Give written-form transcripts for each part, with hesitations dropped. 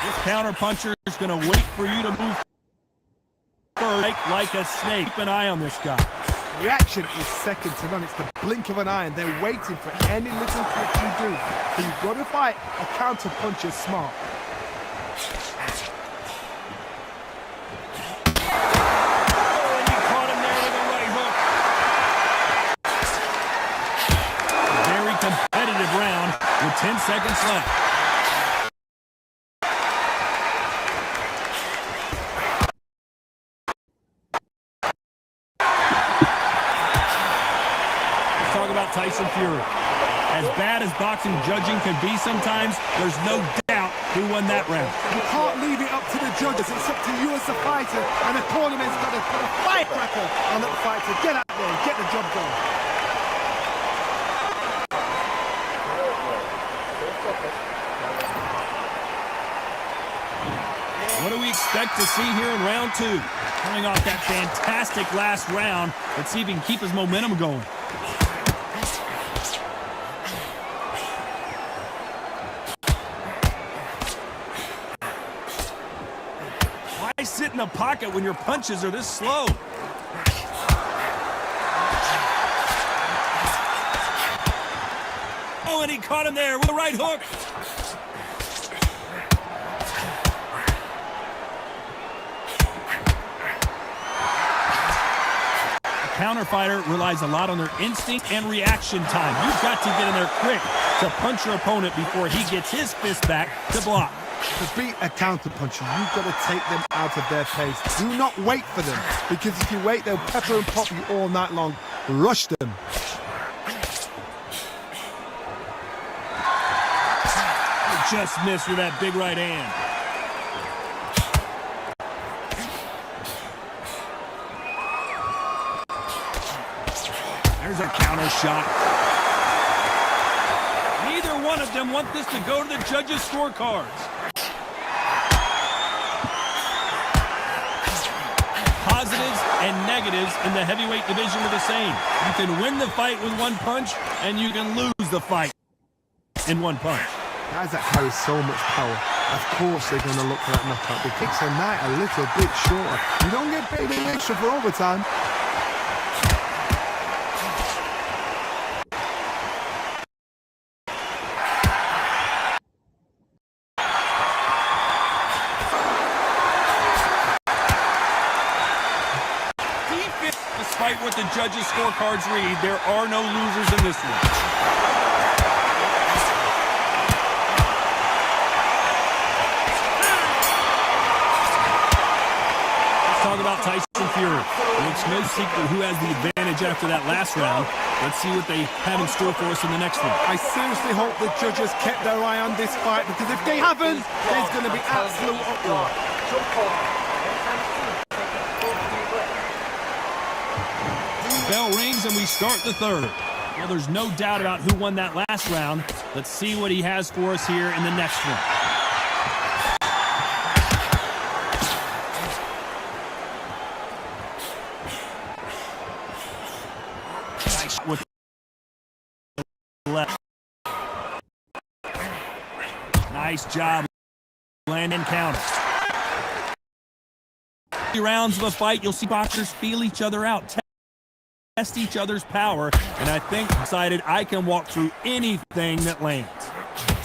This counter puncher is going to wait for you to move forward like a snake. Keep an eye on this guy. Reaction is second to none. It's the blink of an eye, and they're waiting for any little trick you do. So you've got to fight a counter puncher smart. Competitive round with 10 seconds left. Let's talk about Tyson Fury. As bad as boxing judging can be sometimes, there's no doubt who won that round. You can't leave it up to the judges. It's up to you as a fighter, and the tournament's got to put a firecracker on that fighter. Get out there and get the job done. What do we expect to see here in round two? Coming off that fantastic last round, let's see if he can keep his momentum going. Why sit in the pocket when your punches are this slow? Oh, and he caught him there with a right hook. Counter fighter relies a lot on their instinct and reaction time. You've got to get in there quick to punch your opponent before he gets his fist back to block. To beat a counter puncher, you've got to take them out of their pace. Do not wait for them, because if you wait, they'll pepper and pop you all night long. Rush them. Just missed with that big right hand. There's a counter shot. Neither one of them want this to go to the judges' scorecards. Positives and negatives in the heavyweight division are the same. You can win the fight with one punch, and you can lose the fight in one punch. Guys that carry so much power, of course they're going to look for that knockout. The kicks are night a little bit shorter. You don't get paid any extra for overtime. Despite what the judges' scorecards read, there are no losers in this one. Talk about Tyson Fury. It's no secret who has the advantage after that last round. Let's see what they have in store for us in the next one. I seriously hope the judges kept their eye on this fight, because if they haven't, there's going to be absolute uproar. Bell rings and we start the third. Well, there's no doubt about who won that last round. Let's see what he has for us here in the next one. With left. Nice job landing counter. 3 rounds of a fight, you'll see boxers feel each other out, test each other's power, and I think decided I can walk through anything that lands.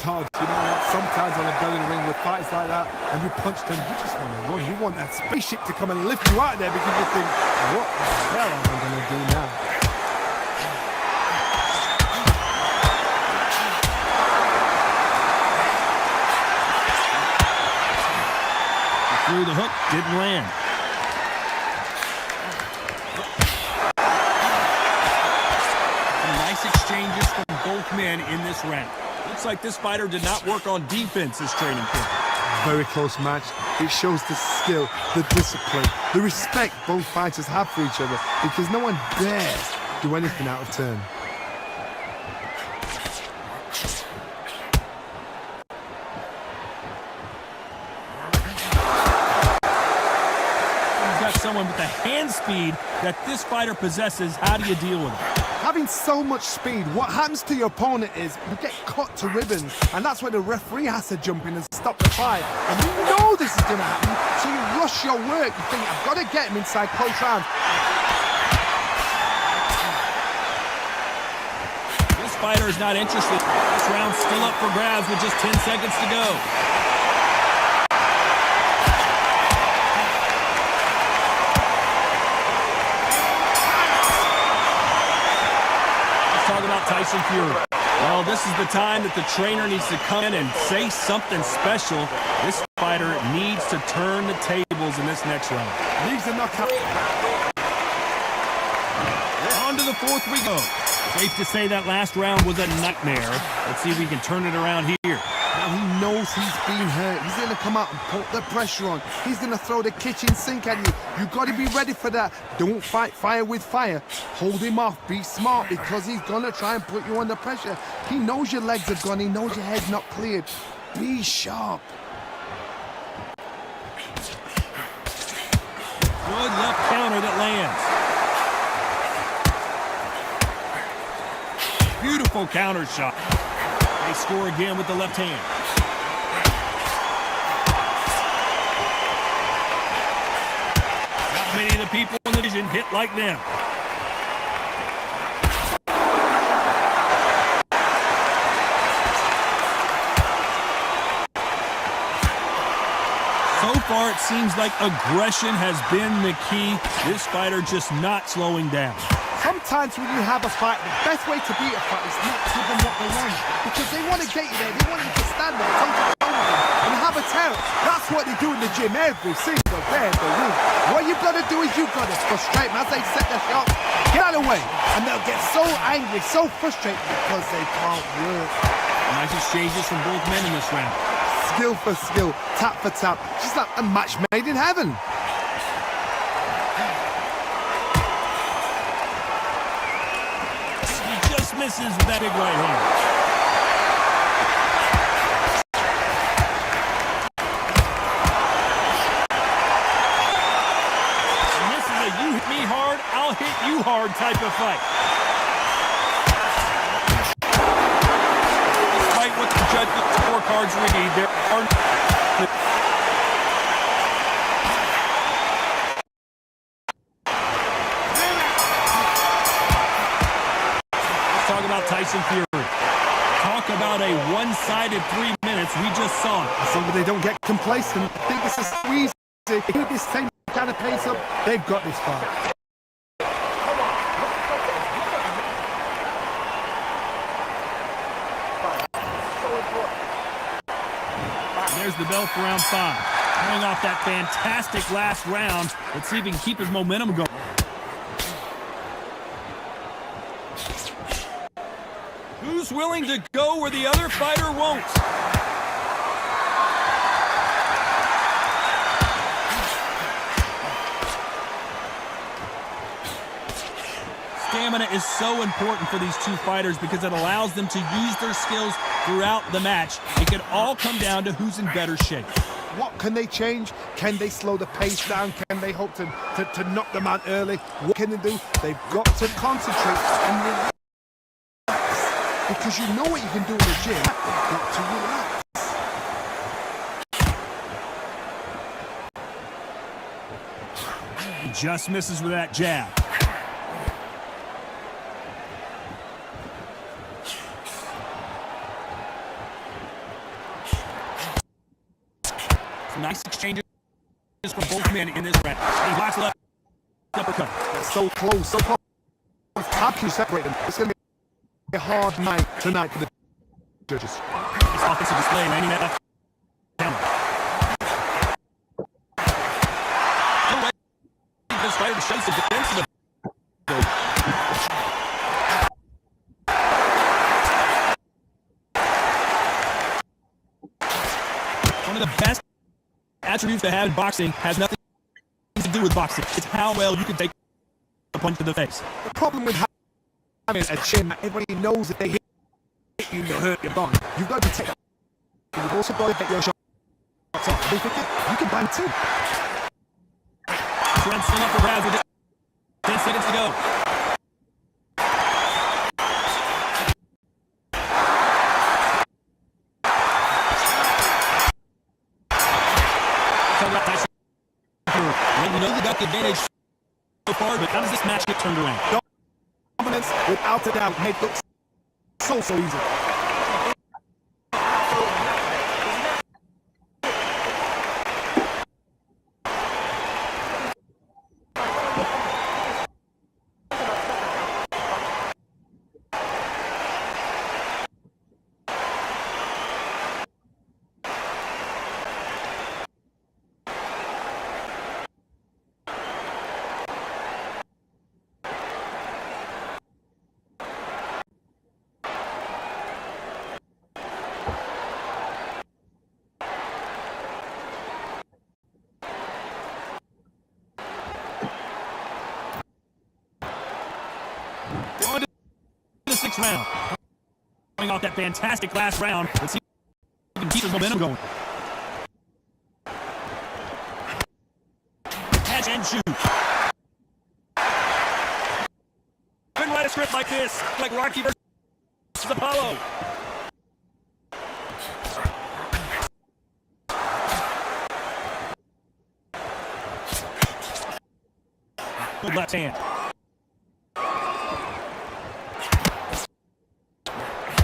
Todd, you know what? Sometimes on a belly ring with fights like that, and you punch them, you just want to run. You want that spaceship to come and lift you out of there, because you think, what the hell am I going to do now? Through the hook, didn't land. Some nice exchanges from both men in this round. Looks like this fighter did not work on defense this training camp. Very close match. It shows the skill, the discipline, the respect both fighters have for each other, because no one dares do anything out of turn. Someone with the hand speed that this fighter possesses. How do you deal with it? Having so much speed, what happens to your opponent is you get cut to ribbons, and that's where the referee has to jump in and stop the fight. And you know this is going to happen, so you rush your work. You think, I've got to get him inside close round. This fighter is not interested. This round's still up for grabs with just 10 seconds to go. Tyson Fury. Well, this is the time that the trainer needs to come in and say something special. This fighter needs to turn the tables in this next round. Needs a knockout. On to the fourth we go. Safe to say that last round was a nightmare. Let's see if we can turn it around here. Now he knows he's been hurt. He's going to come out and put the pressure on. He's going to throw the kitchen sink at you. You've got to be ready for that. Don't fight fire with fire. Hold him off. Be smart, because he's going to try and put you under pressure. He knows your legs are gone. He knows your head's not cleared. Be sharp. Good left counter that lands. Beautiful counter shot. They score again with the left hand. Not many of the people in the division hit like them. So far, it seems like aggression has been the key. This fighter just not slowing down. Sometimes when you have a fight, the best way to beat a fight is not give them what they want. Because they want to get you there. They want you to stand there, take it over them, and have a terror. That's what they do in the gym every single day of the week. What you've got to do is you've got to frustrate them as they set their shots. Get out of the way. And they'll get so angry, so frustrated because they can't work. Nice exchanges from both men in this round. Skill for skill, tap for tap. Just like a match made in heaven. Misses with that big right hand. And this is a you hit me hard, I'll hit you hard type of fight. Despite what the judges' scorecards read, there are Tyson Fury. Talk about a one-sided 3 minutes. We just saw it. So they don't get complacent. I think this is so easy. They keep this same kind of pace up. They've got this far. There's the bell for round 5. Coming off that fantastic last round. Let's see if he can keep his momentum going. Who's willing to go where the other fighter won't? Stamina is so important for these two fighters because it allows them to use their skills throughout the match. It can all come down to who's in better shape. What can they change? Can they slow the pace down? Can they hope to knock them out early? What can they do? They've got to concentrate and relax. Because you know what you can do in the gym. You've got to relax. He just misses with that jab. Some nice exchanges from both men in this round. He blocks left uppercut. They're so close, so close. How can you separate them? It's going to be a hard night tonight for the judges. This offensive display, landing that left camera. No way. This fighter shows the defensive. One of the best attributes to have in boxing has nothing to do with boxing. It's how well you can take a punch to the face. The problem with having a chin, everybody knows that they hit you, they'll hurt your bone. You've got to protect that. You've also got to get your shots off. Don't forget, you can bang too. Trent still up for grabs with 10 seconds to go. You know they got the advantage so far, but how does this match get turned around? Dominance, without a doubt, made look so easy. On to the sixth round. Coming off that fantastic last round. Let's see if we can keep this momentum going. Catch and shoot. Couldn't write a script like this, like Rocky versus Apollo. Good left hand.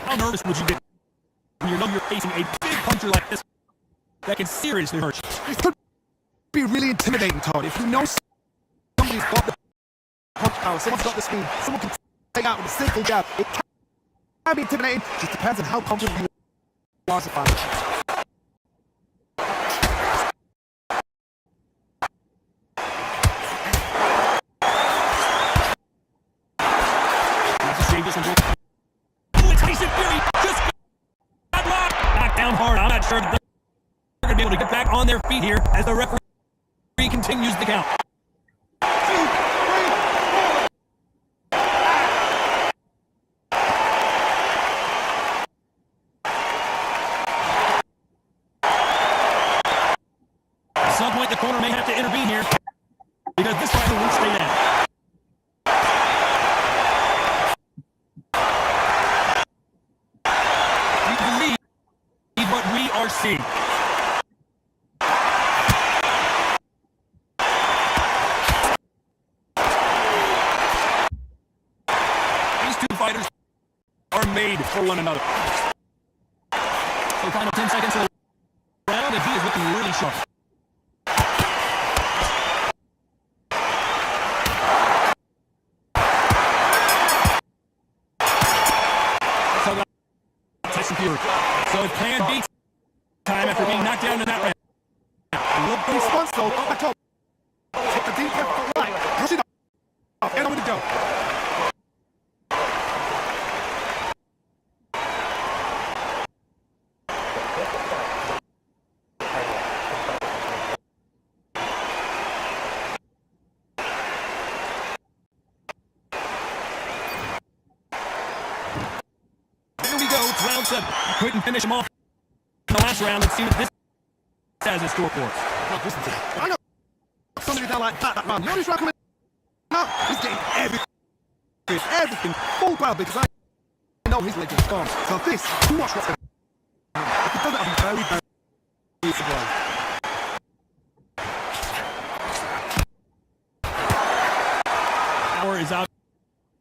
How nervous would you get when you know you're facing a big puncher like this that can seriously hurt you? This could be really intimidating, Todd. If you know somebody's got the punch power, someone's got the speed, someone can take out with a simple jab. It can be intimidating. Just depends on how confident you are as a fighter. Sure they're going to be able to get back on their feet here as the referee continues the count. At some point, the corner may have to intervene here because this fighter won't stay down. We believe what we are seeing. These two fighters are made for one another. So final 10 seconds of the round, and he is looking really sharp. So it's plan B time after being knocked down in that round. Look the response though, on the top. Take the deep left foot right, push it off, and over to go. Here we go, it's round 7. Couldn't finish him off in the last round. Let's see what this has in store for us. Look, listen to me. I know somebody down like that round. You know this round coming up? He's getting everything full grab because I know his leg is gone. So this, watch what's going to happen. If he does it, I'll be very surprised. Power is out.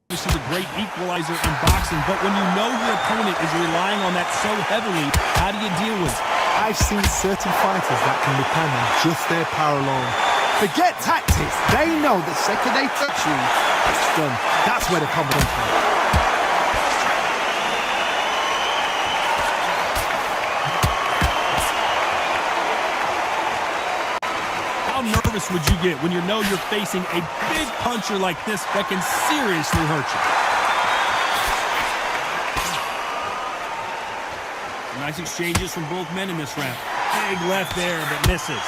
This is a great equalizer in boxing, but when you know your opponent is relying on that so heavily, how do you deal with it? I've seen certain fighters that can depend on just their power alone. Forget tactics. They know the second they touch you, it's done. That's where the confidence comes. How nervous would you get when you know you're facing a big puncher like this that can seriously hurt you? Nice exchanges from both men in this round. Big left there, but misses.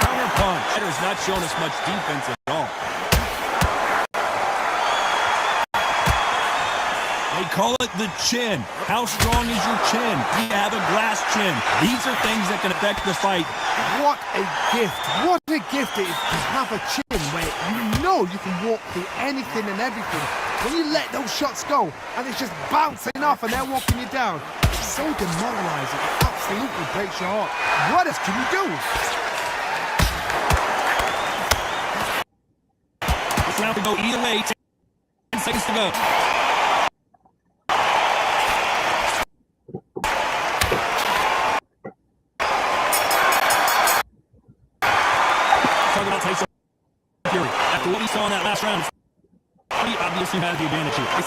Counter punch. Hitter's not showing us much defense at all. They call it the chin. How strong is your chin? Do you have a glass chin? These are things that can affect the fight. What a gift. What a gift it is to have a chin where you know know you can walk through anything and everything. When you let those shots go and it's just bouncing off and they're walking you down, it's so demoralizing. It absolutely breaks your heart. What else can you do? This round could go either way. 10 seconds to go. Talking about Tyson Fury. After what we saw in that last round, he obviously has the advantage here. I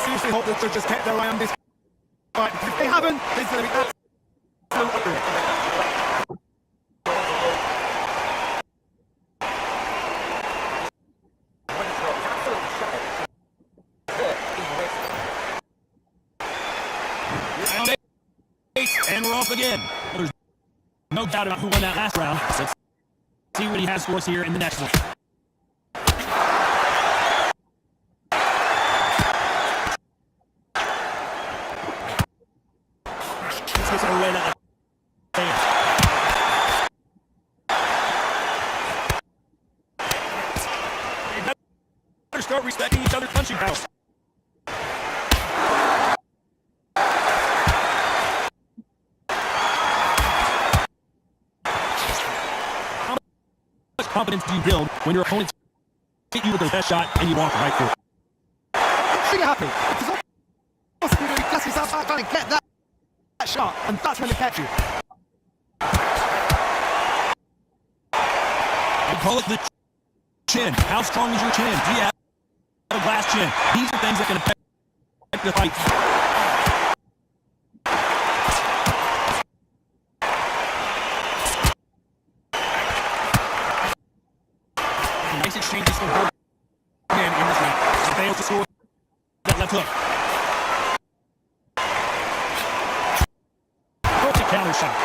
seriously hope that they just kept their eye on this fight. If they haven't, it's going to be absolutely Round 8, and we're off again. There's no doubt about who won that last round. Let's see what he has for us here in the next one. Let's get away that. They better start respecting each other's punching power. How much confidence do you build when your opponents hit you with their best shot and you walk right through it? trigger happy. It's almost like he classes out trying to get that shot, and that's when they catch you. We call it the chin. How strong is your chin? Do you have a glass chin? These are things that can affect the fight. Nice exchanges from both men in this round. He fails to score that left hook. Perfect counter shot.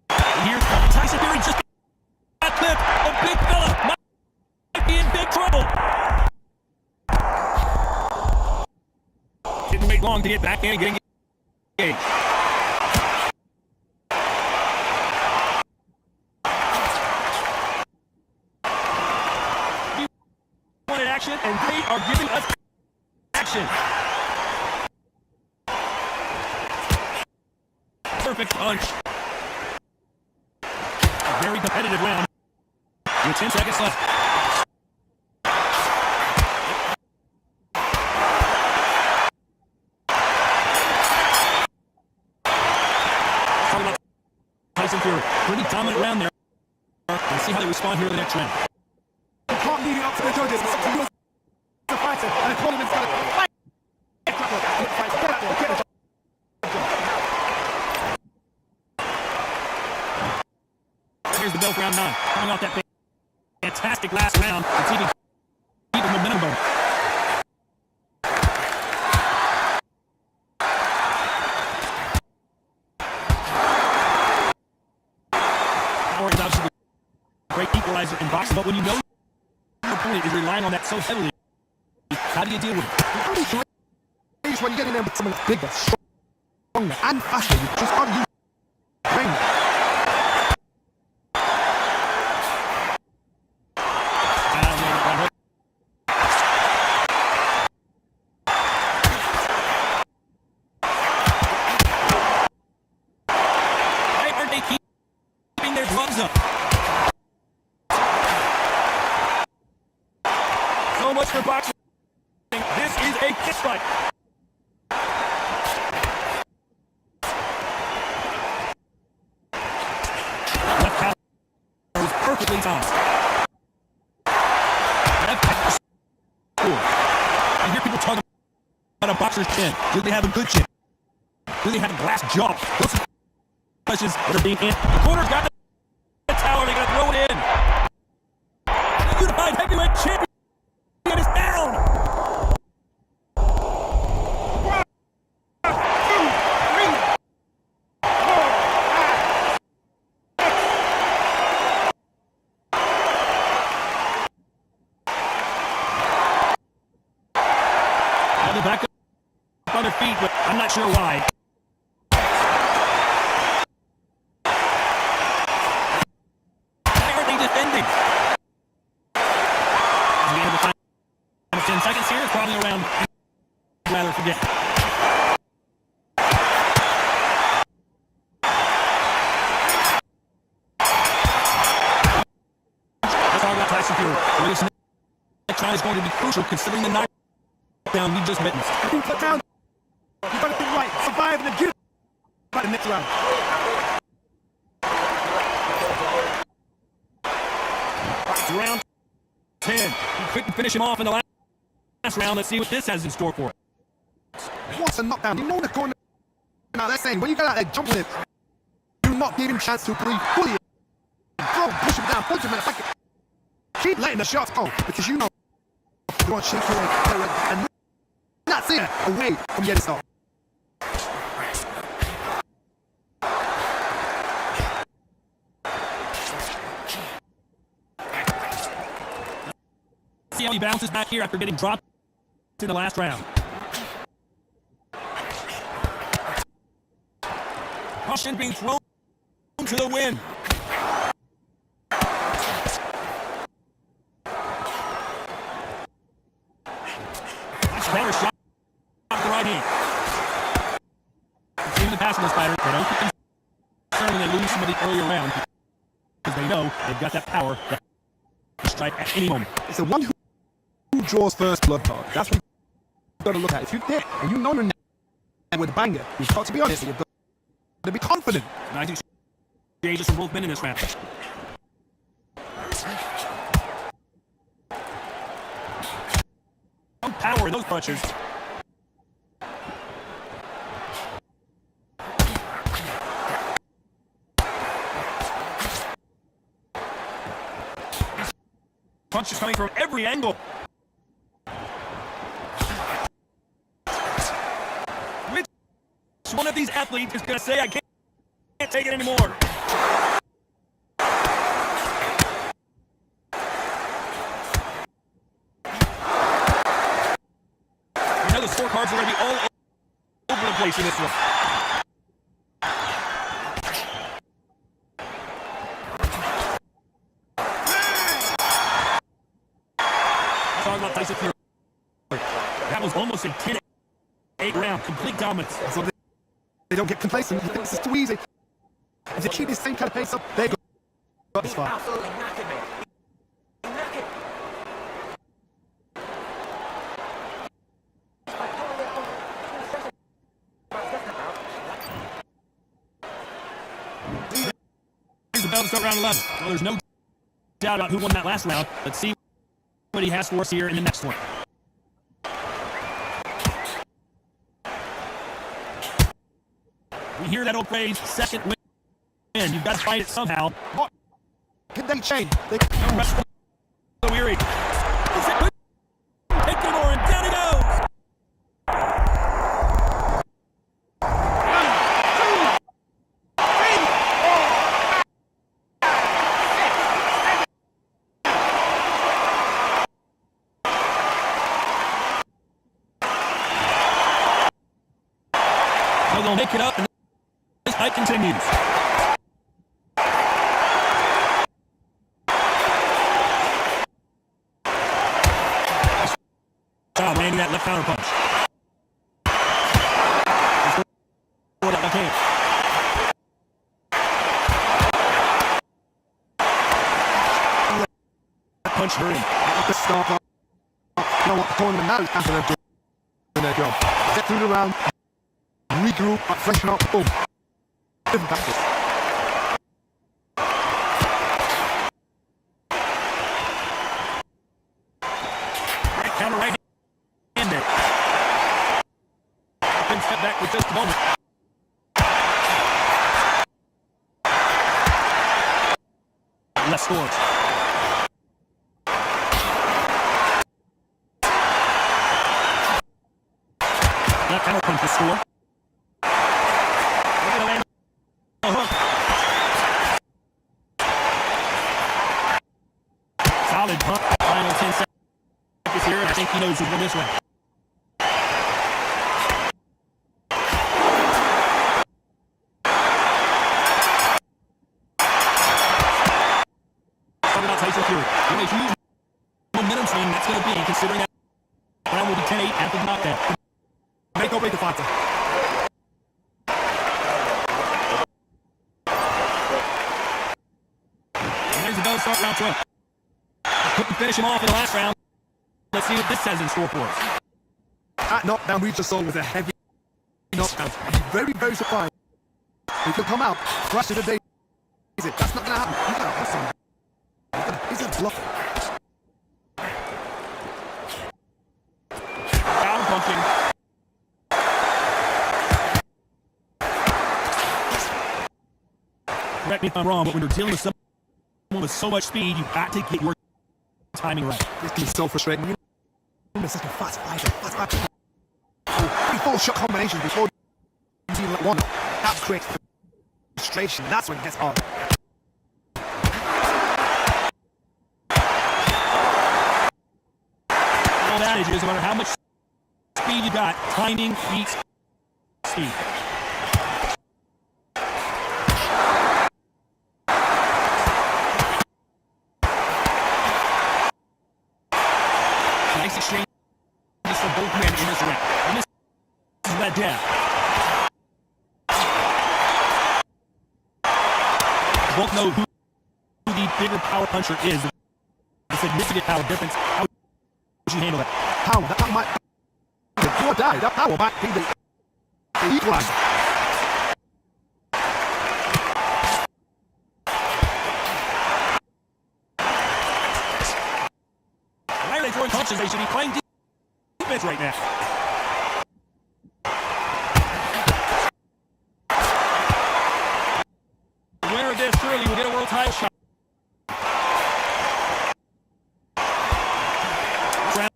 And here's Tyson Fury just got clipped. The big fella might be in big trouble. Didn't wait long to get back in and get engaged. Action, and they are giving us action. Perfect punch. A very competitive round. With 10 seconds left. Talking about Tyson Fury. Pretty dominant round there. Let's see how they respond here in the next round. Can't leave it up to the judges. The fighter, and the tournament's got to fight. Here's the bell for round 9. Coming off that fantastic last round. It's even keep the momentum going. Power is obviously a great equalizer in boxing, but when you know your opponent is relying on that so heavily, how do you deal with it? When you get in there with someone that's bigger, stronger, and faster, you just got to use brain. Why aren't they keeping their gloves up? So much for boxing. This is a fist fight. Left counter was perfectly timed. Left counter score. I hear people talking about a boxer's chin. Do they have a good chin? Do they have a glass jaw? Those are questions that are being answered. The corner's got the towel. They're going to throw it in. The unified heavyweight champion is down. Back up on their feet, but I'm not sure why. Why are they defending? 10 seconds here. It's probably around. Rather forget. Let's talk about Tyson Fury. The way next round is going to be crucial considering the knockdown we just witnessed. I think put down. You got to think right. Survive and then get by the next round. It's round 10. He couldn't finish him off in the last round. Let's see what this has in store for us. What's a knockdown? You know the corner. Now they're saying when you got out there jumping it, do not give him chance to breathe fully. Throw, push him down, punch him in the back. Keep letting the shots go because you know you want to shake your and that's it. Away from getting stopped. See how he bounces back here after getting dropped in the last round. Caution being thrown to the wind. Nice counter shot off the right hand. Even the passing this fighter, they don't get concerned when they lose somebody earlier round because they know they've got that power to strike at any moment. It's the one who draws first blood card. That's what you've got to look at. If you're there and you know you're with a banger, you've got to be honest. You've got to be confident. 19 stages from both men in this round. No power in those punches. Punches coming from every angle. Which one of these athletes is going to say, I can't take it anymore? You know the scorecards are going to be all over the place in this one. Talking about Tyson Fury. That was almost a 10-8 round, complete dominance. So they don't get complacent. You think this is too easy. If they keep this same kind of pace up, they got this far. Here's the bell to start round 11. Well, there's no doubt about who won that last round. Let's see what he has for us here in the next one. We hear that old phrase, second win. You've got to fight it somehow. What can they change? They No rush for the weary. Is it good? Take it more, and down he goes! They're going to make it up, and this fight continues. Job landing that left counter punch. Forward that left hand. That punch hurt him. let the start off. You know what the tournament now is after they're doing their job. Get through the round, regroup, freshen up, boom. Different tactics. Right counter, right hand there. Then step back for just a moment. Left scores. Left counter punch to score. Look at the land. Hook. Solid pump. Final 10 seconds here, and I think he knows who's won this one. Talking about Tyson Fury. What a huge momentum swing that's going to be, considering that round will be 10-8 after the knockout. Make or break the fighter. And there's a go to start round 12. Couldn't finish him off in the last round. Let's see what this has in store for us. That knockdown we just saw was a heavy knockdown. I'd be very, very surprised if he'll come out, crush it a day. That's not gonna happen. He's gonna hustle. He's a bluffer. Down punching. Correct me if I'm wrong, but when you're dealing with someone with so much speed, you've got to get your timing right. This can be so frustrating. You're such a fast fighter. Oh, 3-4 shot combinations before you do like one. That creates frustration. That's when it gets hard. Old adage is no matter how much speed you got, timing beats speed. Nice exchange for both men in this round. And this is that jab. Both know who the bigger power puncher is. The significant power difference. How would you handle that? Power, that might be the do or die. That power might be the equalizer. Why are they throwing punches? They should be playing defense right now. The winner of this surely will get a world title shot. This round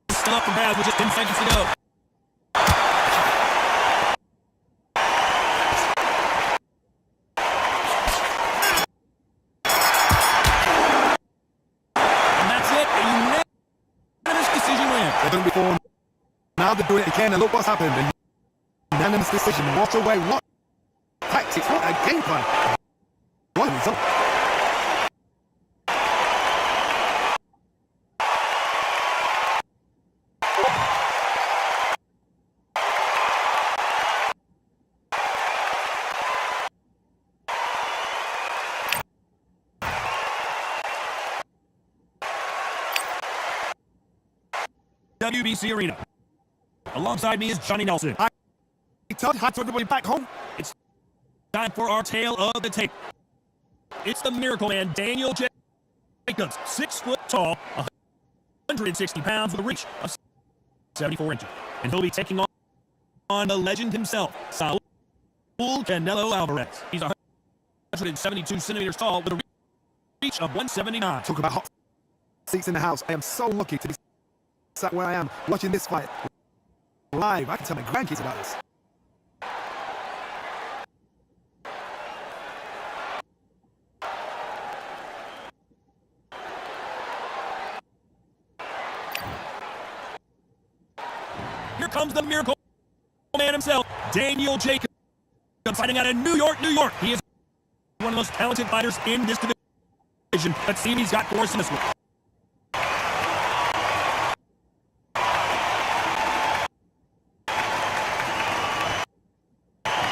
is still up for grabs with just 10 seconds to go. And that's it. A unanimous decision win. They've done it before. Now they're doing it again, and look what's happened. And unanimous decision. What a way. What tactics. What a game plan. What a result. WBC Arena. Alongside me is Johnny Nelson. I tell everybody back home. It's time for our tale of the tape. It's the Miracle Man, Daniel Jacobs, 6 foot tall, 160 pounds with a reach of 74 inches. And he'll be taking on the legend himself, Saul Canelo Alvarez. He's 172 centimeters tall with a reach of 179. Talk about hot seats in the house. I am so lucky to be sat where I am, watching this fight live. I can tell my grandkids about this. Here comes the Miracle Man himself, Daniel Jacobs, fighting out of New York, New York. He is one of the most talented fighters in this division. Let's see what he's got for us in this one.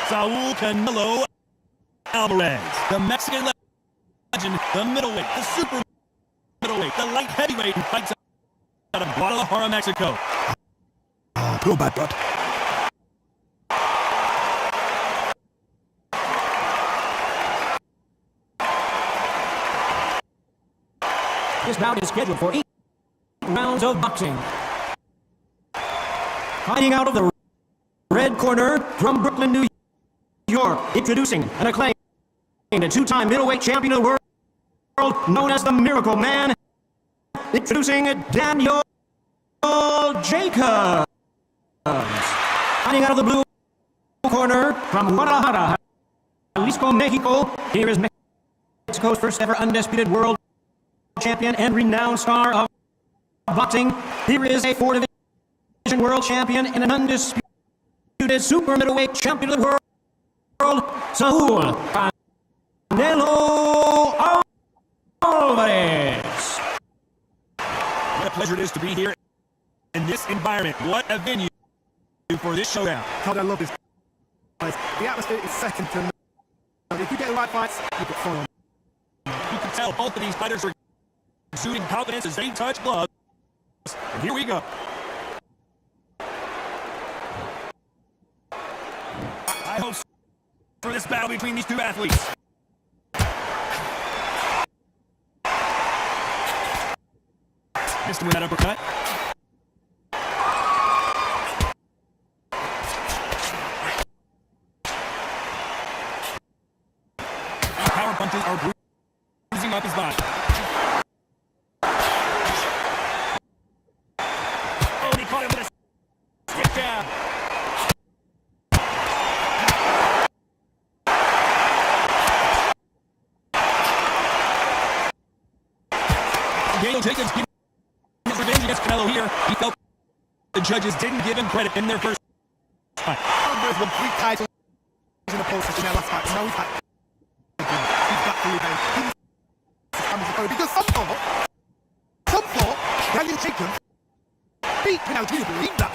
Saul Canelo Alvarez, the Mexican legend, the middleweight, the super middleweight, the light heavyweight who fights out of Guadalajara, Mexico. Pure bad blood. This bout is scheduled for 8 rounds of boxing. Fighting out of the red corner from Brooklyn, New York, introducing an acclaimed two-time middleweight champion of the world, known as the Miracle Man, introducing Daniel Jacobs. Fighting out of the blue corner from Guadalajara, Jalisco, Mexico, here is Mexico's first ever undisputed world champion and renowned star of boxing. Here is a 4-division world champion and an undisputed super middleweight champion of the world, Saul Canelo Alvarez. What a pleasure it is to be here in this environment. What a venue for this showdown. God, I love this place. The atmosphere is second to none. If you get the right fights, you get fun. You can tell both of these fighters are exuding confidence as they touch gloves. And here we go. I hope for this battle between these two athletes. Missed with that uppercut. Power punches are bruising up his body. Oh, and he caught him with a stick jab. Daniel Jacobs getting his revenge against Canelo here. He felt the judges didn't give him credit in their first fight. Alvarez won 3 titles in the process in their last fight. Now he's back. He's back for revenge. Because some thought Daniel Jacobs beat Canelo. Do you believe that?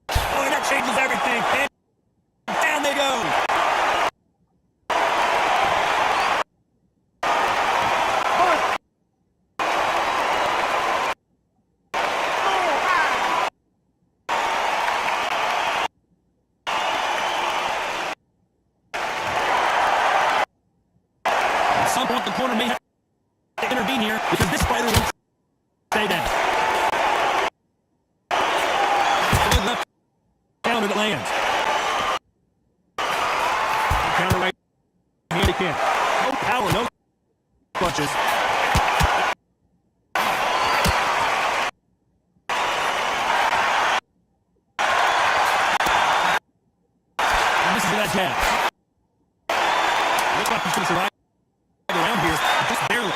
Oh, that changes everything. And down they go. At some point, the corner may have to intervene here because this fighter won't stay down. Good left counter that lands. Counter right hand again. No power, no punches. And this is that jab. Looks like he's going to survive around here, just barely.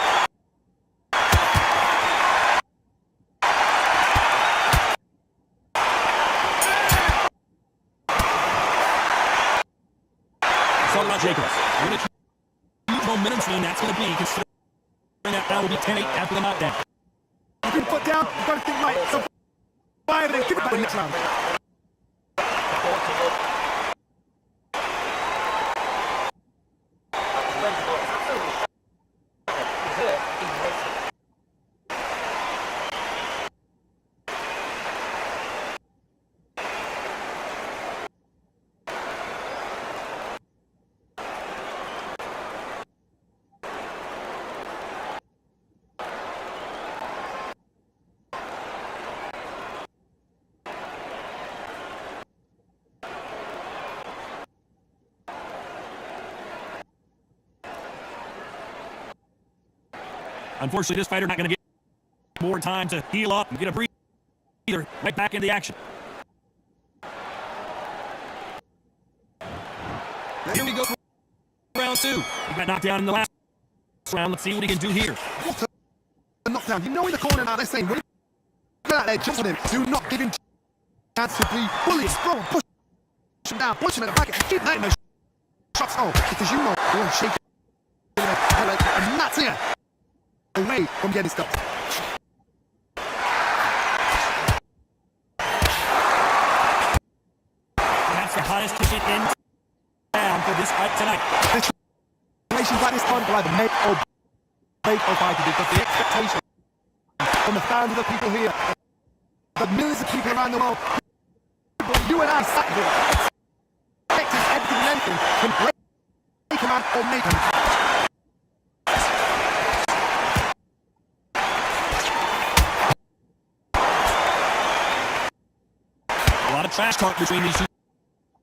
Talk about Jacobs. What a huge momentum swing that's going to be, considering that now will be 10-8 after the knockdown. You've been put down. You've got to think right. So fire and give it back in the next round. Unfortunately, this fighter not going to get more time to heal up and get a breather right back into the action. Here we go for round 2. He got knocked down in the last round. Let's see what he can do here. What a knockdown. You know in the corner now they're saying, when you out there, jump on him. Do not give him chance to be bully, strong, push him down, push him in the back, and keep letting those shots go. Because you know you're shaking and that's it. Away from getting stopped. That's the hottest ticket in town for this fight tonight. Situations like this time will either make or break or fight because the expectation from the fans of the people here, the millions of people around the world, you and I sat here, expecting everything and anything can break a man or make him. A lot of trash talk between these two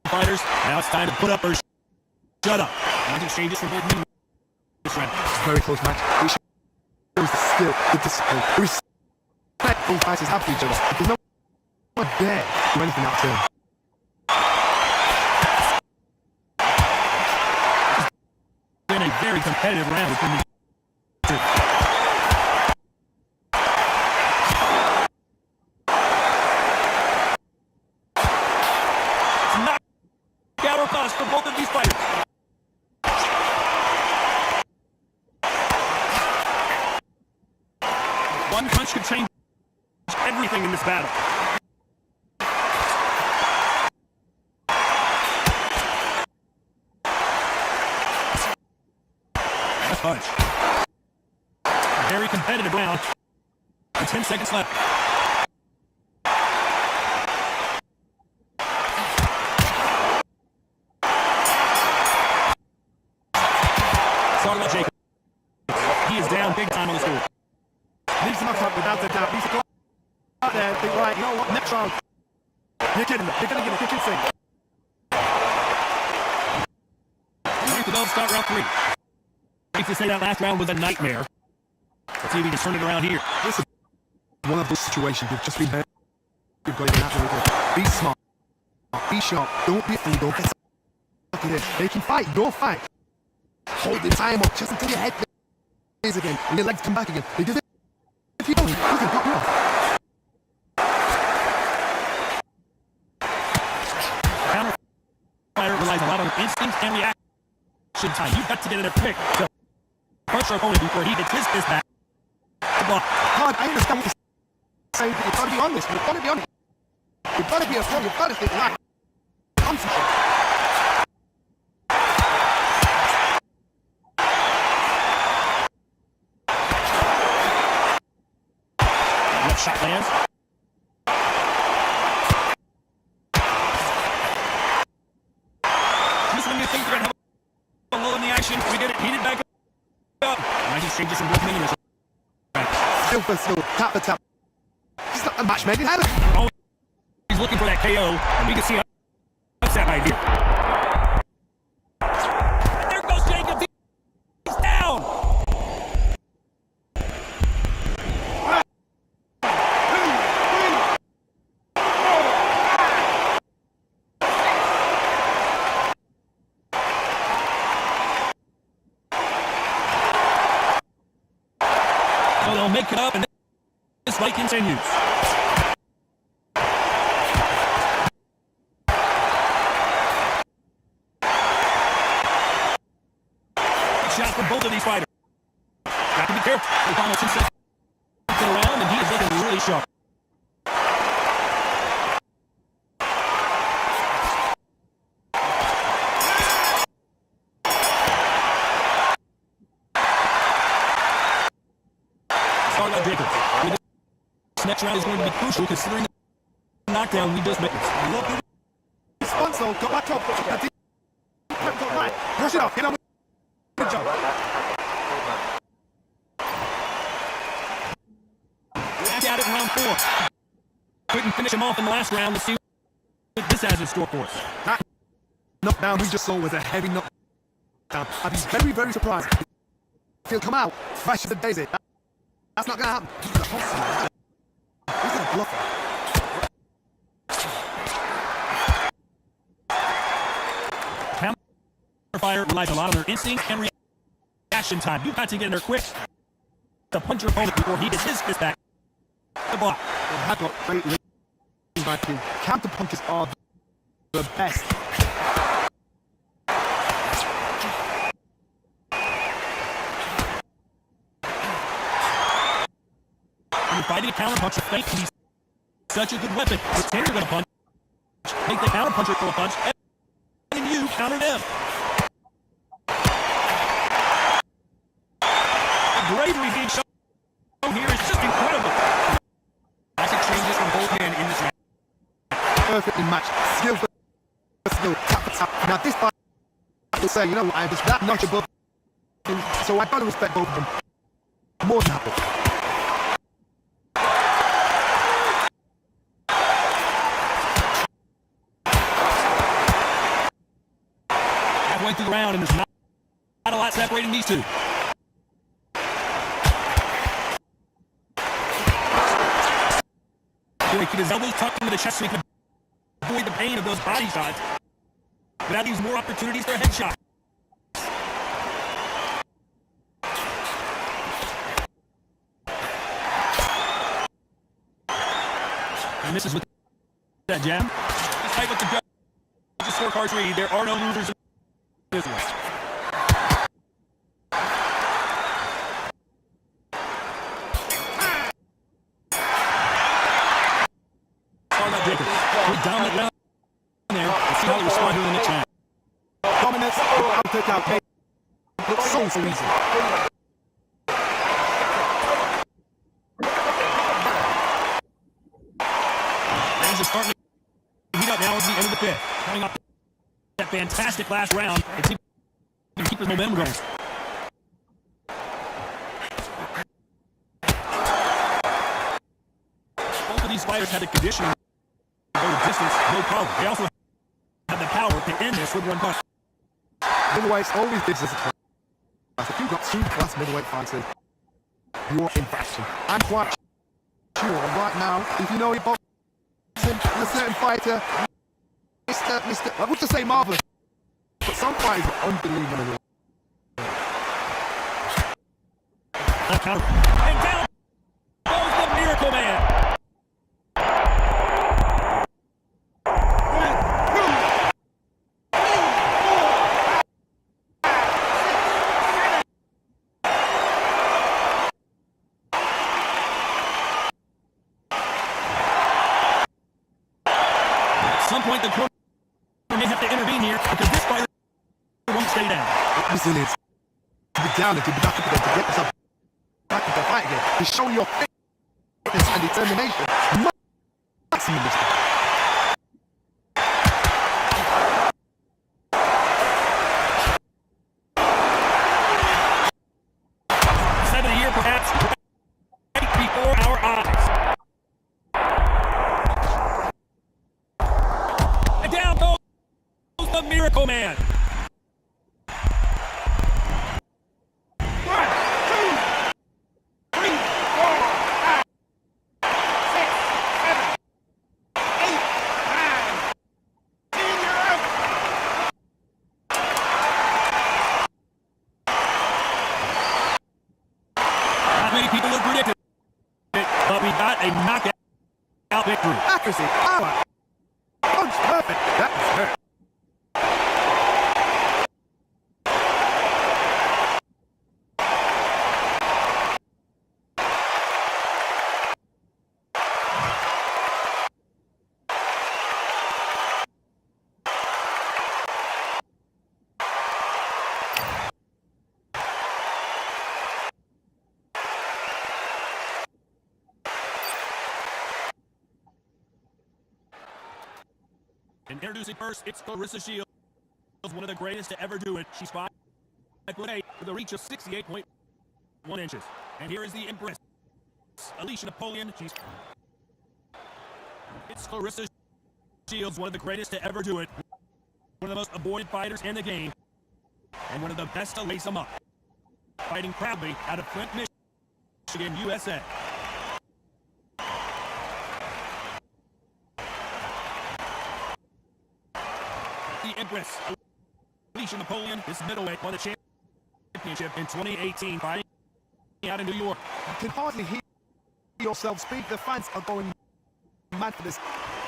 fighters. Now it's time to put up or shut up. Round exchanges for both men this round. It's a very close match. We should use the skill, the discipline, the respect both fighters have for each other. There's no one there to do anything out turn. It's been a very competitive round between these two. For both of these fighters. One punch could change everything in this battle. A punch. A very competitive round. 10 seconds left. Sorry about Jacob. He is down big time on the score. Leaves him up without a doubt. He's a out there, think, right, you know what, next round. You're kidding me. They're going to get a kitchen sink. The Bells start round 3. Safe to say that last round was a nightmare. Let's see if we can turn it around here. This is one of those situations you've just been there. You've got to be be smart. Be sharp. Don't be a fool. Don't get stuck in it. They can fight. Don't fight. Hold the time up just until your head is again and your legs come back again. They do this. If you don't, you can pop you off. Counter fighter relies a lot on instinct and reaction time. You've got to get in there quick to punch your opponent before he gets his fist back. God, I understand what you're saying, but you've got to be honest. You've got to be honest. You've got to be a pro. You've got to think right. Concentrate. Left shot lands. Just when you think you're going to have a lull in the action, we get it heated back up. Now he's changing some good meanings. Skill for skill. Tap for tap. It's not a match made in heaven. Oh, he's looking for that KO, and we can see upset right here. There goes Jacob. He's down. So they'll make it up, and this fight continues. Shots from both of these fighters. Got to be careful. The final 2 seconds around, and he is looking really sharp. Start by Jacob. This next round is going to be crucial considering the knockdown we just witnessed. Response though, go back up. Go right. Brush it off. Get on with good job. Back at it in round 4. Couldn't finish him off in the last round. Let's see what this has in store for us. That knockdown we just saw was a heavy knockdown. I'd be very, very surprised if he'll come out fresh as a daisy. That's not going to happen. He's a hustler. He's a bluffer. Fire relies a lot on their instinct and reaction time. You've got to get in there quick to punch your opponent before he gets his fist back. The block. They have got great range, in my opinion. Counter punches are the best. When you're fighting a counter puncher, fake can be such a good weapon. Pretend you're going to punch, make the counter puncher throw a punch, and then you counter them. The bravery being shown here is just incredible. Classic changes from both men in this round. Perfectly matched. Skill for skill. Tap for tap. Now this fight, I will say, you know what, I was that notch above him, so I've got to respect both of them. More than happy. Halfway through the round, and there's not a lot separating these two. Boy, keep his elbows tucked into the chest so he can avoid the pain of those body shots. But that leaves more opportunities for a headshot. And misses with that jab. Despite what the judges' scorecards read, there are no losers in this one. Pretty dominant round there. Let's see how they respond here in the next round. Dominance, without a doubt, made it look so easy. Things are starting to heat up now at the end of the fifth. Coming up that fantastic last round. And see if he can keep his momentum going. Both of these fighters had the conditioning to go the distance, no problem. They also have the power to end this with one punch. Middleweights always disappoint. If you've got two class middleweight fighters, you are in fashion. I'm quite sure right now, if you know you're boxing a certain fighter, Mr. I would just say marvelous, but some fighters are unbelievable. Counter. And down goes the Miracle Man. At some point, the corner may have to intervene here because this fighter won't stay down. Resilience. To be down and to be back up again, to get yourself back into the fight again, to show your fitness and determination. Maximum respect. 7 year perhaps right before our eyes. And down goes the Miracle Man. Many people have predicted it, but we got a knockout victory. Accuracy, power, punch, perfect. That was hurt. And introducing first, it's Clarissa Shields, one of the greatest to ever do it. She's 5'8" with a reach of 68.1 inches. And here is the Empress, Alicia Napoleon. It's Clarissa Shields, one of the greatest to ever do it. One of the most avoided fighters in the game. And one of the best to lace them up. Fighting proudly out of Flint, Michigan, USA. The Empress, Alicia Napoleon, this middleweight, won the championship in 2018, fighting out in New York. You can hardly hear yourself speak. The fans are going mad for this.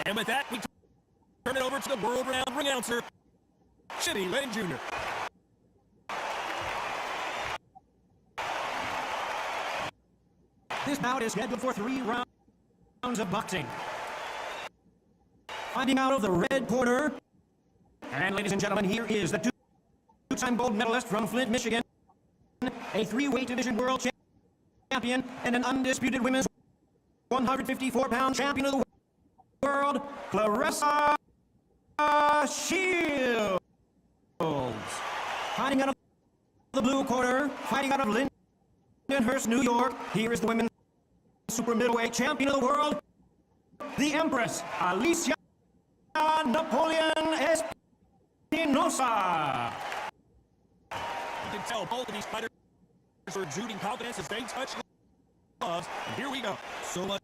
And with that, we turn it over to the world-renowned ring announcer, Jimmy Lennon Jr. This bout is scheduled for 3 rounds of boxing. Finding out of the red corner. And ladies and gentlemen, here is the two-time gold medalist from Flint, Michigan, a 3-weight division world champion, and an undisputed women's 154-pound champion of the world, Clarissa Shields. Fighting out of the blue corner, fighting out of Lindenhurst, New York, here is the women's super middleweight champion of the world, the Empress, Alicia Napoleon Espinosa. You can tell both of these fighters are exuding confidence as they touch gloves. And here we go. So much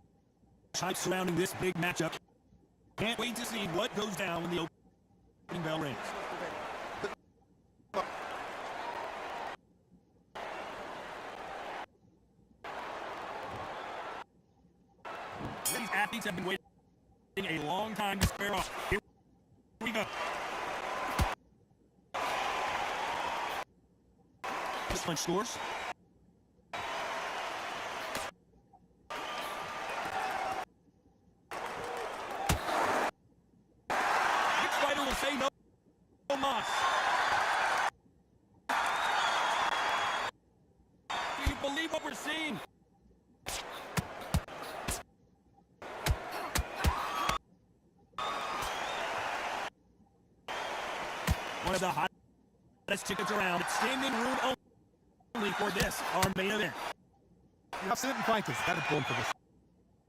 hype surrounding this big matchup. Can't wait to see what goes down when the opening bell rings. These athletes have been waiting a long time to square off. Here we go. This punch scores. Moss. Do you believe what we're seeing? One of the hottest tickets around. It's standing room only for this, our main event. You have certain fighters that are born for this.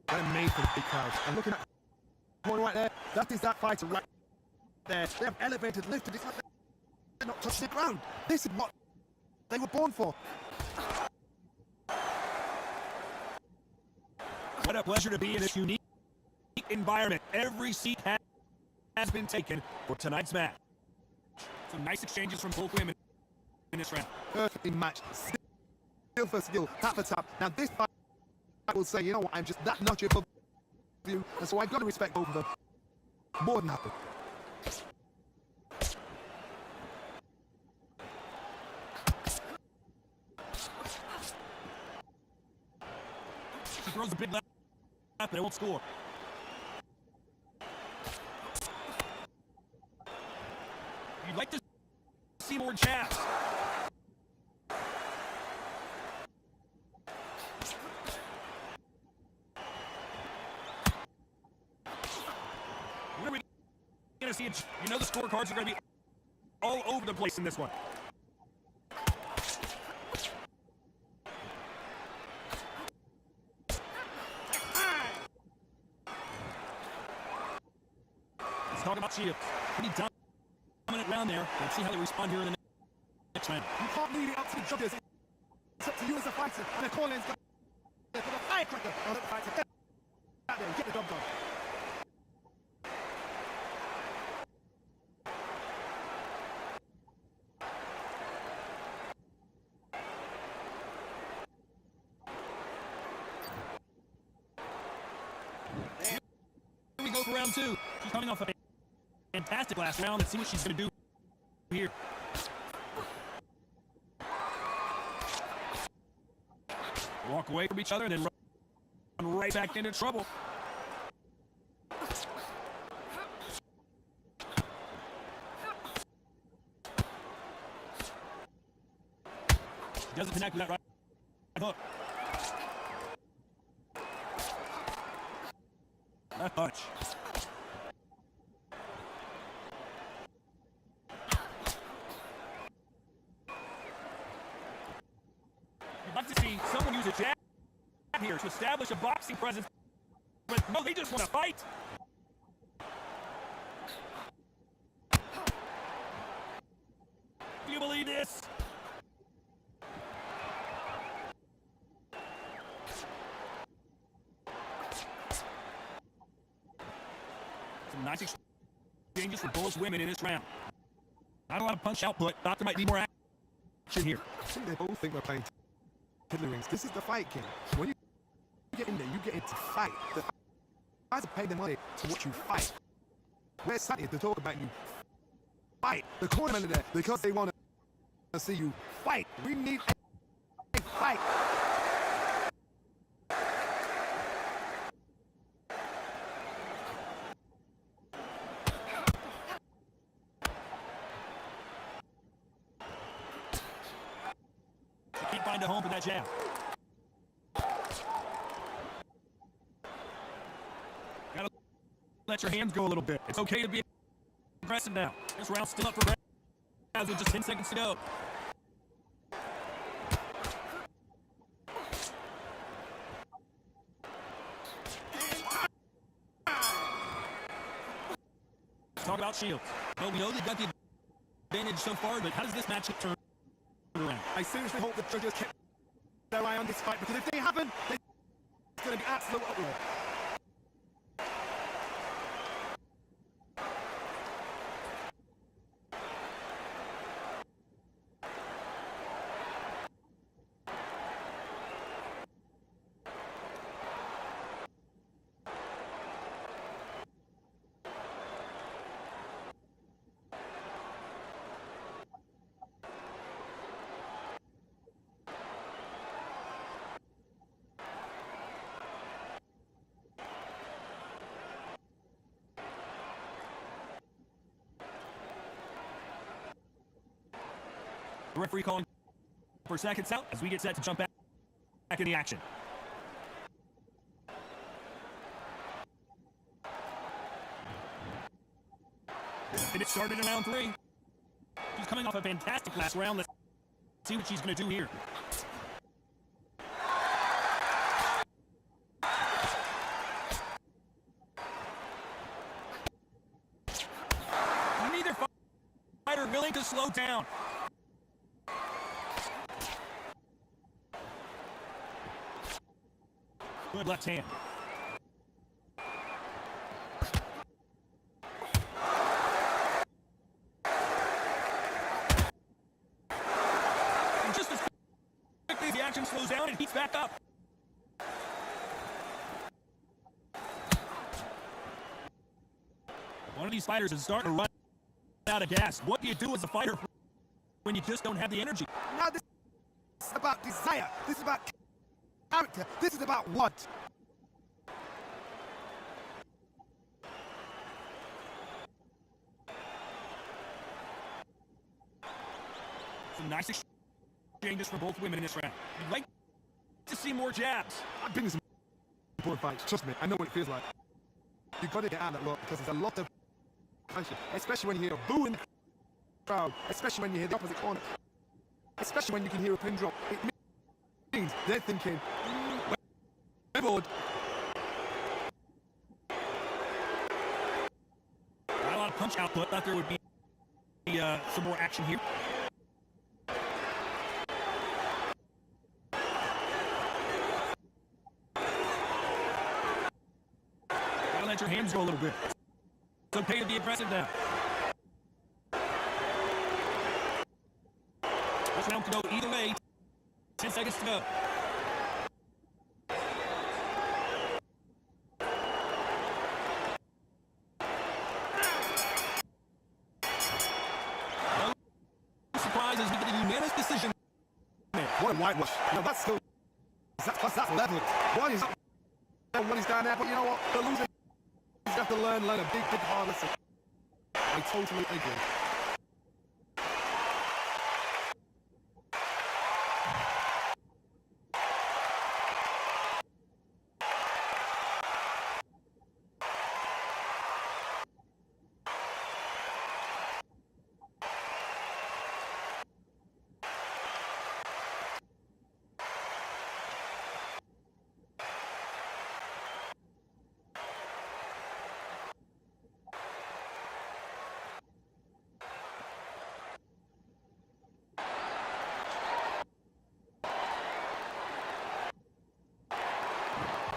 They're made for the big crowds. And looking at the one right there, that is that fighter right there. They have elevated, lifted. It's like they're not touching the ground. This is what they were born for. What a pleasure to be in this unique environment. Every seat has been taken for tonight's match. Some nice exchanges from both women in this round. Perfectly matched. Skill for skill, tap for tap. Now this fight, I will say, you know what, I'm just that notch above you, and so I've got to respect both of them. More than happy. She throws a big left, but it won't score. You'd like to see more jabs. When are we going to see it? You know the scorecards are going to be all over the place in this one. Let's talk about Shields. Pretty dominant round there. Let's see how they respond here in the next round. You can't leave it up to the judges. It's up to you as a fighter, and the call-in's got for the firecracker. Now let the fighter get out there and get the job done. Here we go for round two. She's coming off a fantastic last round. Let's see what she's going to do here. Walk away from each other and then run right back into trouble. She doesn't connect with that right hook. Left punch. You'd like to see someone use a jab here to establish a boxing presence, but no, they just want to fight. Do you believe this? Some nice exchanges for both women in this round. Not a lot of punch output. Thought there might be more action here. I think they both think we're playing tiddlywinks. This is the fight, King. When you get in there, you get in to fight. The guys are paying their money to watch you fight. We're sat here to talk about you fight. The cornermen are there because they want to see you fight. We need a fight. Can't find a home for that jab. Gotta let your hands go a little bit. It's okay to be aggressive now. This round's still up for grabs with just 10 seconds to go. Let's talk about Shields. Well, we know they've got the advantage so far, but how does this matchup turn around? I seriously hope the judges kept their eye on this fight, because if they haven't, it's going to be absolute uproar. The referee calling for seconds out as we get set to jump back in the action. And it started in round 3. She's coming off a fantastic last round. Let's see what she's going to do here. Neither fighter willing to slow down. Good left hand. And just as quickly as the action slows down, it heats back up. One of these fighters is starting to run out of gas. What do you do as a fighter when you just don't have the energy? Now this is about desire. This is about character. This is about what? Some nice exchanges for both women in this round. You'd like to see more jabs. I've been in some important fights. Trust me, I know what it feels like. You've got to get out of that lot because there's a lot of pressure, especially when you hear a boo in the crowd, especially when you hear the opposite corner, especially when you can hear a pin drop. It means they're thinking, we're bored. Not a lot of punch output. Thought there would be some more action here. Gotta let your hands go a little bit. It's okay to be aggressive now. This round can go either way. 10 seconds to go. No surprises, we get a unanimous decision. What a whitewash. You know, that's still, that's level. One is up, one is down there, but you know what? The loser is have to learn a big hard lesson. I totally agree.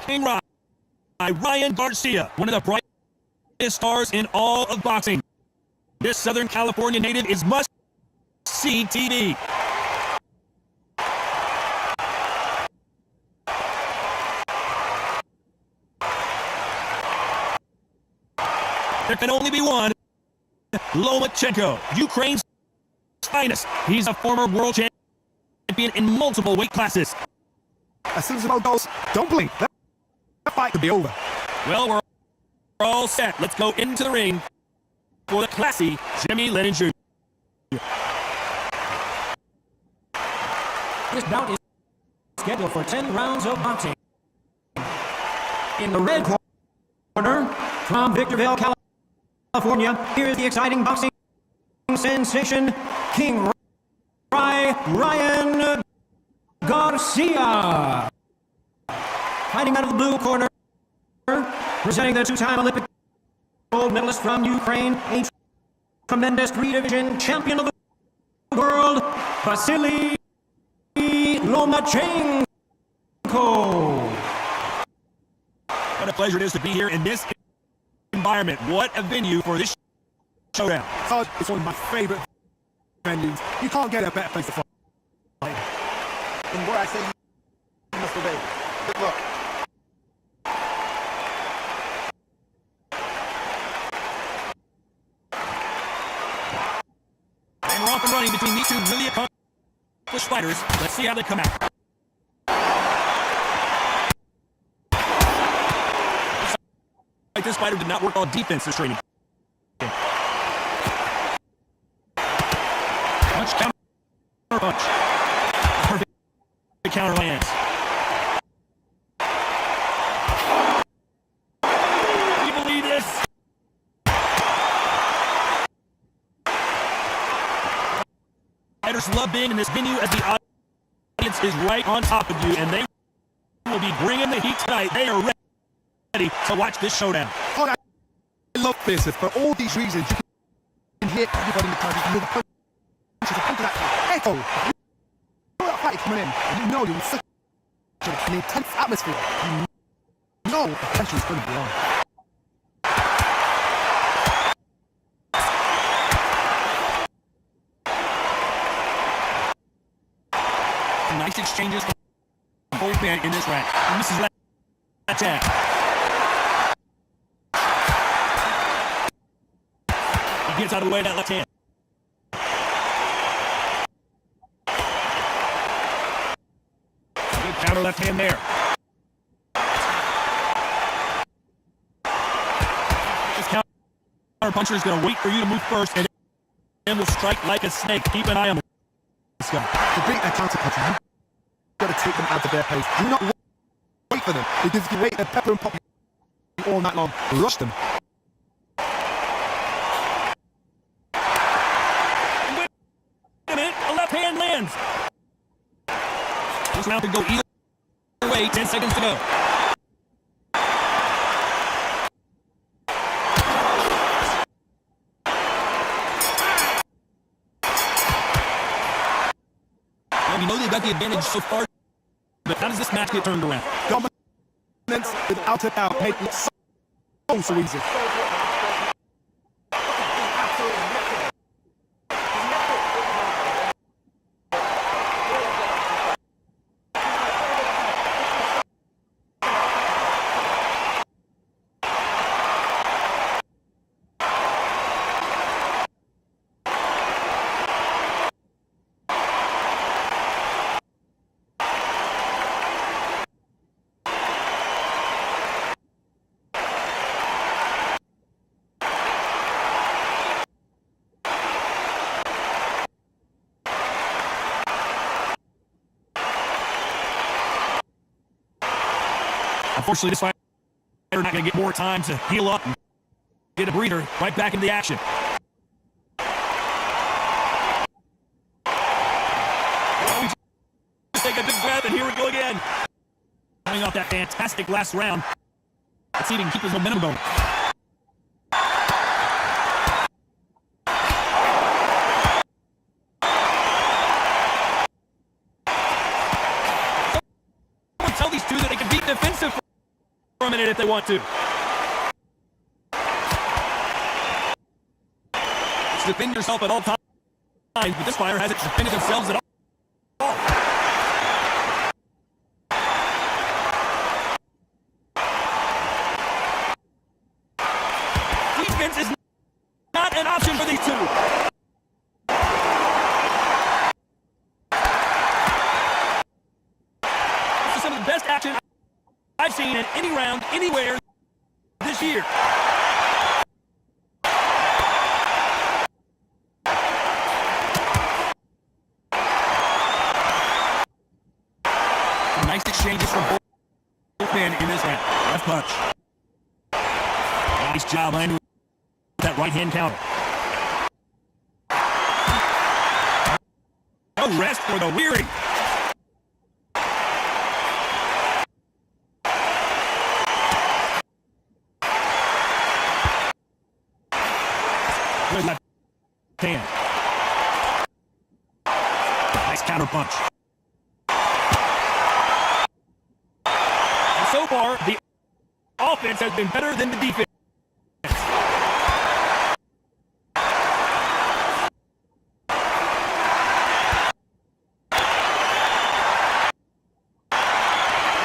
King Ryan Garcia, one of the brightest stars in all of boxing. This Southern California native is must-see TV. There can only be one. Lomachenko, Ukraine's finest. He's a former world champion in multiple weight classes. As soon as the ball goes, don't blink. That fight could be over. Well, we're all set. Let's go into the ring for the classy Jimmy Lennon Jr. This bout is scheduled for 10 rounds of boxing. In the red corner, from Victorville, California, here is the exciting boxing sensation, King Ryan Garcia. Fighting out of the blue corner, presenting the two-time Olympic gold medalist from Ukraine, a tremendous three-division champion of the world, Vasily Lomachenko. What a pleasure it is to be here in this environment. What a venue for this showdown. It's one of my favorite venues. You can't get a better place to fight. And what I say, you must obey. Good luck. And we're off and running between these two really accomplished fighters. Let's see how they come out. This fighter did not work on defense this training. Punch counter the counter lands. Can you believe this? Fighters love being in this venue as the audience is right on top of you, and they will be bringing the heat tonight. They are ready to watch this showdown. Oh, I love this. For all these reasons, you can hear everybody in the crowd. You can hear the punches, the punch of that echo. You know that fight coming in. You know you're in such an intense atmosphere. You know the pressure is going to be on. Nice exchanges from both men in this round. And this is that attack. He gets out of the way of that left hand. Good counter left hand there. This counter puncher is going to wait for you to move first and then will strike like a snake. Keep an eye on this guy. To beat their counter puncher, you've got to take them out of their pace. Do not wait for them, because if you wait, they'll pepper and pop you all night long. Rush them. Wait a minute, a left hand lands. This round could go either way, 10 seconds to go. We know they've got the advantage so far, but how does this match get turned around? Dominance without a doubt made it so easy. Unfortunately, this fighter not going to get more time to heal up and get a breather right back into the action. Oh, just take a big breath, and here we go again. Coming off that fantastic last round. Let's see if he can keep his momentum going. Tell these two that they can be defensive for a minute if they want to. Just defend yourself at all times, but this fighter hasn't defended themselves at all. Defense is not an option for these two. This is some of the best action I've seen in any round, anywhere this year. Nice exchanges from both men in this round. Left punch. Nice job landing with that right hand counter. No rest for the weary. Good left hand. Nice counter punch. And so far, the offense has been better than the defense.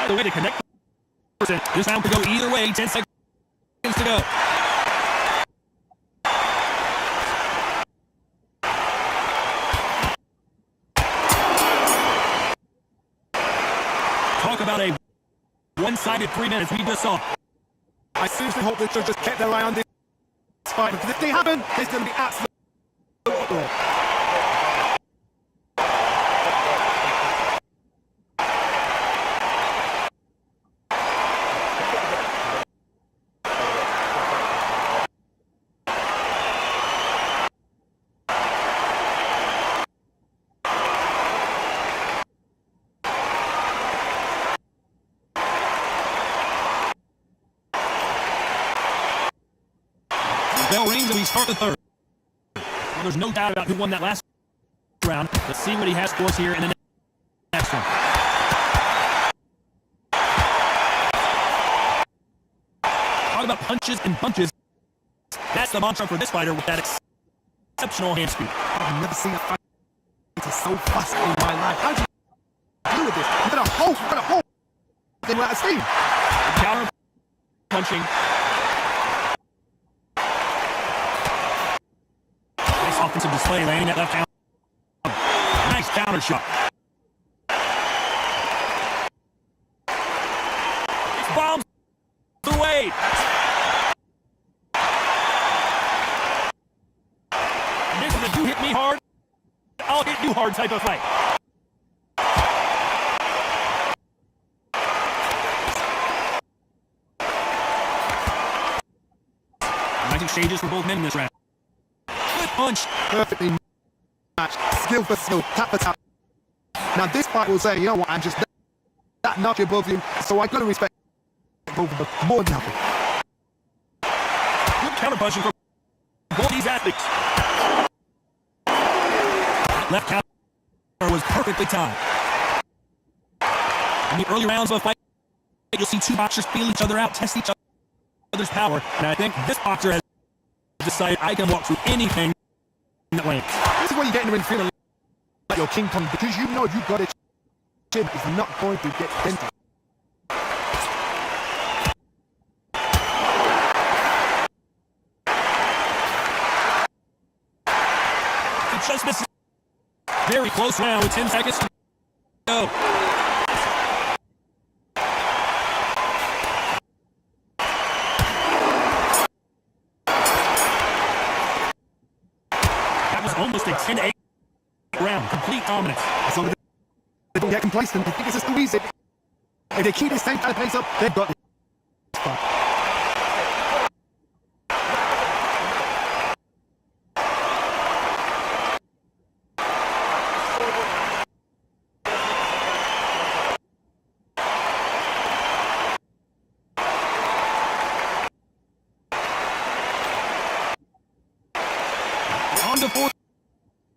By the way, to connect this round could go either way. 10 seconds to go. Talk about a one-sided 3 minutes we just saw. I seriously hope they just kept their eye on this fight, because if they haven't, it's going to be absolute uproar. bell rings and we start the third. Well, there's no doubt about who won that last round. Let's see what he has for us here in the next one. Talk about punches and bunches. That's the mantra for this fighter with that exceptional hand speed. I've never seen a fight so fast in my life. How do you do with this? You got a hold. Then we're out of steam. Counter punching. Nice offensive display, landing that left hand. Nice counter shot. It's bombs away. And this is a you hit me hard, I'll hit you hard type of fight. Nice exchanges for both men in this round. Good punch. Perfectly matched. Skill for skill. Tap for tap. Now this fight will say, you know what, I'm just that notch above you, so I gotta respect both of them more than nothing. Good counter punching from both these athletes. Left counter was perfectly timed. In the early rounds of a fight, you'll see two boxers feel each other out, test each other's power, and I think this boxer has decided I can walk through anything that lands. This is what you get in the ring feeling like you're King Kong, because you know you've got a chin is not going to get dented. It just misses. Very close round with 10 seconds to go. That was almost a 10-8 round. Complete dominance. As long as they don't get complacent, I think it's just too easy. If they keep this same kind of pace up, they've got this fight. On to fourth.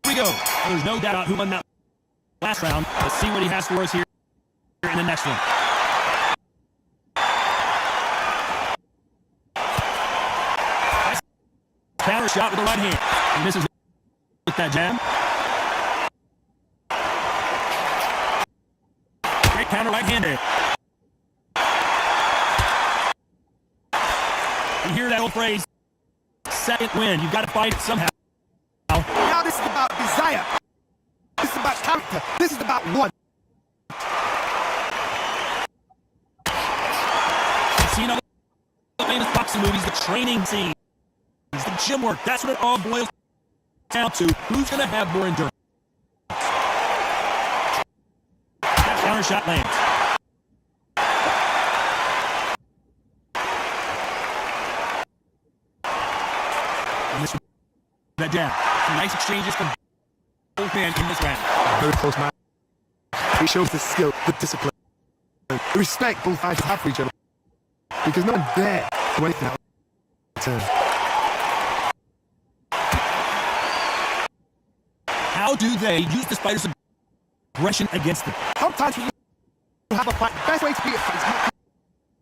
Here we go. There's no doubt who won that last round. Let's see what he has for us here in the next one. Nice counter shot with the right hand. He misses with that jab. Great counter right hander. You hear that old phrase, second win. You've got to fight it somehow. Now this is about desire. This is about character. This is about one. You've seen all the famous boxing movies, the training scenes, the gym work. That's what it all boils down to. Who's going to have more endurance? That counter shot lands. And this, that jab. Some nice exchanges from both men in this round. Very close match. It shows the skill, the discipline, the respect both sides have for each other. Because no one there to anything out of turn. How do they use this fighter's aggression against them? Sometimes when you have a fight, the best way to beat a fight is not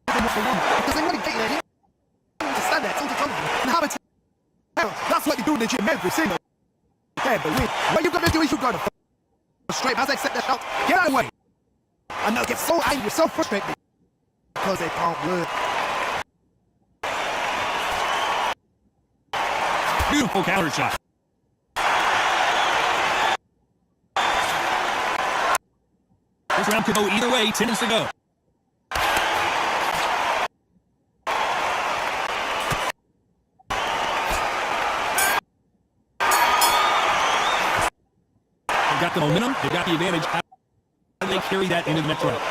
to what they want. Because they want to get you there. They want to stand there, toe to toe, and have a terror. That's what they do in the gym every single day. But what you gotta do is you gotta straight as they accept their shot, get out of the way. And they'll get so angry, so frustrated because they can't work. Beautiful counter shot. This round could go either way. 10 minutes to go. They've got the momentum. They've got the advantage. How do they carry that into the next round?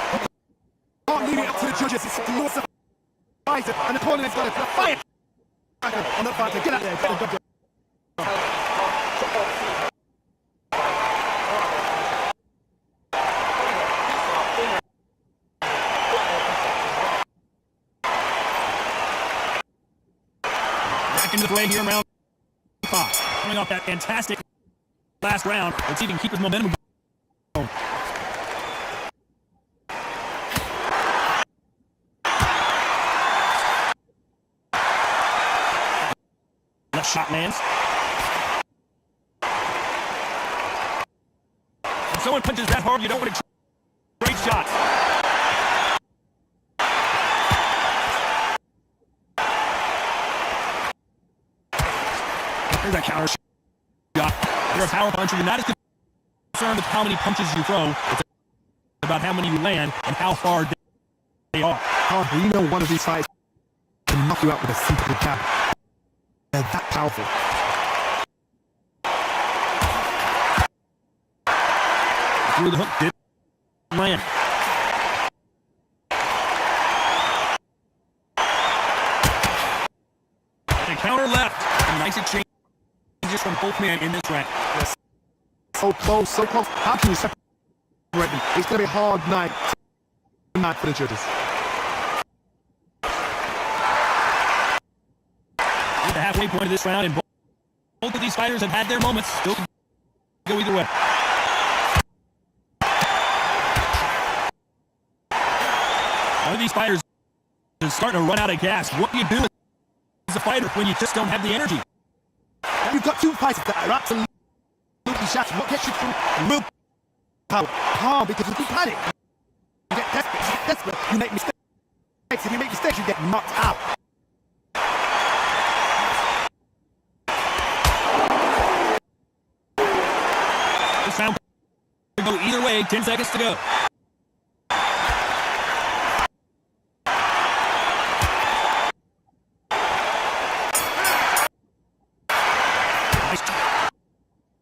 Can't leave it up to the judges. It's the fighter, and the opponent has got to fight. On the fighter, get out there, get the job. into the fray here in round 5. Coming off that fantastic last round. Let's see if he can keep his momentum going. Left shot lands. When someone punches that hard, you don't want to trade shots. There's that counter shot. You're a power puncher. You're not as concerned with how many punches you throw. It's about how many you land and how far they are. Hard, you know one of these fights can knock you out with a simple jab. They're that powerful. Through the hook, did land. And a counter left. A nice exchange from both men in this round. Yes. So close, so close. How can you separate them? It's going to be a hard night tonight for the judges. At the halfway point of this round, and both of these fighters have had their moments. Still can go either way. One of these fighters is starting to run out of gas. What do you do as a fighter when you just don't have the energy? You've got two fighters that are absolutely shattered. What gets you through real power? Calm, because if you panic, you get desperate, you make mistakes. If you make mistakes, you get knocked out. This round could go either way. 10 seconds to go.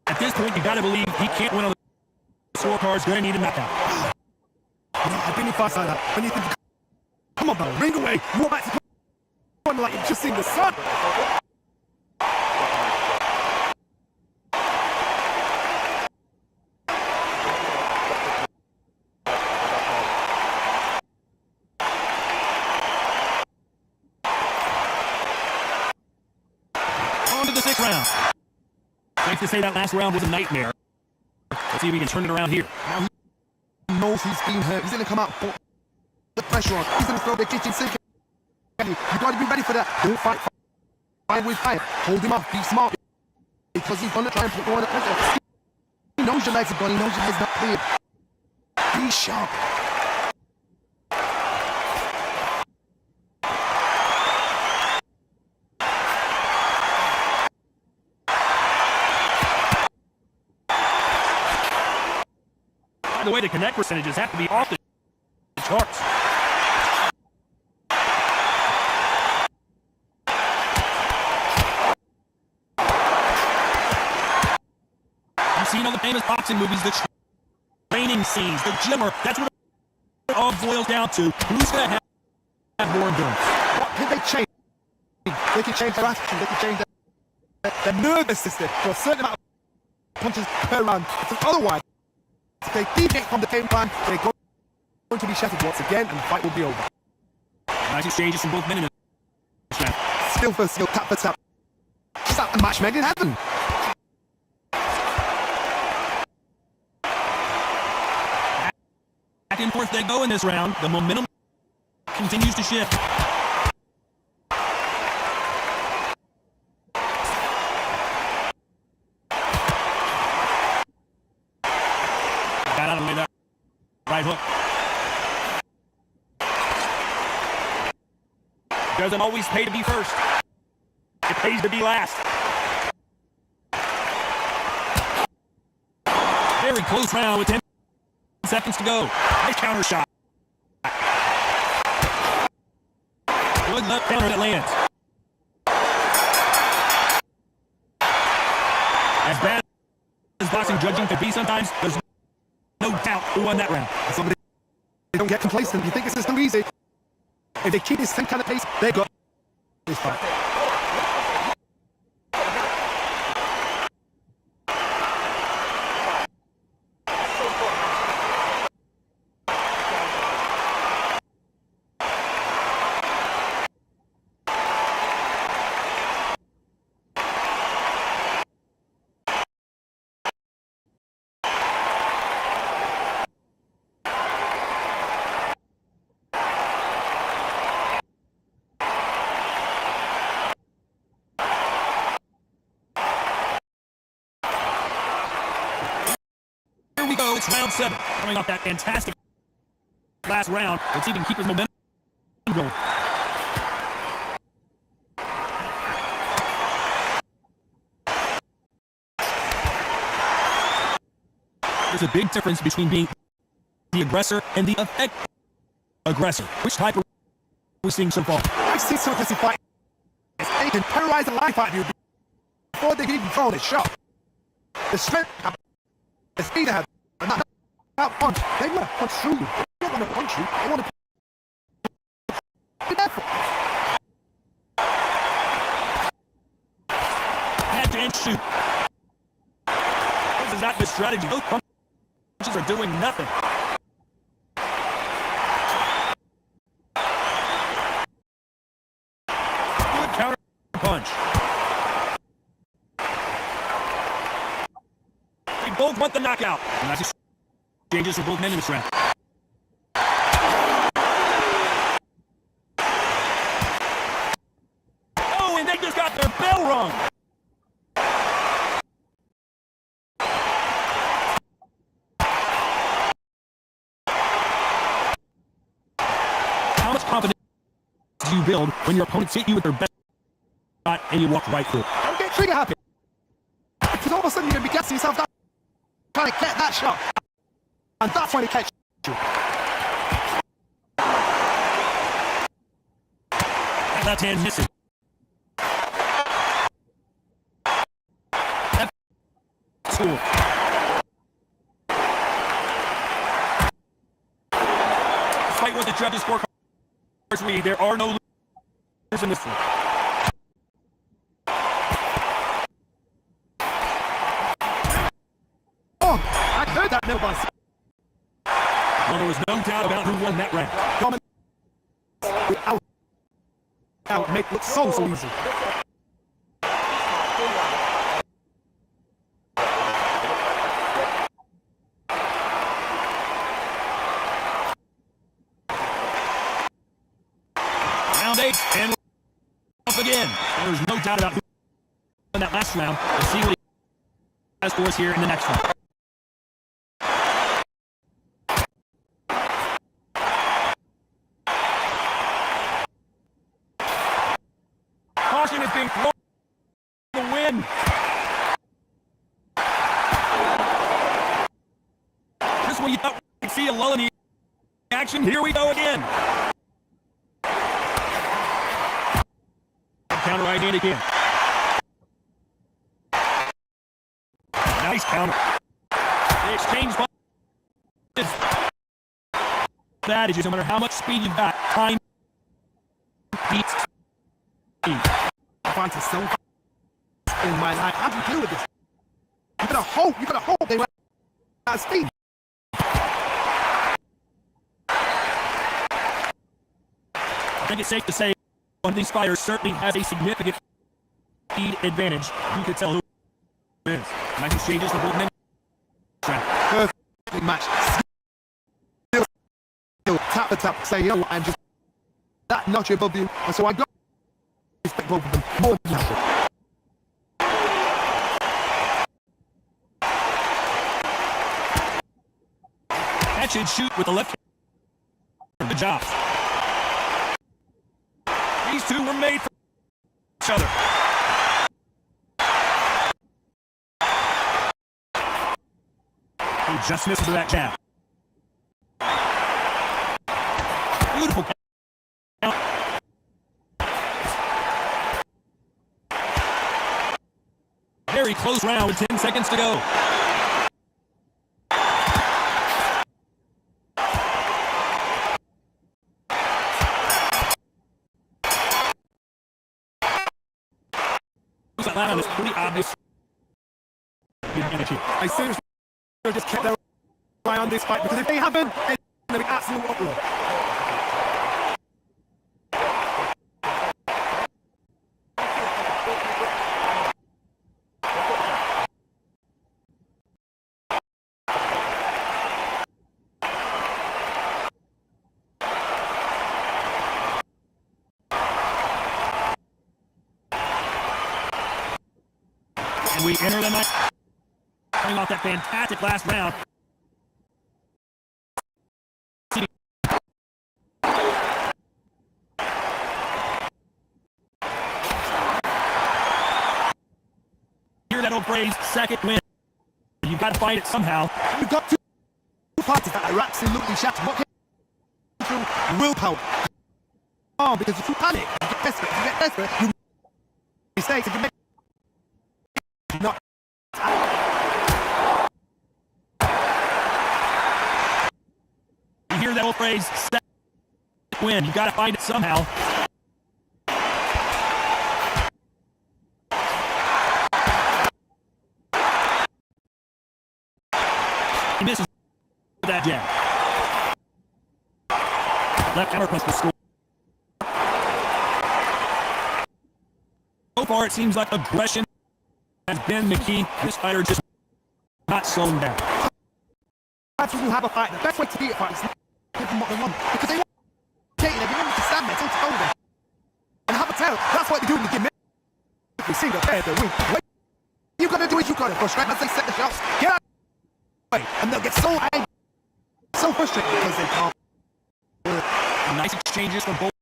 At this point, you gotta believe he can't win on the scorecards. Gonna need a knockout. I've been in fights like that. When you think, come on, bro, ring away. You're back to come on, like you've just seen the sun. On to the 6th round. Safe to say that last round was a nightmare. Let's see if we can turn it around here. Now he knows he's been hurt. He's going to come out, put the pressure on. He's going to throw the kitchen sink. You got to be ready for that. Don't fight fire with fire. Hold him off. Be smart. Because he's going to try and put you under pressure. He knows your legs are gone. He knows your head's not clear. Be sharp. By the way, the connect percentages have to be off the charts. You've seen all the famous boxing movies, the training scenes, the gymmer. That's what it all boils down to. Who's going to have more endurance? What can they change? They can change their attitude. They can change their nervous system for a certain amount of punches per round. Because otherwise, if they deviate from the game plan, they're going to be shattered once again, and the fight will be over. Nice exchanges from both men in this round. Skill for skill, tap for tap. Just like the match made in heaven. Back and forth they go in this round. The momentum continues to shift. Got out of the way that right hook. Doesn't always pay to be first. It pays to be last. Very close round with 10 seconds to go. Nice counter shot. Good left counter that lands. As bad as boxing judging could be sometimes, there's no doubt who won that round. Somebody don't get complacent. You think this is too easy. If they keep this same kind of pace, they got this fight. 7, coming off that fantastic last round. Let's even keep his momentum going. There's a big difference between being the aggressor and the effective aggressor. Which type are we seeing so far? I've seen some aggressive fighters. They can terrorize the life out of you before they can even throw a shot. The strength, the speed they have, and that punch, they want to punch through you. They don't want to punch you, they want to be careful. Catch and shoot. This is not the strategy. Those punches are doing nothing. Good counter punch. They both want the knockout. Nice exchanges for both men in this round. Oh, and they just got their bell rung. How much confidence do you build when your opponents hit you with their best shot and you walk right through it? Don't get trigger happy. Because all of a sudden you're going to be gassing yourself down, trying to get that shot. And that's when it catches you. That left hand missing. That's cool. Despite what the judges scorecards read, there are no losers in this one. Oh, I heard that no one. Well, there was no doubt about who won that round. Out make it look so easy. Round 8, and we're off again. There's no doubt about who won that last round. Let's see what he has for us here in the next one. Caution is being thrown to win. Just when you thought we could see a lull in the action, here we go again. Counter right hand again. Nice counter. They exchange punches. That is just no matter how much speed you've got, time beats speed. I find it so in my life. How do you deal with this? You gotta hope they were at speed. I think it's safe to say one of these fighters certainly has a significant speed advantage. You could tell who it is. Nice exchanges for both men. Perfect match. Still tap the tap. Say, you know what, I'm just that notch above you. And so I got to respect both of them more than that. Catch and shoot with the left hand. Good job. These two were made for each other. He just misses with that jab. Beautiful count. Very close round with 10 seconds to go. That line is pretty obvious. I seriously just kept their eye on this fight because if they haven't, it's going to be absolute uproar. And we enter the night coming off that fantastic last round. old phrase, second win. You've got to fight it somehow. We've got two parties that are absolutely shattered. What came through willpower? Oh, because if you panic, you get desperate, you mistakes, and you make not. You hear that old phrase, second win. You've got to fight it somehow. He misses that jab. Left hammer punch the score. So far, it seems like aggression has been the key. This fighter just not slowing down. That's when you have a fight. The best way to beat a fight is not give them what they want. Because they want to take it, they want to stand there, don't hold them. And have a tail. That's what they do in the gym. Every single day of the week. What you gotta do is you gotta frustrate as they set the shots. Get out of the way. And they'll get so angry, so frustrated because they can't. Nice exchanges from both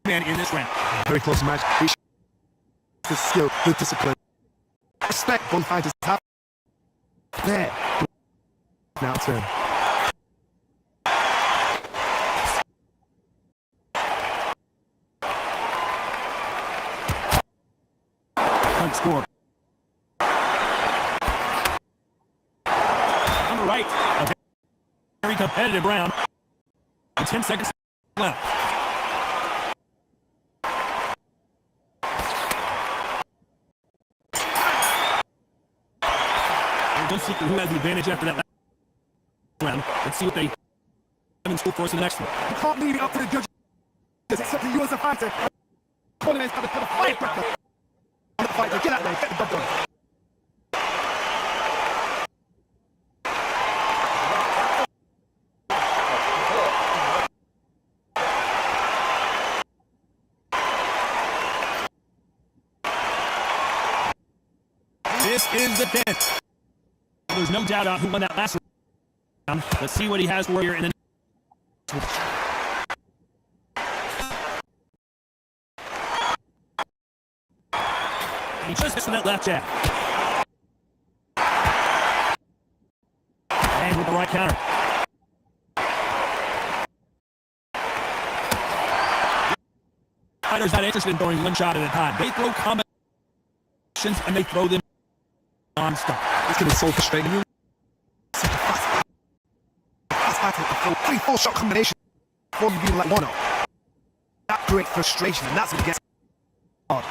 men in this round. Very close match. The skill, the discipline. Respect both fighters have. There. Now turn. Punch score. On the right, a very competitive round. 10 seconds left. Don't see who has the advantage after that round. Let's see what they have in store for us in the next one. You can't leave it up to the judges. It's up to you as a fighter. Opponent's got to put a fight breaker on the fighter. Get out there, get the job done. This is the 10th. There's no doubt about who won that last round. Let's see what he has for you in the next one. He just missed that left jab. And with the right counter. Fighters not interested in throwing one shot at a time. They throw combinations and they throw them non-stop. It's going to be so frustrating. You such a fast fighter, a 3-4 shot combination before you do like 1-0. That great frustration, and that's what gets hard.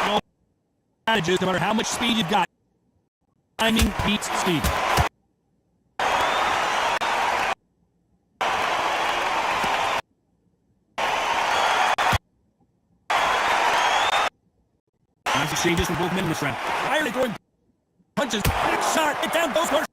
No advantages, no matter how much speed you've got. Timing beats speed. Nice exchanges from both men in this round. Why are they throwing punches? Big shot, get down, both corners.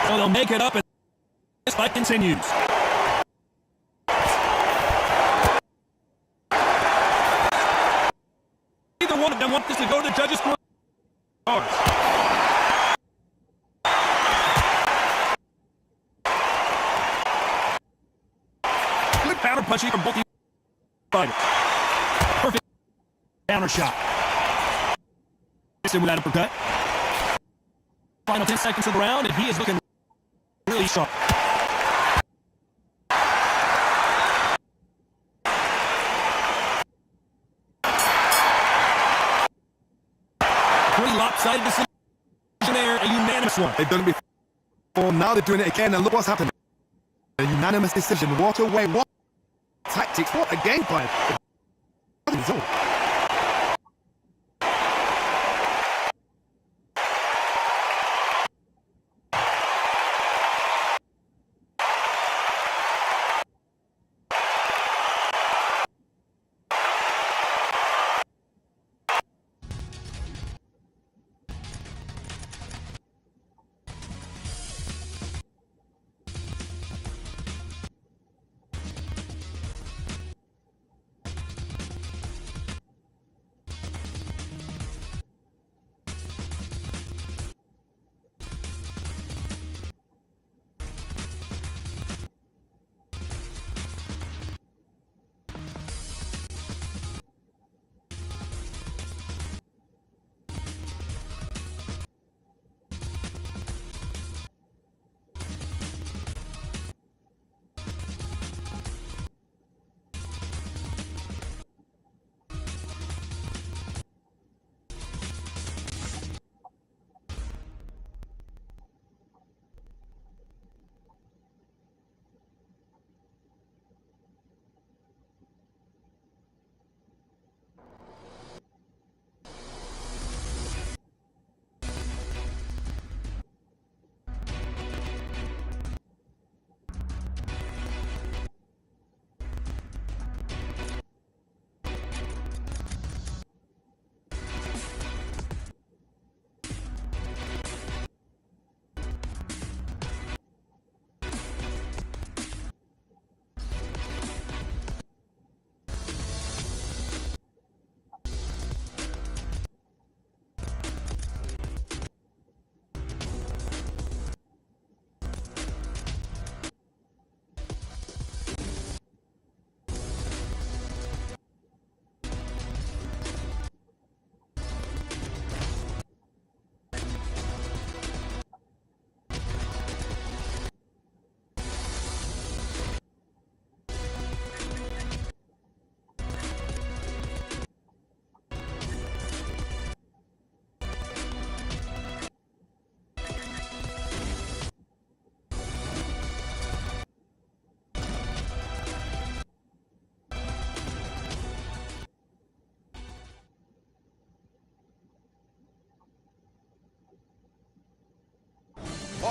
So they'll make it up, and this fight continues. Neither one of them want this to go to the judges' score. Good counter punching from both fighters. Perfect counter shot. Missed him with that uppercut. Final 10 seconds of the round, and he is looking really sharp. Pretty lopsided decision there, a unanimous one. They've done it before, now they're doing it again, and look what's happening. A unanimous decision. What a way, what tactics, what a game plan. It's all.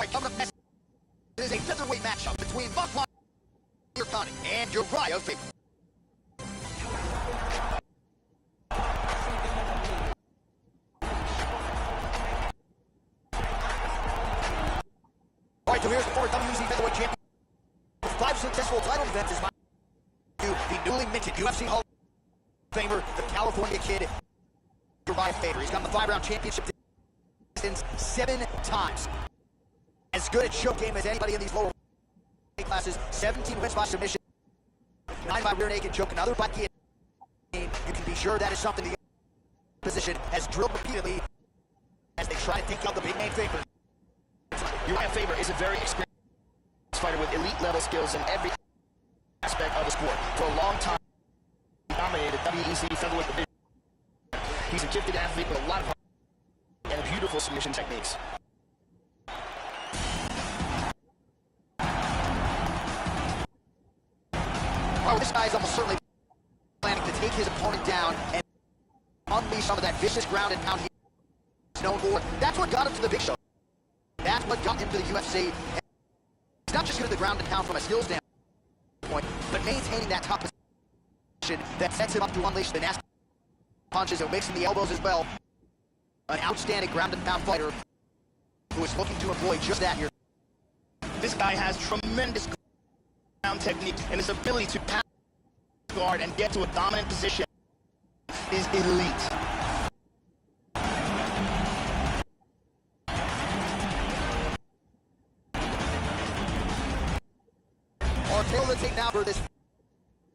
right, coming up next is a featherweight matchup between Buckline and Uriah Faber. All right, so here's the former WEC featherweight champion. 5 successful title defenses is the newly minted UFC Hall of Famer, the California Kid, Uriah Faber. He's gotten the 5-round championship distance 7 times. As good at choke game as anybody in these lower weight classes. 17 wins by submission, 9 by rear naked choke, another by guillotine. You can be sure that is something the position has drilled repeatedly as they try to take out the big name Faber. Uriah Faber is a very experienced fighter with elite level skills in every aspect of the sport. For a long time, he dominated the WEC featherweight division. He's a gifted athlete with a lot of heart and beautiful submission techniques. Well, this guy is almost certainly planning to take his opponent down and unleash some of that vicious ground and pound he's known for. That's what got him to the big show. That's what got him to the UFC. He's not just good at the ground and pound from a skills standpoint, but maintaining that top position that sets him up to unleash the nasty punches and mixing the elbows as well. An outstanding ground and pound fighter who is looking to employ just that here. This guy has tremendous ground technique, and his ability to pass guard and get to a dominant position is elite. Our tale to take now for this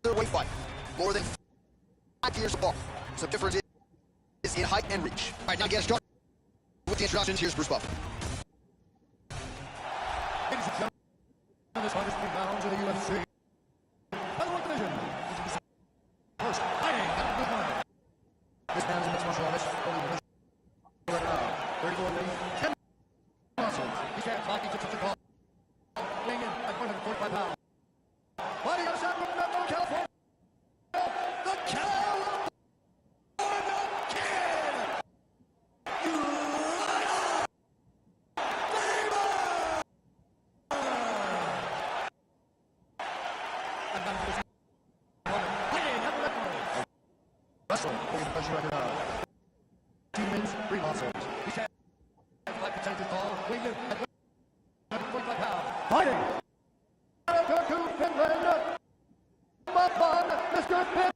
weight fight. More than 5 years apart. Some difference is in height and reach. All right, now get started with the introductions. Here's Bruce Buffer. Ladies and gentlemen, this fight is being bound to the UFC featherweight division. First, fighting at the corner. This man is a mixed martial artist. Only division right now. 34 days, 10 muscles. He can't fight. He took such a call. Weighing in at 145 pounds. Fighting outside from Redmond, California. The California Kid. Uriah Faber. Wrestling, holding the pressure record now. 2 minutes, 3 muscles. He can't like to take his ball. Weighing in at 145 pounds. Fighting. To Finland, Mr. Finland.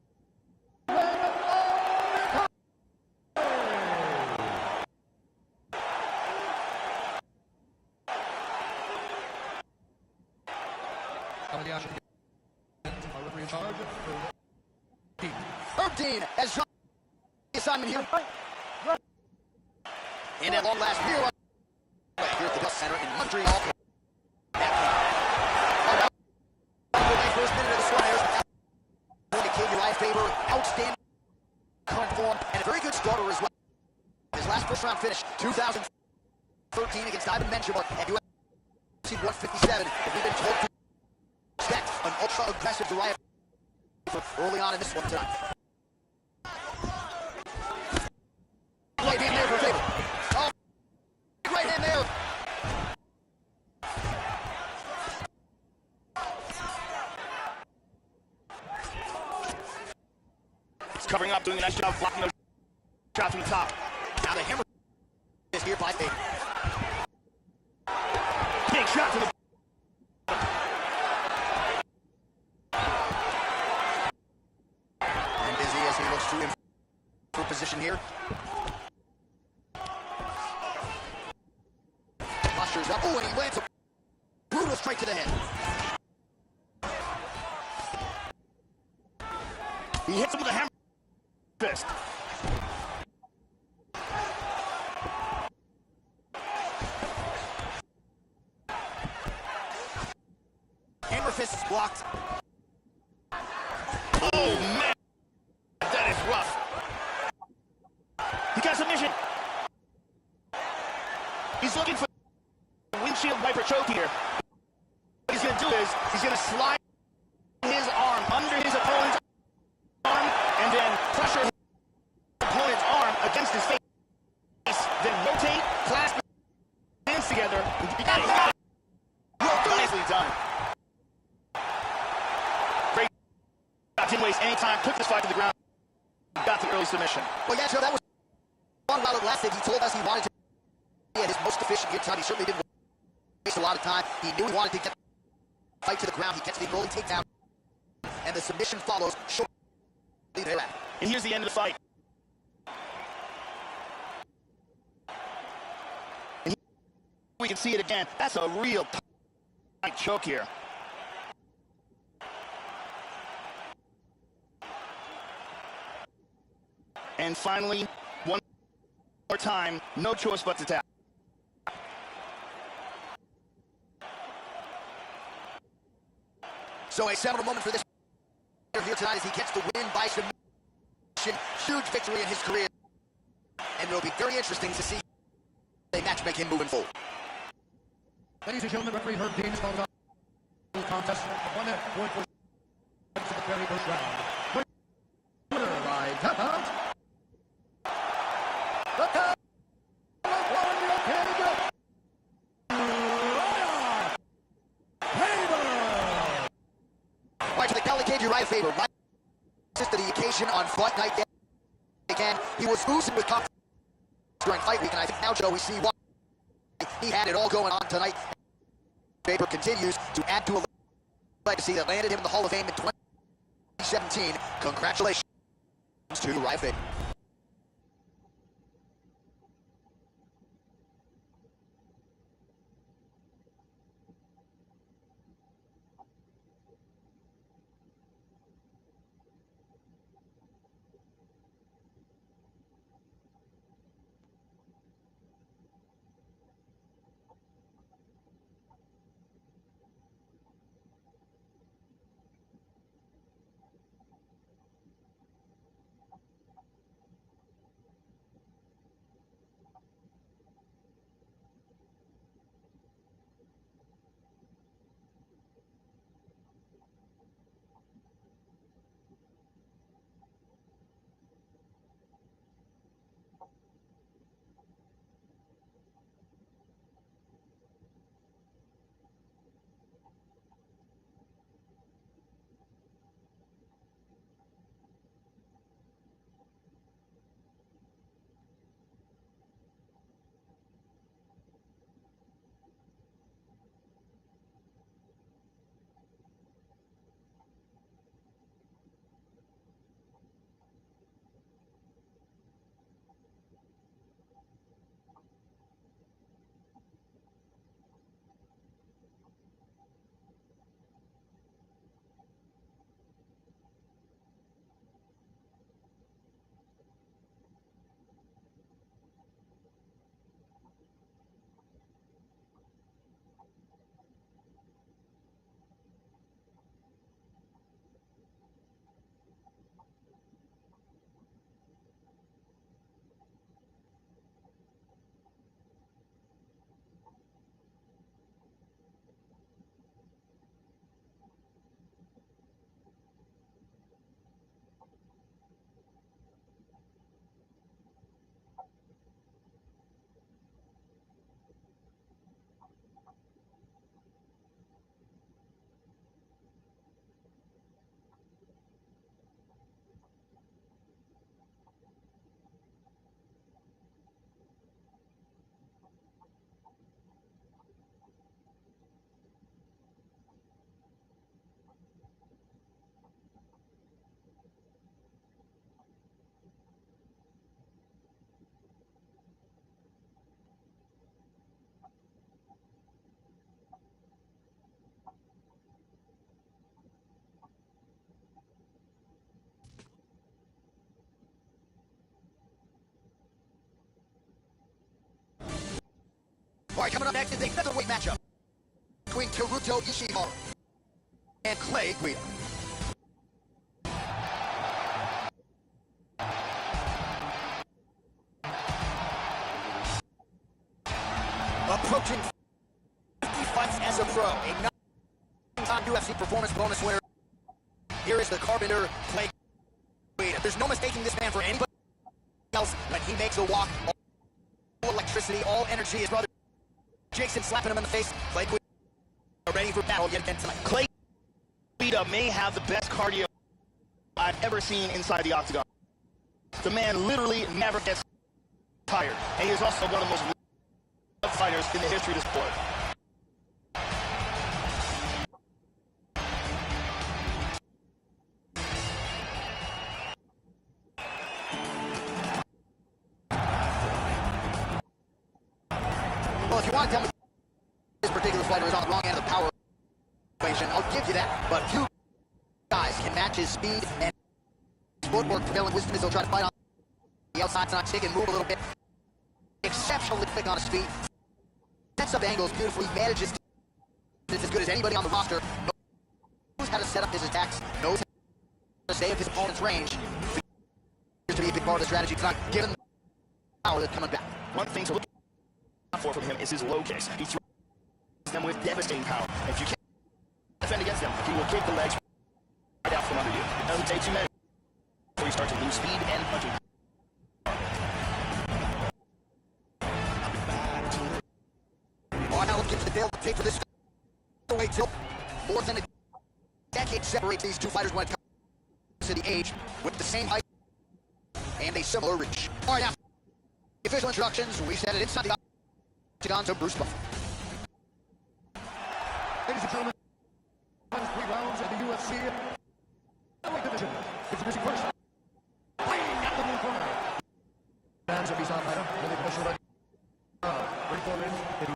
Coming the action. Our referee in charge. Herb Dean has dropped the assignment here. And at long last, here at the Dust Center in Montreal. First minute of the Squires. Kid Uriah Faber, outstanding current form, and a very good starter as well. His last first-round finish, 2013 against Ivan Menjivar at UFC 157. We've been told to expect an ultra-aggressive Uriah Faber early on in this one tonight. Right hand there for Faber. Oh, right hand there. He's covering up, doing a nice job blocking those shots from the top. Now the hammer is here by Faber. Big shot to the... And busy as he looks to improve position here. Postures up. Oh, and he lands a brutal straight to the head. He hits him with a hammer fist. Hammer fist is blocked. Oh, man. That is rough. He got submission. He's looking for the windshield wiper choke here. What he's going to do is he's going to slide his arm under his opponent's arm and then pressure his opponent's arm against his face. Then rotate, clasp his hands together. He got it. early submission. Well, yeah, Joe, that was long while it lasted. He told us he wanted to be at his most efficient gear time. He certainly didn't waste a lot of time. He knew he wanted to get the fight to the ground. He gets the rolling takedown, and the submission follows shortly thereafter. And here's the end of the fight. And we can see it again. That's a real tight choke here. And finally, one more time, no choice but to tap. So a seminal moment for this here tonight as he gets the win by submission. Huge victory in his career. And it'll be very interesting to see a match make him moving forward. Ladies and gentlemen, referee Herb Dean has called out the contest. One point for the very first round. Winner by tap out. The tap Right to the Cali Cage, Uriah Faber. Right to the occasion on Fight Night again. He was oozing with confidence during fight week, and I think now, Joe, we see why he had it all going on tonight. Faber continues to add to a legacy that landed him in the Hall of Fame in 2017. Congratulations to Uriah Faber. All right, coming up next is a featherweight matchup between Teruto Ishihara and Clay Guida. Approaching 50 fights as a pro, a 9-time UFC performance bonus winner. Here is the Carpenter, Clay Guida. There's no mistaking this man for anybody else when he makes a walk. All electricity, all energy. His brother Jason slapping him in the face. Clay Guida ready for battle yet again tonight. Clay Guida may have the best cardio I've ever seen inside the octagon. The man literally never gets tired. And he is also one of the most loved fighters in the history of the sport. Well, if you want to tell me this particular fighter is on the wrong end of the power equation, I'll give you that. But few guys can match his speed and his footwork. Prevailing wisdom is he'll try to fight on the outside, not stick and move a little bit. Exceptionally quick on his feet. Sets up angles beautifully, manages to as good as anybody on the roster. Knows how to set up his attacks, knows how to stay in his opponent's range. Appears to be a big part of the strategy tonight, given the power that's coming back. One thing to look for from him is his low kicks. He throws them with devastating power. If you can't defend against them, he will kick the legs right out from under you. It doesn't take too many before you start to lose speed and punching. All right, now let's get to the tail tape for this weight tilt. More than a decade separates these two fighters when it comes to the age, with the same height and a similar reach. All right, now, official introductions. We set it inside the octagon to Bruce Buffer. Ladies and gentlemen, last 3 rounds of the UFC heavyweight division. Introducing first, fighting out of the blue corner. Fans of Isan Fighter, really pressure right now. Ready for wins, Eddie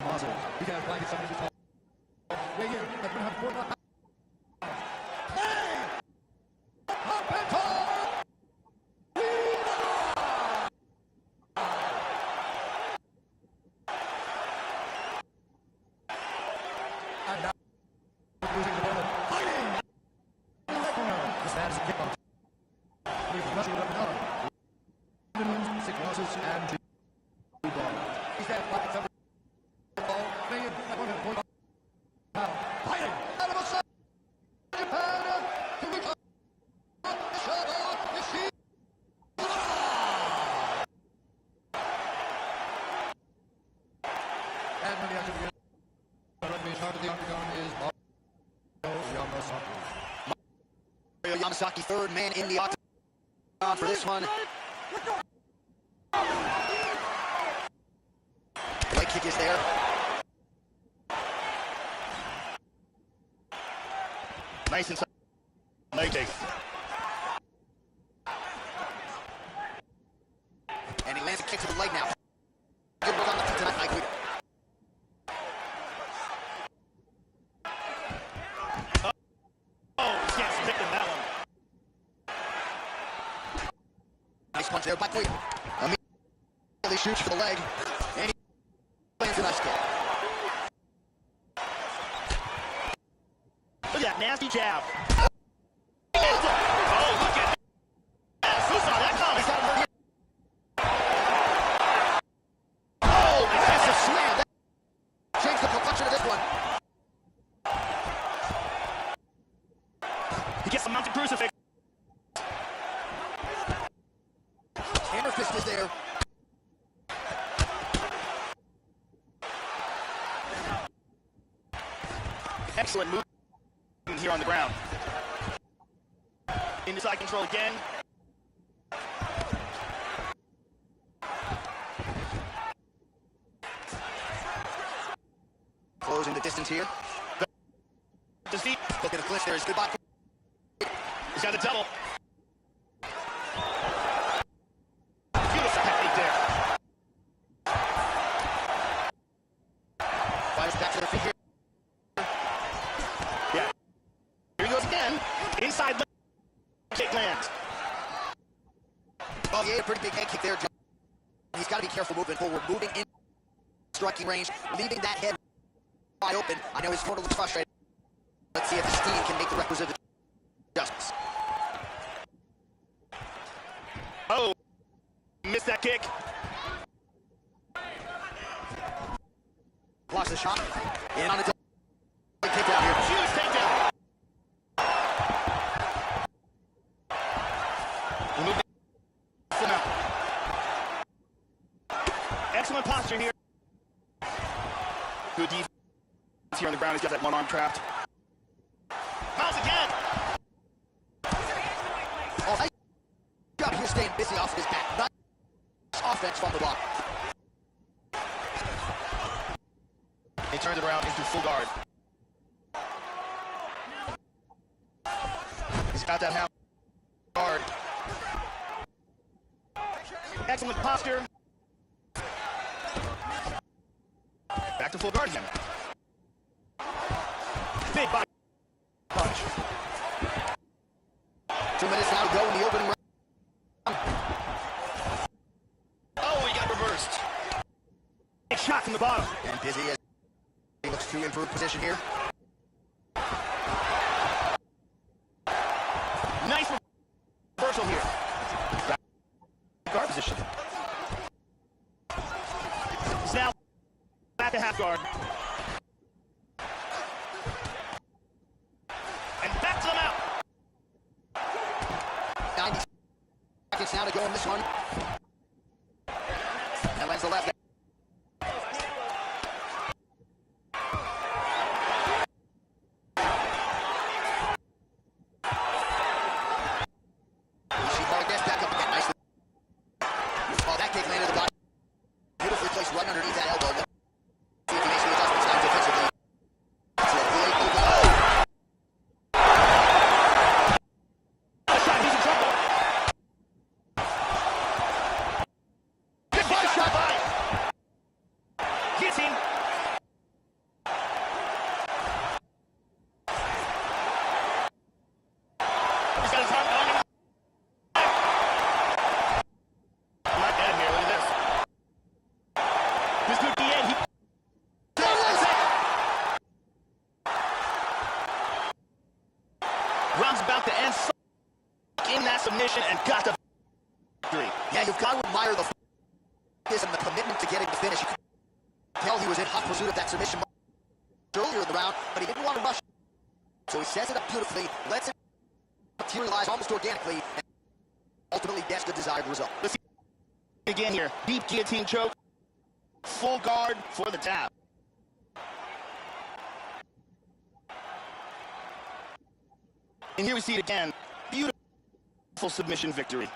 Mazel. You can't find it, somebody just weigh in at 104 pounds. Losing the moment. Fighting! This man is a kickboxer. He's rushing it up and down. Wins 6 losses and 2 draws. He's there fighting somebody. Ball, weighing in at 140 pounds. Fighting! Out of a side. Japan to reach up. Shut off the sheet. And when the action begins, the referee in charge of the octagon is Yamasaki, third man in the octagon for this one. Leg kick is there. Nice inside leg kick. And he lands a kick to the leg now. Good work on the feet tonight, Mike. Nice punch there by Clear. Immediately shoots for the leg. And he lands a nice kick. Look at that nasty jab. Oh, look at that. Who saw that coming? Oh, that's a slam. That changed the complexion of this one. He gets the mounted crucifix. Hammer fist is there. Excellent movement here on the ground. Into side control again. Closing the distance here. To see. Look at the clinch there. It's goodbye. He's got the double. Beautiful technique there. Fighters back to their feet here. Yeah. Here he goes again. Inside leg kick lands. Oh, yeah, a pretty big head kick there, John. He's got to be careful moving forward. Moving in striking range. Leaving that head wide open. I know he's sort of looks frustrated. Let's see if his team can make the requisite adjustments. Oh, missed that kick. Blocks the shot. And on a kick out here. Huge takedown. Remove the out. Excellent posture here. Good defense here on the ground. He's got that one arm trapped. Miles again. Oh, nice job here. staying busy off his back. Nice offense from the block. He turns it around into full guard. He's got that half guard. Excellent posture. Back to full guard again. Big body punch. 2 minutes now to go in the opening round. Oh, he got reversed. Big shot from the bottom. And Dizzy as he looks to improve position here. Nice reversal here. Guard position. He's now back to half guard. And back to the mount. 90 seconds now to go in this one. And lands the left. She ball gets back up again nicely. Oh, that kick landed the body. Beautifully placed right underneath that elbow. See if he makes the adjustments now defensively. So, delayed move. Shot, he's in trouble. Good body shot by. Gets him. He's got his arm on him. Not bad here, look at this. This could be it. Round's about to end. In that submission and got the victory. Yeah, you've got to admire the focus and the commitment to getting the finish. You could tell he was in hot pursuit of that submission earlier in the round, but he didn't want to rush. So he sets it up beautifully, lets it materialize almost organically, and ultimately gets the desired result. Let's see again here. Deep guillotine choke. Full guard for the tap. And here we see it again. Beautiful submission victory.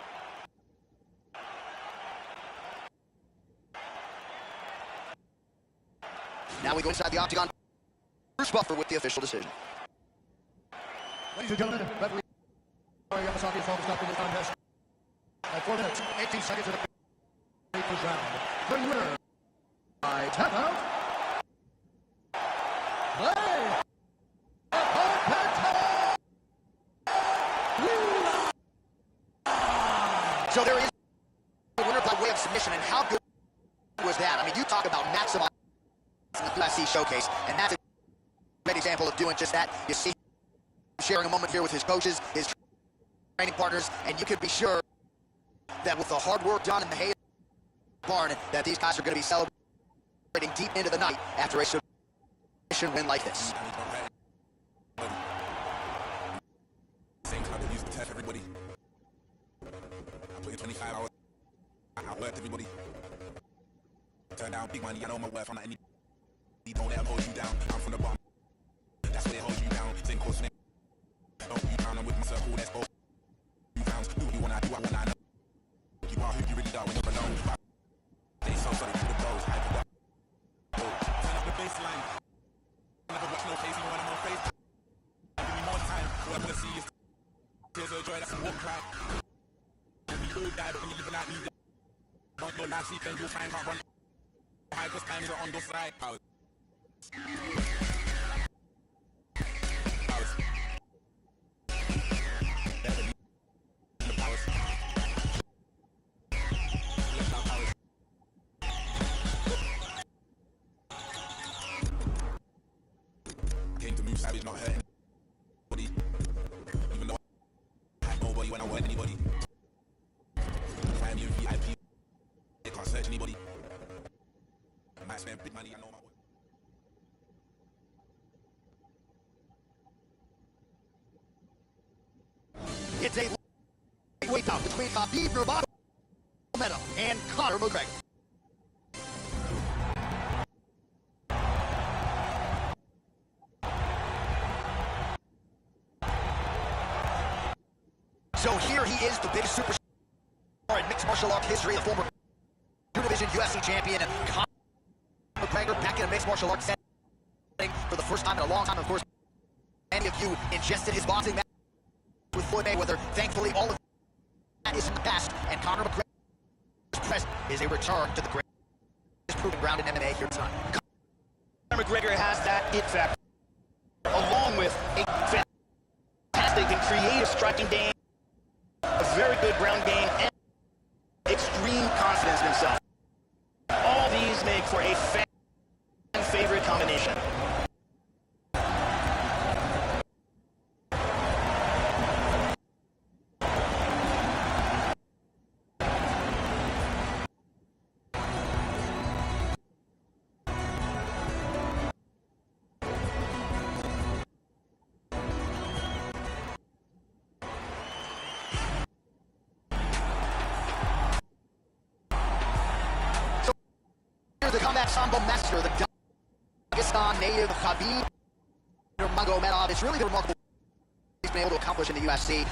Now we go inside the octagon. Bruce Buffer with the official decision. Ladies and gentlemen, referee Yamasaki is almost up in the contest. At 4 minutes, 18 seconds of the first round. The winner by tap out. So there is a winner by way of submission, and how good was that? I mean, you talk about maximizing the UFC showcase, and that's a great example of doing just that. You see him sharing a moment here with his coaches, his training partners, and you can be sure that with the hard work done in the hay barn, that these guys are going to be celebrating deep into the night after a submission win like this. Same club that used to test everybody. I put in 25 hours. I worked everybody. Turn down big money, I know my worth. I'm not any. Don't let them hold you down. I'm from the bottom. That's where they hold you down. Same course, name. Don't you down. I'm with my circle. Let's go. You rounds. Do what you wanna do. I wanna know. You are who you really are when you're alone. They so sorry to the blows. I put up. Turn up the baseline. Never watch no face. You want more face. Give me more time. What I wanna see is tears of joy. That's a walk cry. We all die, but when you live like me, don't go life, sleep and you'll find out one. High cause times are on the side. Powers. Came to move savage, not hurting anybody. Even though I had nobody when I wanted anybody. Find me in VIP. They can't search anybody. I might spend big money, I know my worth. It's a weight bout between Khabib Nurmagomedov and Conor McGregor. So here he is, the biggest superstar martial arts history, the former two-division UFC champion, Conor McGregor, back in a mixed martial arts setting for the first time in a long time. Of course, many of you ingested his boxing match with Floyd Mayweather. Thankfully, all of that is in the past, and Conor McGregor's present is a return to the greatest proving ground in MMA here tonight. Conor McGregor has that it factor, along with a fantastic and creative striking game, a very good ground game, and extreme confidence in himself. All these make for a fan-favorite combination. The comeback Sambo master, the Dagestan native Khabib Nurmagomedov. It's really remarkable he's been able to accomplish in the UFC.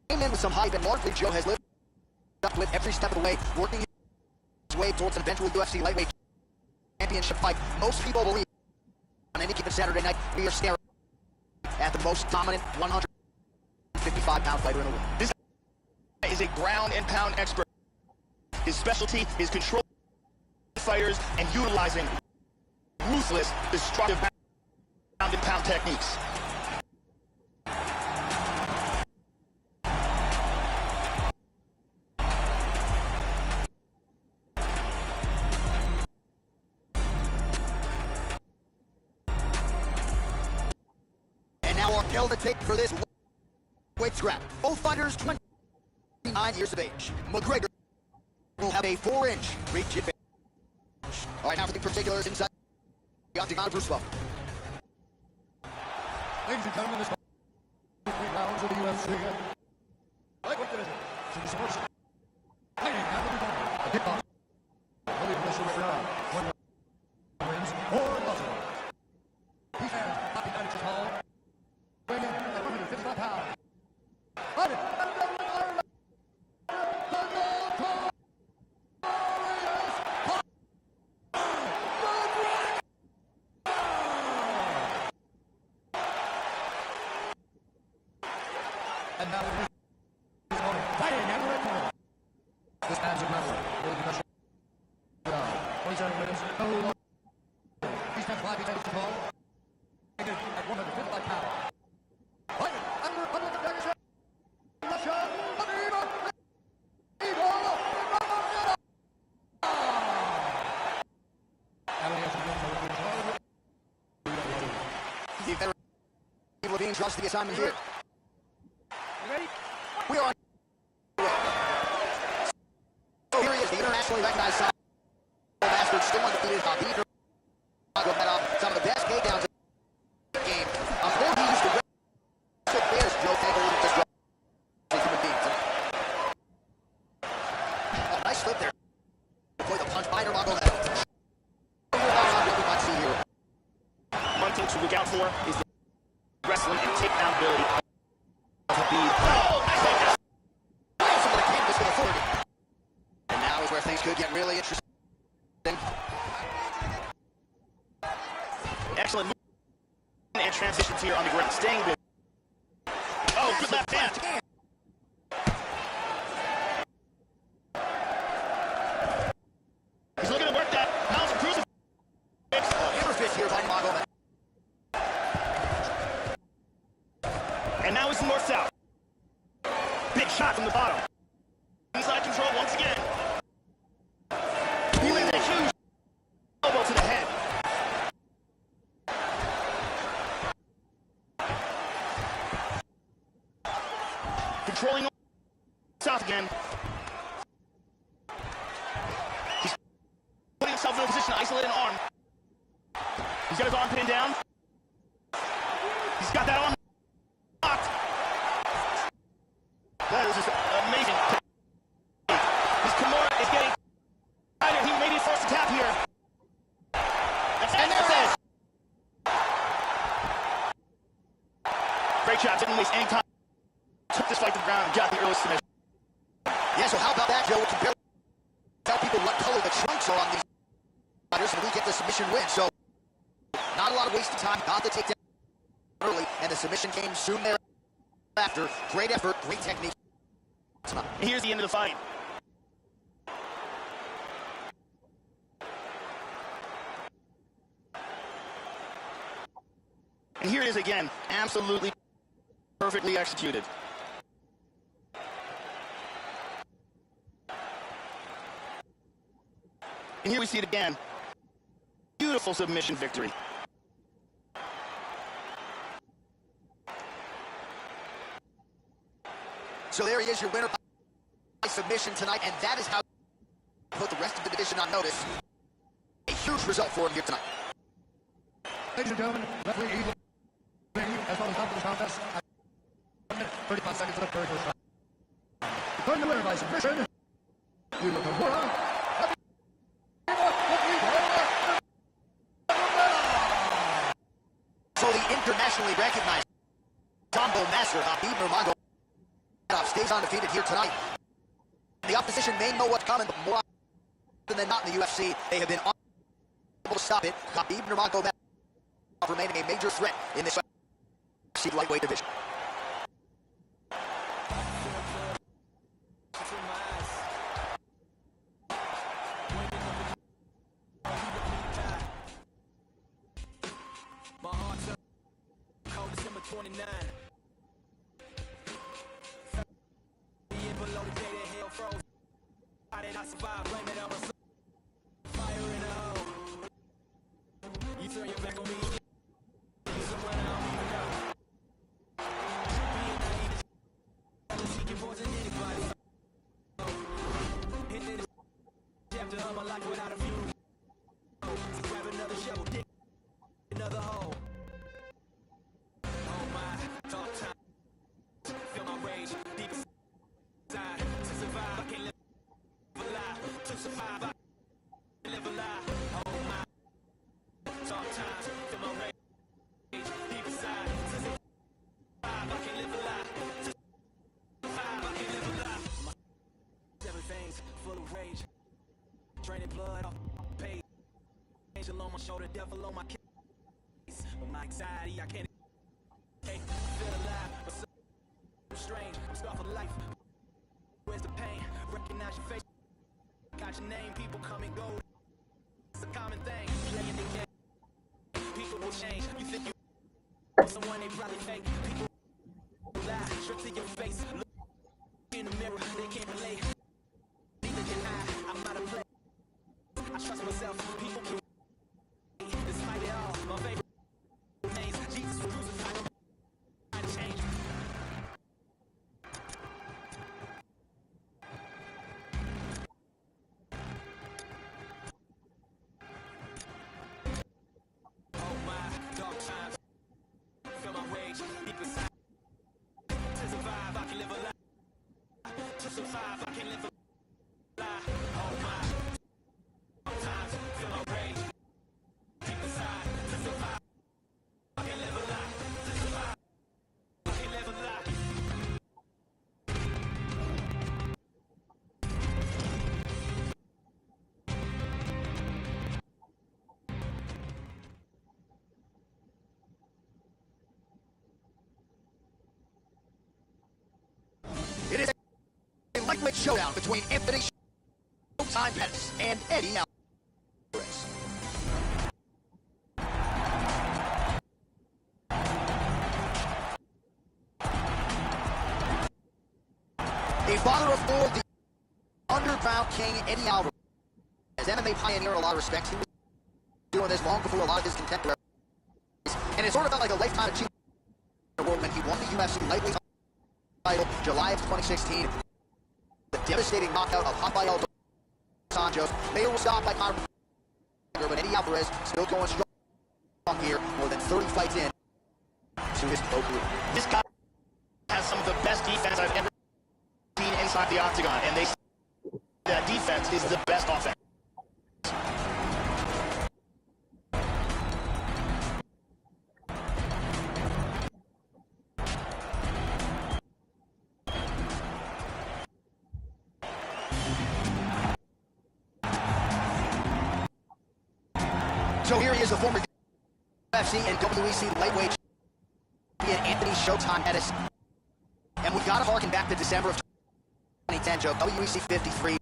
Came in with some hype, and largely Joe has lived up with every step of the way, working his way towards an eventual UFC lightweight championship fight. Most people believe on any given Saturday night we are staring at the most dominant 155-pound fighter in the world. This is a ground and pound expert. His specialty is control fighters and utilizing ruthless, destructive ground and pound techniques. And now our hell to take for this weight scrap. Both fighters 29 years of age. McGregor will have a 4-inch reach advantage. All right, now for the particulars inside the octagon, Bruce Lowe. Ladies and gentlemen, this 3 rounds of the UFC. Lightweight division. Since the first fighting out of the ball. A kickbox. Only position right now. One wins or loses. He stands 99 inches tall. Weighing in at 155 pounds. And now he's fighting in the red corner. This man's a grappler. Really professional. 27 minutes. No longer. He stands 5 feet tall. At 155 pounds. Fighting under the Dagestan. Russia. The veteran Levine trusts the assignment here. We are on so here he is, the internationally recognized master, still undefeated. Khabib Nurmagomedov, some of the best takedowns in the game. Before he used to wrestle bears, Joe Taylor just human beings. Oh, nice flip there. Before the punch by Nurmagomedov. What we might see here. One thing to look out for is the wrestling and takedown ability of Khabib. And now is where things could get really interesting. Excellent movement and transitions here on the ground. Staying with. Oh, good left hand. He's looking to work that mountain crucifix. Hammer fist here by Nurmagomedov. And now it's north-south. Big shot from the bottom. Inside control once again. Feeling a huge elbow to the head. Controlling south again. He's putting himself in a position to isolate an arm. He's got his arm pinned down. He's got that arm locked. That is just amazing. His Kimura is getting tighter. He may be forced to tap here. And there it is. Great job. Didn't waste any time. Took this fight to the ground and got the early submission. Yeah, so how about that, Joe? people what color the trunks are on these fighters, and we get the submission win. So, not a lot of wasted time. Got the takedown early, and the submission came soon thereafter. Great effort, great technique. Here's the end of the fight. And here it is again, absolutely perfectly executed. And here we see it again. Beautiful submission victory. So there he is, your winner by submission tonight, and that is how you put the rest of the division on notice. A huge result for him here tonight. Ladies and gentlemen, referee Eagle as well as top of the contest. 35 seconds of the very first round. Declaring the winner by submission, Yuta Kimura. So the internationally recognized combo master, Khabib Nurmagomedov, stays undefeated here tonight. The opposition may know what's coming, but more often than not in the UFC, they have been unable to stop it. Khabib Nurmagomedov remaining a major threat in this UFC lightweight division. Shoulder, devil on my case. But my anxiety, I can't feel alive, but so strange. I'm scarred for life. Where's the pain? Recognize your face. Got your name, people come and go. It's a common thing. Playing the game. People will change. You think you someone they probably fake. People lie straight to your face. Look in the mirror, they can't relate. Neither can I. I'm not a player. I trust myself. People can. Despite it all, my favorite names, Jesus was crucified, I change. Oh my, dark times, feel my rage deep inside. To survive, I can live a lie. To survive, I can live a lie. Oh my, dark times, feel my rage. It is a lightweight showdown between Anthony Showtime Pettis and Eddie Alvarez. A father of four, the underground king Eddie Alvarez, as MMA pioneer in a lot of respects. He was doing this long before a lot of his contemporaries, and it sort of felt like a lifetime achievement when he won the UFC lightweight title July of 2016. The devastating knockout of Rafael dos Anjos. Later was stopped by Conor McGregor, but Eddie Alvarez still going strong here, more than 30 fights in to his pro career. This guy has some of the best defense I've ever seen inside the octagon, and they say that defense is the best offense. So here he is, the former UFC and WEC lightweight champion Anthony Showtime Pettis. And we gotta harken back to December of 2010, Joe. WEC 53.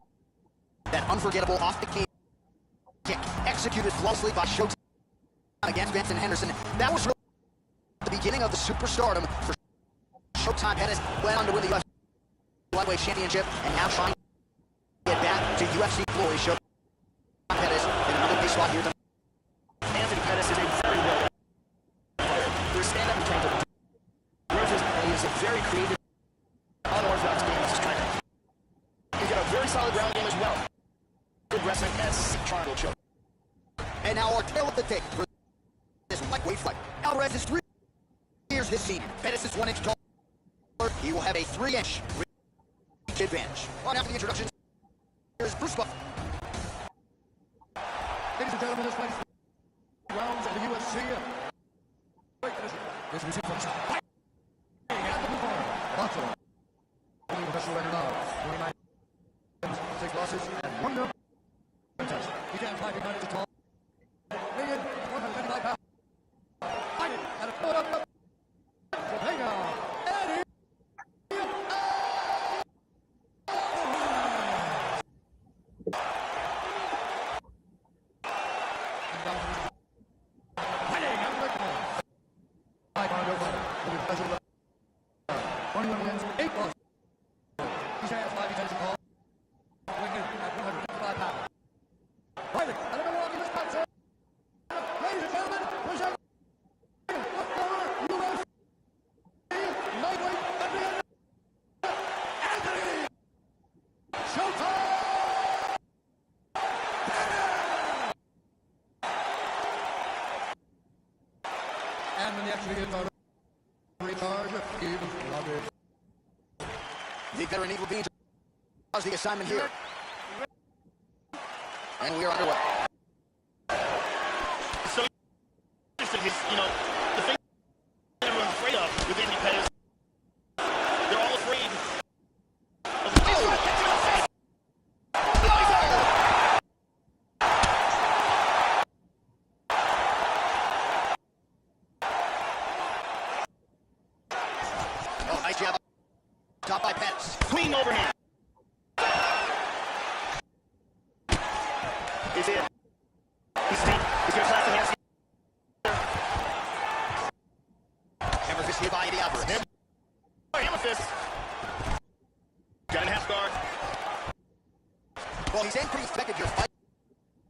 That unforgettable off-the-cage kick executed flawlessly by Showtime against Benson Henderson. That was the beginning of the superstardom for Showtime Pettis. Went on to win the UFC lightweight championship and now trying to get back to UFC glory. Showtime Pettis in another big spot here. Anthony Pettis is a very well fighter. Their stand-up in terms of he is a very creative, unorthodox game as a striker. He's got a very solid ground game as well. Good wrestling as triangle choke. And now our tale of the tape for this lightweight fight. Alvarez is 3 years his senior. Pettis is 1 inch taller. He will have a 3-inch reach advantage. On after the introduction, here's Bruce Buff. Ladies and gentlemen, this fight is rounds of the UFC. This is from fighting at the blue corner. Boxer. Only professional record of 29 wins, 6 losses, and 1 no contest. He can't fight behind his tall. Weighed in 155 pounds. Fighting at a Philadelphia. Hang on. Eddie. And when the action begins, our recharge is loaded. The veteran Evil Beans does the assignment here. And we are underway. So interesting is, the thing everyone's afraid of with Anthony Pettis, they're all afraid of the nice jab. Top by Pettis. swing overhand. It's in. He's deep. He's going to clap the hands. Hammer fist here by Eddie Alvarez. Hammer fist. Got in half guard. Well, he's in pretty effective here. Fight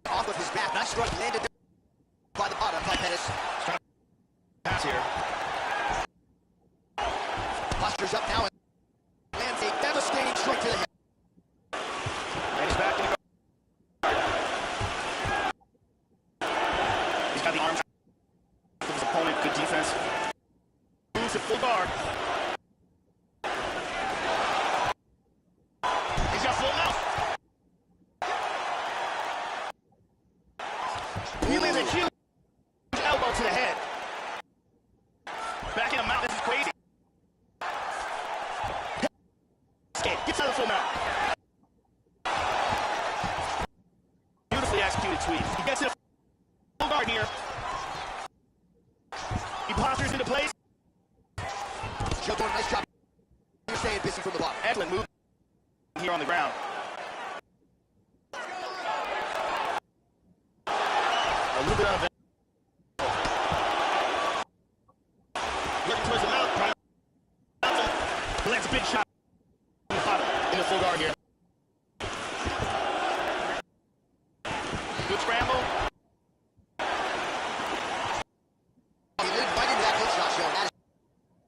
off of his back. Nice strike landed by the bottom by Pettis. Pass here. Posture's up now and lands a devastating strike to the head. And he's back in the guard. He's got the arms of his opponent. Good defense. Moves to full guard. He's got full mouth. He lands a huge elbow to the head. Back in the mouth. This is crazy. Gets out of the full mount. Beautifully executed sweep. He gets in a full guard here. He postures into place. Joe doing a nice job. You're staying busy from the bottom. Excellent move here on the ground. A little bit of it. Looking towards the mouth. Lands a big shot. In the full guard here. Good scramble. He lived right into that hook shot, Joe. That is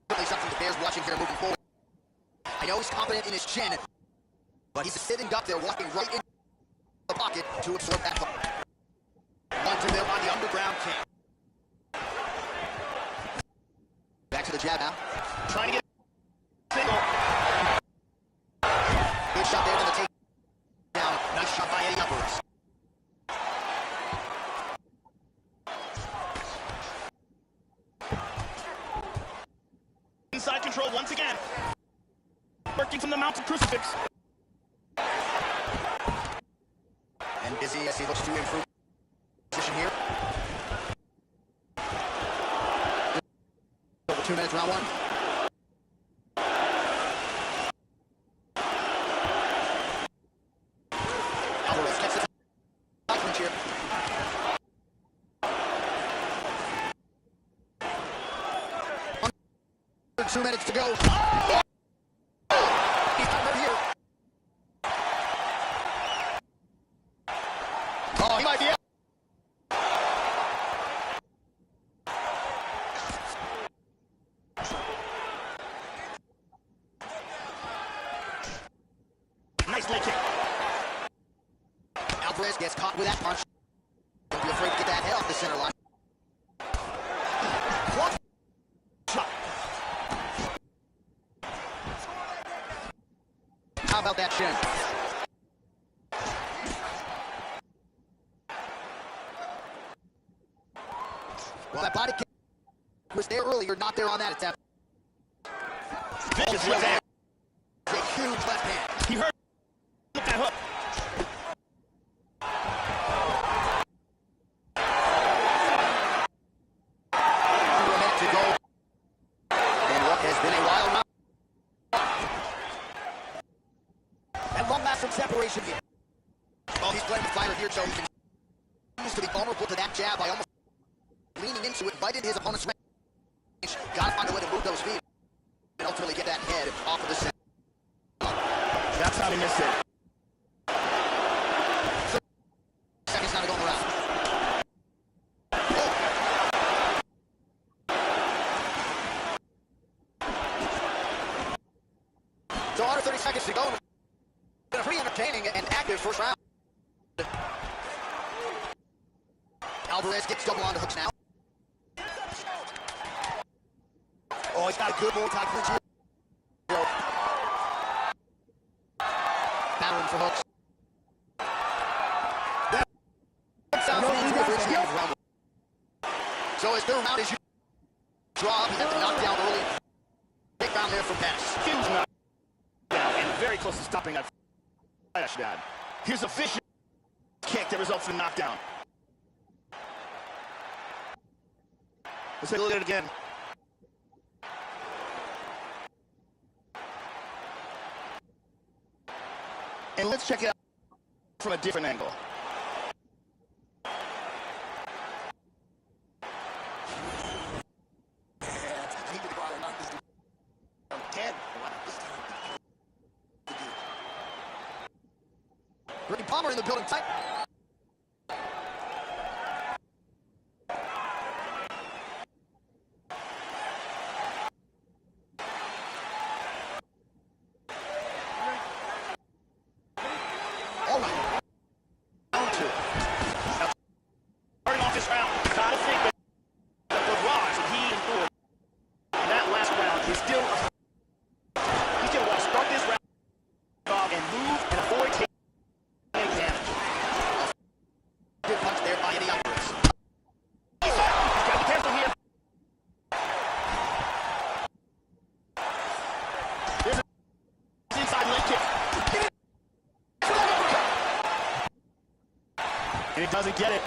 certainly something the Bears watching here moving forward. I know he's confident in his chin, but he's sitting up there, walking right into the pocket to absorb that hook. Onto there by the underground king. Back to the jab now. Trying to get a single. Good shot there to the takedown. Nice shot by Eddie Alvarez. Inside control once again. Working from the mounted crucifix. And busy as he looks to improve position here. 2 minutes, round one. Alvarez gets it. Clinch here. 2 minutes to go. Oh! He's got him here. Oh, he might be out. Nice leg kick. Alvarez gets caught with that punch. Don't be afraid to get that head off the center line. What? Shot. How about that shin? Well, that body kick was there earlier, not there on that attempt. Vicious left hand. A huge left hand. He hurt with that hook. Under a minute to go. And what has been a wild round. And long-lasting separation here. Oh, he's playing with fire here, Joe. He continues to be vulnerable to that jab by almost leaning into it, right in his opponent's range. Got to find a way to move those feet and ultimately get that head off of the center. That's how he missed it. Seconds now to go in the round. So under 30 seconds to go. Been a pretty entertaining and active first round. Alvarez gets double on the hooks now. Oh, he's got a good multi-clinch here. Battling for hooks. That sounds like he's first game of round one. So his third round is draw. He got the knockdown early. Big round there from Pettis. Huge knockdown and very close to stopping that flash down. Here's a vicious kick that results in a knockdown. Let's take a look at it again. And let's check it out from a different angle. Ricky Palmer in the building tight. All right. Round two. Now, starting off this round, I think that the barrage that he endured in that last round is still. He's still going to start this round off and move and avoid taking damage. Good punch there by Eddie Alvarez. He's got to be careful here. There's an inside leg kick. And he doesn't get it.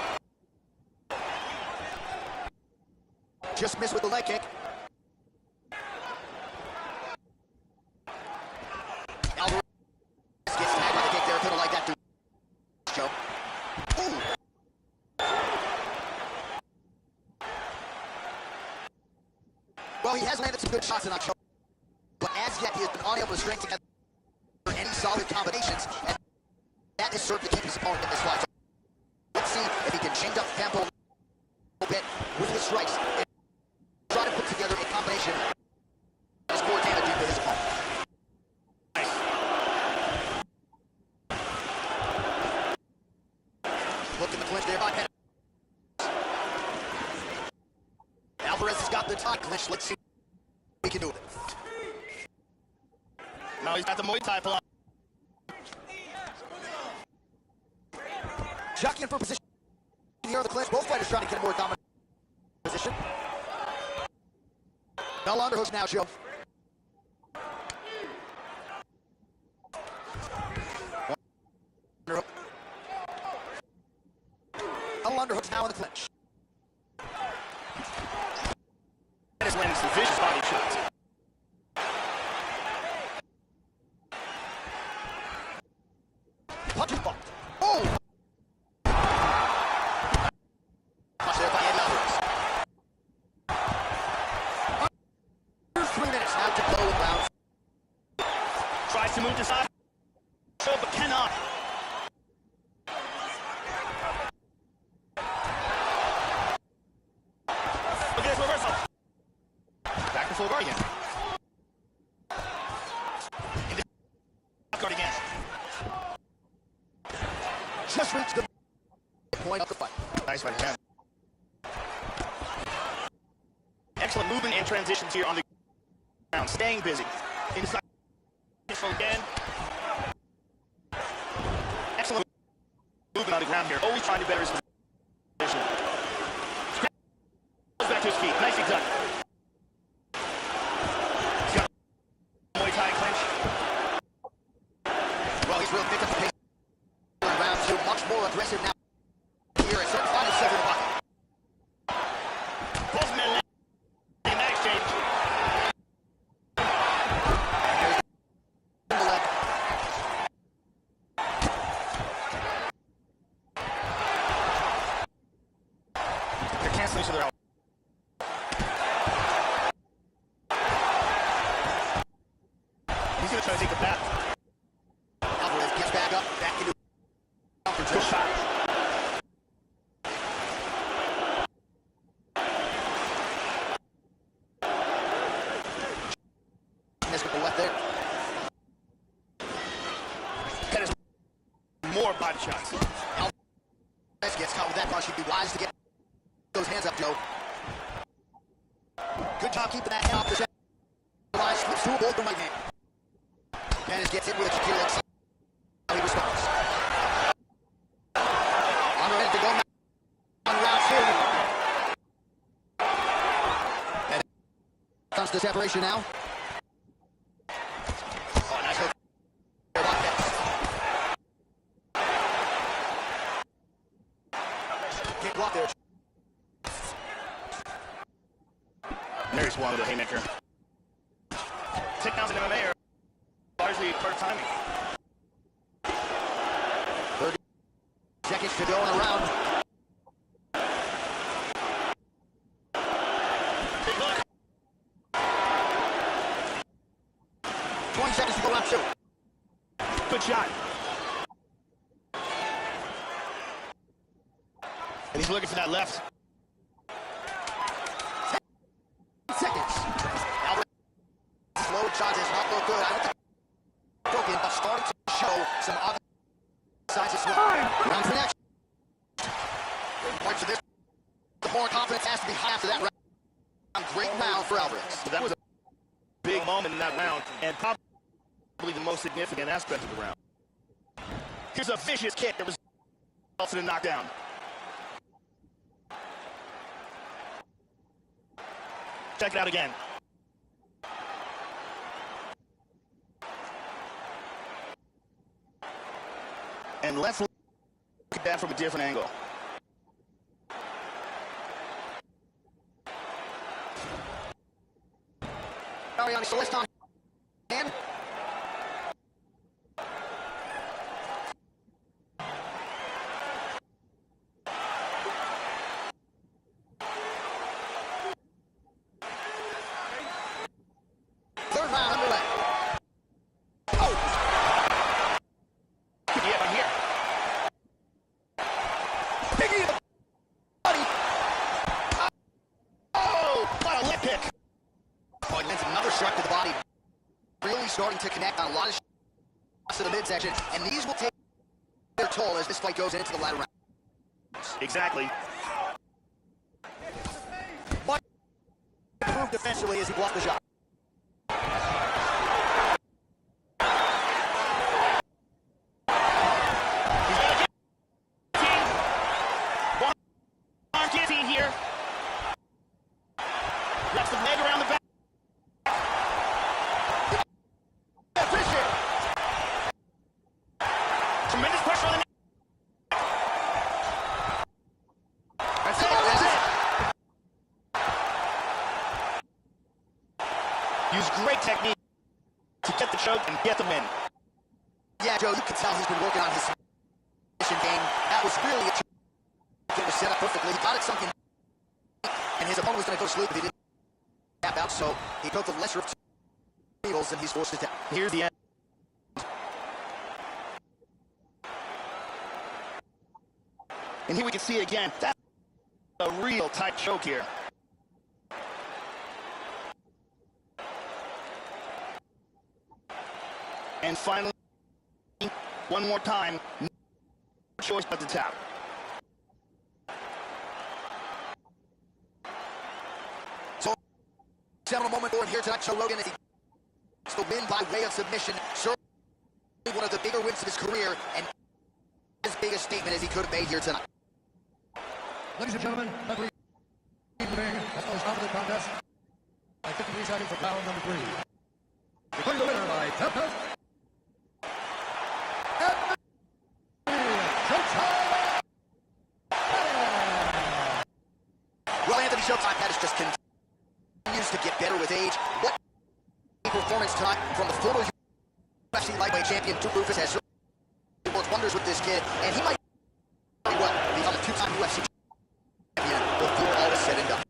Just missed with the leg kick. Alvarez gets tagged by the kick there. Couldn't like that, dude. Joe. Ooh. Well, he has landed some good shots in October, but as yet he has been unable to string together any solid combinations, and that has served to keep his opponent in this fight. Let's see if he can change up tempo a little bit with his strikes and try to put together a combination that is more damaging to his opponent. Look in the clinch there by Pettis. Alvarez has got the tie clinch. Let's see what he can do with it. Now he's got the Muay Thai pull. Jockeying for position here on the clinch. Both fighters trying to get a more dominant position. No underhooks now, Joe. Underhook. No underhooks now in the clinch. Pettis landing some vicious move to side, but cannot. Look at this reversal. Back to full guard again. Into guard again. Just reached the point of the fight. Nice fight again. Excellent movement and transitions here on the ground. Staying busy. Inside again. Excellent movement on the ground here. Always trying to better his position. Goes back to his feet. Nicely done. He's got a Muay Thai clinch. Well, he's really picked up the pace. Round two, much more aggressive now. Here at certain final second of the fight. Both men in that exchange. They're canceling each other out. He's going to try to take the bat. Alvarez gets back up, back into Good shot. Missed with the left there. That is more body shots. Alvarez gets caught with that punch. He'd be wise to get those hands up, Joe. Good job keeping that hand off the center line. Slips to a bolt from right hand. Pettis gets hit with a kick here. Let's see how he responds. On ready to go now. On round two. Pettis comes to separation now. Oh, nice hook. Kick block there. Very swallowed a haymaker. Takedowns in MMA are largely part of timing. 30 seconds to go in the round. Big look. 20 seconds to go round two. Good shot. And he's looking for that left. Seconds. Alvarez slow shots has not looked good. I don't think broken, but starting to show some other signs of swing. Round three next. Points to this. The more confidence has to be high after that round. Great round for Alvarez. So that was a big moment in that round, and probably the most significant aspect of the round. Here's a vicious kick that results in a knockdown. Check it out again. And let's look at that from a different angle. Ariane Celestin. And third round underway. Oh! Yeah, right here. Biggie in the body. Oh, what a lip pick. Oh, he lands another strike to the body. Really starting to connect on a lot of shots to the midsection, and these will take their toll as this fight goes into the latter round. Exactly. But improved defensively as he blocked the shot. He's got a guillotine. One arm guillotine here. Wraps the leg around the back. Finish it. Tremendous pressure on the neck. That's it. Use great technique to get the choke and get the win. Yeah, Joe, you can tell he's been working on his submission game. That was really a that was set up perfectly. He got it something, and his opponent was going to go to sleep if he didn't tap out, so he took the lesser of two evils, and he's forced it down. Here's the end. And here we can see it again. That's a real tight choke here. And finally, one more time, no choice but to tap. So, seminal moment for him here tonight, Joe Rogan, as he gets the win by way of submission. Certainly one of the bigger wins of his career, and as big a statement as he could have made here tonight. Ladies and gentlemen, referee evening as well as out of the contest. By 53 seconds for round number 3. Declaring the winner by tap out. Well, Anthony, Showtime Pettis just continues to get better with age. What a performance tonight from the former UFC lightweight champion, Duke Rufus, has worked wonders with this kid, and he might very well become a two-time UFC champion before all is said and done.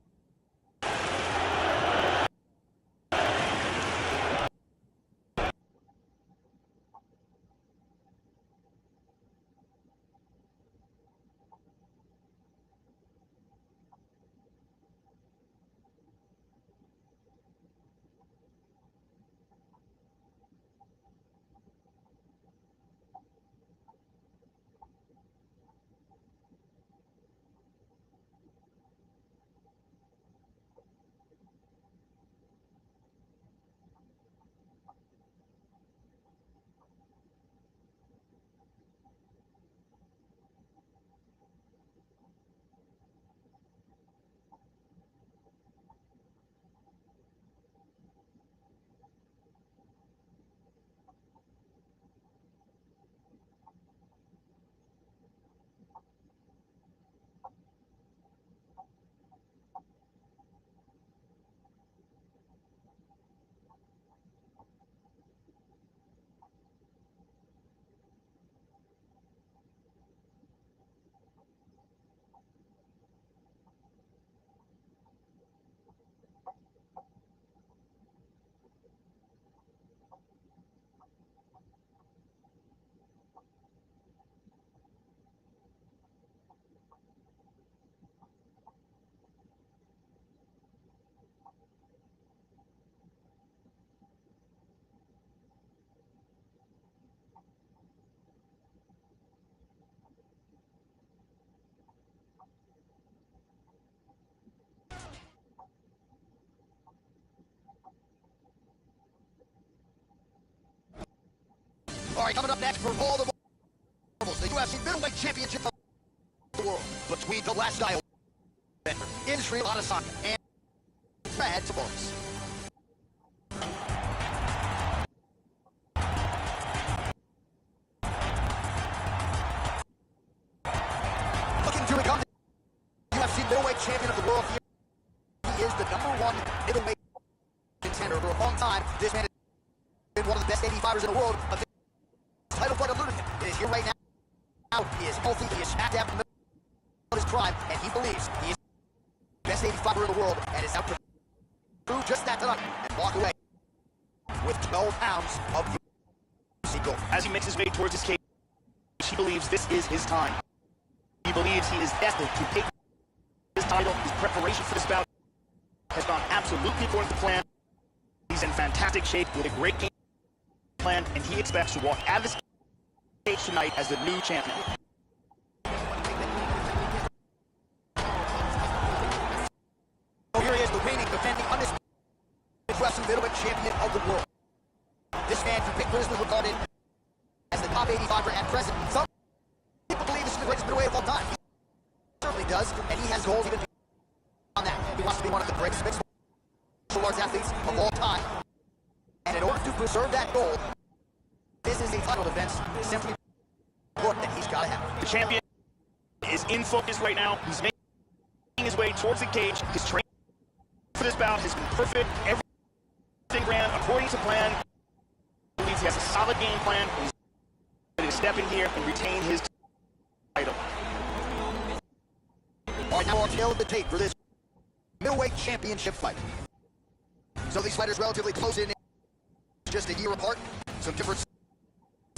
All right, coming up next for all the marbles, the UFC middleweight championship of the world between the last style Israel Adesanya and Brad Brolic. Looking to become the UFC middleweight champion of the world here. He is the #1 middleweight contender for a long time. This man has been one of the best 80 fighters in the world. Title fight eluded him. He is here right now. He is healthy. He is smacked after his prime, and he believes he is the best 80 fighter in the world, and is out to prove just that tonight and walk away with 12 pounds of UFC gold. As he makes his way towards his cage, he believes this is his time. He believes he is destined to take his title. His preparation for this bout has gone absolutely according to plan. He's in fantastic shape with a great game plan, and he expects to walk out of this cage tonight as the new champion. So here he is, the reigning, defending, undisputed wrestling middleweight champion of the world. This man ubiquitously regarded as the top 85er at present. Some people believe this is the greatest middleweight of all time. He certainly does, and he has goals even on that. He wants to be one of the greatest mixed martial arts athletes of all time. And in order to preserve that goal, this is a title defense simply important that he's got to have. The champion is in focus right now. He's making his way towards the cage. His training for this bout has been perfect. Everything ran according to plan. He believes he has a solid game plan. He's ready to step in here and retain his title. All right, now our tail of the tape for this middleweight championship fight. So these fighters relatively close in, just a year apart. Some difference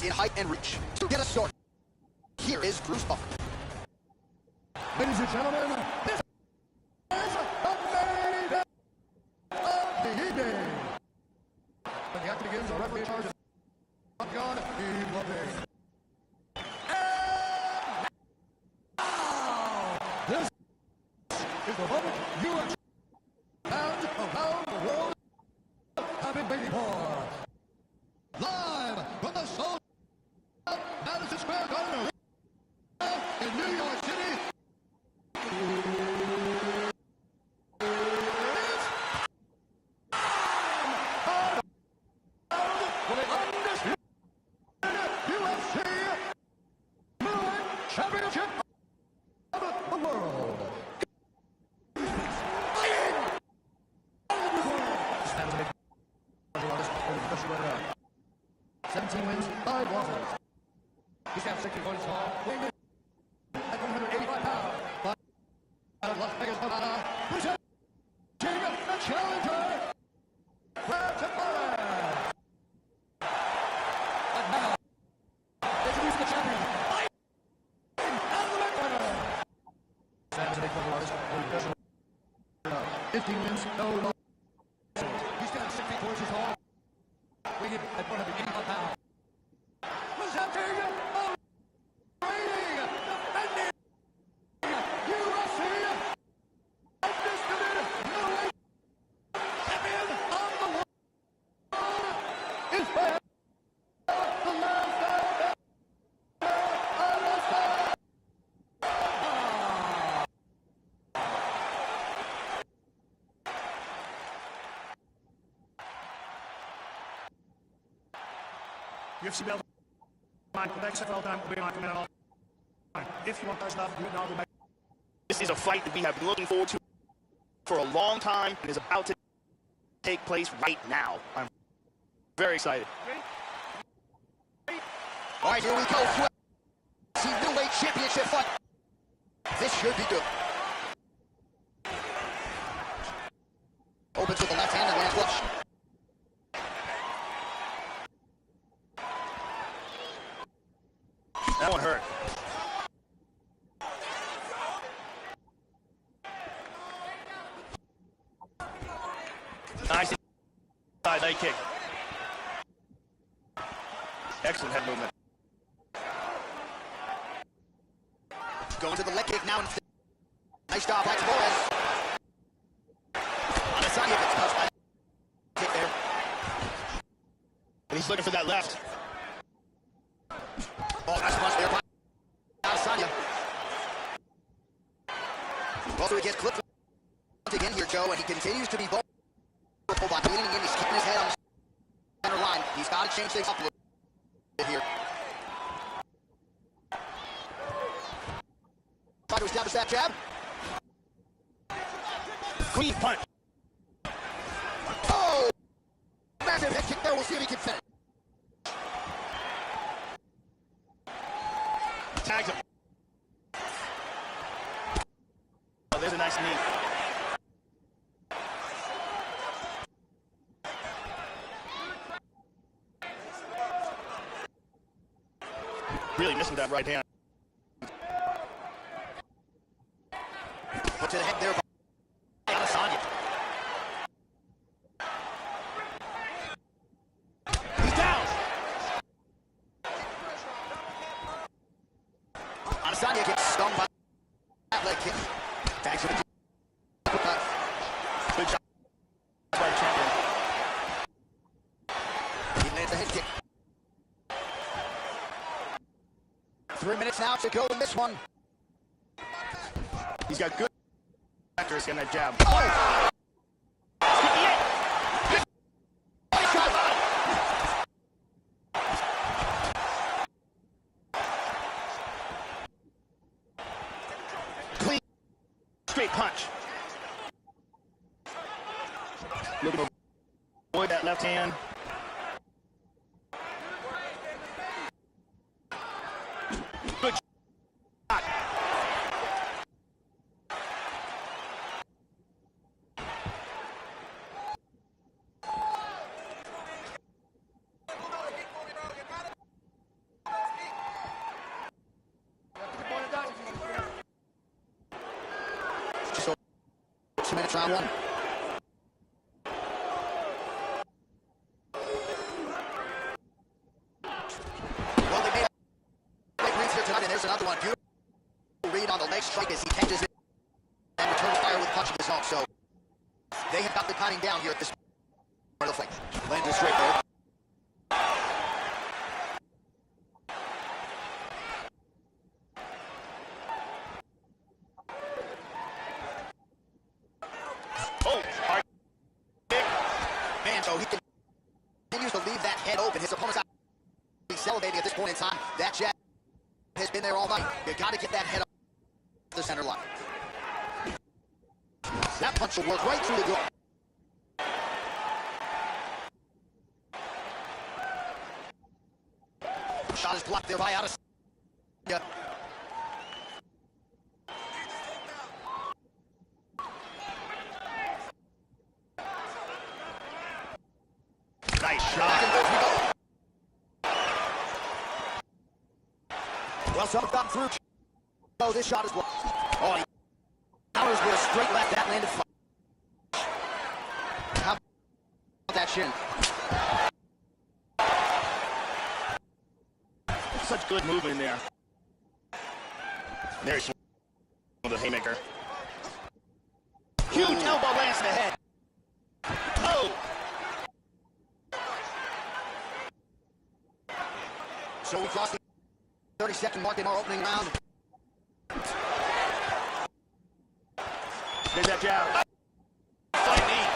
in height and reach. To get us started, here is Bruce Buffer. Ladies and gentlemen, this is the main event of the evening. When the action begins, our referee in charge is John E. Loving. And now, this is the moment you and fans around the world have been waiting for. Live from the sold out Madison Square Garden in New York City. Championship of the world. 17 wins, 5 losses. He stands 60 points tall, weighing in at 185 pounds. But out of Las Vegas, Nevada, presenting the challenger, and now, introducing the champion, and the ring winner. Sam's a big club artist, 15 wins, no losses. He stands 60 points tall, weighing in at 185 pounds. Presenting the reigning, defending UFC undisputed middleweight champion of the world is by the last man on the side. UFC belt. The next several times will be my command all. If you want that stuff, do it now. This is a fight that we have been looking forward to for a long time and is about to take place right now. I'm very excited. All right, here we go. See middleweight championship fight. This should be good. Open to the left hand and lands flush. That one hurt. Nice side leg kick. Excellent head movement. Going to the leg kick now. Nice job by Torres. Adesanya gets touched by the kick there. And he's looking for that left. Oh, nice punch there by Adesanya. Also, he gets clipped again here, Joe, and he continues to be vulnerable by leaning in. He's keeping his head on the center line. He's got to change things up a little bit here. Try to establish that jab. Clean punch. Oh! Massive head kick there. We'll see if he can finish. Tags him. Oh, there's a nice knee. Really missing that right hand. Put to the head there by Adesanya. He's down. Adesanya gets stung by that leg kick. Tags him. Good job by the champion. He lands a head kick. 3 minutes now to go in this one. He's got good accuracy on that jab. Oh! Clean, straight punch. Looking to avoid that left hand. Good shot. minutes, round one. Well, they made a great reads here tonight, and there's another one. Beautiful read on the leg strike as he catches it and returns fire with a punch of his own. So they have got the timing down here at this part of the fight. Landed straight there. So he continues to leave that head open. His opponent's out salivating at this point in time. That jab has been there all night. You got to get that head up the center line. That punch will work right through the door. Shot is blocked there by Adesanya. Nice shot. Well, some have gotten through. Oh, this shot is blocked. Oh, he counters with a straight left. That landed flush. How about that shin? Such good movement there. There he's with the haymaker. Huge elbow lands in the head. Oh! So we crossed the 30-second mark in our opening round. There's that jab. Fight knee.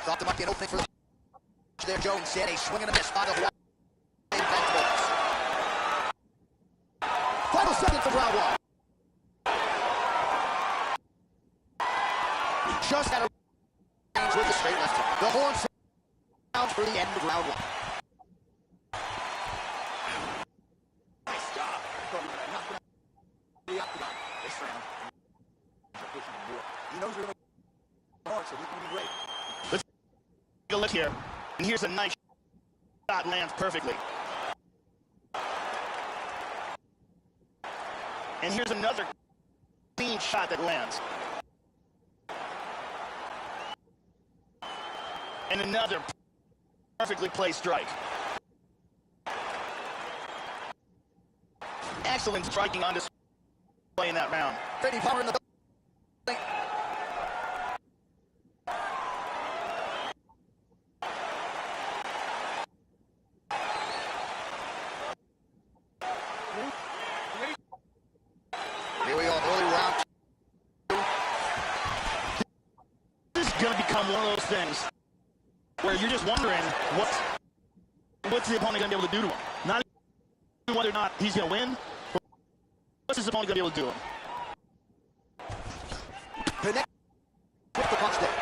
Thought there might be an opening for the there. Joe instead a swing and a miss by the Hawaii Invincibles. Final seconds of round one. Just at a range with the straight left. The horn sounds for the end of round one. Nice job. This round. He knows you're going to hard, so he's going to be great. Let's take a look here. And here's a nice shot, lands perfectly. And here's another clean shot that lands. And another perfectly placed strike. Excellent striking on display in that round. Pretty power in the building. Here we go, early round. This is going to become one of those things where you're just wondering what's the opponent going to be able to do to him. Not even whether or not he's going to win, but what's his opponent going to be able to do to him. Connect with the punch there.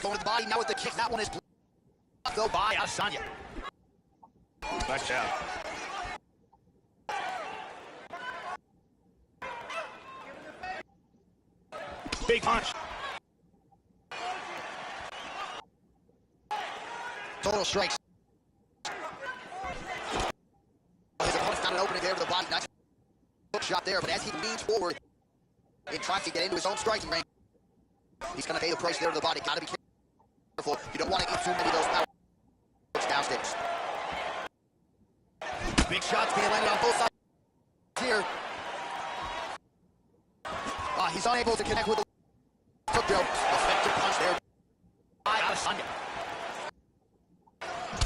Going to the body now with the kick. That one is blocked though by Adesanya. Nice job. Big punch. Total strikes. His opponent's got an opening there with the body. Nice hook shot there, but as he leans forward and tries to get into his own striking range, he's going to pay the price there with the body. Got to be careful. You don't want to eat too many of those power hooks downstairs. Big shots being landed on both sides here. He's unable to connect with the hook, Joe. Effective punch there by Adesanya.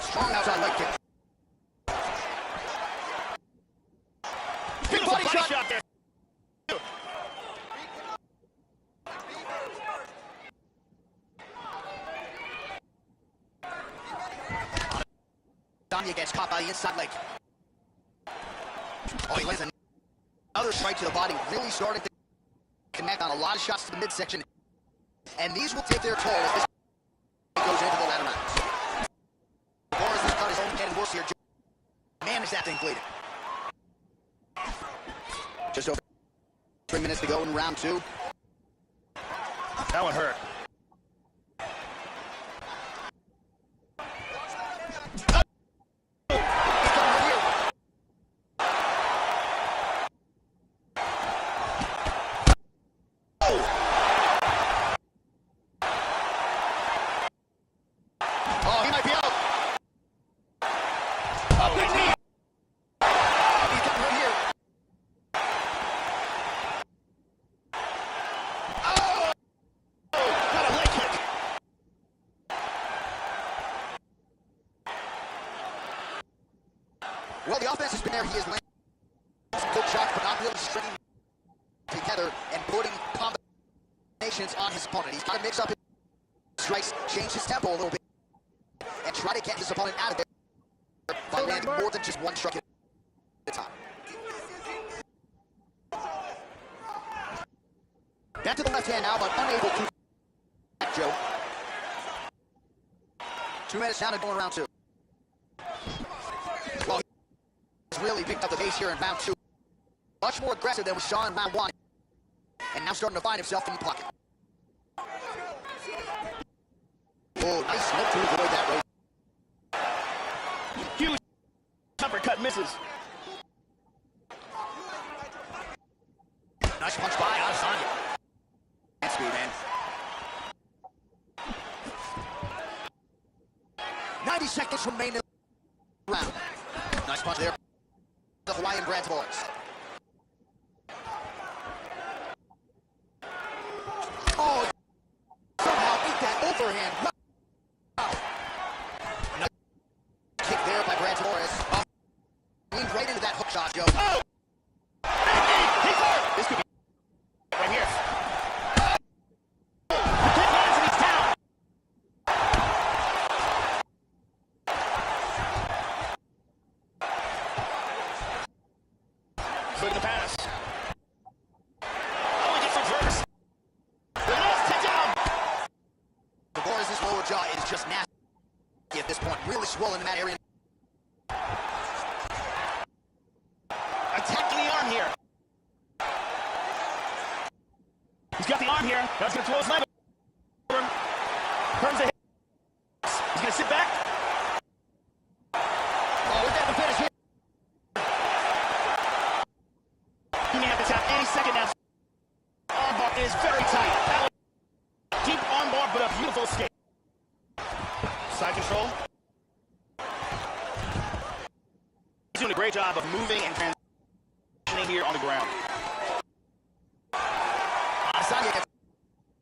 Strong outside leg kick. Big body shot there. Adesanya gets caught by the inside leg. Oh, he lands another strike to the body, really starting to connect on a lot of shots to the midsection. And these will take their toll as this goes into the latter rounds. Boris has got his own getting worse here. Man, is that thing bleeding. Just over 3 minutes to go in round two. That one hurt. Oh, he might be out. Oh, big knee. He's coming right here. Oh! Got a leg kick. Well, the offense has been there. He has landed some good shots, but not really stringing together and putting combinations on his opponent. He's got to mix up his strikes, change his tempo a little bit, and try to get his opponent out of there by landing more than just one strike at a time. Back to the left hand now, but unable to. Joe. 2 minutes down and going round 2. Well, he's really picked up the pace here in round 2. Much more aggressive than we saw in round 1. And now starting to find himself in the pocket. Oh, nice look to avoid that rope. Huge uppercut misses. Nice punch by Adesanya. That's speed, man. 90 seconds remain in the round. Nice punch there. The Hawaiian Brand boys. Oh, somehow beat that overhand. Wow. Nice kick there by Brand Torres. Leaned right into that hook shot, Joe. Oh! He's hurt! This could be right here. The kick lands and he's down. Good in the pass. Oh, he gets reversed. The last takedown. The Boris' lower jaw is just nasty at this point. Really swollen in that area. Attacking the arm here. He's got the arm here. That's going to throw his leg over him. Turns the hips. He's going to sit back. Oh, we're getting the finish here. He may have to tap any second now. Armbar is very tight. Deep armbar, but a beautiful escape. Side control. He's doing a great job of moving and transitioning here on the ground. Adesanya gets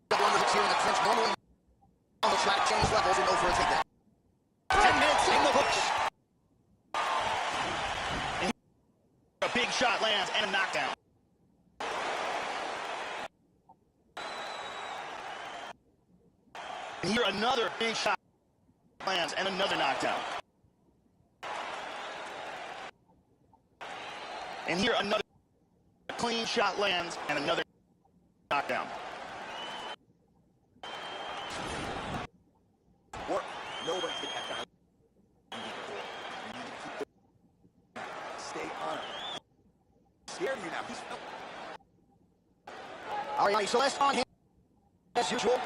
double underhooks here in the clinch. Normally, he'll try to change levels and go for a takedown. 10 minutes in the hooks. And a big shot lands and a knockdown. And here another big shot lands and another knockdown. And here another clean shot lands and another knockdown. Work. Nobody hit that guy. Stay on him. Scared you now. He's... All right, so let's on him as usual.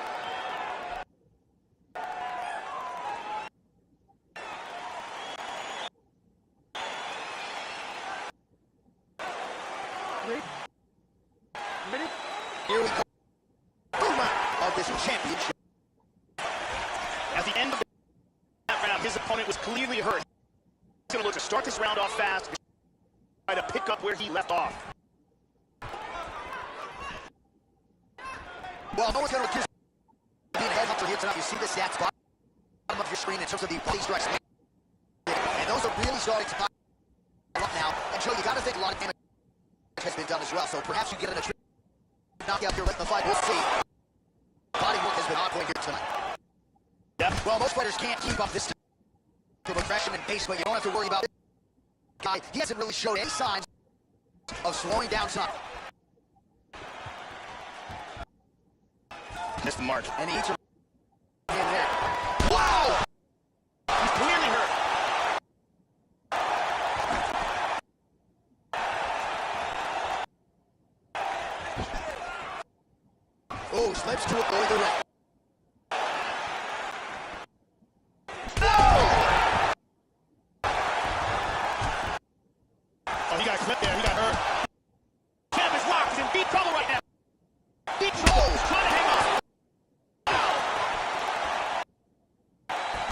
Here we go. Of this championship. At the end of that round, his opponent was clearly hurt. He's going to look to start this round off fast, try to pick up where he left off. Well, no one's going to accuse being a headhunter here tonight. You see the stats bottom of your screen in terms of the body strikes. And those are really starting to pile up now. And Joe, you got to think a lot of damage has been done as well. So perhaps you get an knockout here late in the fight. We'll see. Body work has been on point here tonight. Yep. Well, most fighters can't keep up this type of aggression and pace, but you don't have to worry about this guy. He hasn't really showed any signs of slowing down tonight. Missed the mark. And he eats her in there. Wow! He's clearly hurt. Oh, slips to avoid the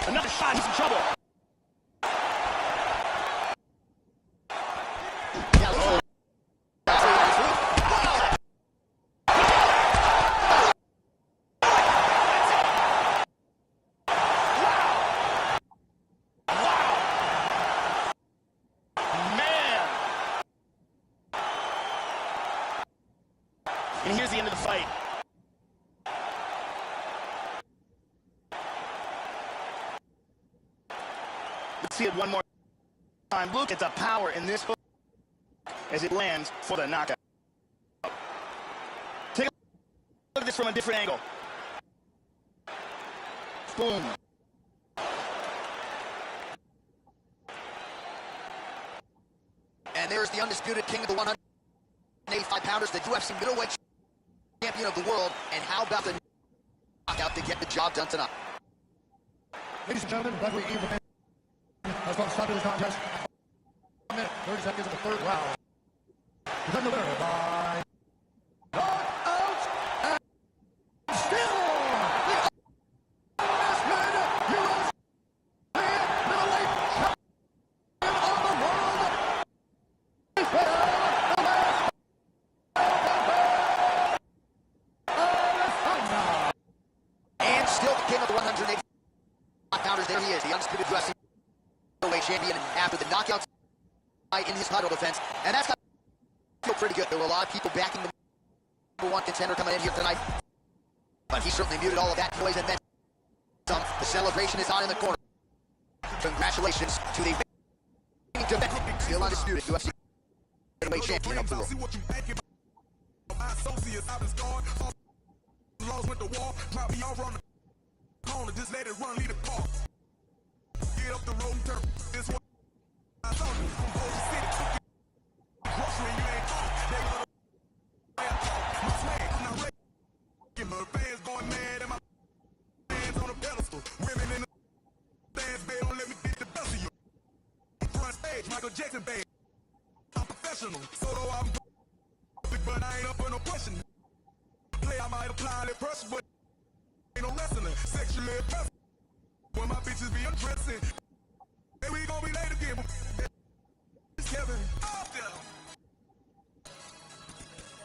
Another shot, he's in trouble. Yeah, oh. That's a nice move. Man! And here's the end of the fight. Let's see it one more time. Look at the power in this hook as it lands for the knockout. Take a look at this from a different angle. Boom. And there's the undisputed king of the 185-pounders, the UFC middleweight champion of the world. And how about the knockout to get the job done tonight? Ladies and gentlemen, referee Ian McMahon has brought stop to this contest. 1 minute, 30 seconds of the third round. Become the winner by knockout and still the undisputed UFC middleweight champion of the world. And still the king of the 185-pounders. There he is, the undisputed UFC middleweight champion after the knockout in his title defense. And that's got to feel pretty good. There were a lot of people backing the number one contender coming in here tonight. But he certainly muted all of that noise and then some. The celebration is on in the corner. Congratulations to the defending, still undisputed UFC middleweight champion of the world. Just let it run, lead the car. Get up the road and turn this one. I saw you from Ocean City. Grocery, you ain't talk. They wanna talk. My swag, I'm not ready. My fans going mad and my fans on a pedestal. Women in the stands, babe, don't let me get the best of you. Front stage, Michael Jackson, babe. I'm professional. Solo, I'm but I ain't up for no question. Play, I might apply that pressure, but ain't no wrestling, sexually aggressive. When my bitches be undressing, and we gon' be late again. It's Kevin. Up there.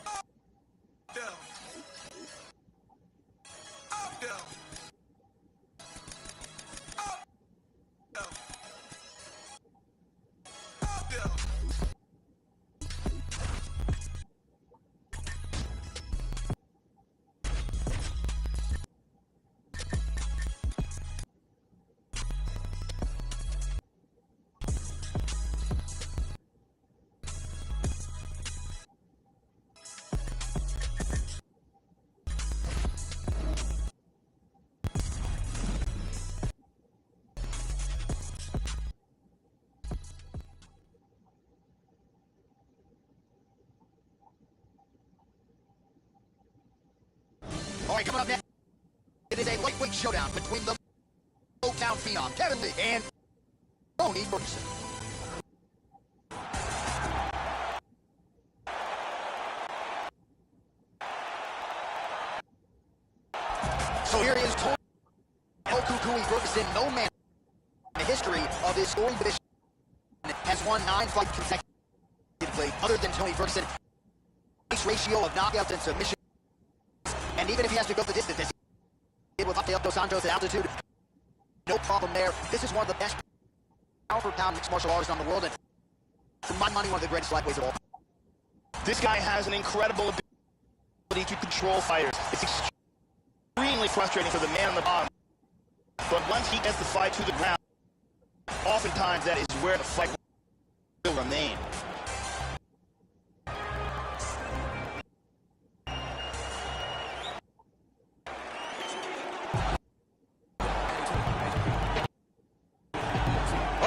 Up there. Up there. Up there. Up there. All right, coming up next, it is a lightweight showdown between the Motown phenom, Kevin Lee, and Tony Ferguson. So here is Tony Okukui Ferguson, no man in the history of his scoring division has won 9 fights consecutively, other than Tony Ferguson. Nice ratio of knockouts and submissions. And even if he has to go the distance, as he did with Rafael dos Santos at altitude, no problem there. This is one of the best pound-for-pound mixed martial artists on the world, and for my money, one of the greatest lightweights of all. This guy has an incredible ability to control fighters. It's extremely frustrating for the man on the bottom. But once he gets the fight to the ground, oftentimes that is where the fight will remain.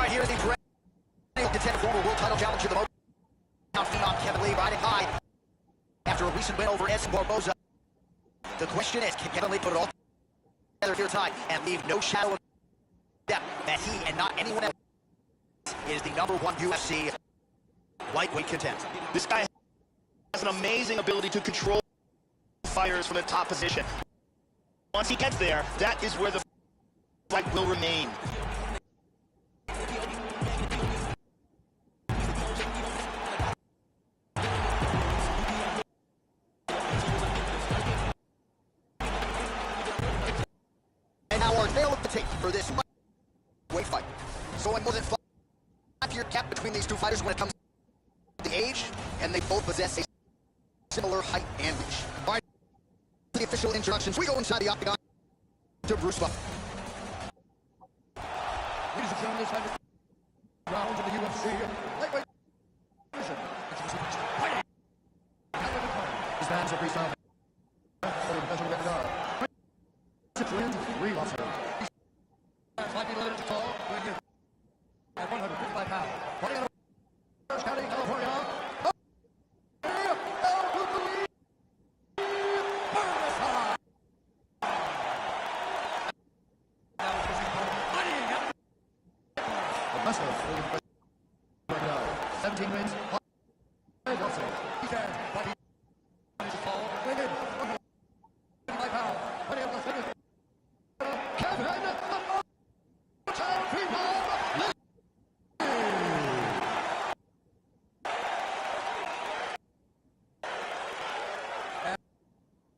Here is the perennial contender, former world title challenger, the Motown phenom Kevin Lee, riding high after a recent win over Edson Barboza. The question is, can Kevin Lee put it all together here tonight and leave no shadow of doubt that he and not anyone else is the #1 UFC lightweight contender? This guy has an amazing ability to control fighters from the top position. Once he gets there, that is where the fight will remain. And now our tale of the tape for this weight fight. So in more than 5-year gap between these two fighters when it comes to the age, and they both possess a similar height and reach. All right, the official introductions. We go inside the octagon to Bruce Buffer. Ladies and gentlemen, this time round in the UFC lightweight division. Fighting. These fans are freestyle. For the professional record are 6 wins, 3 losses. These might be limited to tall, but here at 155 pounds. Fighting out of Orange County, California. Wrestler, 17 wins, 5 losses. He stands fighting tall, weighted 155 pounds. Fighting out of Las Vegas, Kevin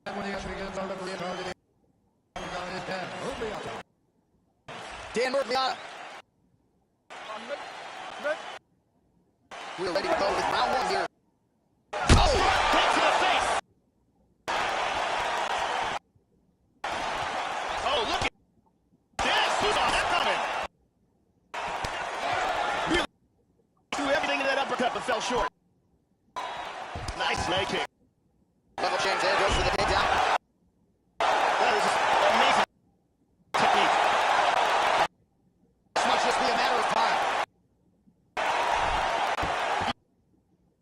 and when the action begins, our referee in charge of the octagon is Dan Murgliata. Dan Murgliata. We're ready to go with round 1 here. Oh, kick to the face. Oh, look at this. Who saw that coming? Really threw everything in that uppercut, but fell short. Nice leg kick. Level change there, goes for the takedown. That is amazing technique. This must just be a matter of time.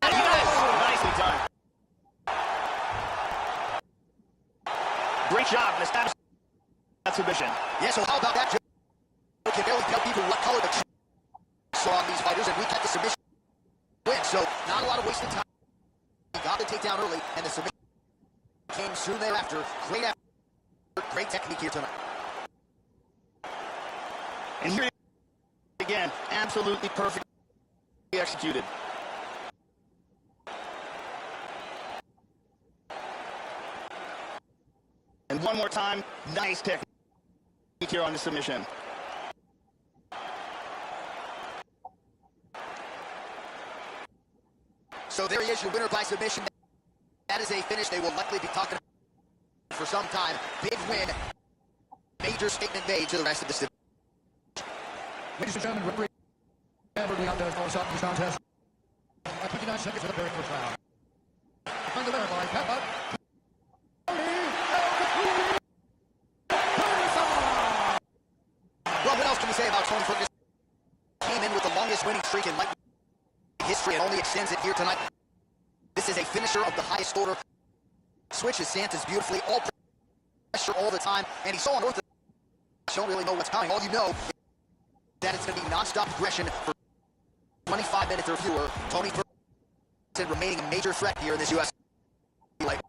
Yes, nicely done. Great job in establishing that submission. Yeah, so how about that, Joe? We can barely tell people what color the chips are on these fighters, and we got the submission win. So not a lot of wasted time. He got the takedown early, and the submission came soon thereafter. Great effort, great technique here tonight. And here again, absolutely perfectly executed. And one more time, nice technique here on the submission. So there he is, your winner by submission. That is a finish they will likely be talking about for some time. Big win. Major statement made to the rest of the city. Ladies and gentlemen, referee Everly out there for us up this contest. At 29 seconds of the very first round. Find the winner by tap out. Well, what else can we say about Tony Ferguson? Came in with the longest winning streak in lightweight history and only extends it here tonight. This is a finisher of the highest order. Switches stances beautifully, all pressure all the time, and he's so unorthodox. You don't really know what's coming. All you know is that it's going to be non-stop aggression for 25 minutes or fewer. Tony Ferguson remaining a major threat here in this UFC lightweight.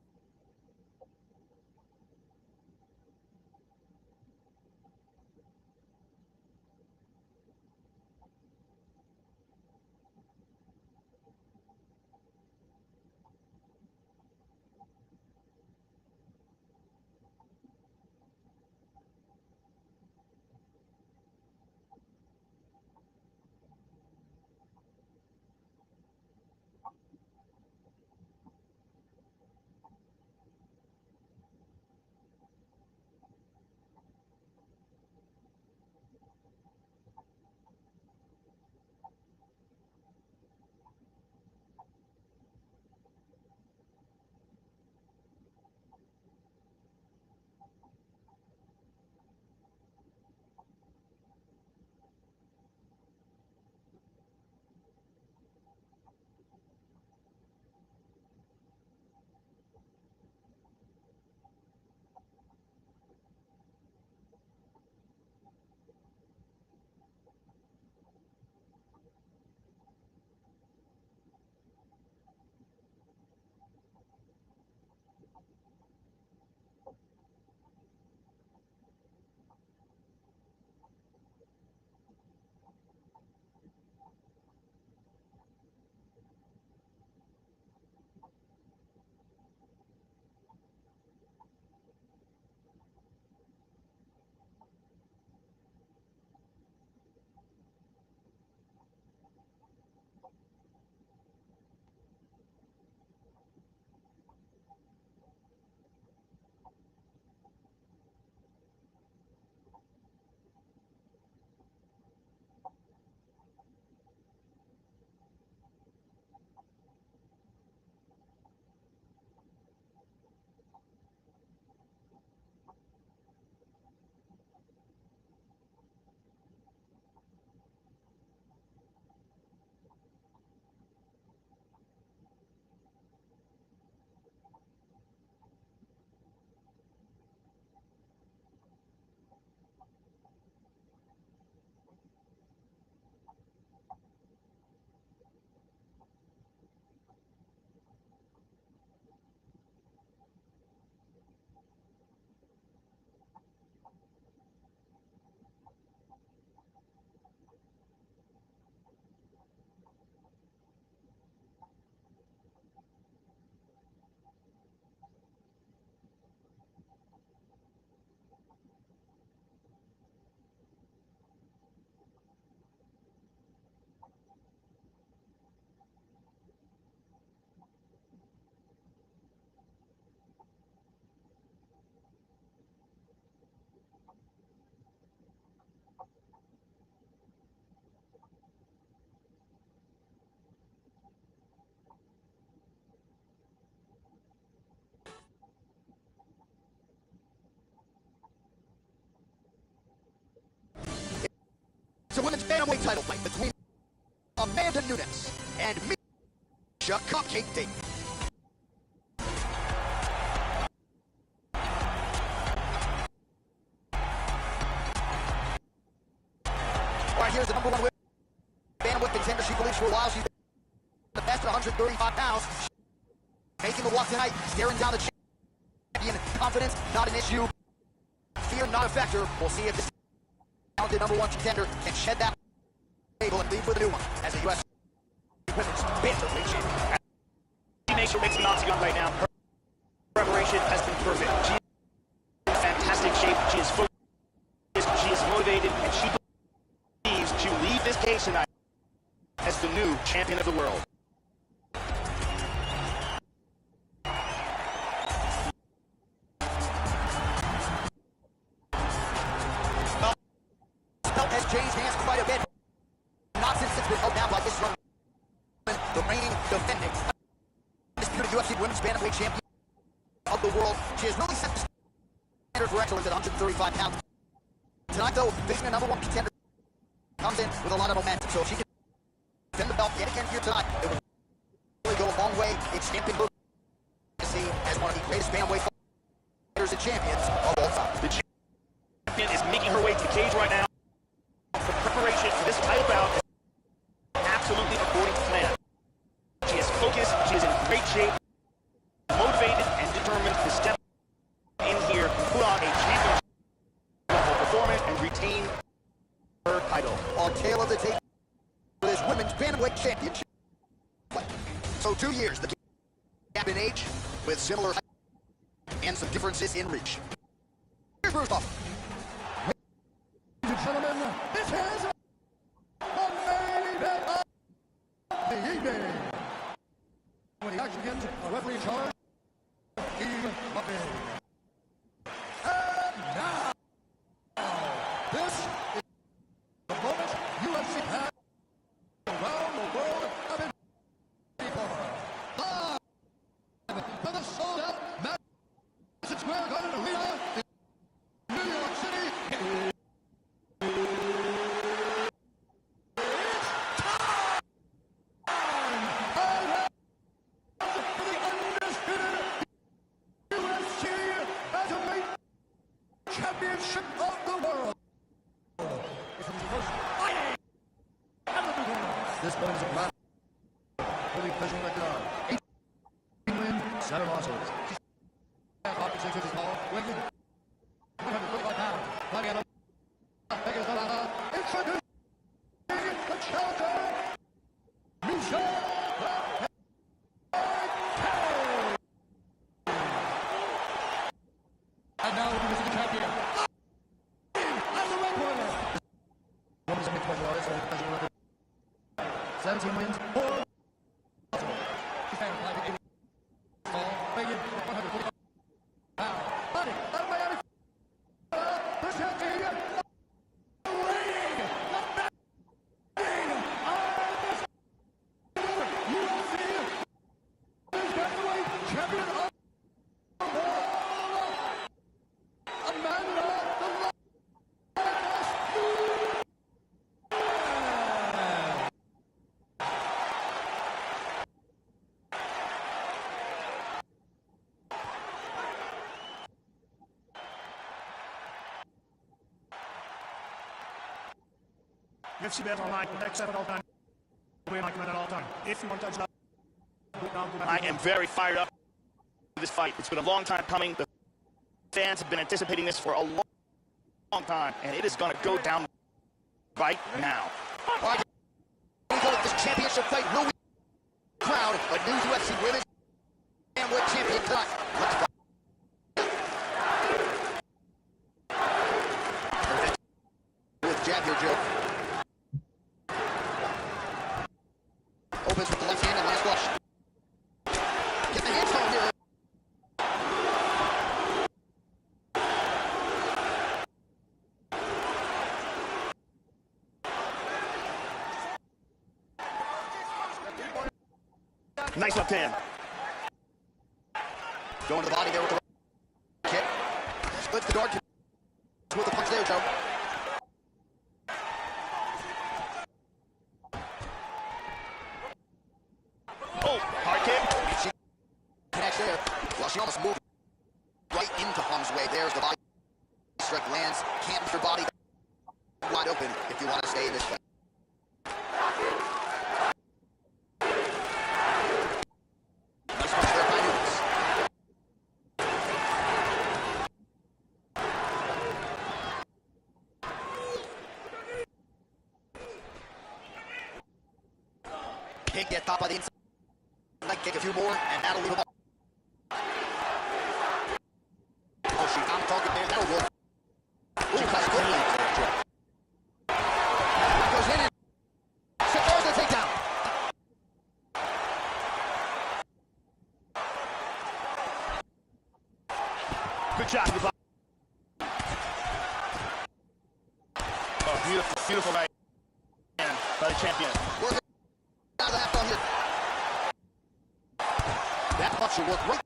bantamweight title fight between Amanda Nunes and Miesha Cupcake Dayton. All right, here's the number one bantamweight contender. She believes for a while she's the best at 135 pounds. Making the walk tonight, staring down the champion. Confidence, not an issue. Fear, not a factor. We'll see if this talented number one contender can shed that label and leave with a new one as a U.S. Women's bantamweight champion. She makes her mixing octagon right now. Her preparation has been perfect. She is in fantastic shape. She is focused. She is motivated, and she believes to leave this cage tonight as the new champion of the world. Has changed hands quite a bit. Not since it's been held down by this run. The reigning, defending, undisputed UFC Women's Bantamweight Champion of the world. She has really set the standard for excellence at 135 pounds. Tonight, though, facing a number one contender comes in with a lot of momentum. So if she can defend the belt yet again here tonight, it will really go a long way in stamping her legacy as one of the greatest bantamweight fighters and champions of all time. The champion is making her way to the cage right now. The preparation for this title bout is absolutely according to plan. She is focused, she is in great shape, motivated, and determined to step in here, put on a championship performance, and retain her title. On tail of the tape for this Women's Bantamweight Championship. So 2 years, the gap in age, with similar height and some differences in reach. Here's first off. Ladies and gentlemen, this is the main event of the evening. When the action begins, a referee in charge, Steve Muffin. And now, this is the moment UFC has around the world of it before. Live from the sold-out Madison Square Garden Arena in New York City. Championship of the world. This one is a battle. Fully official record. 18 wins, 7 losses. Hockey 6 inches tall, weighing 145 pounds. Fighting out of Vegas, Nevada. Introducing the challenger, Miesha. And now we're introducing the champion. As the red corner. Women's mid-20 artist and professional record. 17 wins, 4 losses. She's standing 5'8", tall, weighing 145 pounds. Fighting out of Miami, the champion of the ring, the UFC Bantamweight champion of the world. UFC bet online, next at all time. We like at all time. If you want to touch that, I am very fired up for this fight. It's been a long time coming. The fans have been anticipating this for a long time, and it is going to go down right now. All right, this championship fight will be crowned a new UFC Women's Bantamweight Champion tonight. Let's go. With jab here, Joe. Opens with the left hand and lands flush. Get the hands on here. Nice left hand. Going to the body there with the kick. Splits the guard with the punch there, Joe. strike lands, can't move your body wide open if you want to stay in this fight. Nice punch there by Nunes. Kick get caught by the inside. Leg kick a few more, and that'll leave him up. Oh, she found target there. That'll work. She cuts quickly. Goes in and secures the takedown. Good job, you. Oh, beautiful, beautiful right hand by the champion. Working out of the half bell here. That punch should work right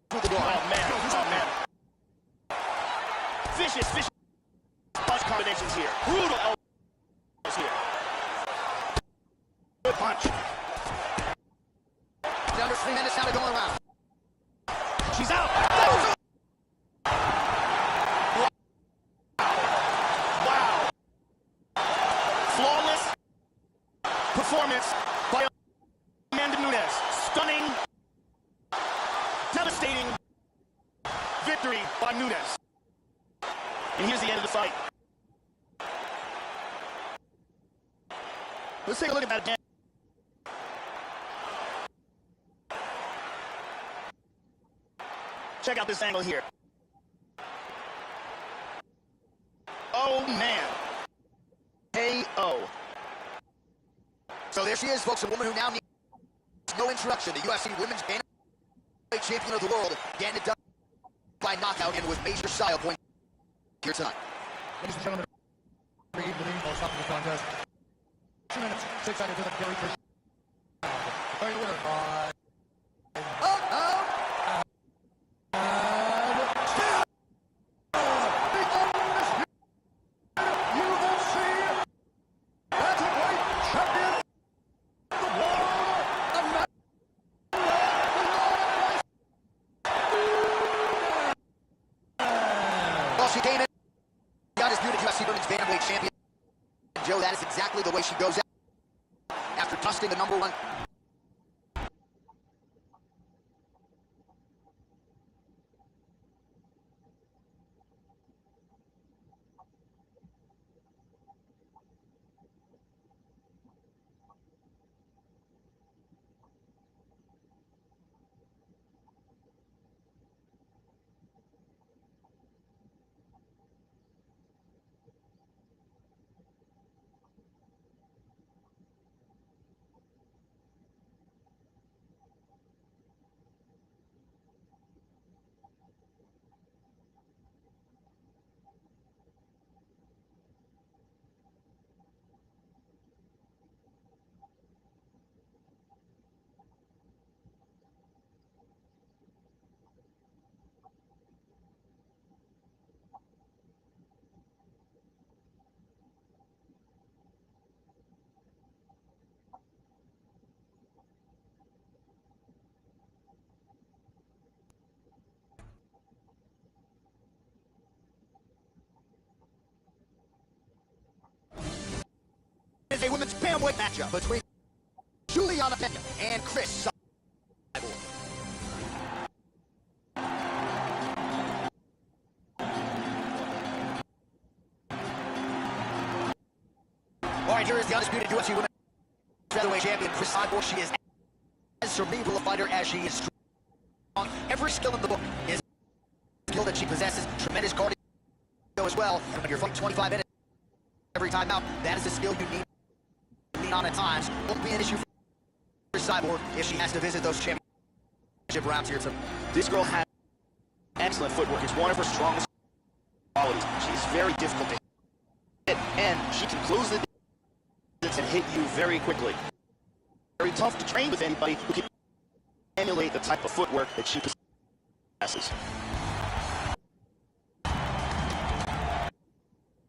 through the door. Oh, man. Oh, man. Vicious punch combinations here. Brutal elbows here. Good punch. Under 3 minutes now to go around. She's out. Wow. Flawless performance by Amanda Nunes. Stunning, devastating victory by Nunes. And here's the end of the fight. Let's take a look at that again. Check out this angle here. Oh, man. KO. So there she is, folks, a woman who now needs no introduction. The UFC Women's Bantamweight Champion of the World, getting it done by knockout and with major style points here tonight. Ladies and gentlemen, the evening for stopping the contest. 2 minutes, 6 seconds to the very first. Fight winner by... She came in, the undisputed UFC Women's Bantamweight Champion. Joe, that is exactly the way she goes out after dusting the #1. It's a women's bantamweight matchup between Juliana Pena and Chris Cyborg. All right, here is the undisputed UFC Women's Featherweight Champion, Chris Cyborg. She is as cerebral a fighter as she is strong. Every skill in the book is a skill that she possesses. Tremendous cardio as well. And when you're fighting 25 minutes every time out, that is a skill you need to lean on at times. Won't be an issue for Cyborg if she has to visit those championship rounds here. This girl has excellent footwork. It's one of her strongest qualities. She's very difficult to hit, and she can close the distance and hit you very quickly. Very tough to train with anybody who can emulate the type of footwork that she possesses.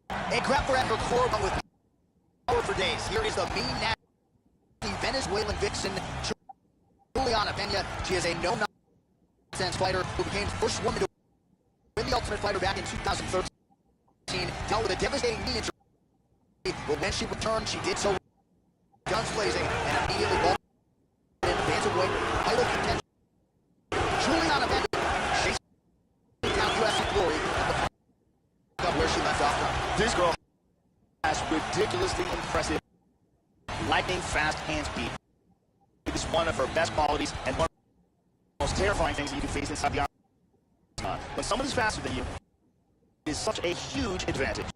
A grappler at her core, but with power for days. Here is the mean, nasty Venezuelan vixen, Juliana Pena. She is a no-nonsense fighter who became the first woman to win the Ultimate Fighter back in 2013. 2017, dealt with a devastating knee injury. But when she returned, she did so guns blazing and immediately walked in the bantamweight title contention. Juliana Bennett chasing down UFC glory and where she left off. This girl has ridiculously impressive lightning fast hand speed. It is one of her best qualities and one of the most terrifying things that you can face inside the octagon. When someone is faster than you, it is such a huge advantage.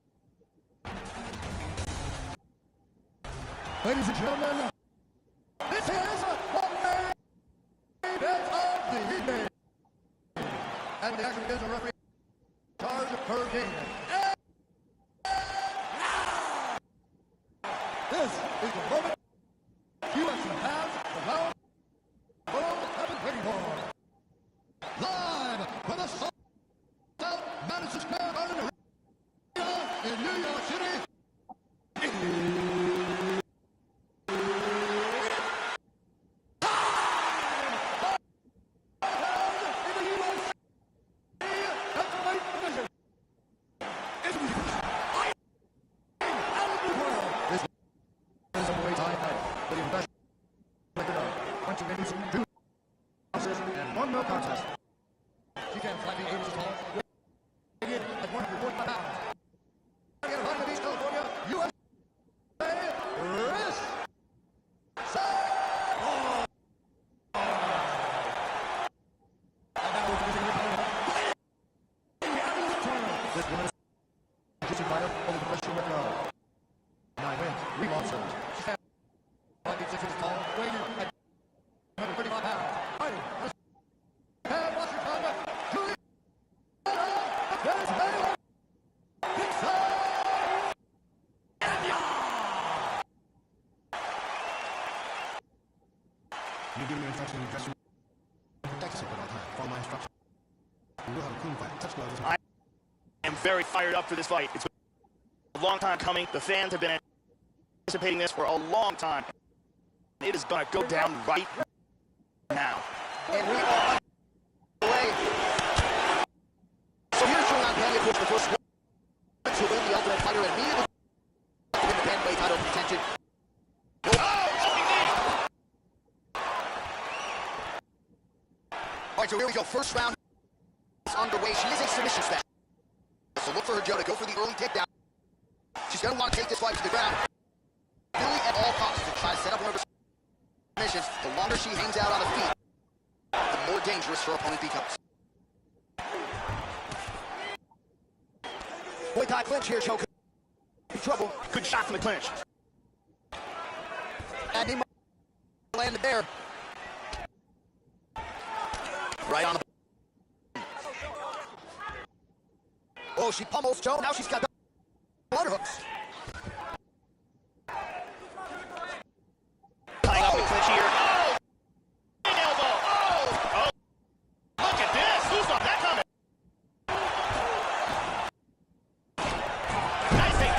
Ladies and gentlemen, this is the main event of the evening. And the action is a referee in charge per game. And now, this is the moment UFC has the round world have been waiting for. Live from the South Madison Square Garden Arena in New York City. And one more contest. She can fly the 8 inches tall. Weighing in at 145 pounds. Again, out of East California, USA. Risk. And now we're finishing your opponent. This woman is jiu-jitsu fighter over the professional record. 9 wins, 3 losses. She stands 5 feet 6 inches tall, weighing in at 135 pounds. Fighting. And watch your time. Juliana Bennett. You give me instruction in the dressing room. Protect yourself at all times. Follow my instructions. You will have a clean fight. Touch gloves. I am very fired up for this fight. It's been a long time coming. The fans have been anticipating this for a long time. It is going to go down right now. And we are away. So here's Juliana Bennett, who's the first woman to win the Ultimate Fighter and immediately win the bantamweight title contention. All right, so here we go. First round is underway. She is a submission specialist. So look for her, Joe, to go for the early takedown. She's going to want to take this fight to the ground. Really at all costs to try to set up one of her submissions. The longer she hangs out on the feet, the more dangerous her opponent becomes. Muay Thai clinch here, Joe. Trouble. Good shot from the clinch. And he landed there. Right on the... Oh, she pummels Joe. Now she's got the underhooks. Tying up the clinch here. Oh! Elbow! Oh! Look at this! Who saw that coming? Nice take.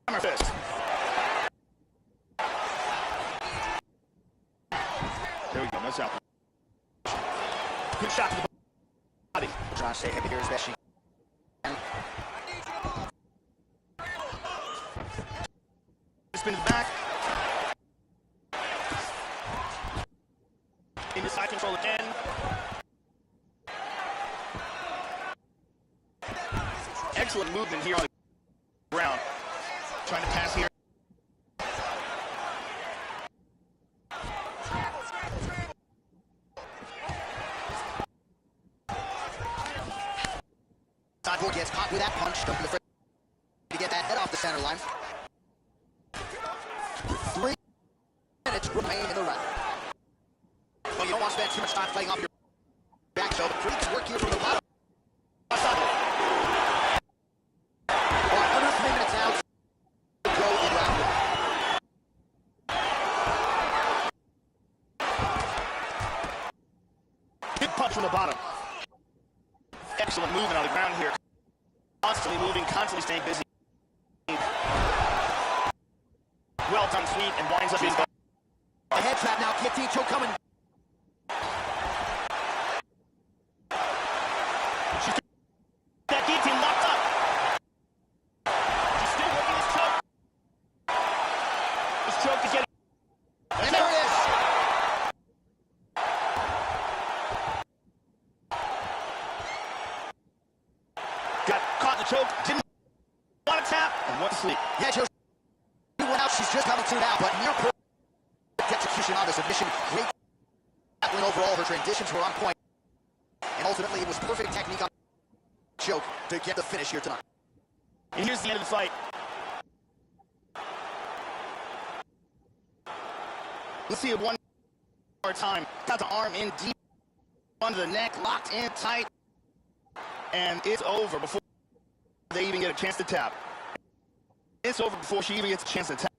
Hammer fist. There we go, no south. Good shot to the body. Trying to stay heavy here as best she can. Spins back. Into side control again. Excellent movement here on the ground. Trying to pass here. Sideboard gets caught with that punch. Don't be afraid to get that head off the center line. 3 minutes remain in the round. Well, you don't want to spend too much time fighting off your back, so the freaks work here from the bottom. Under 3 minutes now to go in round 1. Big punch from the bottom. Excellent movement on the ground here. Constantly moving, constantly staying busy. Well done sweep and winds up in. The head trap now. Kick Choke coming. She's that guillotine locked up. She's still working this choke. This choke is getting... And there it is. Got caught in the choke. Didn't want to tap and went to sleep. Yeah, Joe. She went out. She's just coming to now, but near perfect execution on the submission. Great tackling overall. Her transitions were on point. And ultimately, it was perfect technique on the choke to get the finish here tonight. And here's the end of the fight. Let's see it one more time. Got the arm in deep under the neck, locked in tight. And it's over before they even get a chance to tap. It's over before she even gets a chance to tap.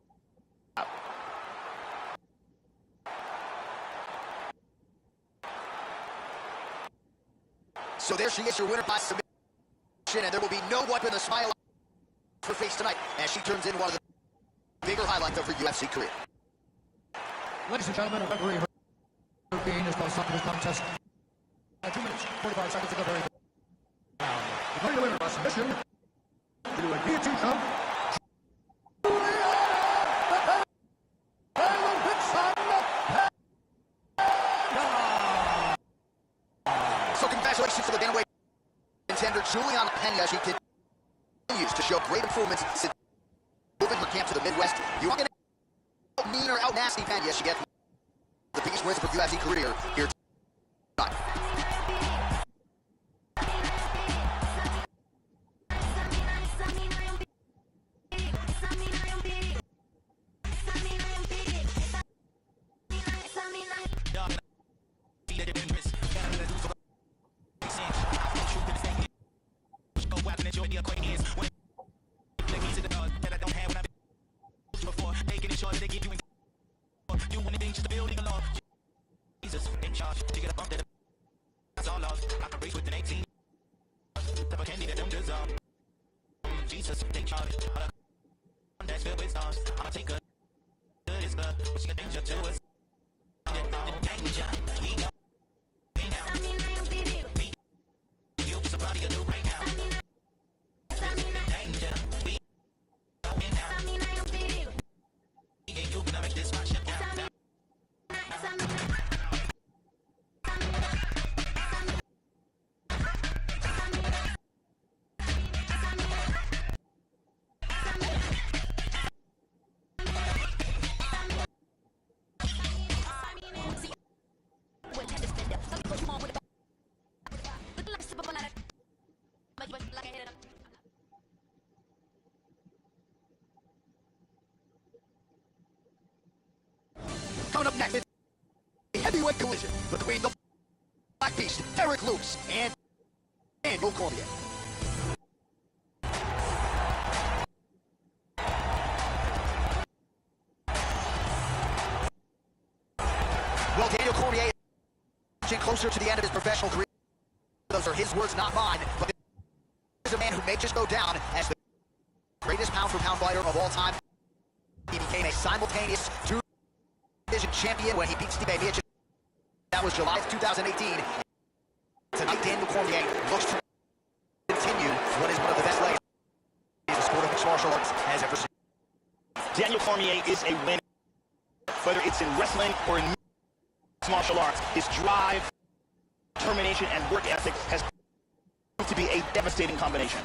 So there she is, your winner by submission, and there will be no wipe in the smile on her face tonight as she turns in one of the bigger highlights of her UFC career. Ladies and gentlemen, a referee Hurricane is going to stop this contest. 2 minutes, 45 seconds to go. Very round. Declaring the winner by submission to a guillotine choke. So congratulations to the bantamweight contender Juliana Pena. She continues to show great improvements since moving her camp to the Midwest. You aren't going to mean or out nasty Pena. She gets the biggest wins of her UFC career here tonight. Jesus, take charge. That's filled with stars. I'ma take her. Good is good, but she a danger to us. Danger. We go. We now. You somebody you do right now. Danger. We go in now. You gonna make this my ship down. Coming up next, a heavyweight collision between the Black Beast, Derek Lewis, and Daniel Cormier. Well, Daniel Cormier is inching closer to the end of his professional career. Those are his words, not mine, but this is a man who may just go down as the greatest pound-for-pound fighter of all time. He became a simultaneous two-division champion when he beat Steve Miocic. That was July of 2018. Tonight, Daniel Cormier looks to continue what is one of the best legacies the sport of mixed martial arts has ever seen. Daniel Cormier is a winner. Whether it's in wrestling or in mixed martial arts, his drive, determination, and work ethic has proved to be a devastating combination.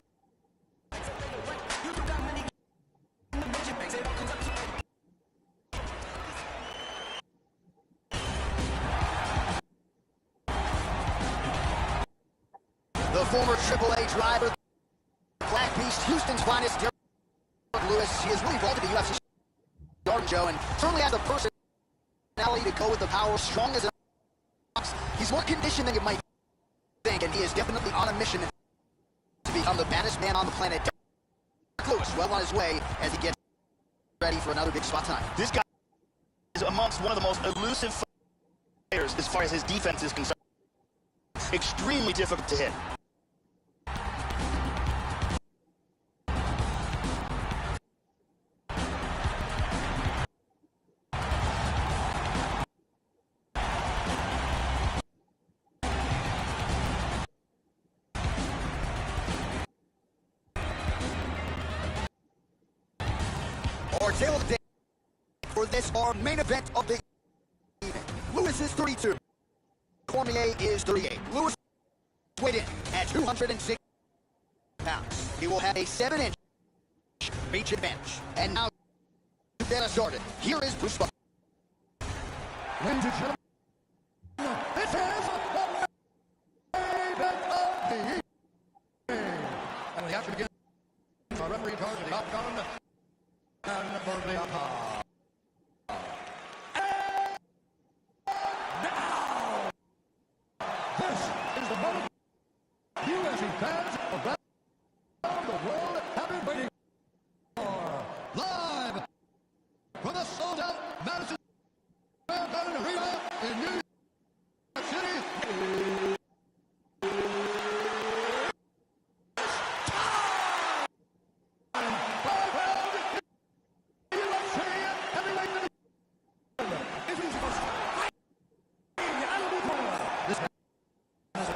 The former AAA driver, Black Beast, Houston's finest, Derek Lewis. He has really evolved to the UFC star, Joe, and certainly has the personality to go with the power, strong as an ox. He's more conditioned than you might think, and he is definitely on a mission to become the baddest man on the planet. Derek Lewis, well on his way as he gets ready for another big spot tonight. This guy is amongst one of the most elusive players as far as his defense is concerned. Extremely difficult to hit. Our tale of the day for this, our main event of the evening. Lewis is 32. Cormier is 38. Lewis weighed in at 206 pounds. He will have a 7-inch reach advantage. And now to get us started, here is Bruce Butler. Ladies and gentlemen, this is the main event of the evening. And the action begins. Our referee in charge of the outcome and for the outcome. And now, this is the moment UFC fans around the world have been waiting for. Live from the sold-out Madison Square Garden Arena in New York City.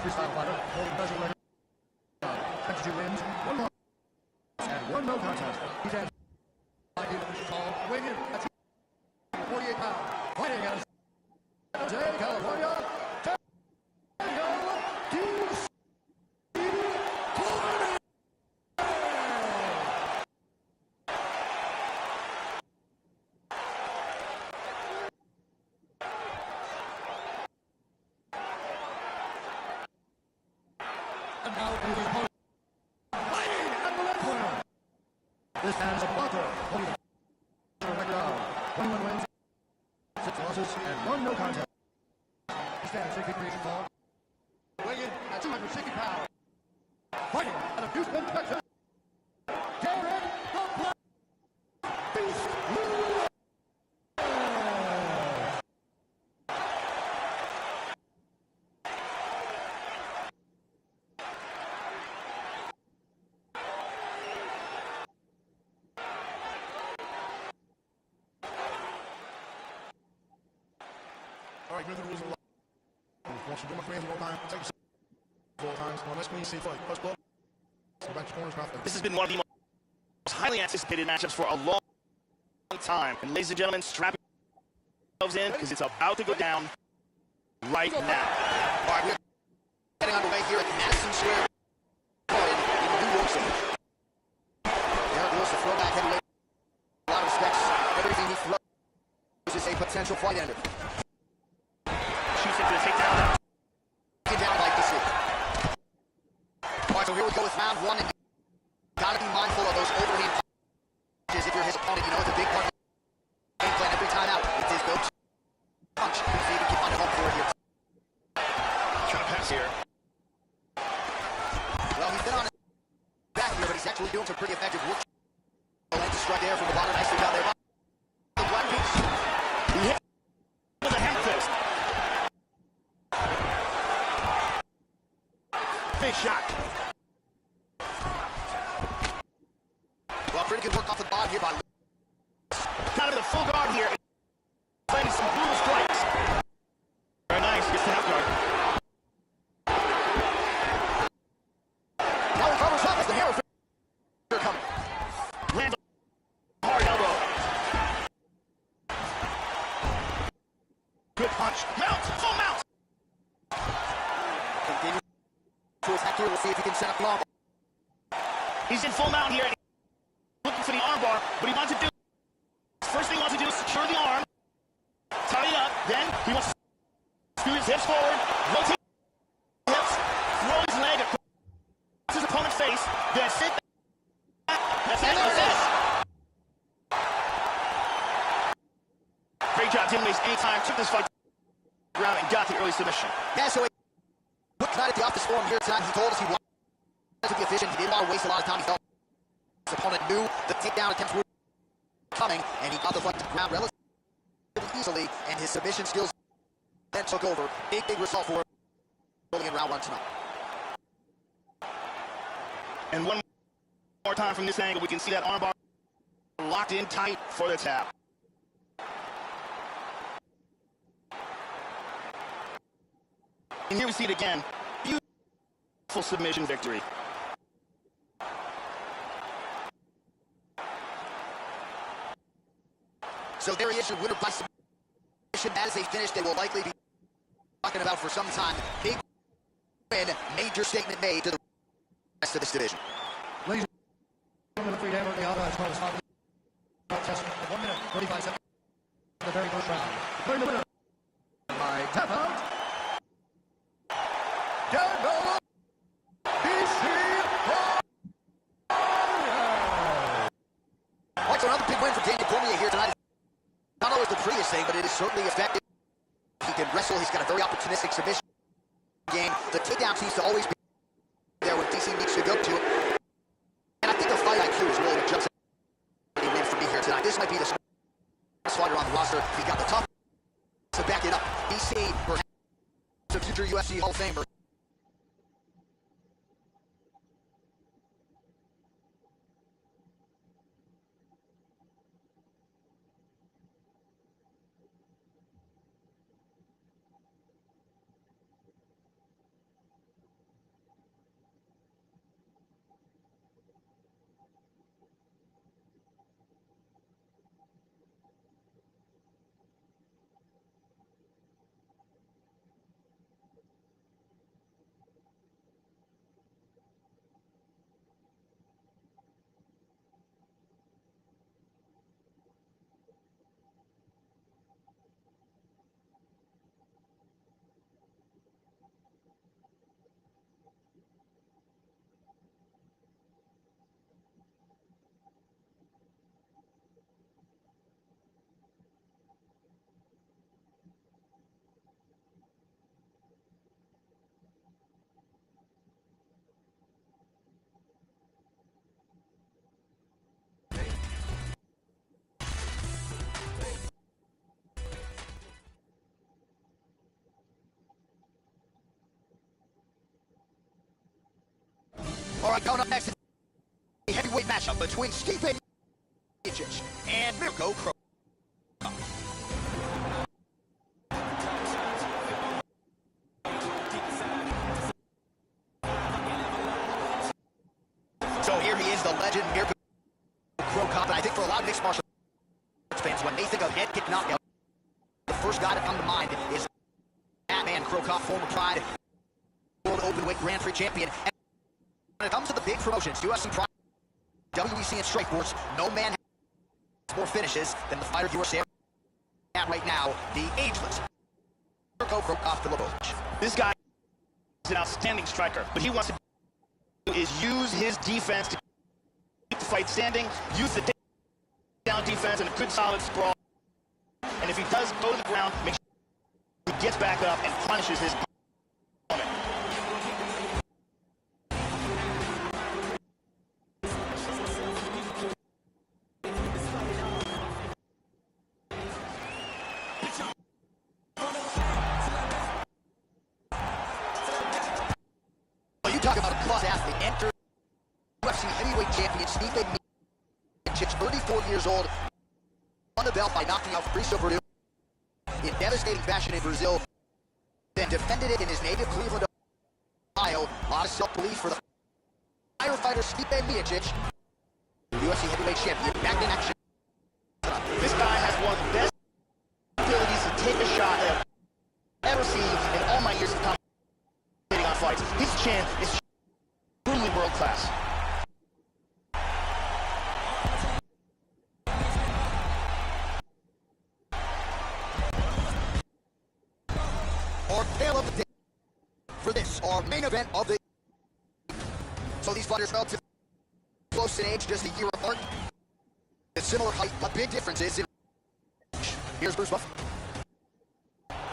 Freestyle fighter, holding buzzer record. 22 wins, 1 loss, and 1 no contest. He stands 5 feet tall, weighing in at 248 pounds. Fighting out of San Jose, California, Tango DC Cormier. And now to his opponent, fighting at the red corner. This man's a boxer, holding the record of 21 wins, 6 losses, and 1 no contest. He stands 6 feet 3 inches tall, weighing in at 260 pounds. Fighting out of Houston, Texas, Derek the Black Beast Lewis. All right, here's the rules of the law. Once you do my friends one time, take your 4 times. On that screen, see fight. First blow. Back to corners, mouth. This has been one of the most highly anticipated matchups for a long time. And ladies and gentlemen, strap yourselves in because it's about to go down right now. All right, we're getting underway here at Madison Square Garden in New York City. Derek Lewis, a throwback heavyweight. A lot of respects. Everything he throws is a potential fight ender. Shoots into the takedown. Get down like to see. All right, so here we go with round 1, and gotta be mindful of those overhand punches. If you're his opponent, you know it's a big part of the game plan every time out. It's his go-to punch. See if he can find a home for it here. Trying to pass here. Well, he's been on his back here, but he's actually doing some pretty effective work. Lands a strike there from the bottom, nicely down there. The Black Beast. He hit with a hand fist. Big shot. Well, pretty good work off the bottom here by Kind of the full guard here. Landing some brutal strikes. Very nice. Gets the half guard. now he covers up as the hammer finger coming. Lands a hard elbow. Good punch. Mount. Full mount. Continue to attack here. We'll see if he can set up the arm. He's in full mount here. Looking for the arm bar. What he wants to do, first thing he wants to do is secure the arm, tie it up. Then he wants to scoot his hips forward, rotate his hips, throw his leg across his opponent's face, then sit back. That's it. That's it. Great job. Didn't waste any time. Took this fight around and got the early submission. Yeah, so look tonight at the office forum here tonight. He told us he wanted to be efficient. He didn't want to waste a lot of time. He felt his opponent knew the takedown attempts were coming, and he got the fight to the ground relatively easily, and his submission skills then took over. Big result for him rolling in round 1 tonight. And one more time from this angle, we can see that armbar locked in tight for the tap. And here we see it again. Beautiful submission victory. So there he is, your winner by submission. That is a finish they will likely be talking about for some time. Big win, major statement made to the rest of this division. Ladies and gentlemen, the free hammer, the authorized part of the contest, 1 minute, 35 seconds, the very first round. Declaring the winner by tap out, So another big win for Daniel Cormier here tonight. Not always the prettiest thing, but it is certainly effective. He can wrestle. He's got a very opportunistic submission game. The takedown seems to always be there when DC needs to go to it. And I think the fight IQ is really what jumps out win for me here tonight. This might be the smartest fighter on the roster. He's got the tough to back it up. DC, perhaps a future UFC Hall of Famer. All right, coming up next is the heavyweight matchup between Stipe Miocic and Mirko Cro. So here he is, the legend Mirko Cro. And I think for a lot of mixed martial arts fans, when they think of head kick knockout, the first guy to come to mind is that man, Cro Cop, former Pride World Openweight Grand Prix champion. When it comes to the big promotions, UFC Pride, WEC, and Strikeforce, no man has more finishes than the fighter you are staring at right now, the ageless Mirko Cro Cop. This guy is an outstanding striker, but he wants to do is use his defense to keep the fight standing, use the down defense and a good solid sprawl. And if he does go to the ground, make sure he gets back up and punishes his opponent. Talk about a plus athlete. Enter UFC heavyweight champion Stipe Miocic, 34 years old, won the belt by knocking out Fabrício Werdum in devastating fashion in Brazil, then defended it in his native Cleveland, Ohio. A lot of self-belief for the firefighter Stipe Miocic, UFC heavyweight champion, back in action. This guy has one of the best abilities to take a shot I've ever seen in all my years of commentating on fights. His chin is truly world class. Our tale of the day for this, our main event of the so these fighters relatively close in age, just a year apart. A similar height, but big differences in here's Bruce Buff.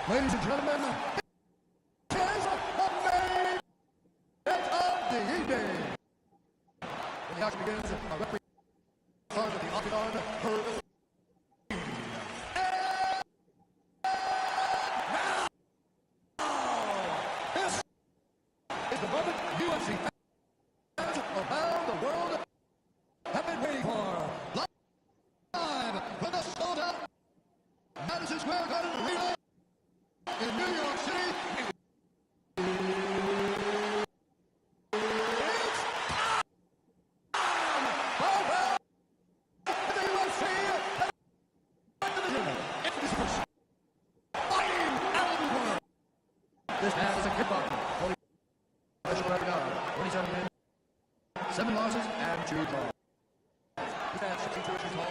ladies and gentlemen, here's the main event of the evening. When the action begins, a referee starts at the octagon per the is the moment UFC fans around the world have been waiting for. Live from the sold-out Madison Square Garden Arena in New York City. It's time! The UFC backyard. 27 wins, 7 losses, and 2 draws. He stands 62 inches tall,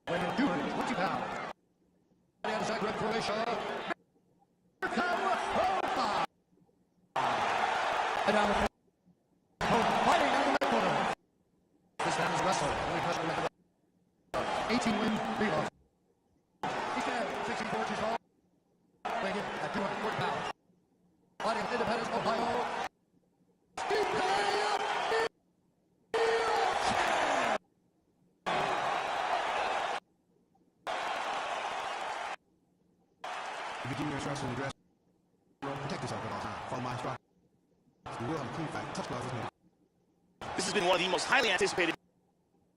weighing 220 pounds. On the other side, red Croatia. And down the fighting down the red corner. This man is a wrestler. Only pressure record. 18 wins, 3 losses. He stands 64 inches tall, weighing in at 240 pounds. Fighting from Independence, Ohio. Virginia wrestling dress. Protect yourself at all times. Follow my instructions. You will have a clean fight. Touch gloves is needed. This has been one of the most highly anticipated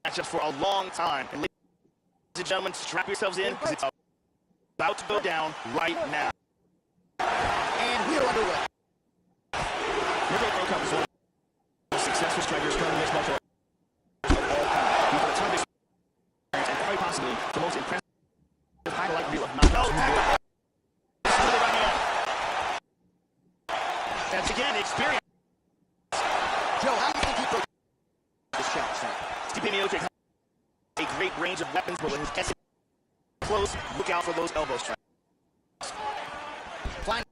matchups for a long time. And ladies and gentlemen, strap yourselves in because it's about to go down right now. And we are underway. Rico Pro Cup is one of the most successful strikers currently mixed martial arts of all time. He's got a ton of experience and quite possibly the most impressive highlight reel of knockouts. That's again experience. Joe, how do you think he broke this challenge tonight? Stipe Miocic has a great range of weapons, but when his essence is close, look out for those elbow strikes. Flying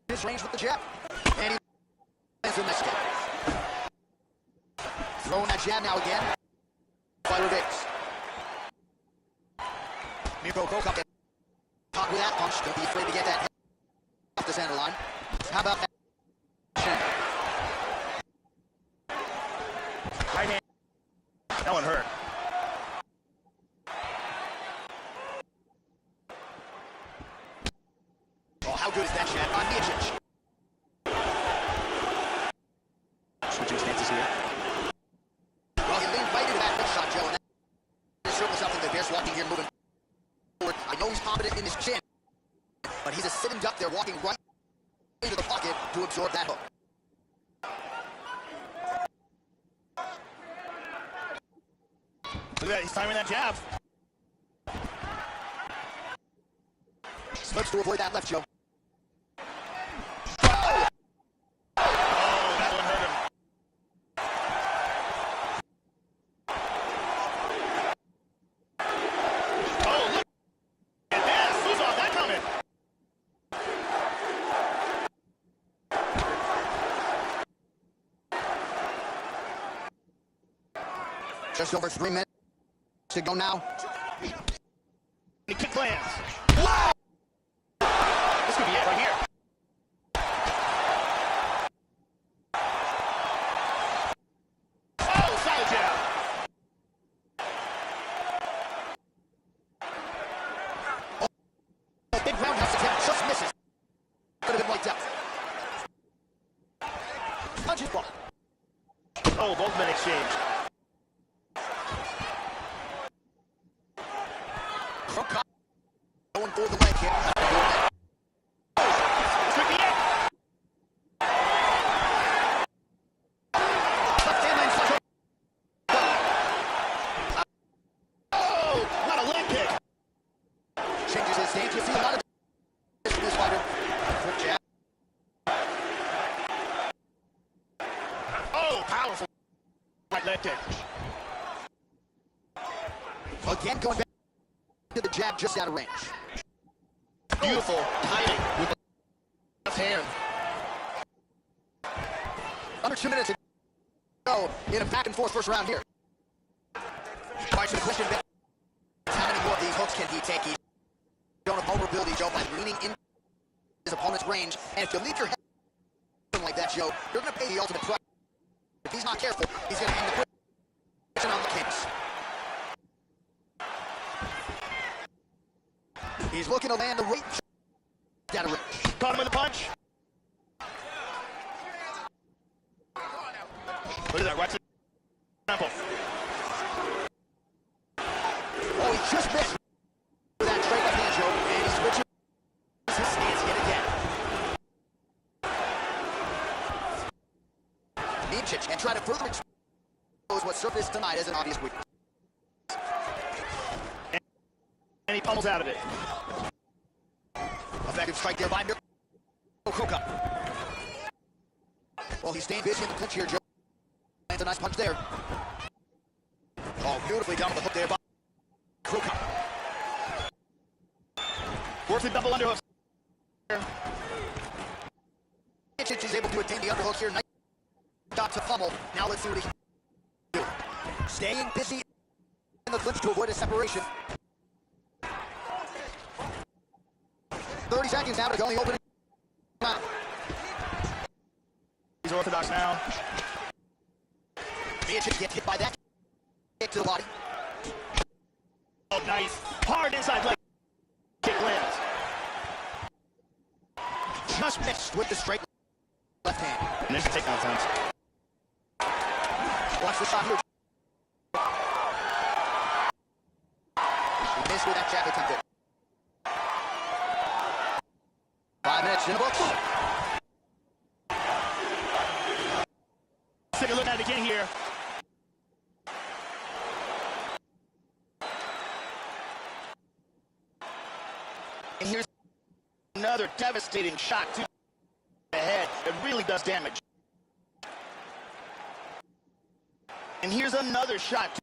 his range with the jab. And he lands the next jab. Throwing that jab now again. Fighter Davis. Mirko Krokop gets caught with that punch. Don't be afraid to get that off the center line. How about that? Right hand. That one hurt. Oh, how good is that jab on Miocic? Switching stances here. Well, he leaned right into that hook shot, Joe, and that is certainly something that bears watching here moving forward. I know he's confident in his chin, but he's a sitting duck there walking right into the pocket to absorb that hook. Look at that, he's timing that jab. Looks to avoid that left, Joe. Oh, that one hurt him. Oh, look at this. Who saw that coming? Just over 3 minutes to go now. He kick lands. Wow! This could be it right here. Oh, solid jab. Oh, big roundhouse attempt just misses. Could have been wiped out. Punches block. Oh, both men exchanged. Krokop going for the leg kick. This could be it. Left hand lands the Oh, not a leg kick. changes his stance. You see a lot of from this fighter. Quick jab. Oh, powerful right leg kick. Again going back to the jab just out of range. Beautiful hiding with the left hand. Under 2 minutes to go in a back and forth first round here. Right to the question, how many more of these hooks can he take? He's shown a vulnerability, Joe, by leaning in his opponent's range. And if you leave your head like that, Joe, you're going to pay the ultimate price. If he's not careful, he's going to end the position on the canvas. He's looking to land the right down the range. Caught him with a punch. Look at that, right to the temple. Oh, he just missed with that straight left hand, Joe, and he switches his stance yet again. Miocic, and try to further expose what surfaced tonight as an obvious weakness. And he pummels out of it. Effective strike there by Mirko Krokop. Well, he's staying busy in the clinch here, Joe. Lands a nice punch there. Oh, beautifully down to the hook there by Brolic. Works the double underhooks. He's able to attain the underhook here. Nice dot to fumble. Now let's see what he can do. Staying busy in the clinch to avoid a separation. 30 seconds now to go in the opening round. He's orthodox now. Miocic gets hit by that kick to the body. Oh, nice. Hard inside leg kick lands. Just missed with the straight left hand. And there's the takedown times. Watch the shot here. He missed with that jab attempted. 5 minutes in the books. Let's take a look at it again here. And here's another devastating shot to the head. It really does damage. And here's another shot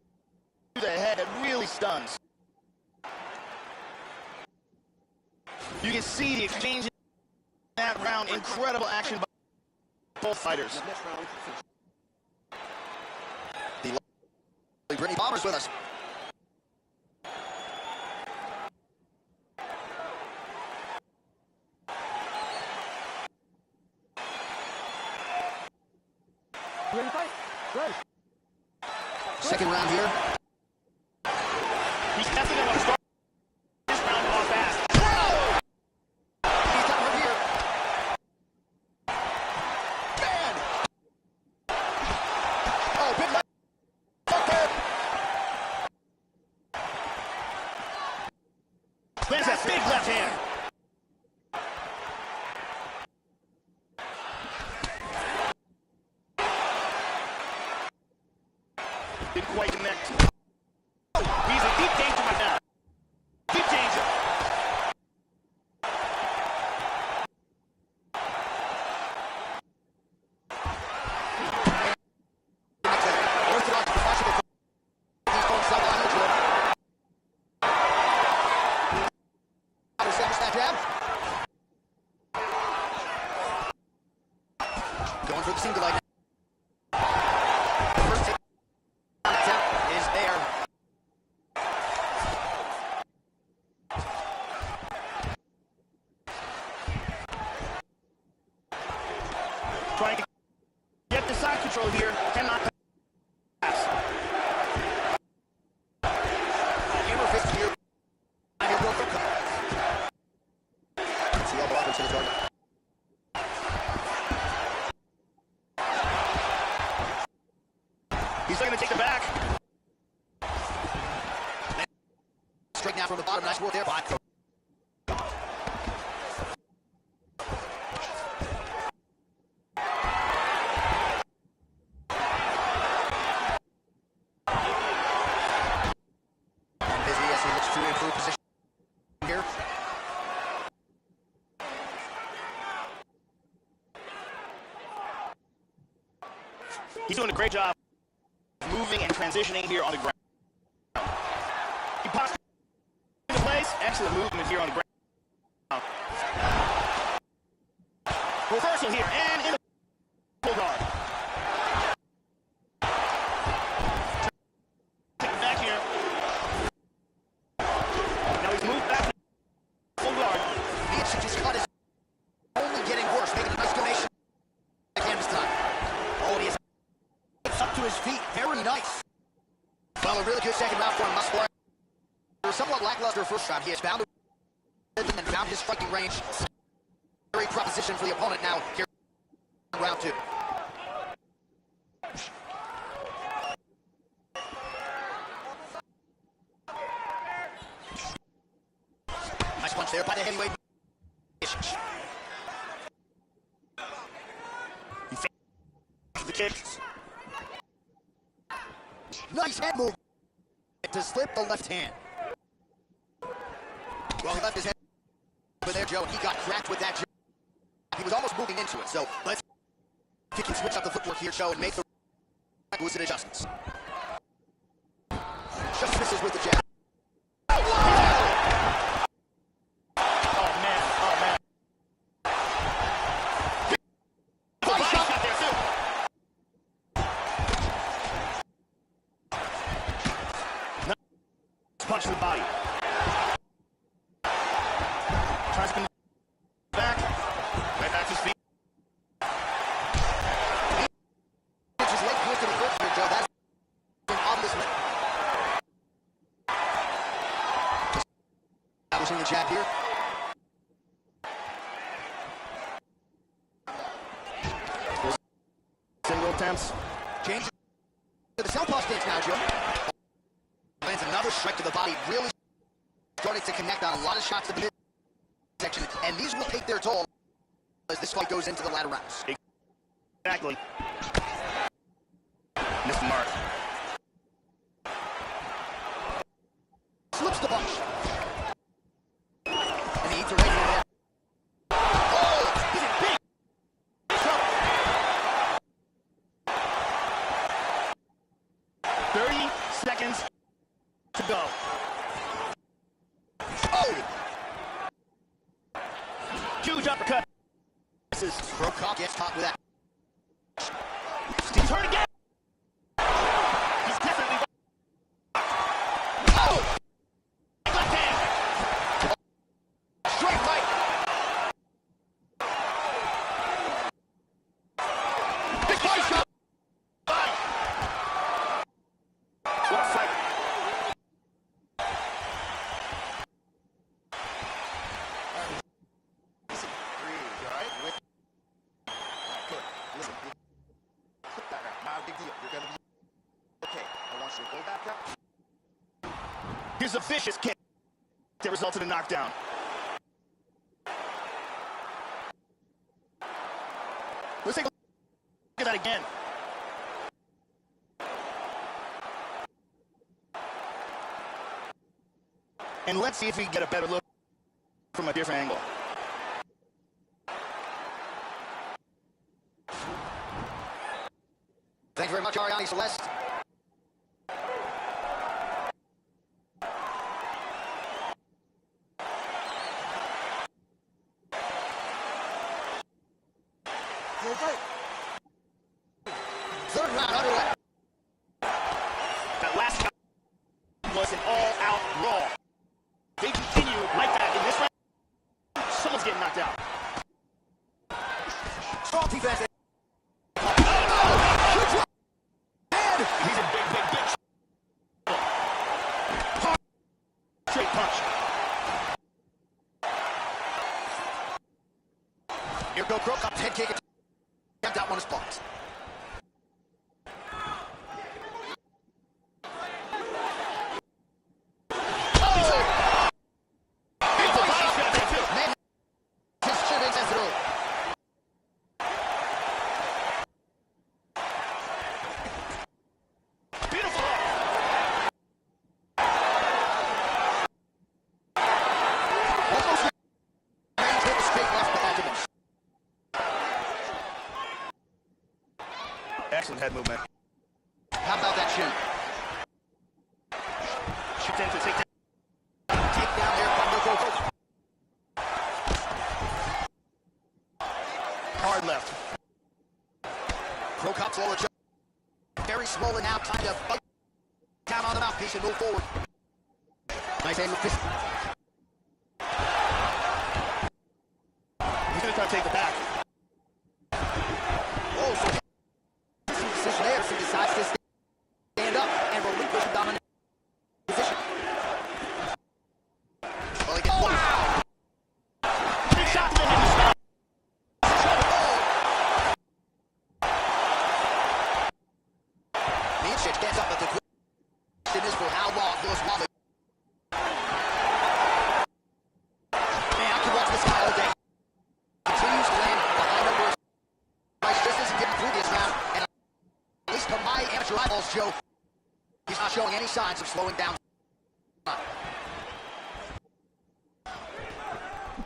to the head that really stuns. You can see the exchange in that round. Incredible action by both fighters. The Brittany Bomber's with us. Ready to fight? Good. Second round here. He's definitely going to start this round off fast. He's got her here. Man! Oh, big left hook there. Lands that big left hand. Didn't quite connect. He's in deep danger right now. Deep danger. Orthodox professional. These folks up on the drill. Establish that jab. Going for the single leg. First take attempt is there. Trying to get the side control here. Cannot pass. Hammer fist here. And he'll go for a cut. It's the elbow up into the target. He's looking to take the back. Straight now from the bottom. Nice work there by Coach. Busy as he looks to improve position here. He's doing a great job moving and transitioning here on the ground. He pops into place. Excellent movement here on the ground. Reversal here and in the full guard. Take it back here. Now he's moved back to full guard. Miocic's cut is only getting worse, making a nice donation again this time. Oh, he is up to his feet. Very nice. Well, a really good second round for him. Thus far. A somewhat lackluster first round. He has found and found his striking range. Very proposition for the opponent now here in round 2. Nice punch there by the heavyweight. He fakes the kick. Nice head move to slip the left hand. Well, he left his head over there, Joe, and he got cracked with that jab. He was almost moving into it, so let's He can switch up the footwork here, Joe, and make the requisite adjustments. Just misses with the jab. Punch to the body. Tries to spin back. Right back to his feet. His leg goes to the foot here, Joe. That's an obvious. Establishing the jab here. Single attempts. Change to the southpaw stance now, Joe. Lands another strike to the body, really starting to connect on a lot of shots at the midsection, and these will take their toll as this fight goes into the latter rounds. Exactly. Missed the mark. Slips the punch. And he eats a right hand. Oh, this is big. 30 seconds to go. Oh! Huge uppercut. This is Brolic gets caught with that. Turn again. He's definitely. Oh! Left hand. Straight right. Big body shot. What a fight. Here's a vicious kick that resulted in a knockdown. Let's take a look at that again. And let's see if we can get a better look from a different angle. Thank you very much, Ariane Celeste. Third round underway. That last shot was an all-out brawl. They continue like that in this round. Someone's getting knocked out. Strong defense. He's a big. Hard, straight punch. Here go Brolic, head kick. Kept that one is blocked. Excellent head movement. How about that chin? Shoots in to take Take down there from the Brolic. hard left. Brolic lower jaw. Very swollen now, kind of bite down on the mouthpiece and move forward. Nice aim with fist. He's going to try to take the back. Oh, so position there. He decides to stand up and relinquish the dominant position. Well, he gets one. Big shot to the head. Miocic gets up, but the question is for how long he'll swallow. Man, I can watch this guy all day. Continues to land behind the worst. Just as he did in the previous round, and at least to my amateur eyeballs, Joe, he's not showing any signs of slowing down.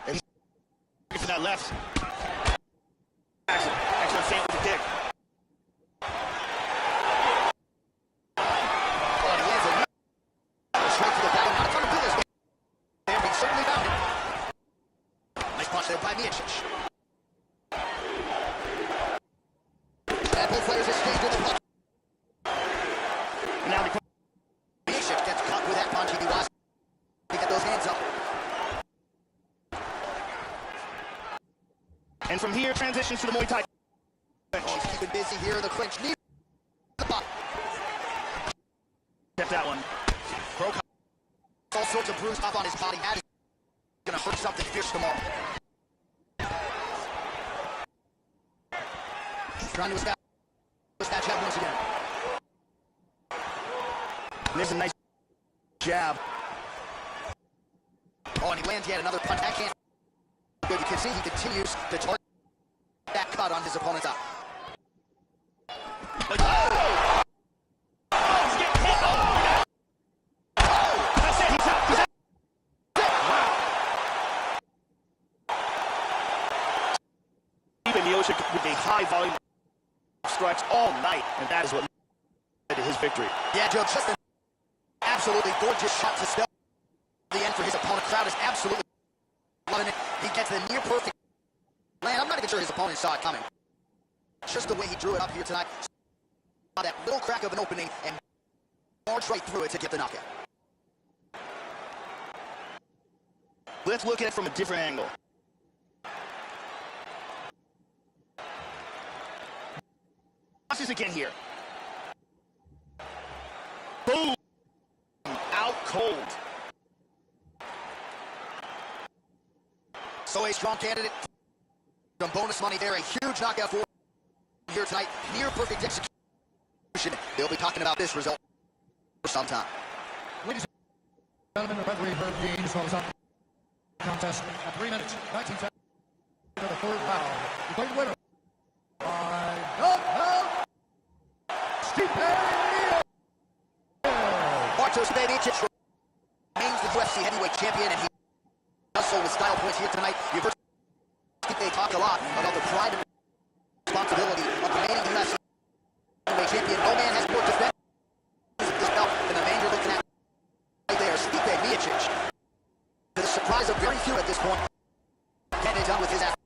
And he's for that left. Excellent sandwich kick. from here, transitions to the Muay Thai. Oh, he's keeping busy here in the clinch. Knee. Kept that one. Broke all sorts of bruised up on his body. That is gonna hurt something fierce tomorrow. He's trying to establish that jab once again. There's a nice jab. Oh, and he lands yet another punch. That can't be good. You can see he continues to target that cut on his opponent's eye. Oh! Oh, he's getting hit. Oh, my God. Oh, that's it. He's out. He's out. Wow. Even Miocic with a high volume of strikes all night, and that is what led to his victory. Yeah, Joe, just an absolutely gorgeous shot to spell the end for his opponent. Crowd is absolutely loving it. He gets the near perfect land. I'm not even sure his opponent saw it coming. Just the way he drew it up here tonight. Saw that little crack of an opening and marched right through it to get the knockout. Let's look at it from a different angle. Watch this again here. Boom! Out cold. So a strong candidate. Some bonus money there. A huge knockout for him here tonight. Near perfect execution. They'll be talking about this result for some time. Ladies and gentlemen, the referee Herb Dean calls up contest at 3 minutes, 19 seconds for the third round. Declared the winner by knockout, Stipe Bartosz Miocic remains the UFC heavyweight champion, and he does so with style points here tonight. You've heard Stipe talk a lot about the pride and responsibility of remaining UFC heavyweight champion. No man has more defense this belt than the man you're looking at right there, Stipe Miocic. To the surprise of very few at this point, getting it done with his act.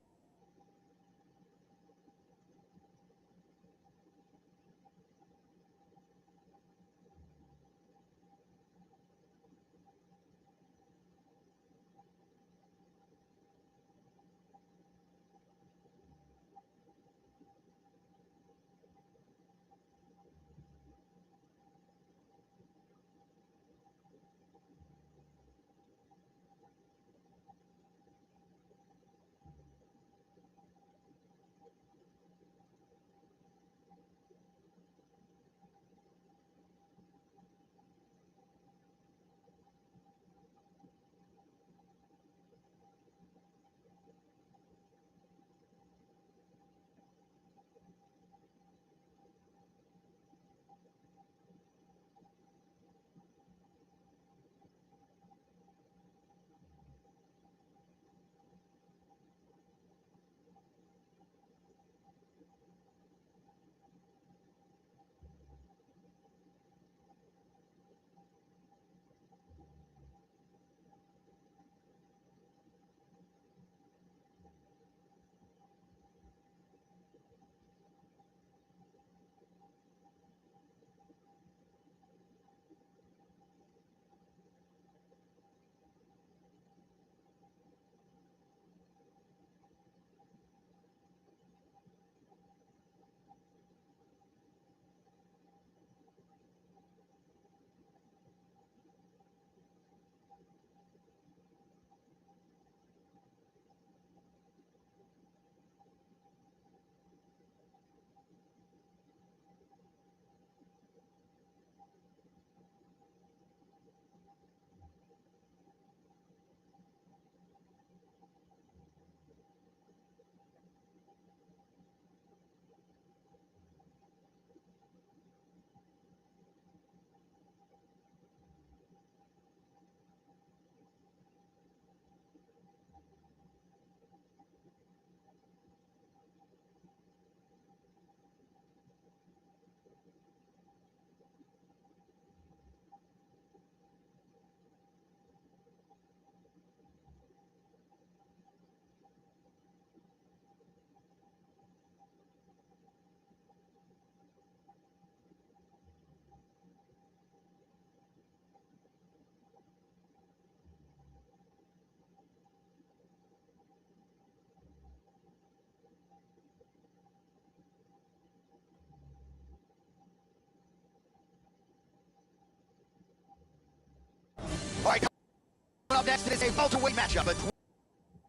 up next is a welterweight matchup between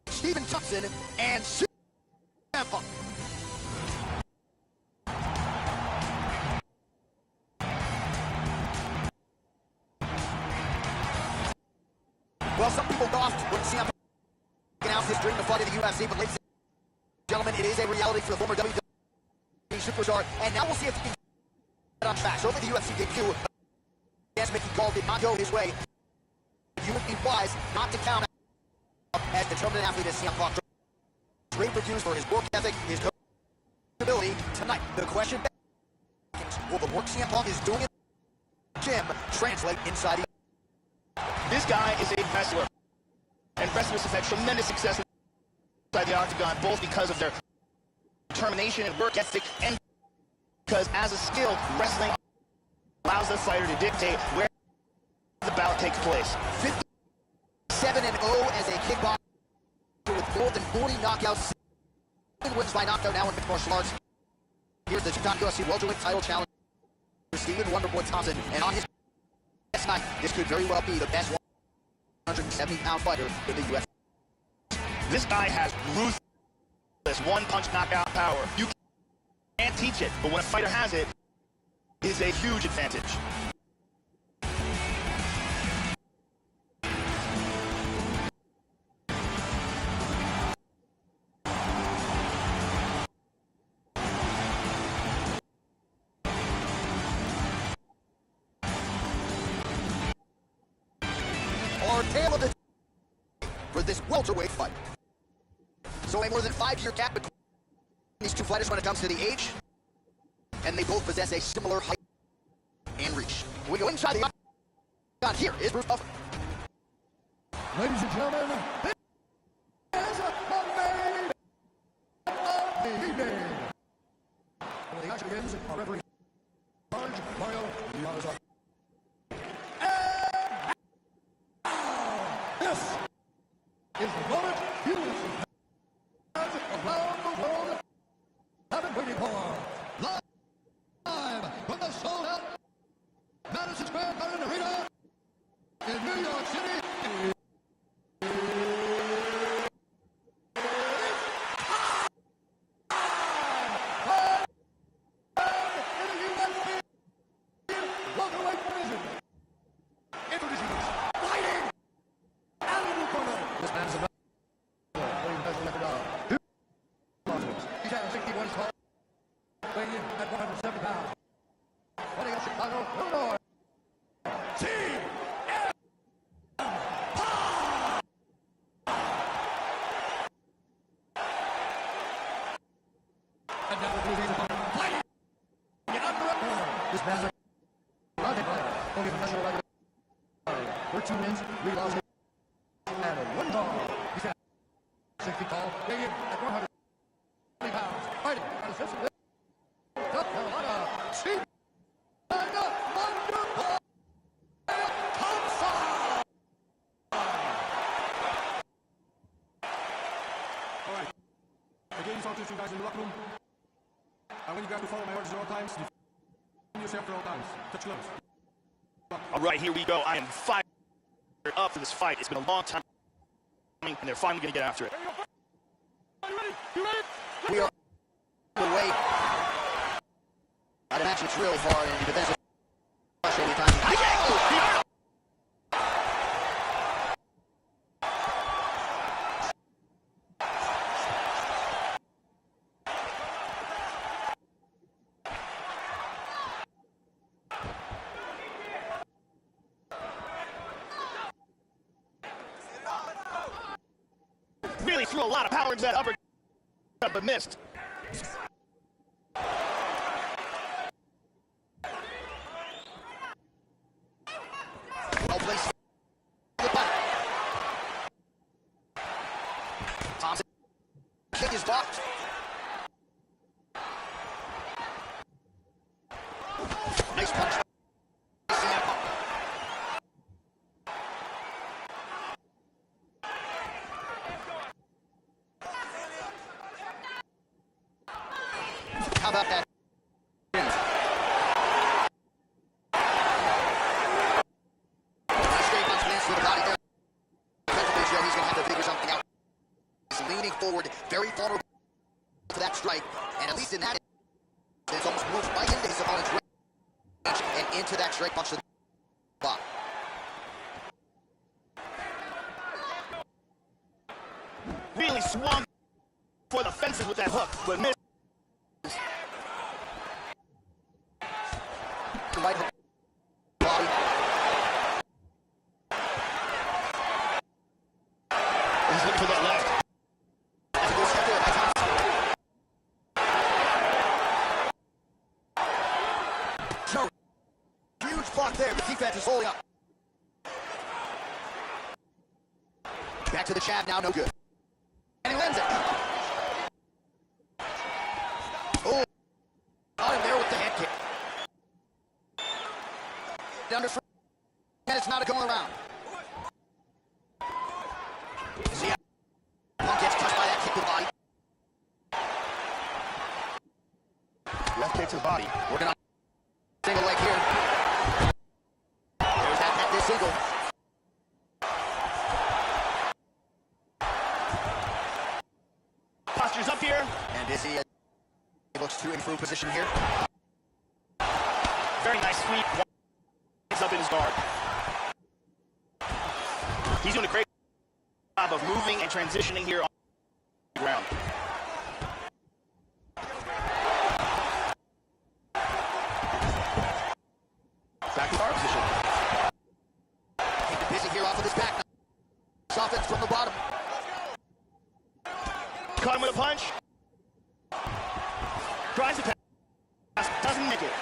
Stephen Thompson and CM Punk. Well, some people scoffed when CM Punk announced his dream to fight in the UFC, but ladies and gentlemen, it is a reality for the former WWE superstar, and now we'll see if he can get on track. So over the UFC debut, against Mickey Gall did not go his way. You would be wise not to count out as determined athlete as CM Punk. Great reviews for his work ethic, his ability. Tonight, the question is, will the work CM Punk is doing in the gym translate inside the... This guy is a wrestler, and wrestlers have had tremendous success inside the octagon, both because of their determination and work ethic, and because as a skill, wrestling allows the fighter to dictate where the bout takes place. 57-0 as a kickboxer with more than 40 knockouts. 7 wins by knockout now in mixed martial arts. Here's the two-time UFC welterweight title challenger, Stephen Wonderboy Thompson, and on his next night, this could very well be the best 170-pound fighter in the UFC. This guy has ruthless one-punch knockout power. You can't teach it, but when a fighter has it, it is a huge advantage. Our tale of the for this welterweight fight. So a more than 5-year gap between these two fighters when it comes to the age, and they both possess a similar height and reach. We go inside the octagon. Here is Bruce Buffer. Ladies and gentlemen, this is the main of the evening. Well, the action begins. Our referee, Mario Yamazawa. This is the moment UFC fans around the world have been waiting for. Live from the sold-out Madison Square Garden Arena in New York City. This match is only professional record. 13 wins, 3 losses, and 1 draw. He's got 6 feet tall, weighing in at 120 pounds. Fighting out of Cincinnati, South Carolina, Steve Wonderboy Thompson. All right. Again, talk to you guys in the locker room. I want you guys to follow my orders at all times. Defend yourself at all times. Touch gloves. All right, here we go. I am fired up for this fight. It's been a long time coming, and they're finally going to get after it. We are away. I'd imagine it's really hard in defensive pressure anytime. Really threw a lot of power into that uppercut, but missed. Well placed. Thompson. Kick is blocked. Nice punch. forward, very vulnerable to that strike, and at least in that, it's almost moved right into his opponent's range and into that straight punch to the block. Really swung for the fences with that hook, but missed. Right hook. Body. He's looking for that left. That's a good step there by Thompson. So, huge block there. The defense is holding up. Back to the jab now, no good. And he lands it. Oh, got him there with the head kick. Under 3 minutes now to go around. See how one gets touched by that kick to the body. Left kick to the body. Working on single leg here. There's that this single. Posture's up here. And is he looks to improve position here. Very nice sweep. He's up in his guard. He's doing a great job of moving and transitioning here on the ground. Back to guard position. Keep it busy here off of this back. Offense from the bottom. Caught him with a punch. Tries to pass. Doesn't make it.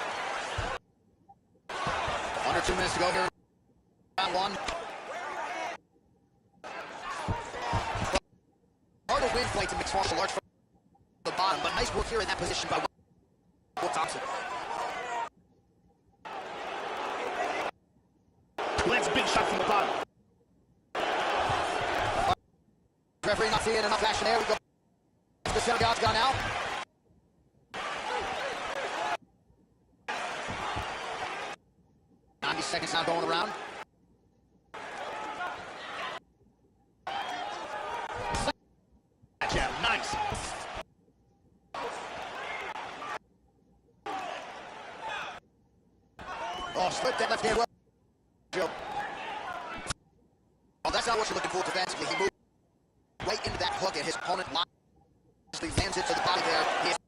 Under 2 minutes to go here. Round one. Hard to win fights in mixed martial arts from the bottom, but nice work here in that position by Will Thompson. Lands a big shot from the bottom. Referee not seeing enough action there. We go. The center guard's gone out. Seconds now going around. Jab, nice. Oh, slipped that left hand well. Oh, that's not what you're looking for defensively. He moved right into that hook, and his opponent lands it to the body there. He is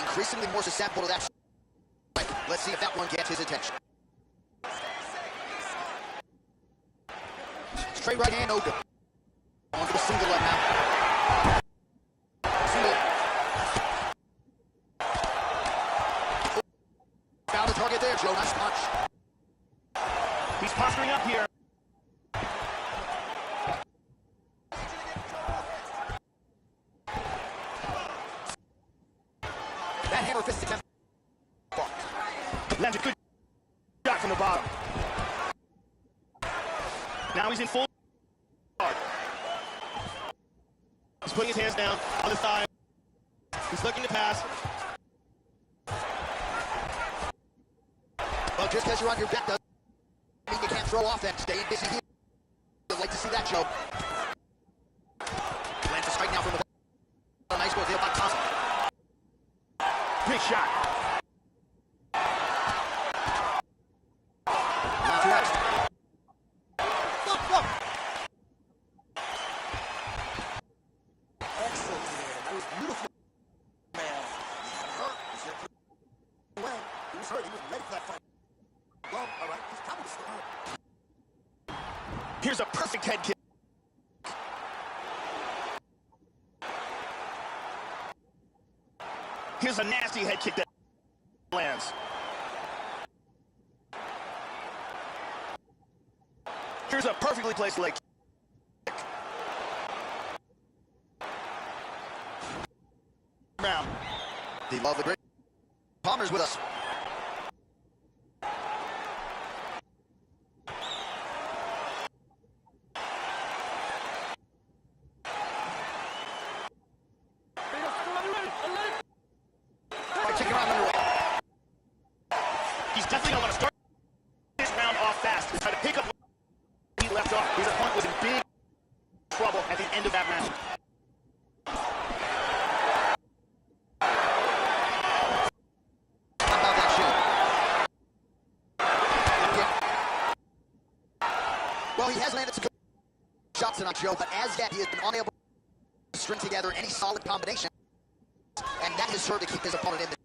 increasingly more susceptible to that strike. Let's see if that one gets his attention. Straight right hand, no good. On to the single leg now. Single. Found the target there, Joe. Nice punch. He's posturing up here. That hammer fist attempt. Lands a good shot from the bottom. Now he's in full guard. He's putting his hands down on the thigh. He's looking to pass. Well, just because you're on your back doesn't mean you can't throw offense. Staying busy here. I'd like to see that, Joe. Lands a strike now from the bottom. Nice work there by Thompson. Big shot. Not too much. Excellent there. That was beautiful, man. Well, he was hurt. He was ready for that fight. Well, all right. He's probably still hurt. Here's a perfect head kick. Here's a nasty head kick that lands. Here's a perfectly placed leg kick. Round. The lovely Brit Palmer's with us. Kicking around underway. He's definitely going to want to start this round off fast and try to pick up what he left off. His opponent was in big trouble at the end of that round. He has landed some good shots tonight, Joe, but as yet he has been unable to string together any solid combination, and that has served to keep his opponent in the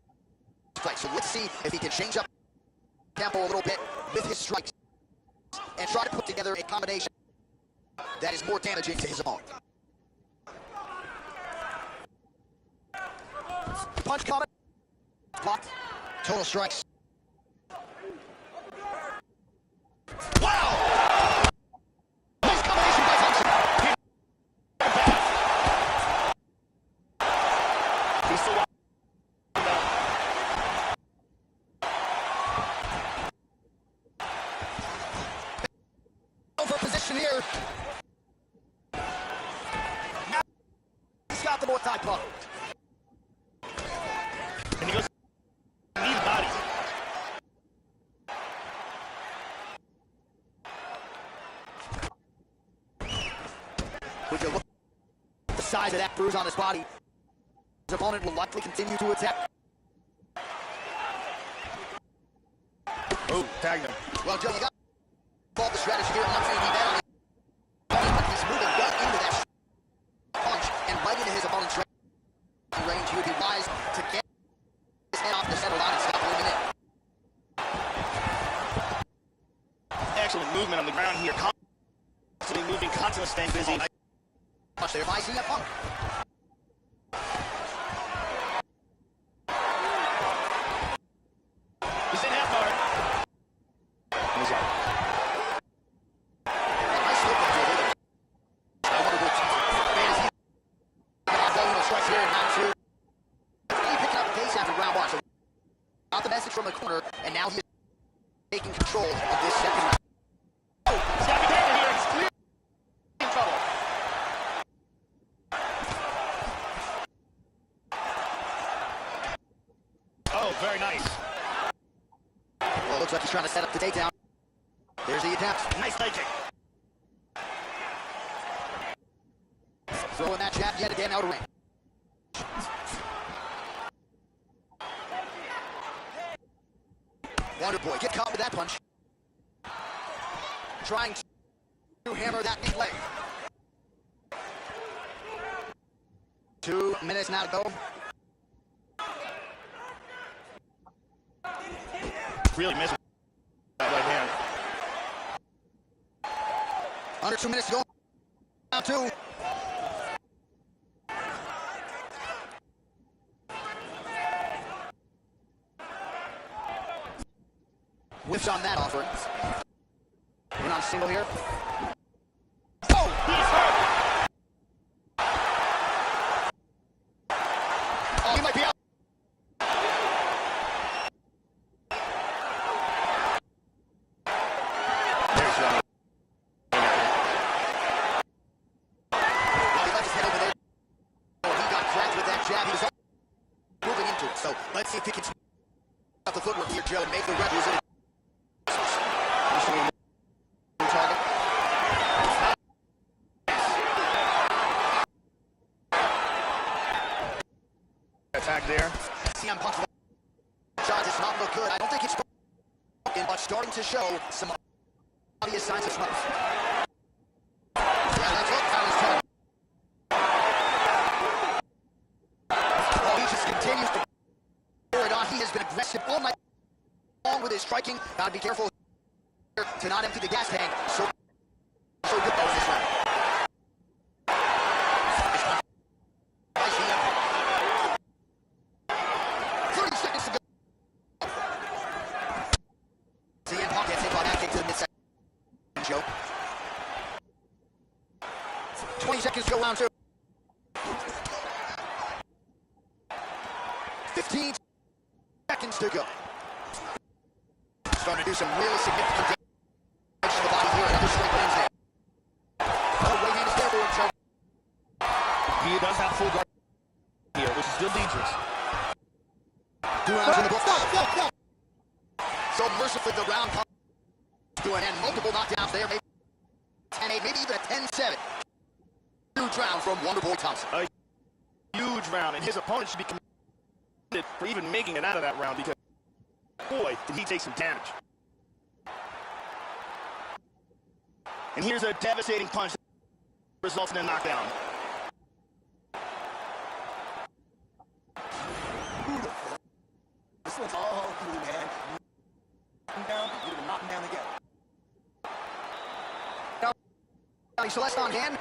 fight. So let's see if he can change up tempo a little bit with his strikes and try to put together a combination that is more damaging to his opponent. Punch coming. Blocked. Total strikes. Wow! Nice combination by Thompson. He's still over position here. Now he's got the more tie club. and he goes knee to body. Would you look at the size of that bruise on his body? His opponent will likely continue to attack. Oh, tagged him. Well, Joe, you got to the strategy here. I'm not saying he bet on it, but he's moving right into that punch and right into his opponent's range. He would be wise to get his head off the center line and stop moving in. Excellent movement on the ground here. Constantly moving, constantly staying busy. Punch there by CM Punk. He's in half guard. And he's out. Nice look at Joe. I wonder which man is he. Volume strikes here in round two. Really picking up the pace after round one. So got the message from the corner, and now he's taking control of this second round. Oh, he's got to be careful here. He's clear in trouble. Oh, very nice. Well, looks like he's trying to set up the takedown. There's the attempt. Nice leg kick. Throwing that jab yet again out of range. Wonder Boy, get caught with that punch. Trying to hammer that big leg. 2 minutes now to go. Really missed that right hand. Under 2 minutes to go. Round two. Whiffs on that offer. We're on single here. Oh, he's hurt. Oh, he might be out. There's one. Well, he left his head over there. Oh, he got cracked with that jab. He was moving into it. So let's see if he can up the footwork here, Joe, and make the Rebels in. Target. Attack there. CM Punk's shot does not look good. I don't think it's broken, but starting to show some obvious signs of smoke. Yeah, that's it. Now he's turning. Oh, he just continues to pour it on. He has been aggressive all night long with his striking. Gotta be careful here to not empty the gas tank. So good though in this round. By CM Punk. 30 seconds to go. CM Punk gets hit by that kick to the midsection. Joe. 20 seconds to go, round two. 15 seconds to go. Starting to do some really significant damage to the body here. Another straight lands there. Oh, right hand is there for him, Joe. He does have full guard here, which is still dangerous. 2 rounds in the book. Stop. So mercifully, the round comes to an end. Multiple knockdowns there. Maybe 10-8, maybe even a 10-7. Huge round from Wonder Boy Thompson. A huge round, and his opponent should be commended for even making it out of that round because, boy, did he take some damage. And here's a devastating punch that results in a knockdown. This one's all cool, man. Knock him down, you're gonna knock him down again. Now, Celeste on hand.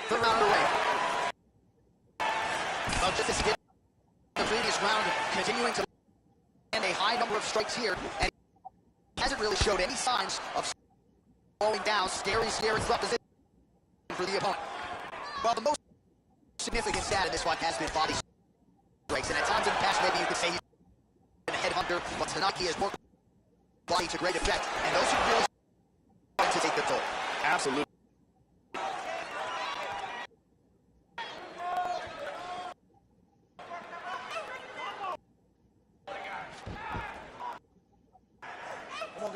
Third round away. Well, just as he did the previous round, continuing to land a high number of strikes here, and he hasn't really showed any signs of slowing down. Scary threat position for the opponent. Well, the most significant stat in this one has been body strikes, and at times in the past, maybe you could say he's been a headhunter, but tonight he has worked body to great effect, and those are really to take the toll. Absolutely.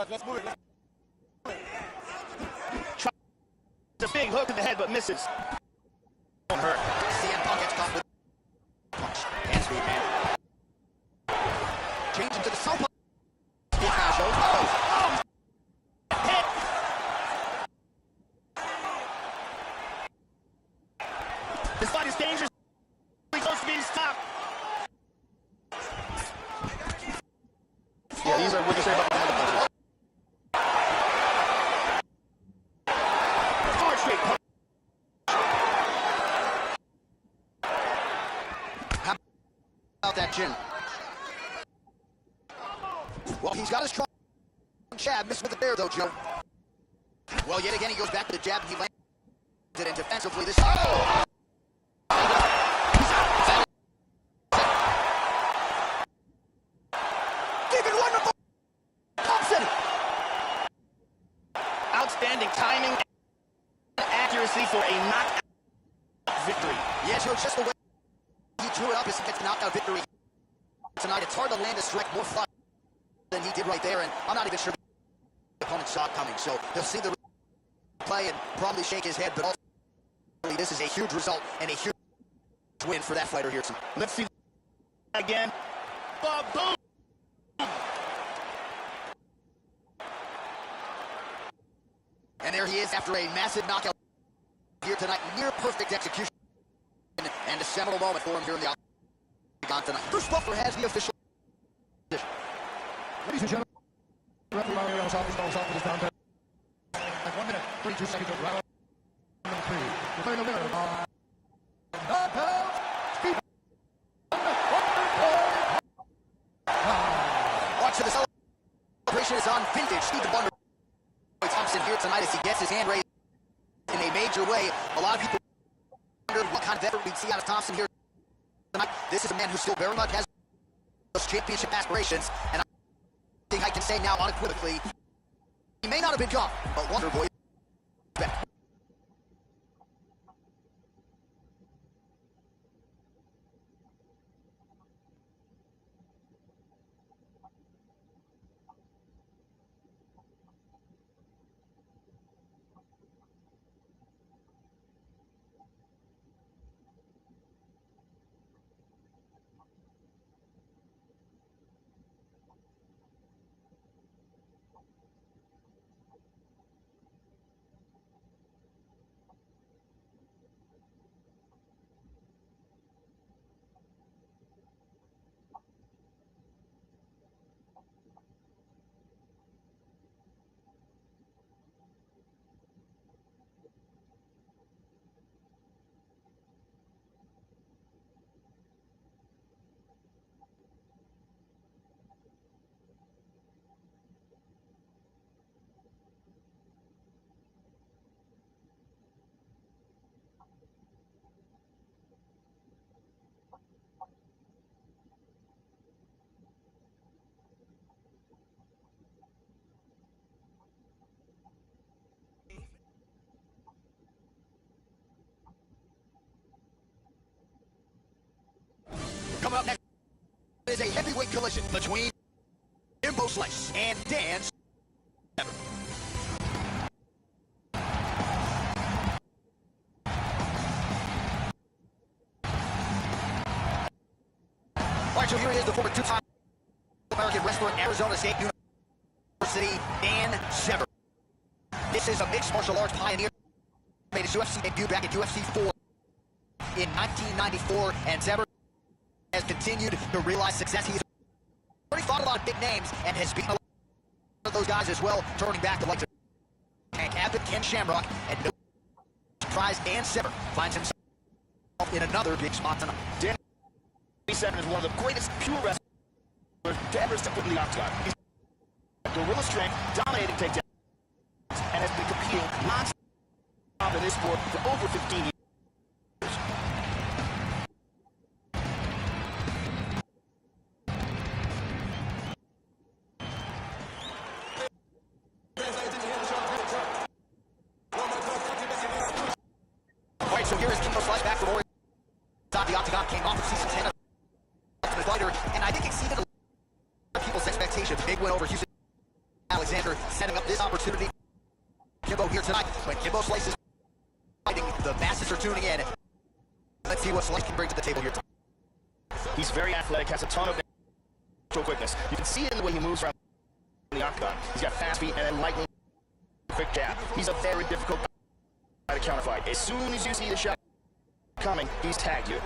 Let's move it. It's a big hook in the head, but misses. Don't hurt. CM Punk gets caught with punch. Hand speed, man. Changing to the southpaw. Speed now shows. Oh! Hit. This fight is dangerous. Close to being stopped. Yeah, these are what you say about the punches. Hard straight punch. How about that chin? Well, he's got his strong jab. Missed with the bear, though, Joe. Well, yet again, he goes back to the jab, and he lands it, and defensively, this... Oh! Wonderful! Thompson! Outstanding timing and accuracy for a knockout victory. Yeah, Joe, just the way he drew it up as he gets the knockout victory tonight. It's hard to land a strike more fun than he did right there, and I'm not even sure the opponent saw it coming, so he'll see the play and probably shake his head, but ultimately this is a huge result and a huge win for that fighter here tonight. Let's see again. Boom! And there he is after a massive knockout here tonight. Near perfect execution. And a seminal moment for him here in the octagon tonight. Bruce Buffer has the official decision. Ladies and gentlemen, referee Mario Gonzalez is down to 1 minute, 32 seconds of round number 3. Declaring the winner by knockout, Steve. Watch the celebration is on vintage. Steve Wonder Thompson here tonight as he gets his hand raised in a major way. A lot of people wondered what kind of effort we'd see out of Thompson here tonight. This is a man who still very much has those championship aspirations, and I think I can say now unequivocally, he may not have been gone, but Wonder Boy is back. Coming up next is a heavyweight collision between Jimbo Slice and Dan Severn. right, so here he is, the former two-time American wrestler at Arizona State University, Dan Severn. This is a mixed martial arts pioneer. Made his UFC debut back at UFC 4 in 1994, and Severn has continued to realize success. He's already fought a lot of big names and has beaten a lot of those guys as well, turning back the likes of Hank Abbott, Ken Shamrock, and no surprise, Dan Severn finds himself in another big spot tonight. Dan Severn is one of the greatest pure wrestlers to ever step foot in the octagon. He's gorilla strength, dominating takedowns, and has been competing non-stop in this sport for over 15 years. All right, so here is Kimbo Slice back from Oregon. The octagon came off of season 10 of the fighter, and I think exceeded a lot of people's expectations. Big win over Houston Alexander, setting up this opportunity. Kimbo here tonight. When Kimbo Slice is fighting, the masses are tuning in. Let's see what Slice can bring to the table here tonight. He's very athletic, has a ton of natural quickness. You can see it in the way he moves around the octagon. He's got fast feet and then lightning quick jab. He's a very difficult guy to counterfight. As soon as you see the shot coming, he's tagged you.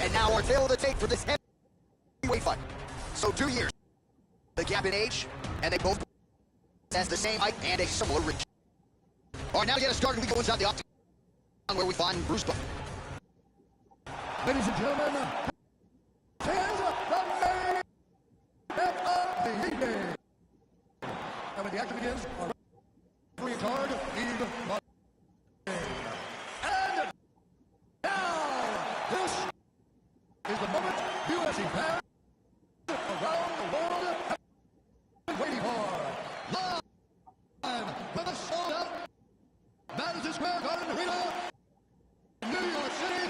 And now our tale of the tape for this heavyweight fight. So 2 years, the gap in age, and they both has the same height and a similar reach. All right, now to get us started, we go inside the octagon where we find Bruce Buffer. Ladies and gentlemen, here's the main event of the evening. And when the action begins, our referee in charge, Steve Martin. And now, this is the moment UFC fans around the world have been waiting for. Live from the sold-out Madison Square Garden Arena, New York City.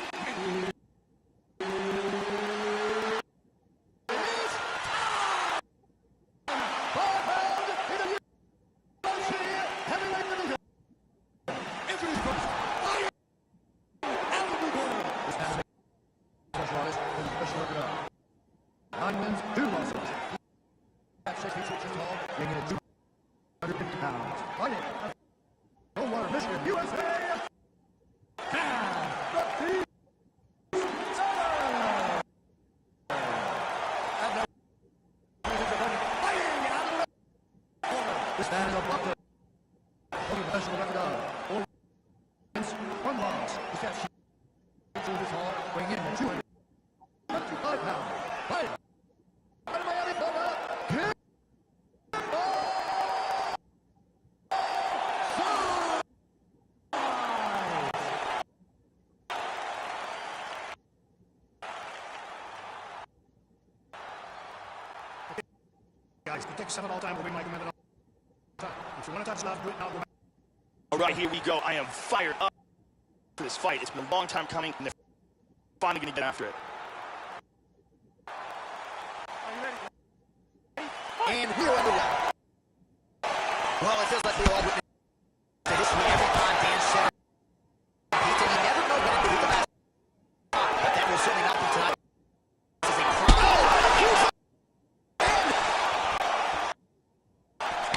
This man is a boxer. Only professional record. One loss. He's got through this hall, weighing in at 225 pounds. Fight! Out of Miami, Florida. Guys, the Texas 7 all-time will be my commitment. If you want to touch love, do it now. Go back. All right, here we go. I am fired up for this fight. It's been a long time coming, and they're finally going to get after it. Are you ready? And we're underway. Well, it feels like we all witnessed the history every time Dan Severn competed. He never know when to be the last shot, but that will certainly not be tonight. This is a crime.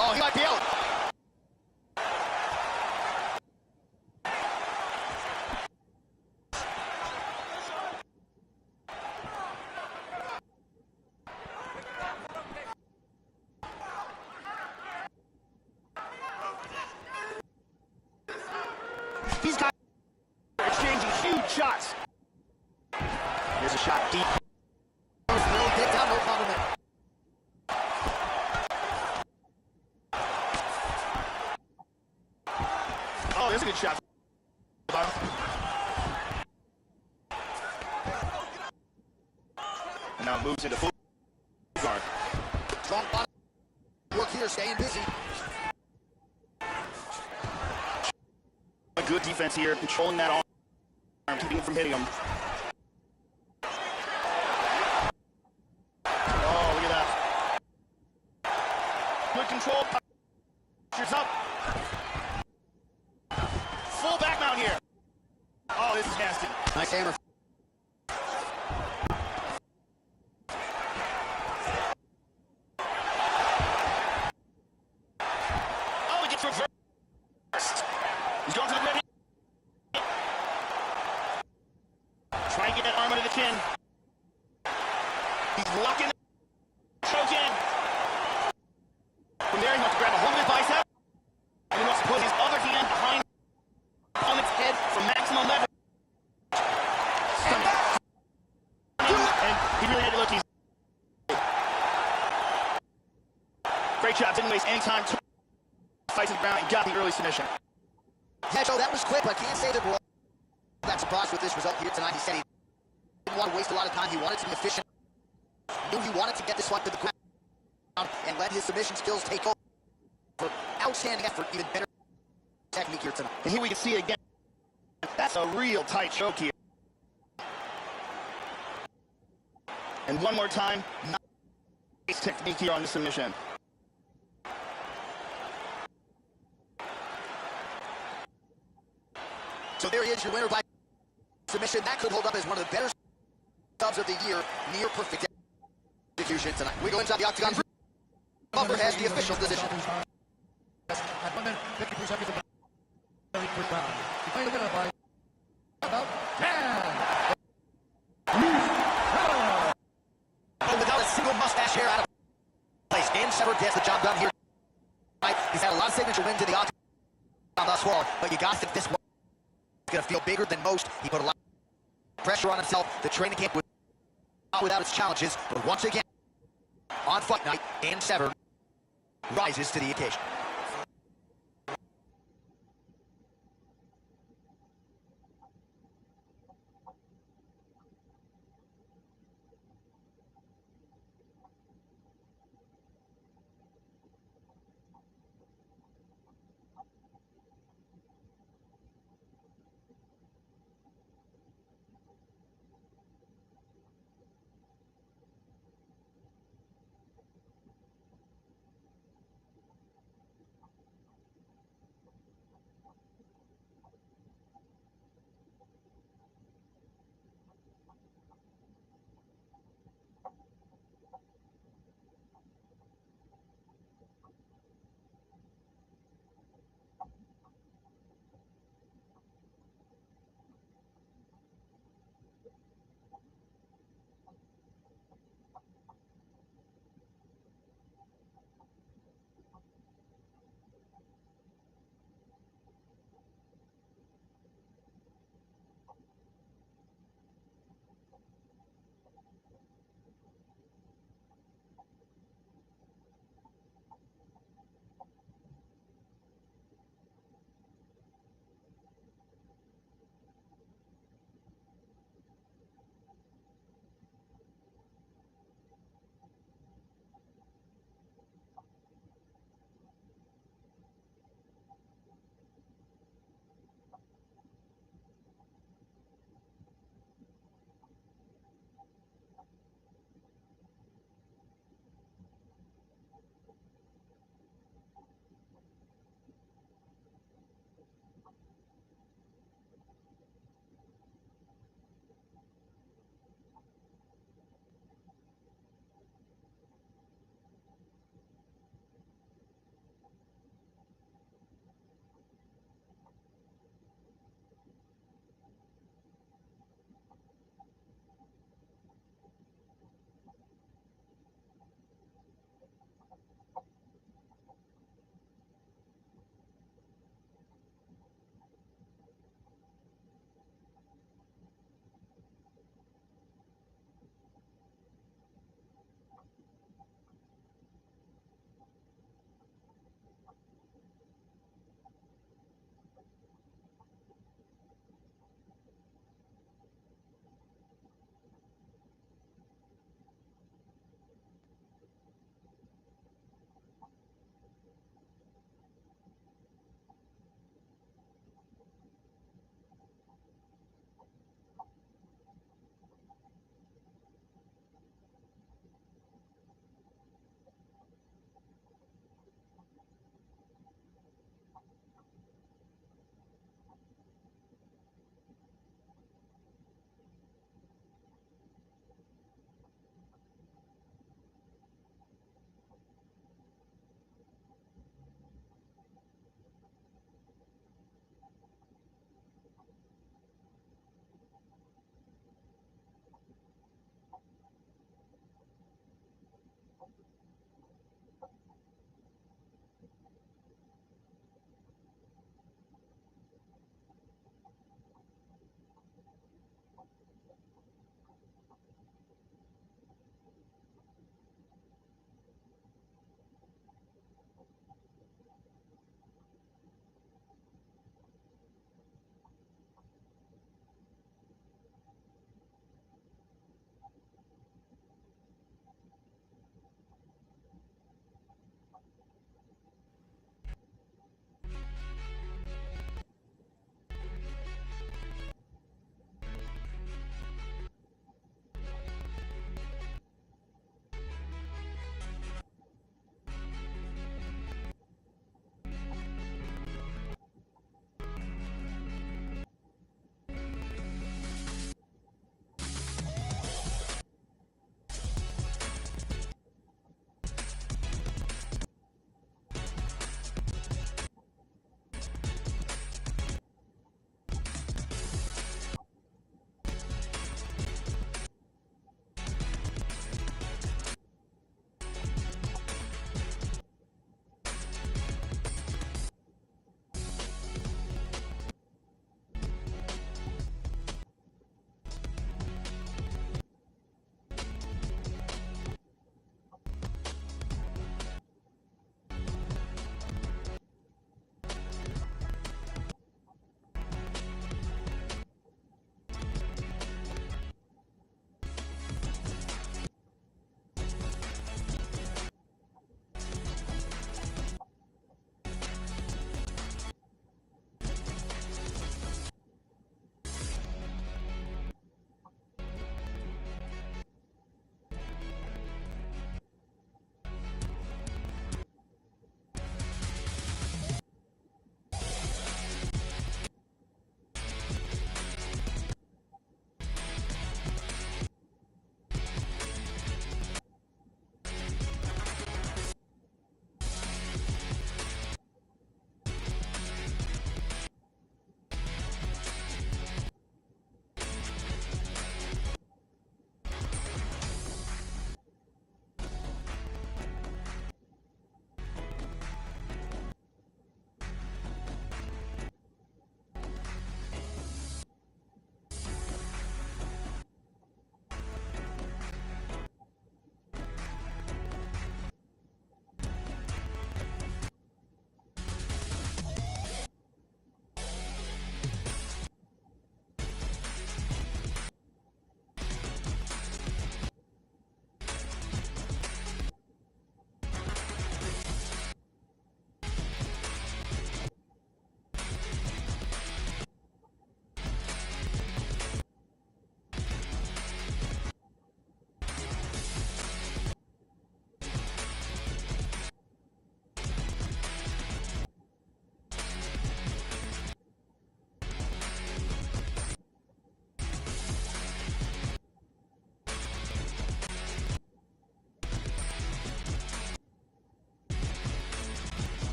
Oh, he might be out. These guys are exchanging huge shots. Here's a shot deep. Really get down, no problem there. Oh, there's a good shot. And now moves into full guard. Strong body work here, staying busy. A good defense here, controlling that arm, keeping him from hitting him. Oh, look at that. He's going to the rim. Trying to get that arm under the chin. He's locking, choking. From there, he wants to grab a hold of his bicep. And he wants to put his other hand behind the opponent's head for maximum leverage. And he really had to look. Great job. Didn't waste any time. Fights to the ground and got the early submission. Yeah, Joe, that was quick, but I can't say that we're all that surprised with this result here tonight. He said he didn't want to waste a lot of time. He wanted to be efficient. Knew he wanted to get this one to the ground and let his submission skills take over. Outstanding effort, even better technique here tonight. And here we can see it again. That's a real tight choke here. And one more time, nice technique here on the submission. So there he is, your winner by submission. That could hold up as one of the better subs of the year. Near perfect execution tonight. We go inside the octagon. Bumper has the official decision. At 1 minute, 53 seconds of the very quick round. Declaring the winner by about 10. But without a single mustache hair out of place, Dan Severn gets the job done here. He's had a lot of signature wins in the octagon thus far, but you got to think this one is going to feel bigger than most. He put a lot of pressure on himself. The training camp was not without its challenges, but once again, on fight night, Dan Severn rises to the occasion.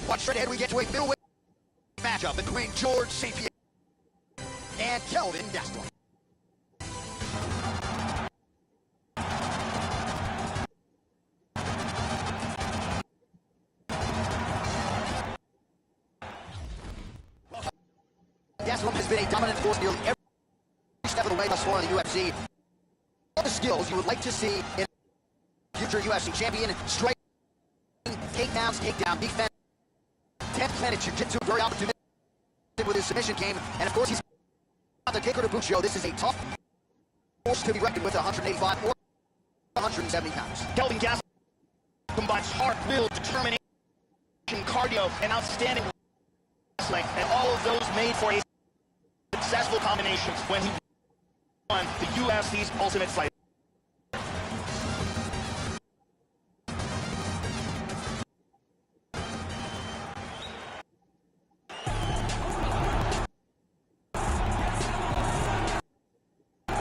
Watch straight ahead, we get to a middleweight matchup between George St. Pierre and Kelvin Gastelum. Gastelum has been a dominant force nearly every step of the way thus far in the UFC. All the skills you would like to see in a future UFC champion: striking, takedowns, takedown defense, 10th planet jiu-jitsu, very opportunistic with his submission game, and of course he's got the kicker to boot show. This is a tough force to be reckoned with at 185 or 170 pounds. Kelvin Gastelum combines heart, will, determination, cardio, and outstanding wrestling, and all of those made for a successful combination when he won the UFC's Ultimate Fighter.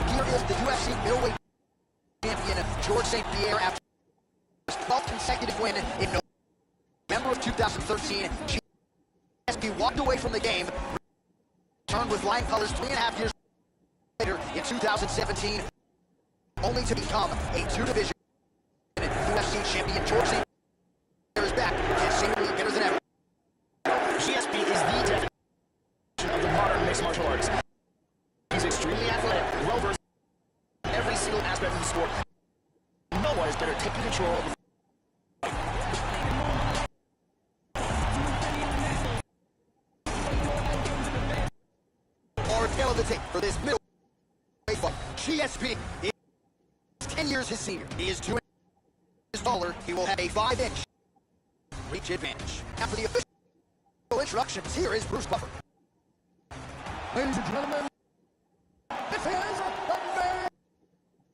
Here is the UFC middleweight champion, George St. Pierre, after his 12th consecutive win in November of 2013. GSP walked away from the game, returned with flying colors 3.5 years later in 2017, only to become a two-division UFC champion. George St. Pierre is back and seemingly better than ever. GSP is the definition of the modern mixed martial arts. He's extremely athletic, well-versed in every single aspect of the sport. No one is better at taking control of the tail of the tape for this middleweight fight. GSP is 10 years his senior. He is 2 inches taller. He will have a 5-inch reach advantage. After the official introductions, here is Bruce Buffer. Ladies and gentlemen, this is the main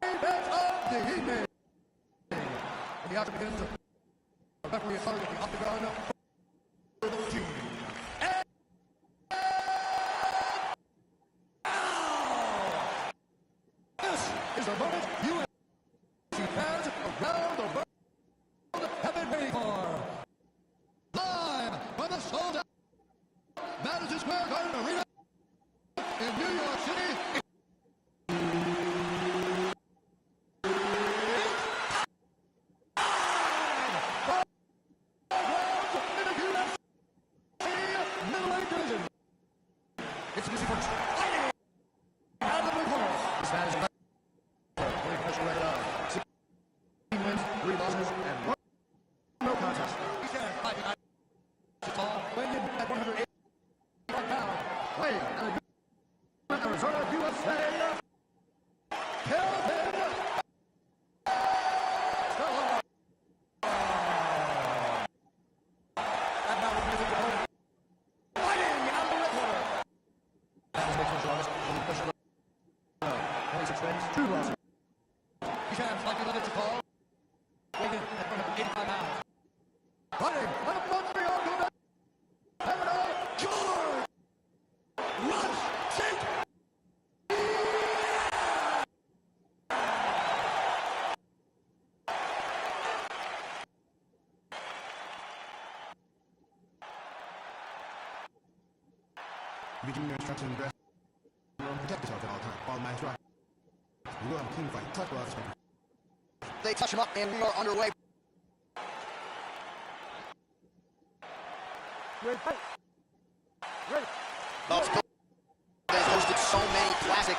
event of the evening. And the action begins. The referee is starting at the octagon for the team. Is the moment UFC fans around the world have been waiting for. Live from the sold-out Madison Square Garden Arena in New York City. Middleweight division. It's music for fighting out of the corner. This man is wins, 3 losses, and 1 no contest. He stands fighting at tall, weighing in at 185 pounds. Weighing at Arizona, USA, Kelvin Gastelum. And now we're going to go fighting out of the corner. That is mixed martial artist from the special 26 wins, 2 losses. He stands fighting at tall, weighing in at 185 pounds. Fighting out of Montreal, Quebec, Canada, George Rush St. Begin your instruction dress. Protect yourself at all times. All man's right. You will have a clean fight. Touch gloves. They touch him up and we are underway. Has hosted so many classic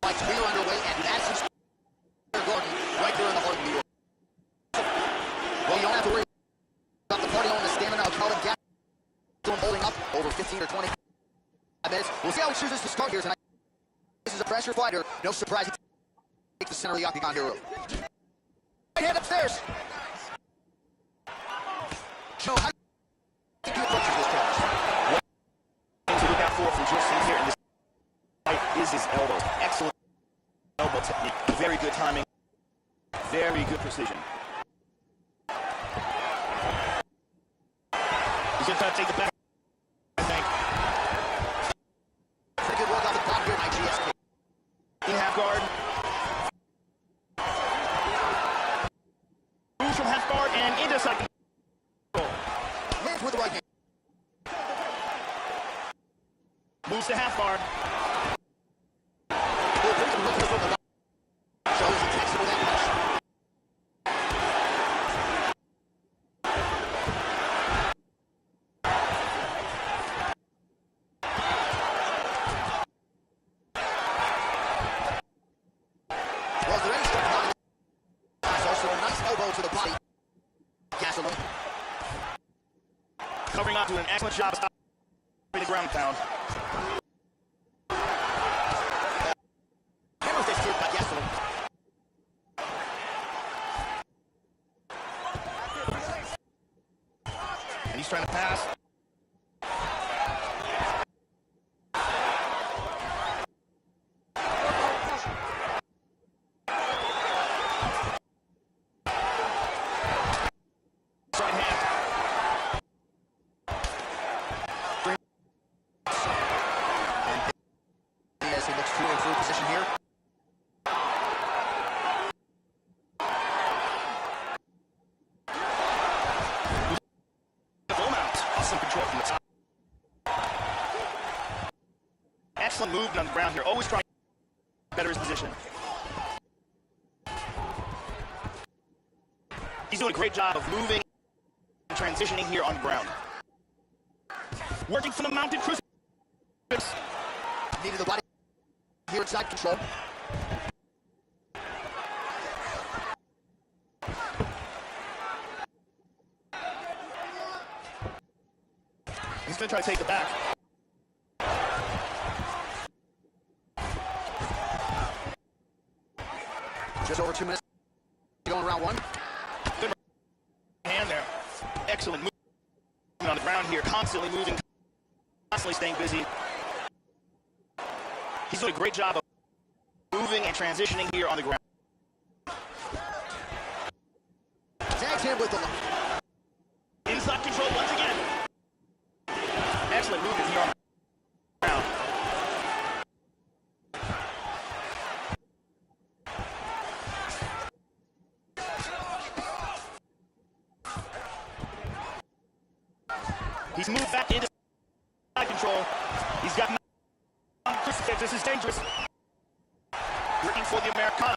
fights. We are underway at Madison Square Garden, right here in the heart of New York. Well, you don't have to worry about the party on the stamina of Kelvin Gastelum holding up over 15 or 20 minutes. We'll see how he chooses to start here tonight. This is a pressure fighter. No surprise he takes the center of the octagon here early. Right hand upstairs. Joe, how do you approach this challenge? to look out for from George St. Pierre in this fight is his elbow. Excellent elbow technique. Very good timing. Very good precision. He's going to try to take the back. I think. Pretty good work off the top here by GSP. In half guard. Moves from half guard and into second. Lands with the right hand. Moves to half guard. Shows he takes it with that punch. doing an excellent job of stopping the ground pound. Hammers this dude, but yes, And he's trying to pass. as he looks through and through position here. Full mount. Awesome control from the top. Excellent movement on the ground here. Always trying to better his position. He's doing a great job of moving and transitioning here on the ground. Working from the mounted crucifix. Needed the body here inside control. He's going to try to take the back. Just over 2 minutes going round one. Good hand there. Excellent movement on the ground here. Constantly moving. Constantly staying busy. He's doing a great job of moving and transitioning here on the ground. Tags him with the Inside control once again. Excellent movement here on the ground. He's moved back into side control. He's got crucifix. This is dangerous. Looking for the Americana.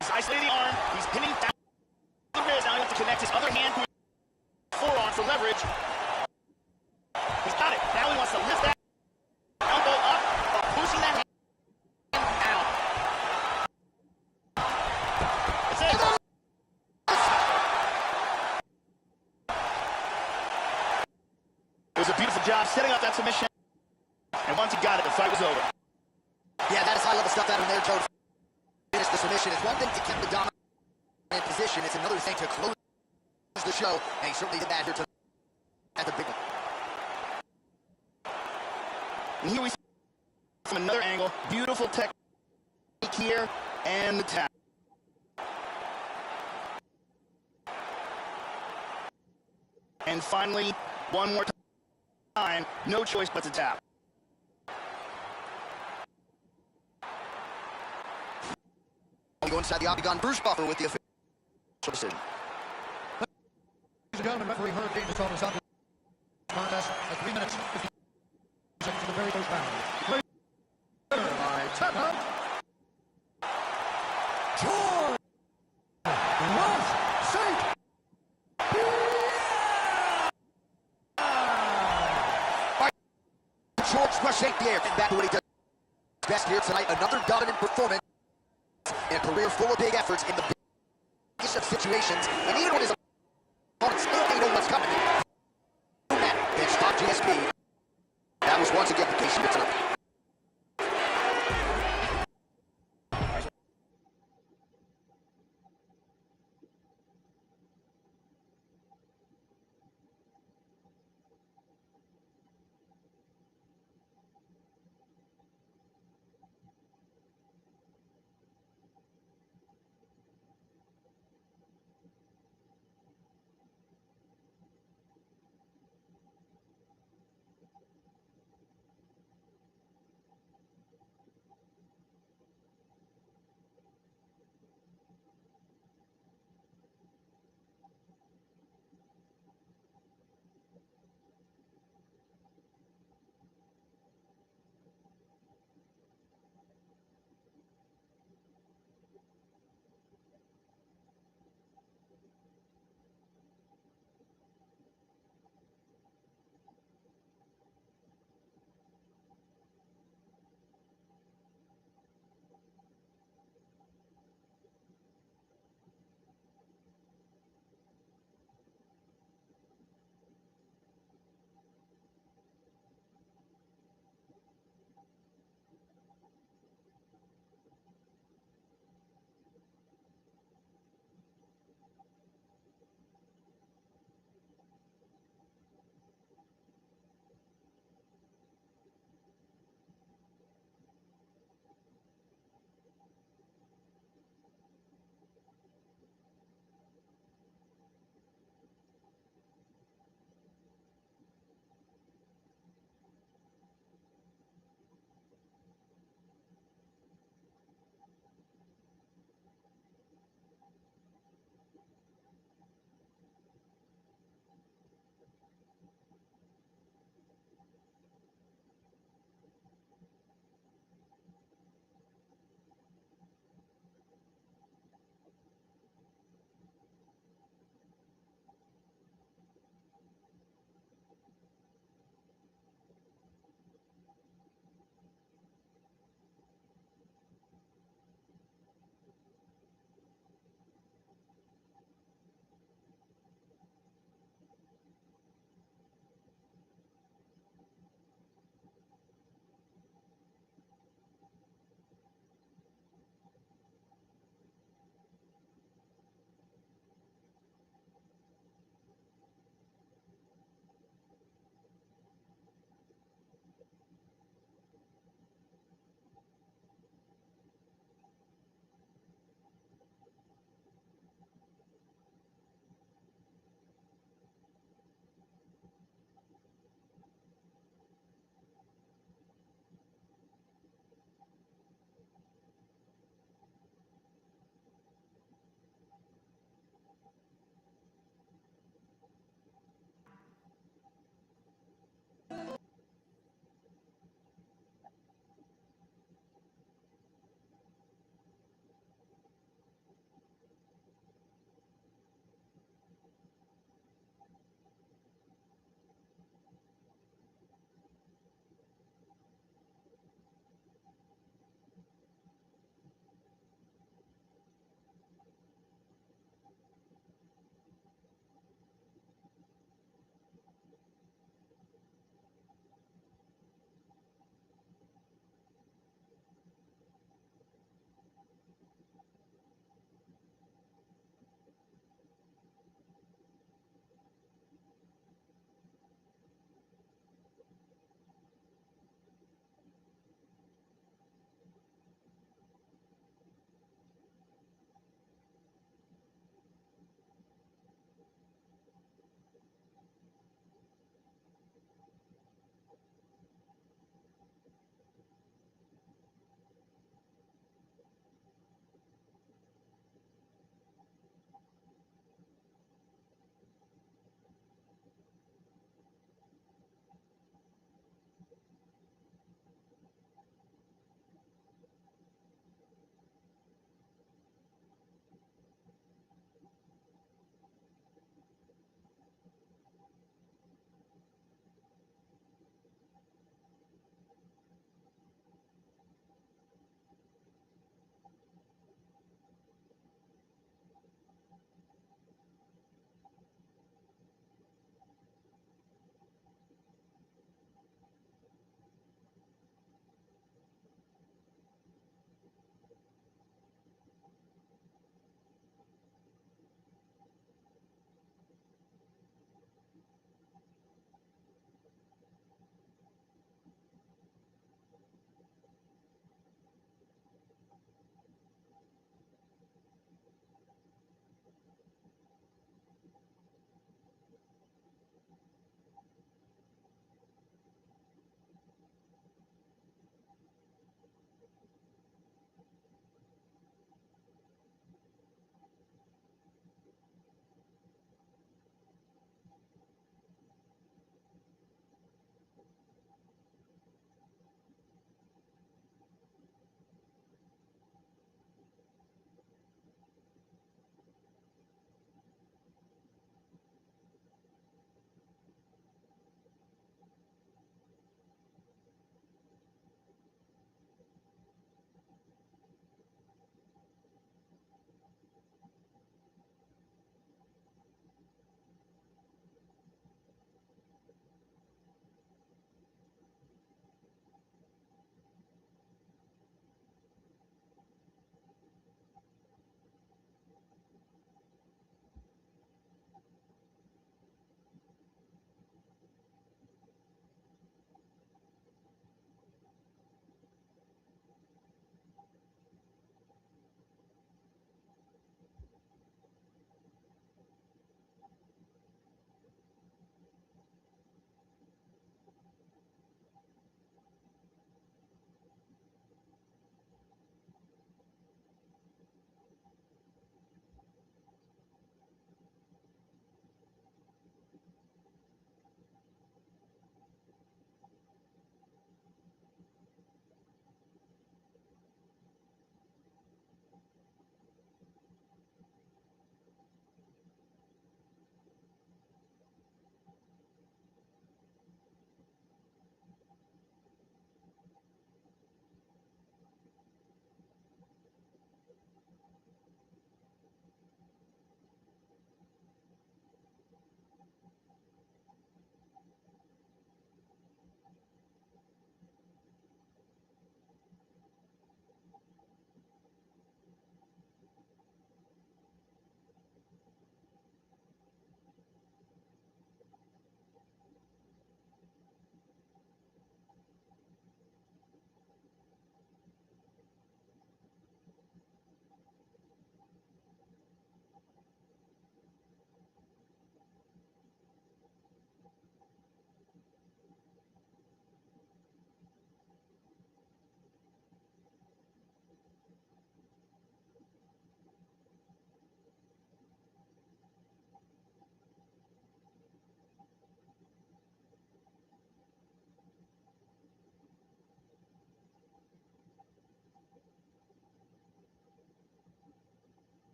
He's isolating the arm. He's pinning down the wrist. Now he wants to connect his other hand to his forearm for leverage. He's got it. Now he wants to lift that elbow up while pushing that hand down. That's it. It was a beautiful job setting up that submission. And once he got it, the fight was over. Yeah, that is high-level stuff out in there, Joe. Finish the submission. It's one thing to keep the dominant position. It's another thing to close the show. And he certainly did that here at the big one. And here we see from another angle, beautiful technique here, and the tap. And finally, one more time, no choice but to tap. We go inside the octagon. Bruce Buffer with the official decision. Ladies and gentlemen, referee Hurricane is on the sound contest at 3 minutes 50 seconds of the very first round. Played by tap out. George Ross Saint. George Rush St. Pierre getting back to what he does best here tonight. Another dominant performance in a career full of big efforts in the biggest of situations. And even when his opponents still don't know what's coming. Against top GSP. That was once again the case here tonight.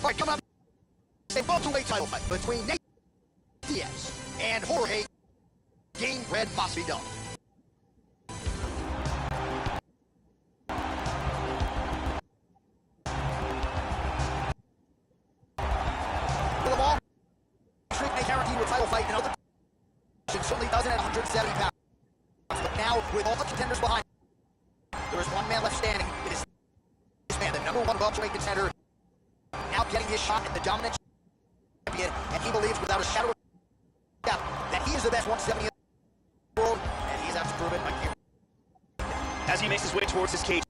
All right, coming up, a welterweight title fight between Nate Diaz and Jorge Game Red Masvidal. For the long streak, a guaranteed a title fight in other divisions certainly doesn't at 170 pounds. But now, with all the contenders behind him, there is one man left standing. It is this man, the #1 welterweight contender, now getting his shot at the dominant champion, and he believes without a shadow of doubt that he is the best 170 in the world, and he's out to prove it by here. As he makes his way towards his cage,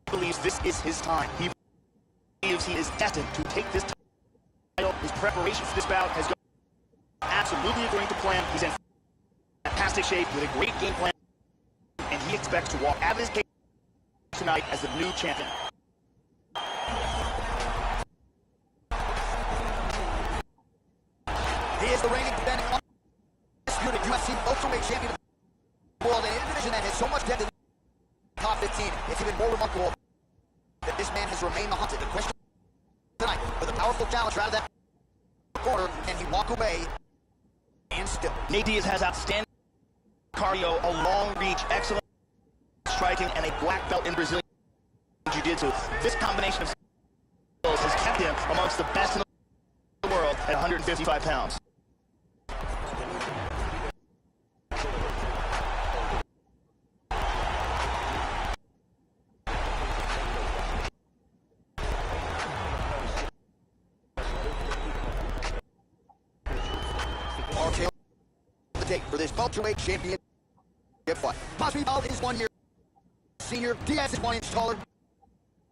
he believes this is his time. He believes he is destined to take this title. His preparation for this bout has gone absolutely according to plan. He's in fantastic shape with a great game plan, and he expects to walk out of his cage tonight as the new champion. He is the reigning defending undisputed UFC welterweight champion of the world, and in a division that has so much depth in the top 15, it's even more remarkable that this man has remained the hunted. The question tonight, with a powerful challenge out of that corner, can he walk away and still? Nate Diaz has outstanding cardio, a long reach, excellent striking, and a black belt in Brazilian Jiu-Jitsu. This combination of skills has kept him amongst the best in the world at 155 pounds. For this welterweight championship fight. Masvidal is 1 year senior. Diaz is 1 inch taller.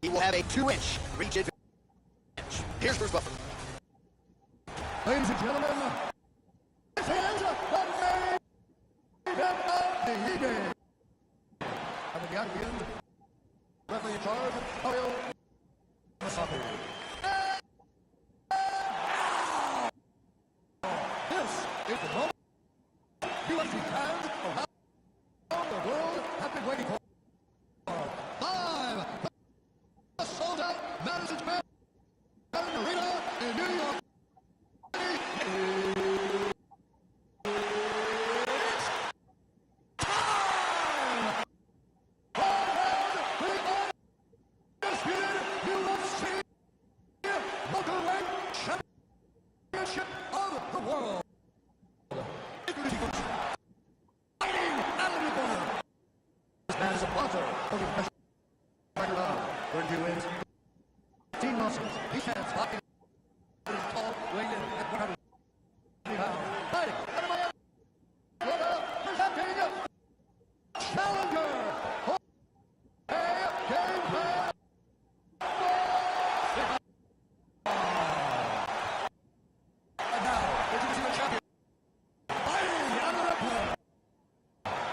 He will have a 2-inch reach advantage. Here's Bruce Buffer. Ladies and gentlemen, this is the main event of the evening. And the champion, referee in charge, Mario Masabi. This is the moment UFC fans around the world have been waiting for. Live from the sold-out Madison Square Garden Arena in New York City. It's time! For the undisputed UFC welterweight championship of the world. This man is a boxer, holding a special record of 32 wins, 15 losses. He stands 5 feet tall, weighing in at 150 pounds. Fighting out of Miami, Florida, presenting challenger, Jorge Game Red. And now, introducing the champion, fighting out of the red corner.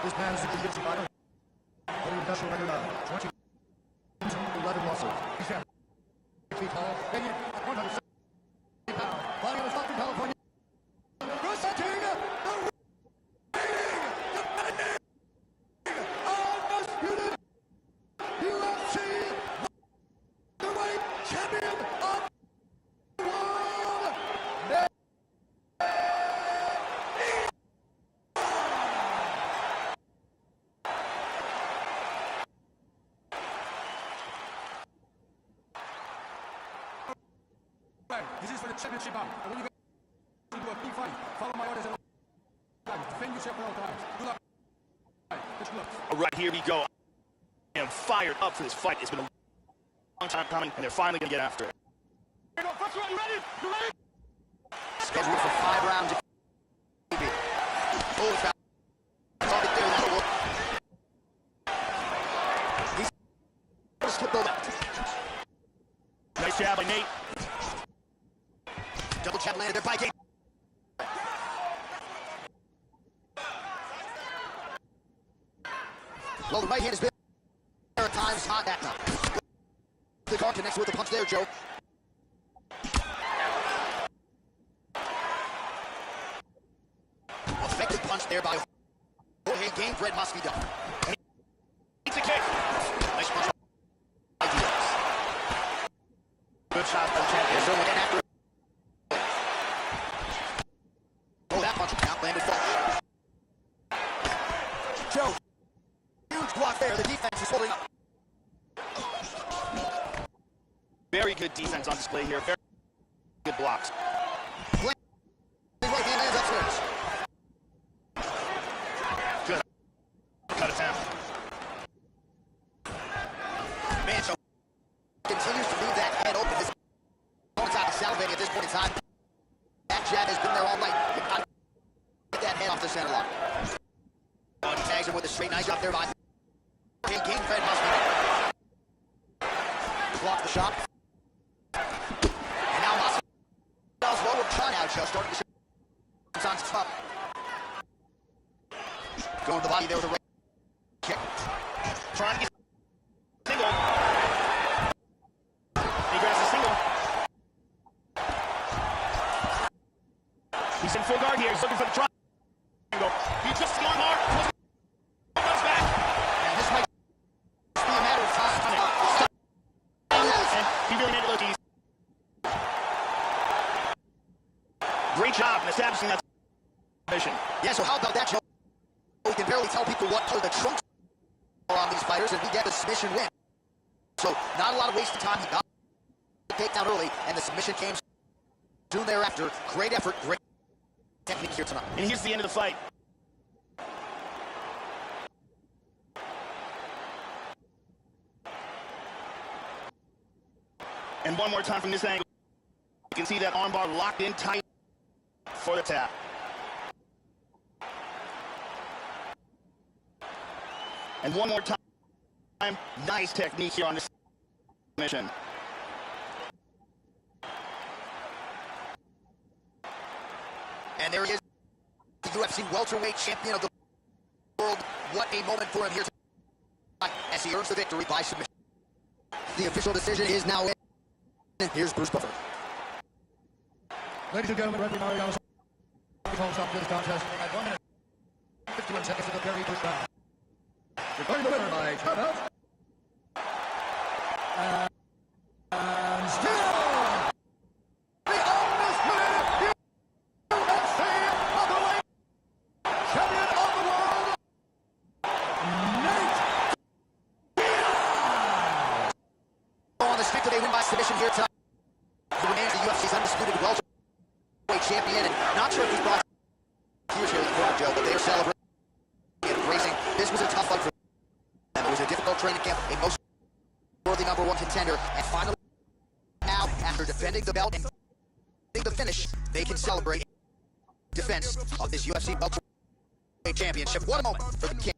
This man is a jiu-jitsu fighter. Holding a national record of 20 wins, 11 losses. He's 6 feet tall, weighing in at 170 pounds. Fighting out of Stockton, California. Presenting the reigning, defending, undisputed UFC welterweight champion of the world, Nate. This is for the championship bout. And when you guys do a big fight, follow my orders and defend yourself at all times. Do not touch gloves. All right, here we go. I am fired up for this fight. It's been a long time coming, and they're finally going to get after it. Here we go. First round, you ready? You ready? Scheduled for 5 rounds. Oh, it's got target there. That'll work. He's slipped over. Nice jab by Nate. Double jab landed there by Game. Well, the right hand has been there at times, not that time. The guard connects with the punch there, Joe. Effective punch there by Jorge Game Red Masvidal. It's a kick. Nice punch by Diaz. Good shot by the champion. So then after... Oh, that punch count landed flush. Joe, huge block there. The defense is holding up. Very good defense on display here. Very good blocks. Right hand lands upstairs. Good. Cut attempt. Man, Joe continues to leave that head open. His opponent's out salivating at this point in time. That jab has been there all night. Get that head off the center line. He tags him with a straight. Nice job there by Game Fed Hospital. Block the shot. And now Hospital's lower cut out, Joe. Starting to show on top. Going to the body there with a right kick. Trying to get single. He grabs a single. He's in full guard here. He's looking for the triangle. He just the arm hard. Comes back. And this might be a matter of time. And he really made it look easy. Great job in establishing that mission. Yeah, so how about that, Joe? We can barely tell people what color the trunks are on these fighters, and we get the submission win. So, not a lot of wasted time. He got the takedown early, and the submission came soon thereafter. Great effort, great technique here tonight. And here's the end of the fight. And one more time from this angle. You can see that armbar locked in tight for the tap. And one more time, nice technique here on this mission. And there he is, the UFC welterweight champion of the world. What a moment for him here tonight as he earns the victory by submission. The official decision is now in. Here's Bruce Buffer. Ladies and gentlemen, referee Mario calls off this contest at 1 minute 51 seconds of the very first round. Declaring the winner by countout. And still, the undisputed UFC welterweight champion of the world, Nate Diaz. On the streak today, win by submission here tonight. He remains the UFC's undisputed welterweight champion, and not sure if he's brought tears here in the corner, Joe, but they are celebrating and embracing. This was a tough fight for them. It was a difficult training camp, a most worthy #1 contender, and finally, now, after defending the belt and the finish, they can celebrate defense of this UFC welterweight championship. What a moment for the king.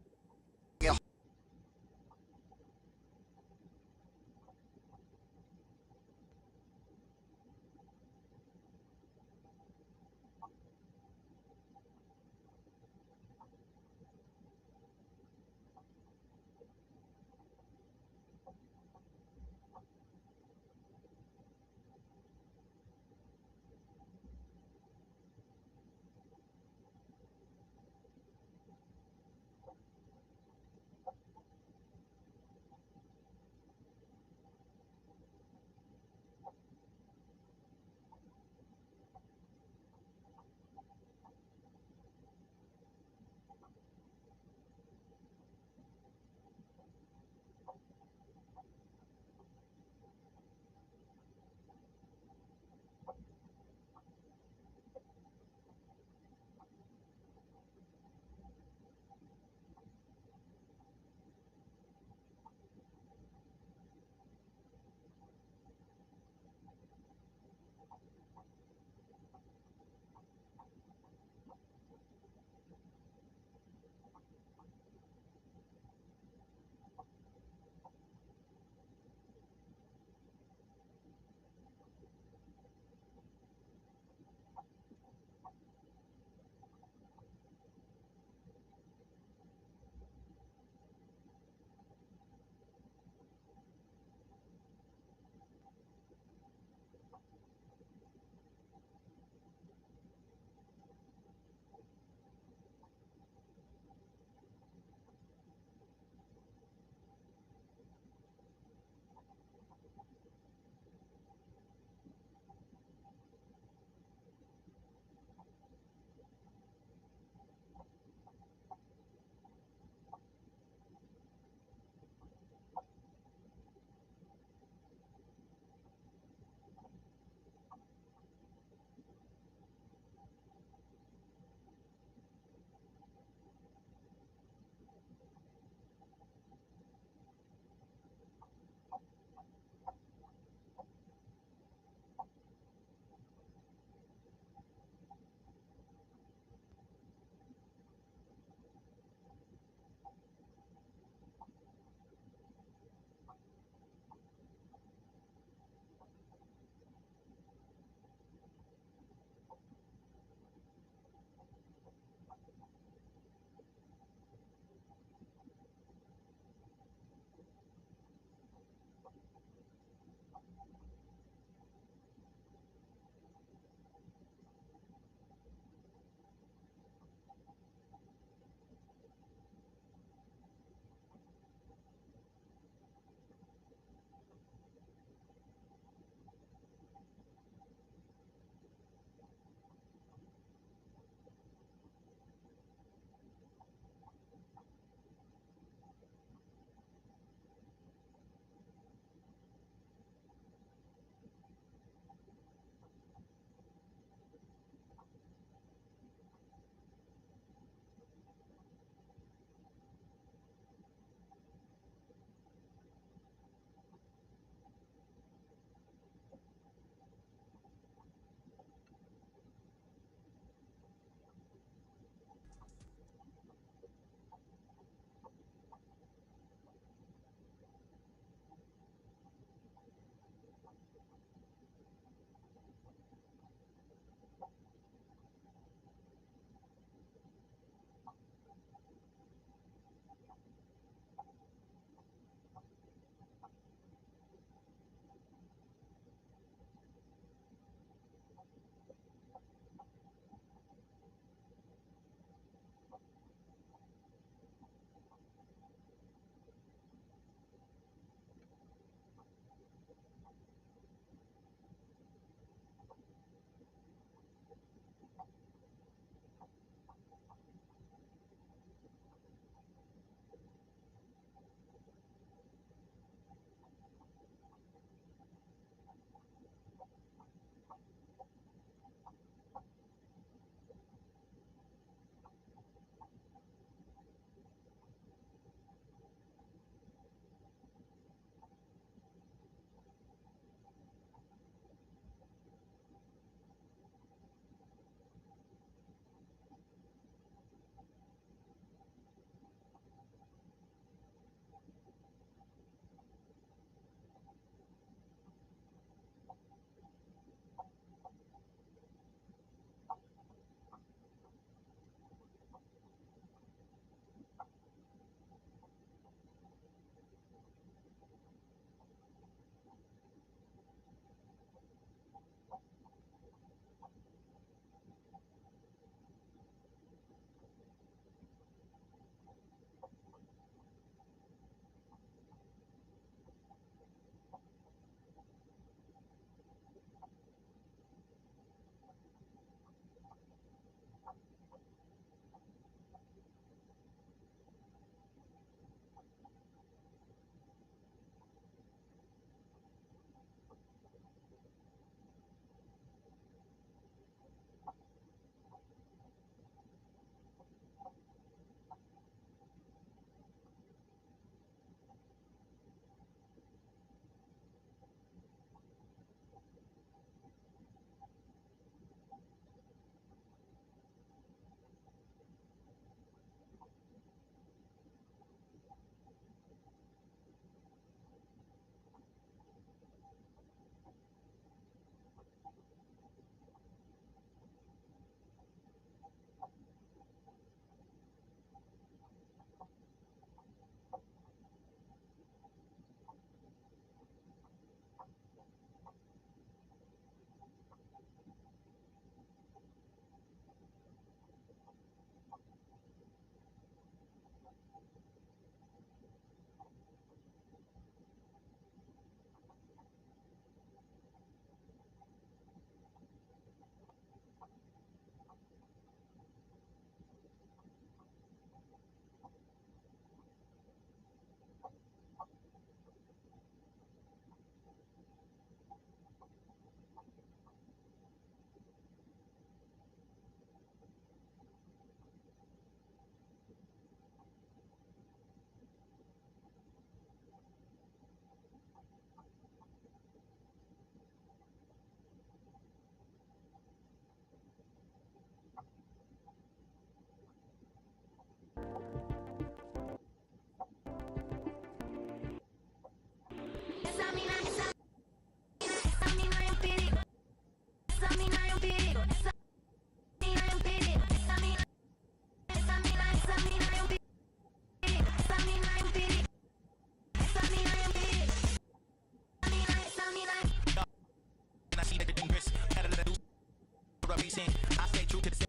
racing. I stay true to the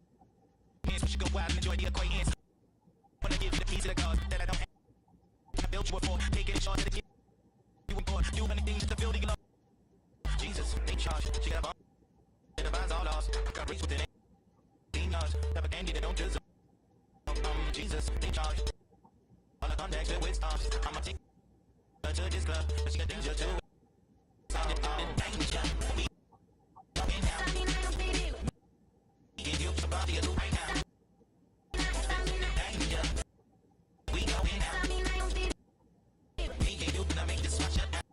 hands. We should go wild and enjoy the acquaintance. Wanna give you the keys to the cars that I don't have. I built you a for taking it short to the kid. You important. Do anything just to feel the love. Jesus, they charge. She got a bar. The vines all lost. Got reach within it. Yards. Have a candy that don't deserve. Jesus, they charge. All the contacts with stars. I'ma take her to this club, but she a danger too. Danger. We going now. Give you somebody a look right now. Danger. We going now. Me and you gonna make this one shut down.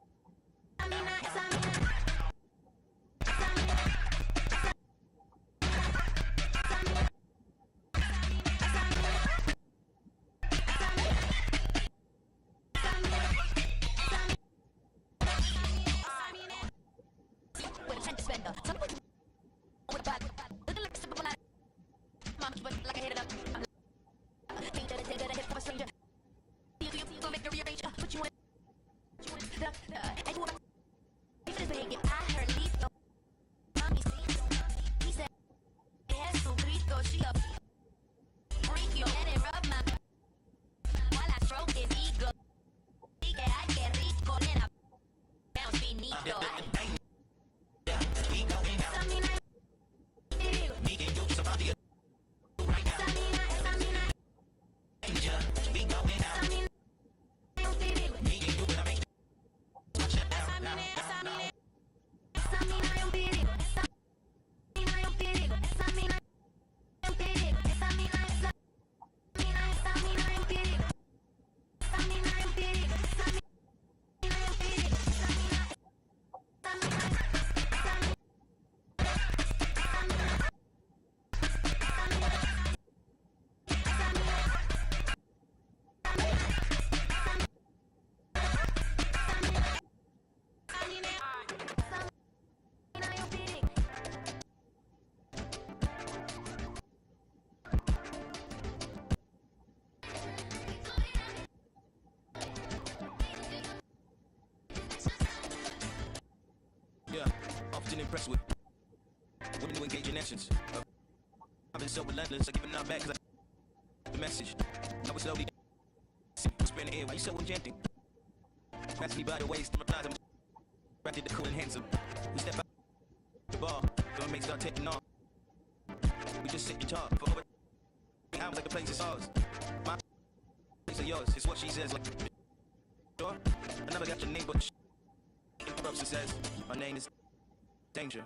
Yeah, often impressed with women who engage in actions. I've been so relentless, I give it not back 'cause I the message. I was slowly spinning the air. Why you so enchanting? Pass me by the waist, I'm replying to ratchet the cool and handsome. We step out the bar, don't make start taking off. We just sit and talk for over hours like the place is ours. My place is yours, it's what she says like sure. I never got your name but interrupts and says, my name is Danger.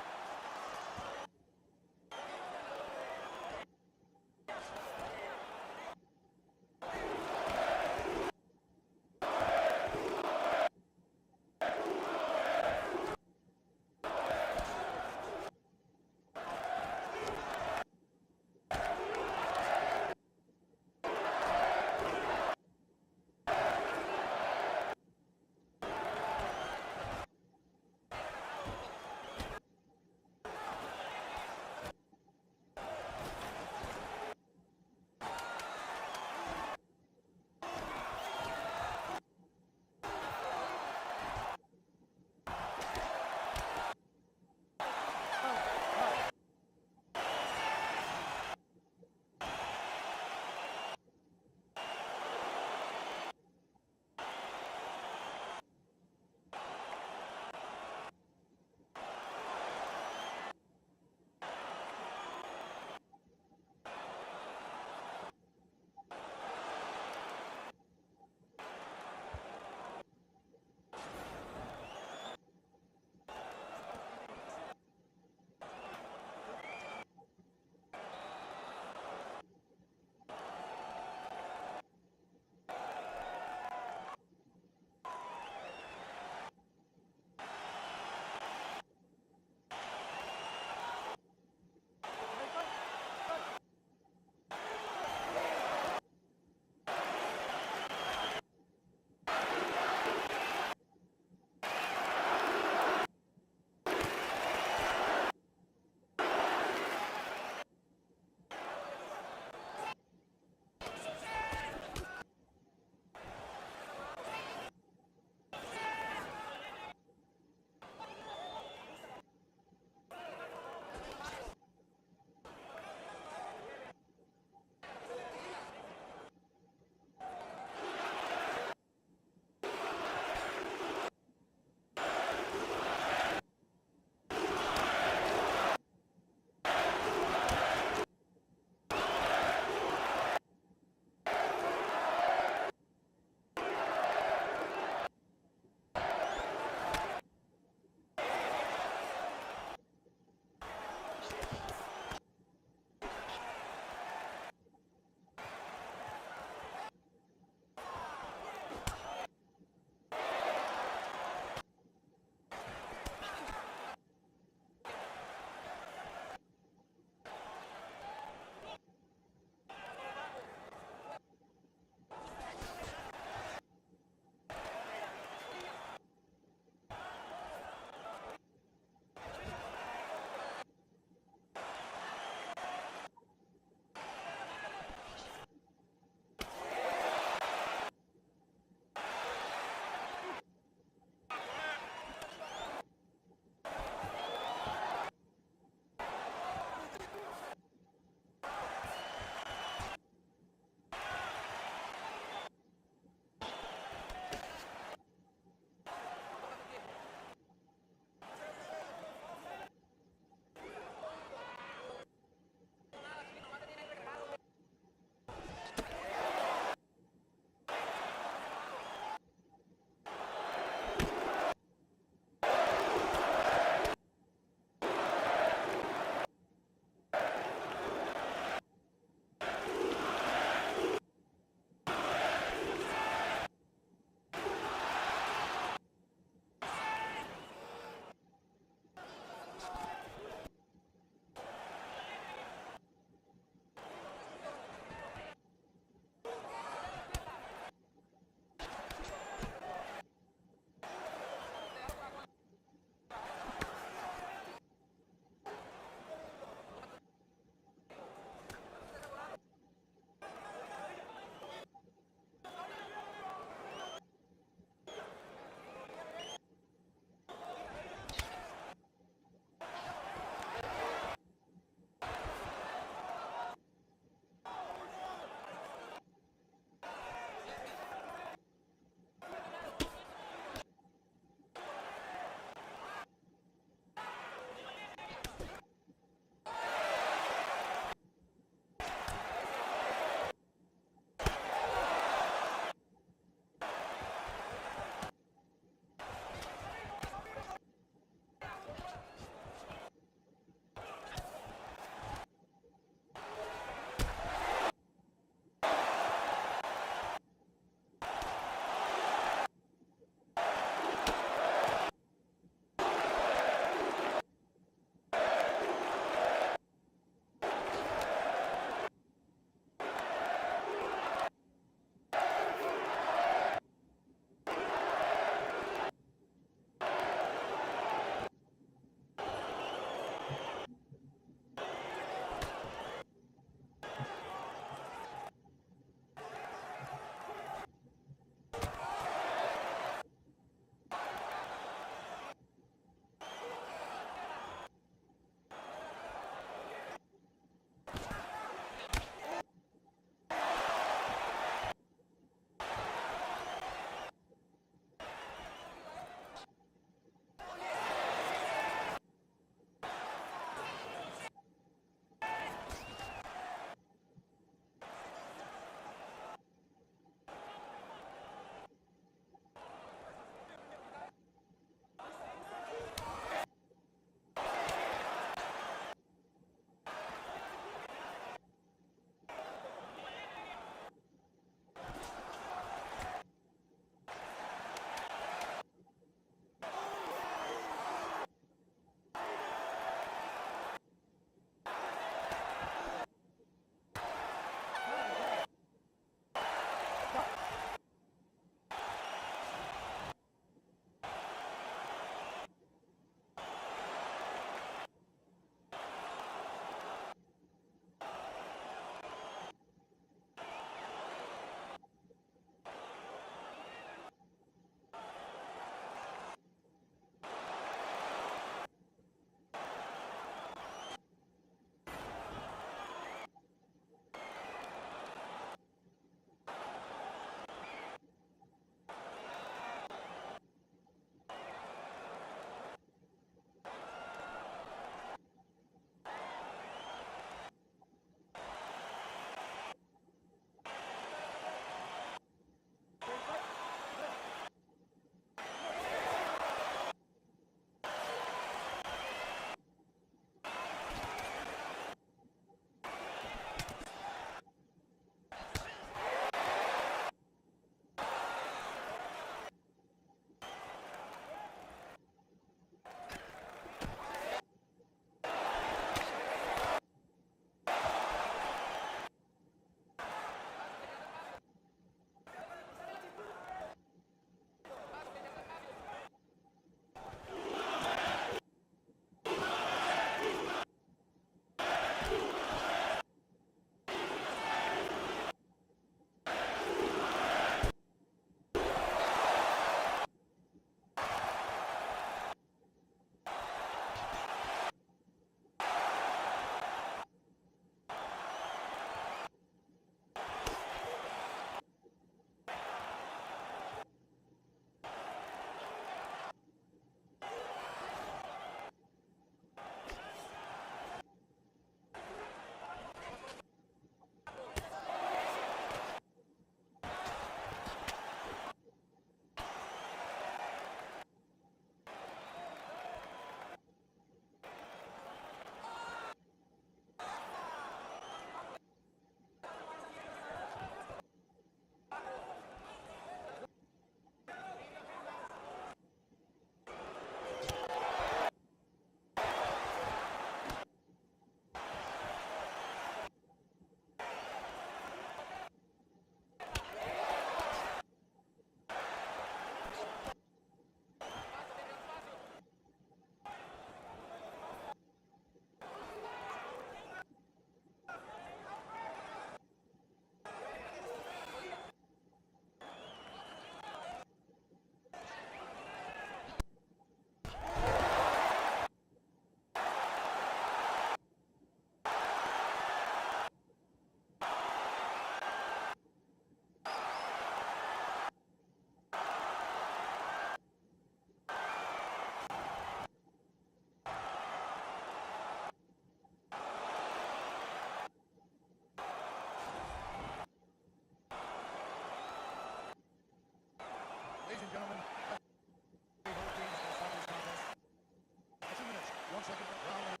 1 second. Round.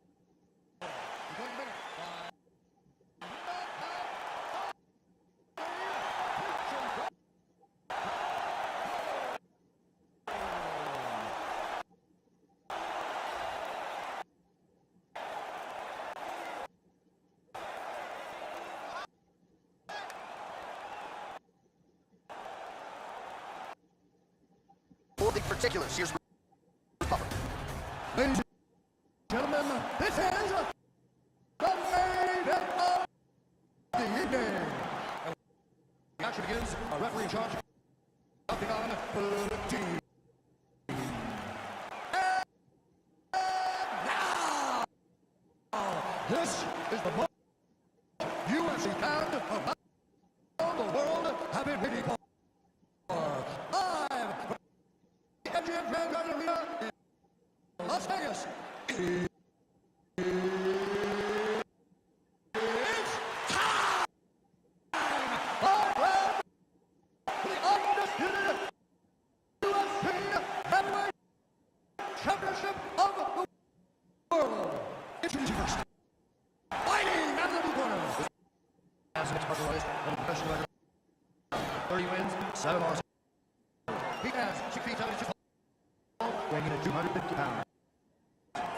One minute. For the particulars, here's Buffer. Ladies and gentlemen, this is the main event of the evening. And the action begins. A referee in charge of the team. And now, this is the most UFC fan around the world have been waiting for. Live from the MGM Grand Garden Arena in Las Vegas. It's time! For the undisputed UFC Heavyweight Championship of the world. Introducing first, fighting out of the blue corner. As a mixed martial artist and professional fighter, 30 wins, 7 losses. He has 6 feet 7 inches tall, weighing in at 250 pounds.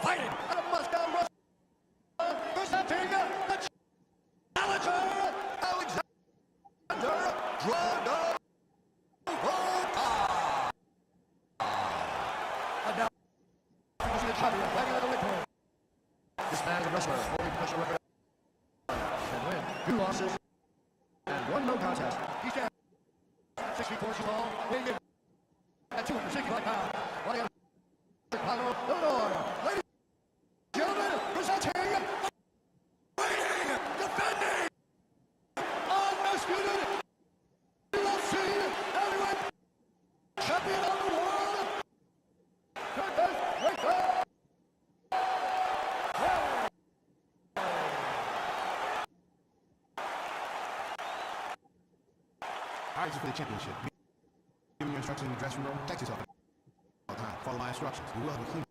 Fighting out of Moscow, Russia, presenting the challenger, Alexander Dragunov. And now, the champion, fighting out of the weight corner. This man is a wrestler, holding professional record and win 2 losses and 1 no contest. He stands 6 feet 4 inches tall, weighing in at 265 pounds. Running out of Chicago, Illinois. Ladies and gentlemen, presenting, fighting, defending, undisputed UFC heavyweight champion of the world. Curtis Raker. All right, for the championship. Give me your instructions in the dressing room. Text yourself all the time. Follow my instructions. You will have a clean.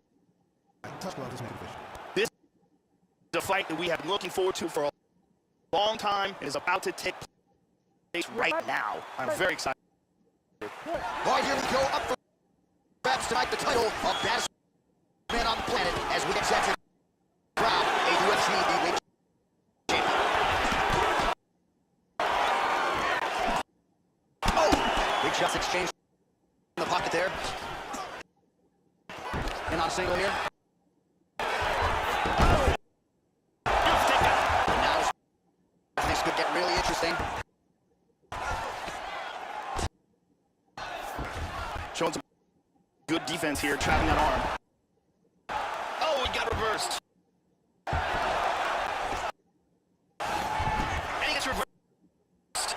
Touch gloves, let's make it official. This is a fight that we have been looking forward to for a long time and is about to take place right now. I'm very excited. All right, here we go. Up for grabs tonight, the title of baddest man on the planet as we get set to crown a UFC heavyweight champion. Oh! Big shots exchanged in the pocket there. And on a single here. And now things could get really interesting. Showing some good defense here, trapping that arm. Oh, he got reversed. And he gets reversed.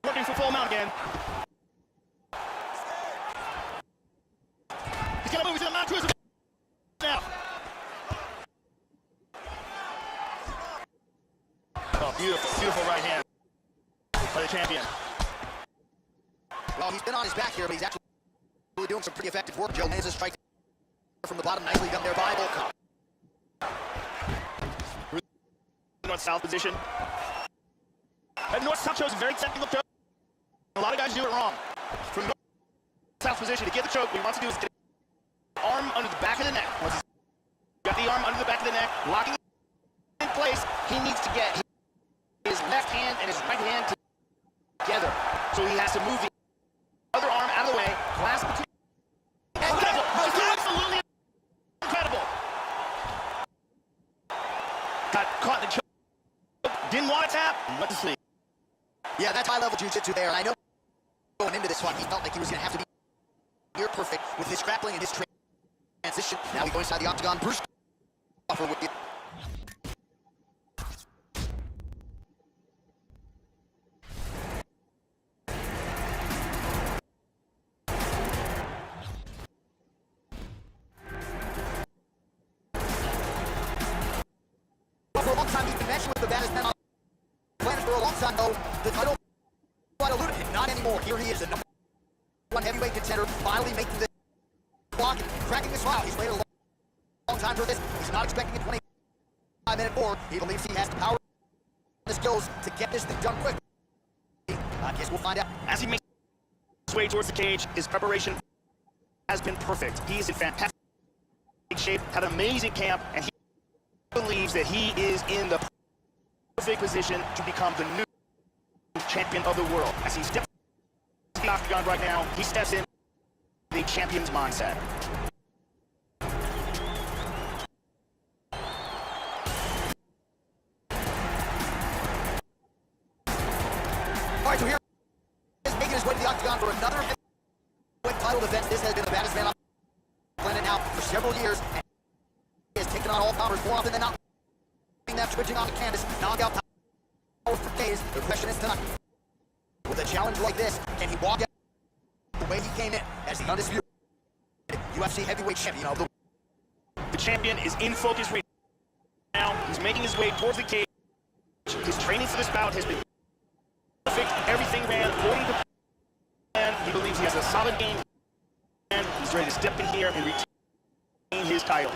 Working for full amount again. He's gonna move, he's gonna mount to his now. Oh, beautiful, beautiful right hand by the champion. Well, he's been on his back here, but he's actually doing some pretty effective work. Joe lands a strike from the bottom, nicely done there by Volkov. North-south position. And north-south shows a very technical choke. A lot of guys do it wrong. From north-south position to get the choke, what he wants to do is get the arm under the back of the neck. Once he's got the arm under the back of the neck, locking it in place, he needs to get his left hand and his right hand together. So he has to move the other arm out of the way, clasp between. Incredible! Just absolutely incredible! Got caught in the choke. Didn't want to tap. Let us see. Yeah, that's high-level jiu-jitsu there, and I know going into this one, he felt like he was going to have to be near perfect with his grappling and his transition. Now we go inside the octagon. Bruce Buffer with it. For a long time, he's been matching with the baddest men on the planet for a long time, though. The title might elude him. Not anymore. Here he is, the #1 heavyweight contender, finally making the block, cracking a smile. He's waited a long time for this. He's not expecting a 25-minute war. He believes he has the power and the skills to get this thing done quickly. I guess we'll find out. As he makes his way towards the cage, his preparation has been perfect. He is in fantastic shape, had an amazing camp, and he believes that he is in the perfect position to become the new champion of the world. As he steps in the octagon right now, he steps in the champion's mindset. All right, so here is making his way to the octagon for another heavyweight title defense. This has been the baddest man on the planet now for several years. And he has taken on all powers more often than not. Them twitching on the canvas, knockout power for days. The question is tonight, with a challenge like this, can he walk out the way he came in as the undisputed UFC heavyweight champion of the world? The champion is in focus right now. He's making his way towards the cage. His training for this bout has been perfect. Everything ran according to plan. He believes he has a solid game, and he's ready to step in here and retain his title.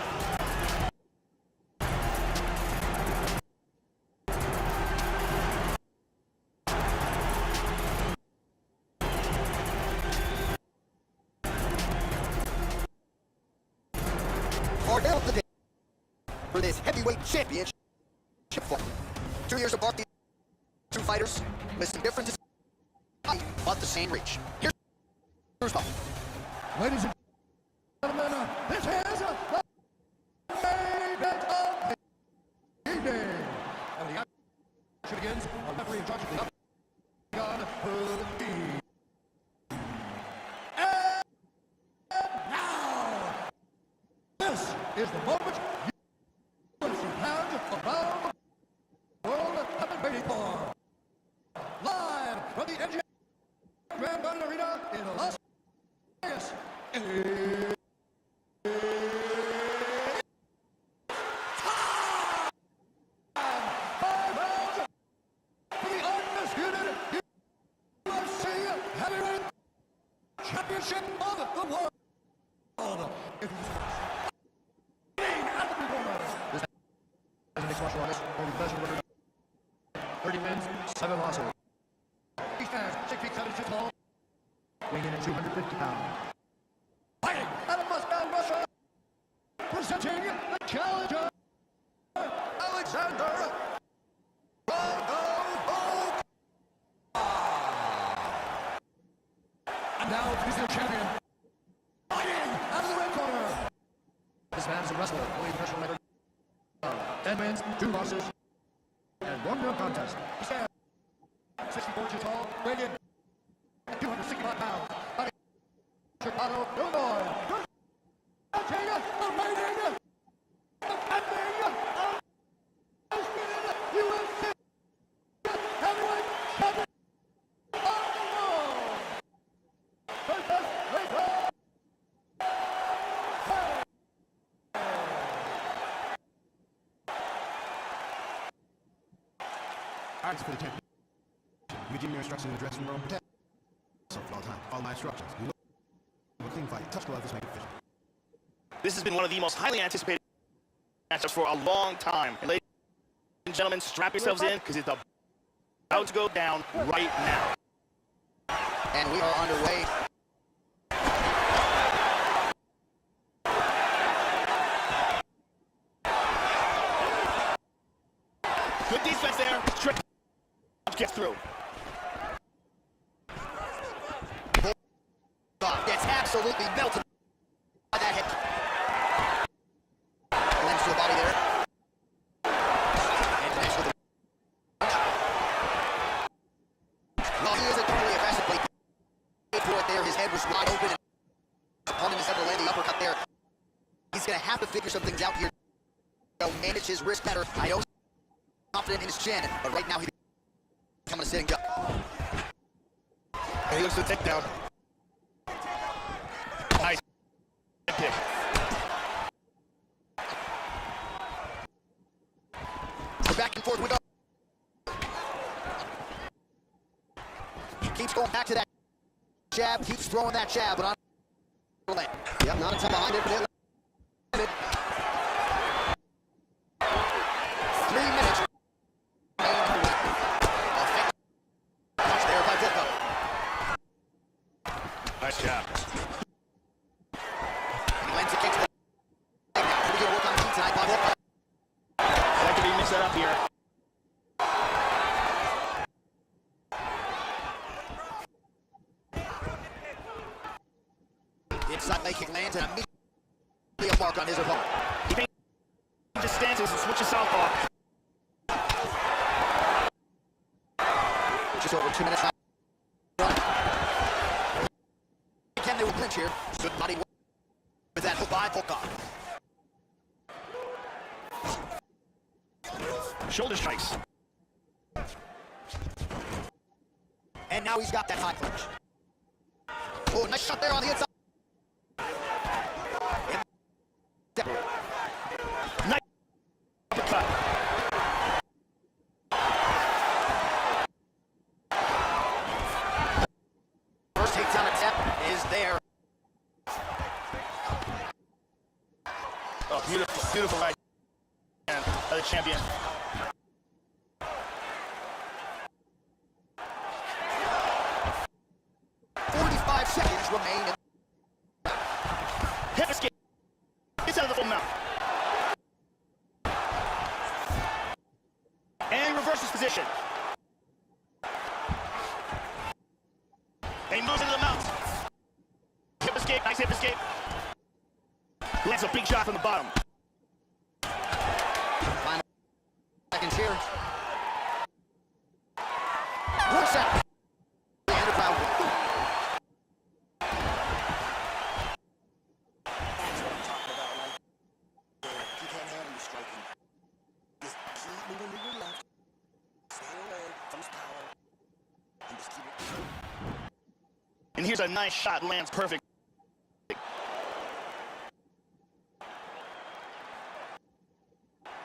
Of the day for this heavyweight championship fight. 2 years apart, these two fighters with some differences, but the same reach. Here's Mo. Ladies and gentlemen, this is the main event of the evening. And the action begins on referee in charge of the octagon, Brolic. And now, this is the moment UFC fans around the world have been waiting for. Live from the MGM Grand Garden Arena in Las Vegas. Championship of the world. This is a mixed martial artist, only possession record 30 wins, 7 losses. He stands 6 feet 7 inches tall, weighing in at 250 pounds. Fighting out of Moscow, Russia, presenting the challenger, Alexander Brolic. And now he's the champion. Fighting out of the red corner. This man is a wrestler, only professional record 10 wins, 2 losses, and 1 no contest. He stands 64 inches tall, weighing in at 265 pounds. Fighting Chicago, Illinois. Presenting the reigning, defending, undisputed UFC heavyweight champion of the world. Versus Rachel. Alright, for the champion. You give me your instructions in the dressing room. Protect yourself at all times. Follow my instructions. You know, a clean fight. Touch glove. Let's make it official. This has been one of the most highly anticipated matchups for a long time. And ladies and gentlemen, strap yourselves in because it's about to go down right now. And we are underway. Good defense there. Trick gets through. Gets absolutely melted by that hit. Lands to the body there. And connects with the well, he isn't totally aggressively for it there. His head was wide open. And opponent is able to land the uppercut there. He's going to have to figure some things out here. Manage his wrist better. I know he's confident in his chin, but right now he's coming to sitting duck. And he looks to the takedown. Nice kick. So back and forth we go. Keeps going back to that jab, keeps throwing that jab, but Yep, not a ton behind it, but it landed. 3 minutes. Touch there by Volkov. Nice job. He lands a kick to the leg now. Pretty good work on the feet tonight by Volkov. That could be mixed up here. Inside leg kick lands and immediately a mark on his opponent. He changes stances and switches southpaw. Just over 2 minutes. Again, they will clinch here. Good body work with that hook by Volkov. Shoulder strikes. And now he's got that high clinch. Oh, nice shot there on the inside. Nice uppercut. First takedown attempt is there. Oh, beautiful, beautiful right hand of the champion. Seconds remain. Hip escape. Gets out of the full mount. And reverses position. And he moves into the mount. Hip escape, nice hip escape. Lands a big shot from the bottom. Final seconds here. 1 second. And a crowd. And here's a nice shot, lands perfect.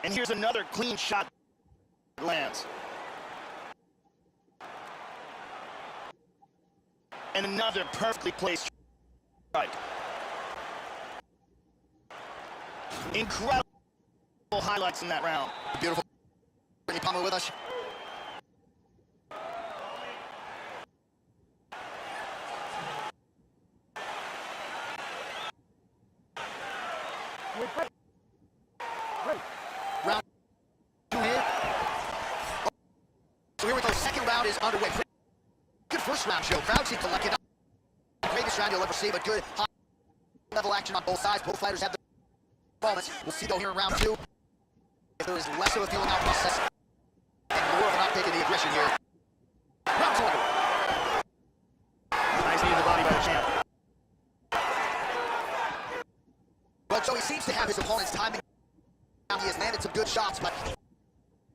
And here's another clean shot that lands. And another perfectly placed strike. Incredible highlights in that round. Beautiful. Brittany Palmer with us. Round 2 here. So here we go. Second round is underway. Good first round show. Crowd seemed to like it. Greatest round you'll ever see, but good high-level action on both sides. Both fighters have their performance. We'll see though here in round 2 if there is less of a feeling out process and more of an uptake in the aggression here. Round 2 underway. Nice knee to the body by the champ. Well, Joey seems to have his opponent's timing. He has landed some good shots, but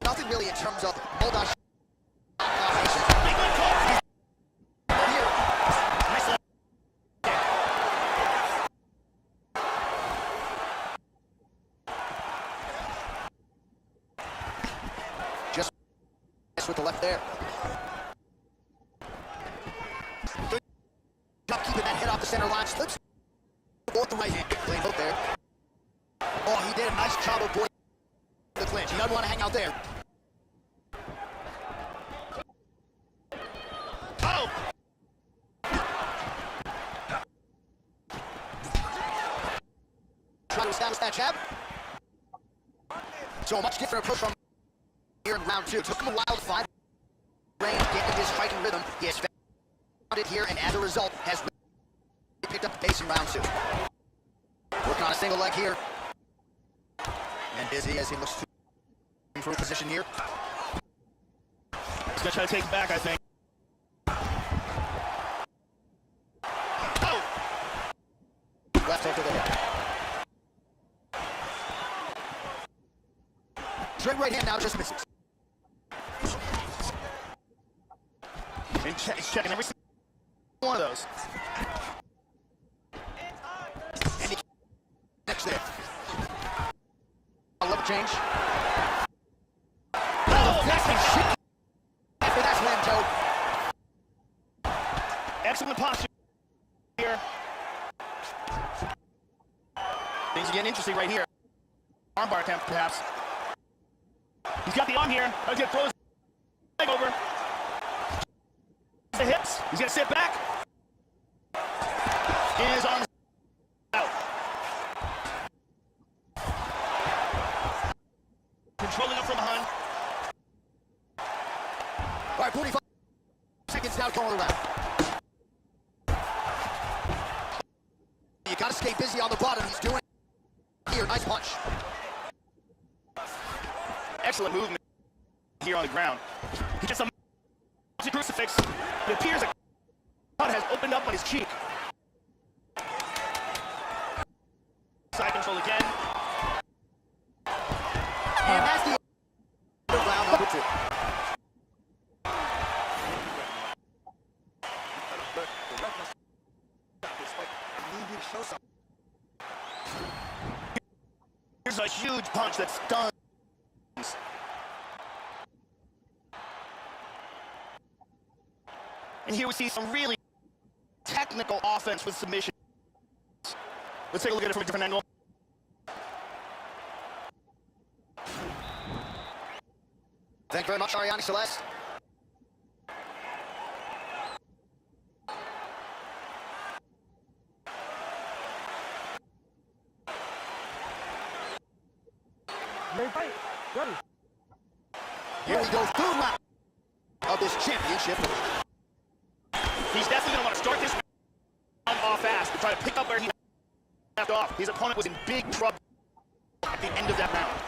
nothing really in terms of bulldog combinations. Here. Nice left. Just with the left there. Good job keeping that head off the center line. Slips both the right hand. Clean hook there. Oh, he did a nice job of avoiding the clinch. He doesn't want to hang out there. Oh! Try to establish that jab. So a much different approach from here in round 2. Took him a while to find range, get into his striking rhythm. He has found it here, and as a result, has picked up the pace in round 2. Working on a single leg here. And busy as he looks to improve position here. He's gonna try to take it back, I think. Oh! Left hook to the head. Straight right hand now just misses. And he's checking every single one of those. And he next there. A left change. Oh, nice and shit. After that slam toe. Excellent posture here. things are getting interesting right here. Armbar attempt, perhaps. He's got the arm here. He's gonna throw his leg over. The hips. He's gonna sit back. His arms out. Controlling up from behind. All right, 45 seconds now going around. You gotta stay busy on the bottom. He's doing it here. Nice punch. Excellent movement here on the ground. He gets a crucifix. It appears a cut has opened up on his cheek. Side control again. And that's the round number 2. Here's a huge punch that stuns. And here we see some really technical offense with submission. Let's take a look at it from a different angle. Thank you very much, Ariane Celeste. Here we go, third round of this championship. He's definitely going to want to start this round off fast to try to pick up where he left off. His opponent was in big trouble at the end of that round.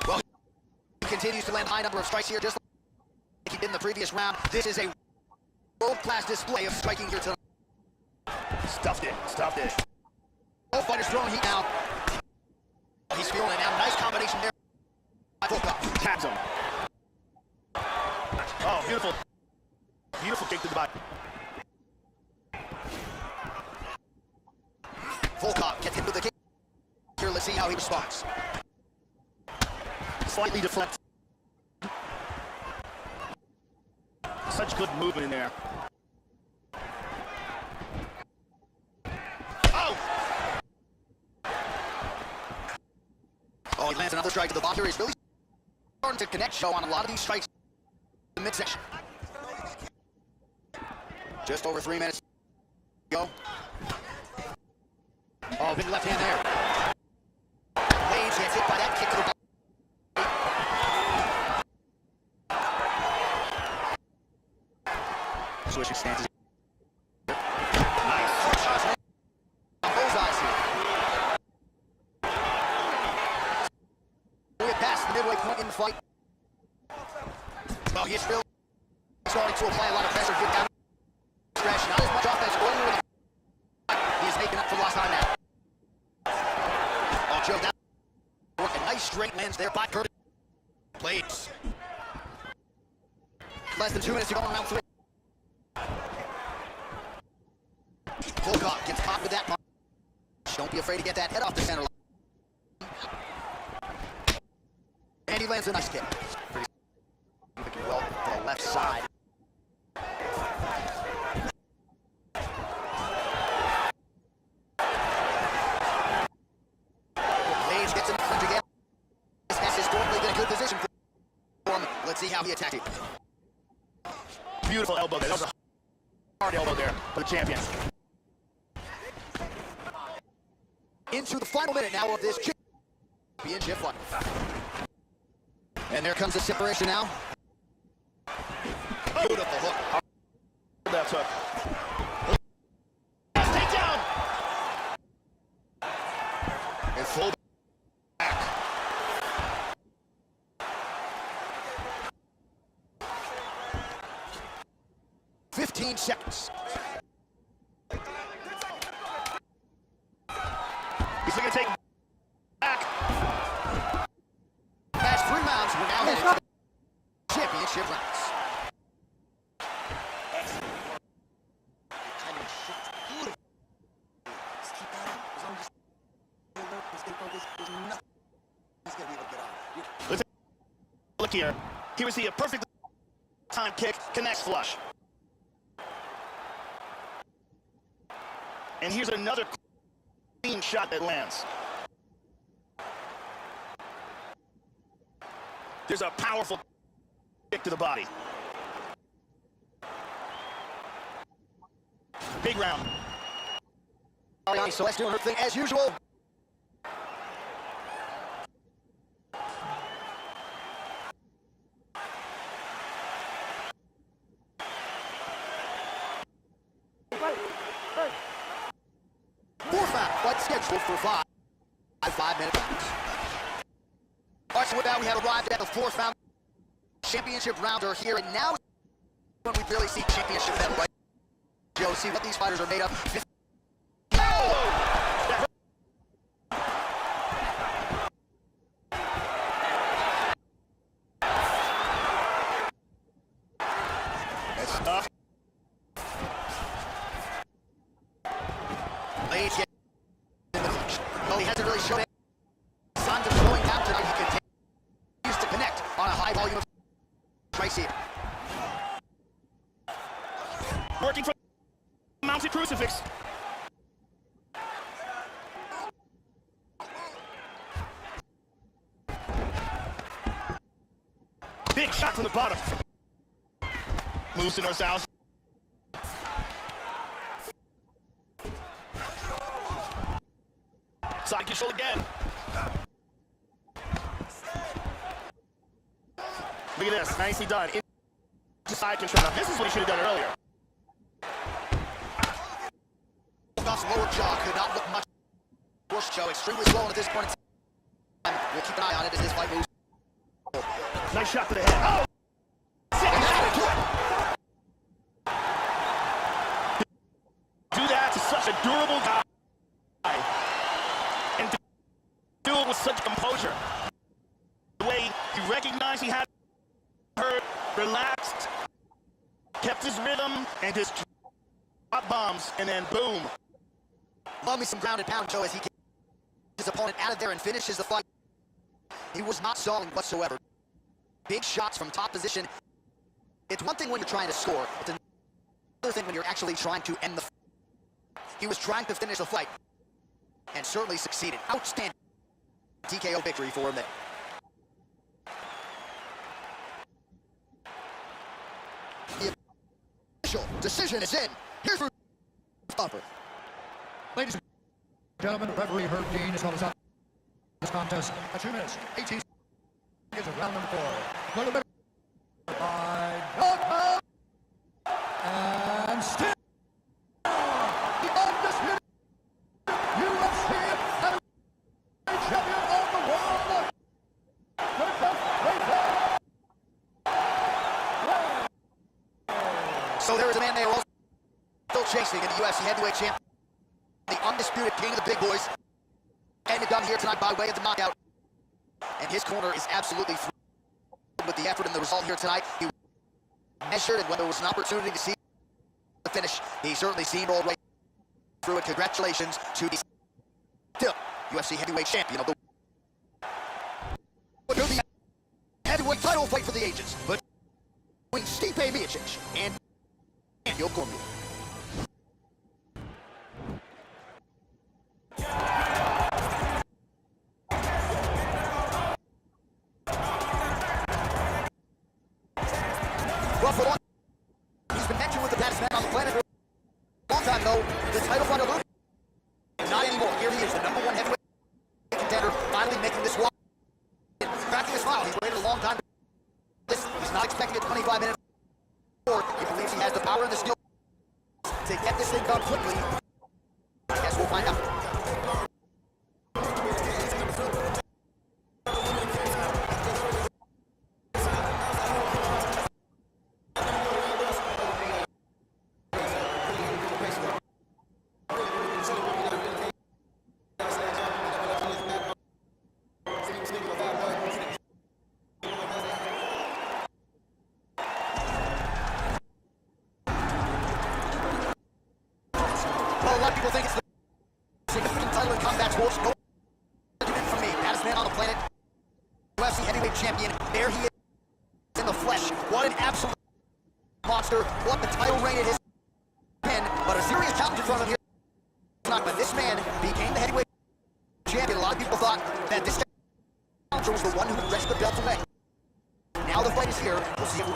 Well, he continues to land a high number of strikes here, just like he did in the previous round. This is a world-class display of striking here tonight. Stuffed it, stuffed it. Both fighters throwing heat now. He's feeling it now. Nice combination there. Full cup. Taps him. Oh, beautiful. Beautiful kick to the body. Full cop gets hit with the kick. Here, let's see how he responds. Slightly deflected. Such good movement in there. Oh! Oh, he lands another strike to the body here. He's really starting to connect show on a lot of these strikes in the midsection. Just over 3 minutes. Go. Oh, big left hand there. Blades gets hit by that kick to the body. Switching stances. Nice. Bullseyes here. We're past the midway point in the fight. Well, he's still starting to apply a lot of pressure. Get down. Stretch. Not as much offense going with it. He's making up for lost time now. Oh, Joe, that working nice straight lands there by Curtis. Blades. Less than 2 minutes to go on round 3. Volkov gets caught with that punch. Don't be afraid to get that head off the center line. And he lands a nice kick. Pretty well to the left side. Blades gets in the clinch again. This has historically been a good position for him. Let's see how he attacks it. Beautiful elbow there. That was a hard elbow there for the champion. Into the final minute now of this championship fight. And there comes the separation now. Beautiful hook. That hook. Take down. And full back. "15 seconds. He's looking to take back. Past 3 rounds, we're now headed to the championship rounds. Let's look here. Here we see a perfect time kick, connects flush. And here's another shot that lands. There's a powerful kick to the body. Big round. So let's do her thing as usual. Fourth round, fight scheduled for 5 minutes. All right, so with that, we have arrived at the fourth round. Championship rounder here, and now is when we really see championship metal, right? Joe, see what these fighters are made of. That's tough. Ladies, get in the clinch. Well, he hasn't really shown any signs of slowing down tonight. He continues to connect on a high volume of strikes here. Working for mounted crucifix. Big shot from the bottom. Moves to north south. Side control again. Look at this, nicely done. Side control. Now this is what he should have done earlier. Goff's lower jaw could not look much worse, Joe. Extremely swollen at this point in time. We'll keep an eye on it as this fight moves. Nice shot to the head. Oh! Do that to such a durable guy. And to do it with such composure. The way he recognized he had her relaxed, kept his rhythm, and just drop bombs, and then boom. Love me some ground and pound, Joe, as he gets his opponent out of there and finishes the fight. He was not stalling whatsoever. Big shots from top position. It's one thing when you're trying to score. It's another thing when you're actually trying to end the fight. He was trying to finish the fight and certainly succeeded. Outstanding TKO victory for him there. The official decision is in. Here's your bumper. Ladies and gentlemen, referee Herb Dean has held us out this contest at 2 minutes, 18 seconds of round number 4. For the middle by knockout and still the undisputed UFC heavyweight champion of the world. So there is a man they are also still chasing in the UFC heavyweight champion. The undisputed king of the big boys. And it done here tonight by way of the knockout. And his corner is absolutely thrilled with the effort and the result here tonight. He measured, and when there was an opportunity to see the finish, he certainly seemed all right through it. Congratulations to the still UFC heavyweight champion of the world. The heavyweight title fight for the ages. But between Stipe Miocic and Daniel Cormier. Well, for one, he's been mentioned with the baddest man on the planet for a long time, though. The title fight alone, not anymore. Here he is, the #1 heavyweight contender, finally making this walk. Cracking a smile. He's waited a long time. He's not expecting a 25-minute war. He believes he has the power and the skill to get this thing done quickly. I guess we'll find out. A lot of people think it's the significant title in combat sports. No argument from me. Baddest man on the planet. UFC heavyweight champion. There he is in the flesh. What an absolute monster. What the title reign it is. But a serious challenge in front of him here tonight. But this man became the heavyweight And this challenger was the one who wrenched the belt away. Now the fight is here. We'll see if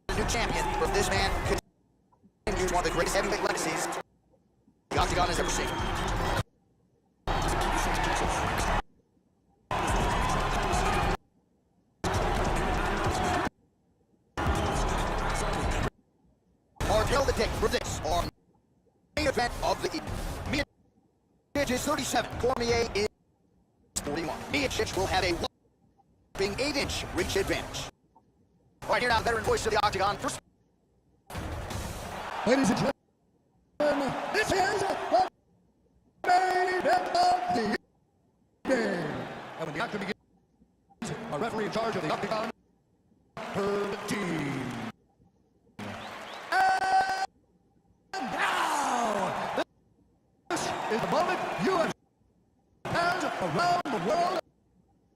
the new champion, or if this man continues one of the greatest heavyweight legacies the Octagon has ever seen. Kill the date for this our main event of the evening. Miocic is 37, Cormier is 41. Miocic will have a whopping 8-inch reach advantage. All right, here now the veteran voice of the Octagon. First, ladies and gentlemen, this is the main event of the evening. And when the action begins, a referee in charge of the Octagon, Herb Dean. Is the moment UFC fans around the world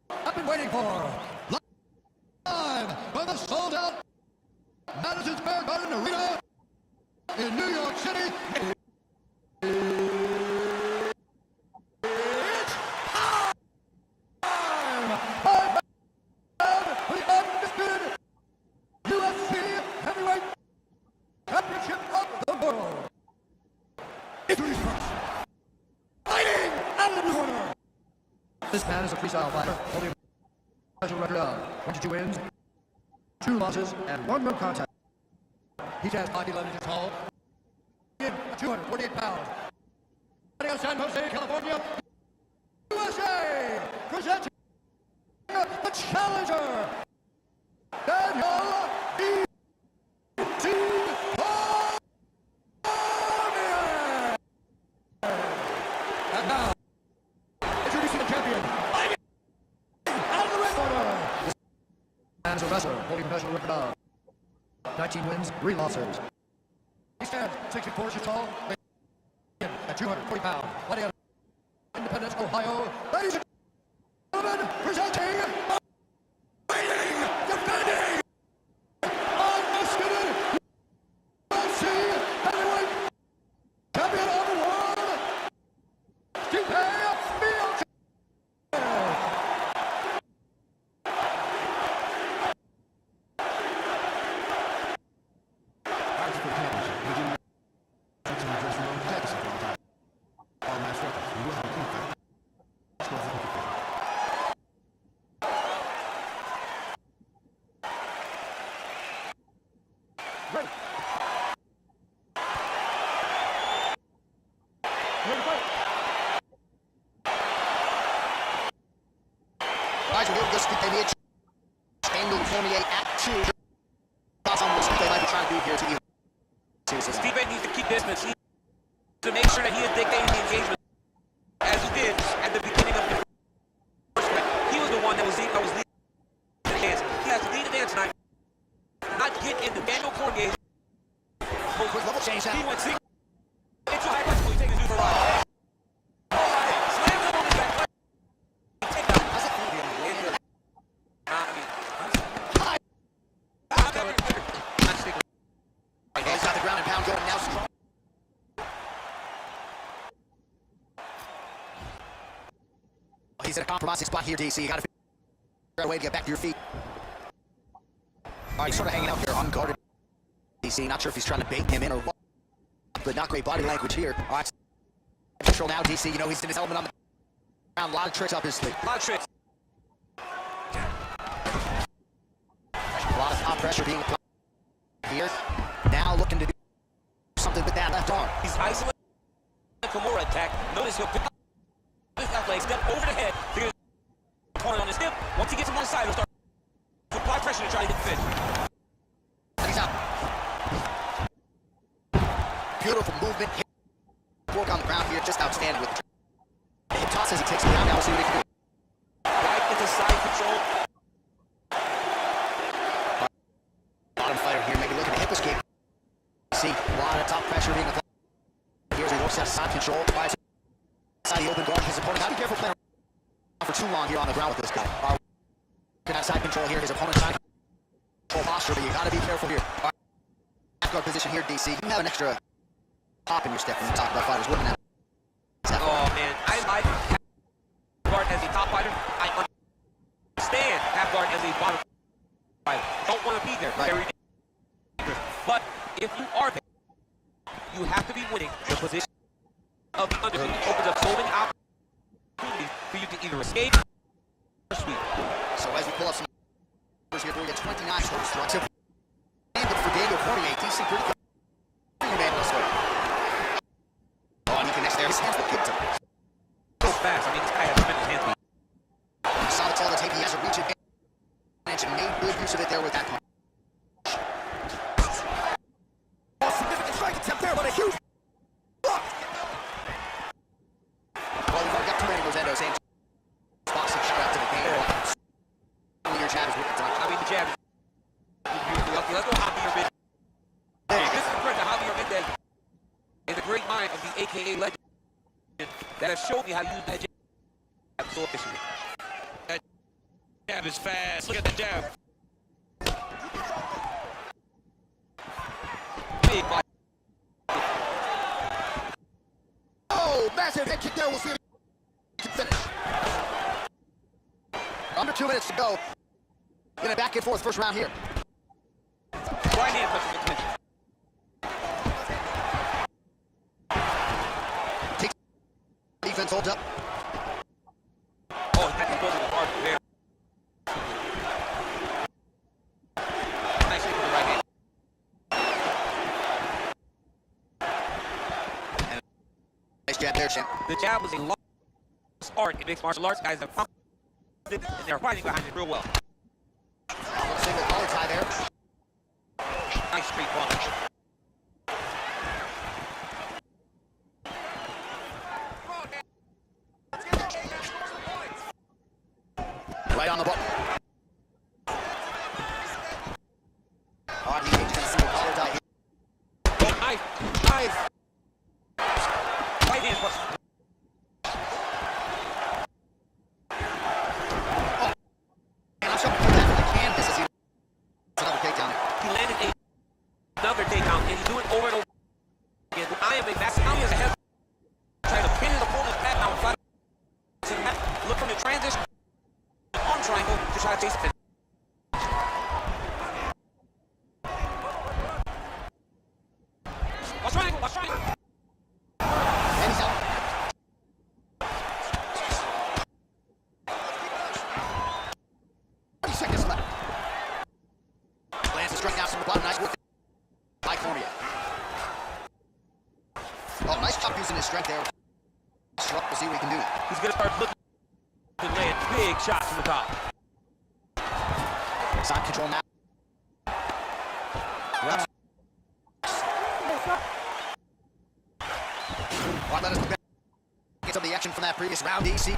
have been waiting for. Live from the sold-out Madison Square Garden Arena in New York City. It's time for the undisputed UFC Heavyweight Championship of the world. Introduce first. Fighting out of the corner. This man is a freestyle fighter, holding a special record of 22 wins, 2 losses, and 1 no contest. He stands 5'11" inches tall, 248 pounds. Fighting out of San Jose, California, USA, presenting the challenger, Daniel E.T. And now, introducing the champion, fighting out of the red corner. This man is a wrestler, holding a professional record of 19 wins, 3 losses. He stands 6'4" inches tall, at 240 pounds. Fighting out of Independence, Ohio. Ladies and gentlemen, presenting, fighting, defending, undisputed UFC heavyweight champion of the world, Stipe Miocic. Fights for the championship. Begin in the dressing room. Practice for all time. All match records. We will have a clean fight. Scores the cookie fight. Ready. Ready to fight. guys, we'll go Stipe Miocic. Angle Cormier at 2. Thoughts on what Stipe might be trying to do here to you? Stipe needs to keep distance. He needs to make sure that he is dictating the engagement as he did at the beginning of the first round. He was the one that was leading the dance. He has to lead the dance tonight. Not get into Daniel Cormier's Quick level change he now. went into high pressure. He takes his dude for a ride. Slam him on his back. Take out. He's got the ground and pound going now. Strong. He's in a compromising spot here, DC. You got to figure out a way to get back to your feet. All right, he's sort of hanging out here unguarded. DC, not sure if he's trying to bait him in or what, but not great body language here. All right, control now, DC. You know he's in his element on the ground. A lot of tricks up his sleeve. A lot of tricks. A lot of top pressure being applied here. Now looking to do something with that left arm. He's isolating the Kimura attack. Notice he'll pick up his left leg, step over the head, figure his opponent on his hip. Once he gets him on the side, he'll start to apply pressure to try to hit the finish. And he's out. Beautiful movement. Work on the ground here, just outstanding with the hip toss as he takes him down. Now we'll see what he can do. Right into side control. Bottom fighter here, maybe looking to hip escape. See, a lot of top pressure being applied. Here's he works out side control. Tries inside the open guard. His opponent, gotta be careful playing around for too long here on the ground with this guy. Looking at side control here. His opponent's side control posture, but you gotta be careful here. Half guard position here, DC. You have an extra pop in your step when you talk about fighters looking at. Oh man, I like guard as a top fighter. position of the underhook. It opens up so many opportunities for you to either escape or sweep. So as we pull up some numbers here, we get 29 total strikes. And for Daniel Cormier, DC pretty good. Man this way. Oh, and he connects there. His hands were kicked him. So fast. I mean, this guy has tremendous hand speed. You saw the tail of the tape. He has a reach advantage and made good use of it there with that punch. Oh, significant strike attempt there, but a huge block. Well, we've already got too many Rosendos and boxing. Shout out to the game. Your jab is working tonight. I mean, the jab is beautiful. Okay, let's go Javier Mendez. This is credit to Javier Mendez and the great mind of the AKA legend that has shown me how to use that jab so efficiently. That jab is fast. Look at that jab. Big body. Oh, massive head kick there. We'll see if he can finish. Under 2 minutes to go. In a back and forth first round here. Right hand touches the clinch. Takes defense, holds up. Oh, he had to go to the hard there. Nice shake with the right hand. And nice jab there, champ. The jab was a lost art in mixed martial arts. Guys are and they're fighting behind it real well. Single collar tie there. Nice street punch. Right on the button. Oh, he takes that single collar tie here. Oh, nice. Nice. Right hand punch. And I'm showing that from the canvas as he another takedown. He landed another takedown, and he's doing over and over again. I am a master. Now he has a head trying to pin his opponent's back down. Look from the transition arm triangle to try to chase it. Watch triangle, watch triangle. And he's out. Seconds left. Lances straight down from the bottom. Nice work by Cormier. Oh, nice job using his strength there. We'll see what he can do. He's gonna start looking to land big shots from the top. Side control now. Reps. All right, let us get some of the action from that previous round. DC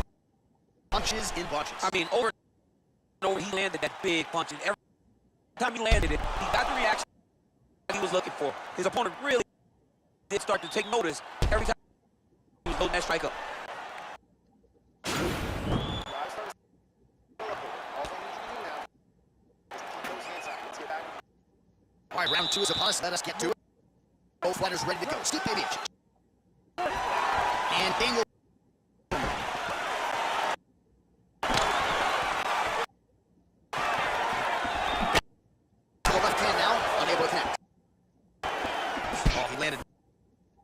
punches in bunches. I mean, over and over, he landed that big punch, and every time he landed it, he got the reaction he was looking for. His opponent really did start to take notice every time he was loading that strike up. All right, round 2 is upon us. Let us get to it. Both fighters ready to go. Steve Baby. And Daniel. To the left hand now, unable to connect. Oh, he landed a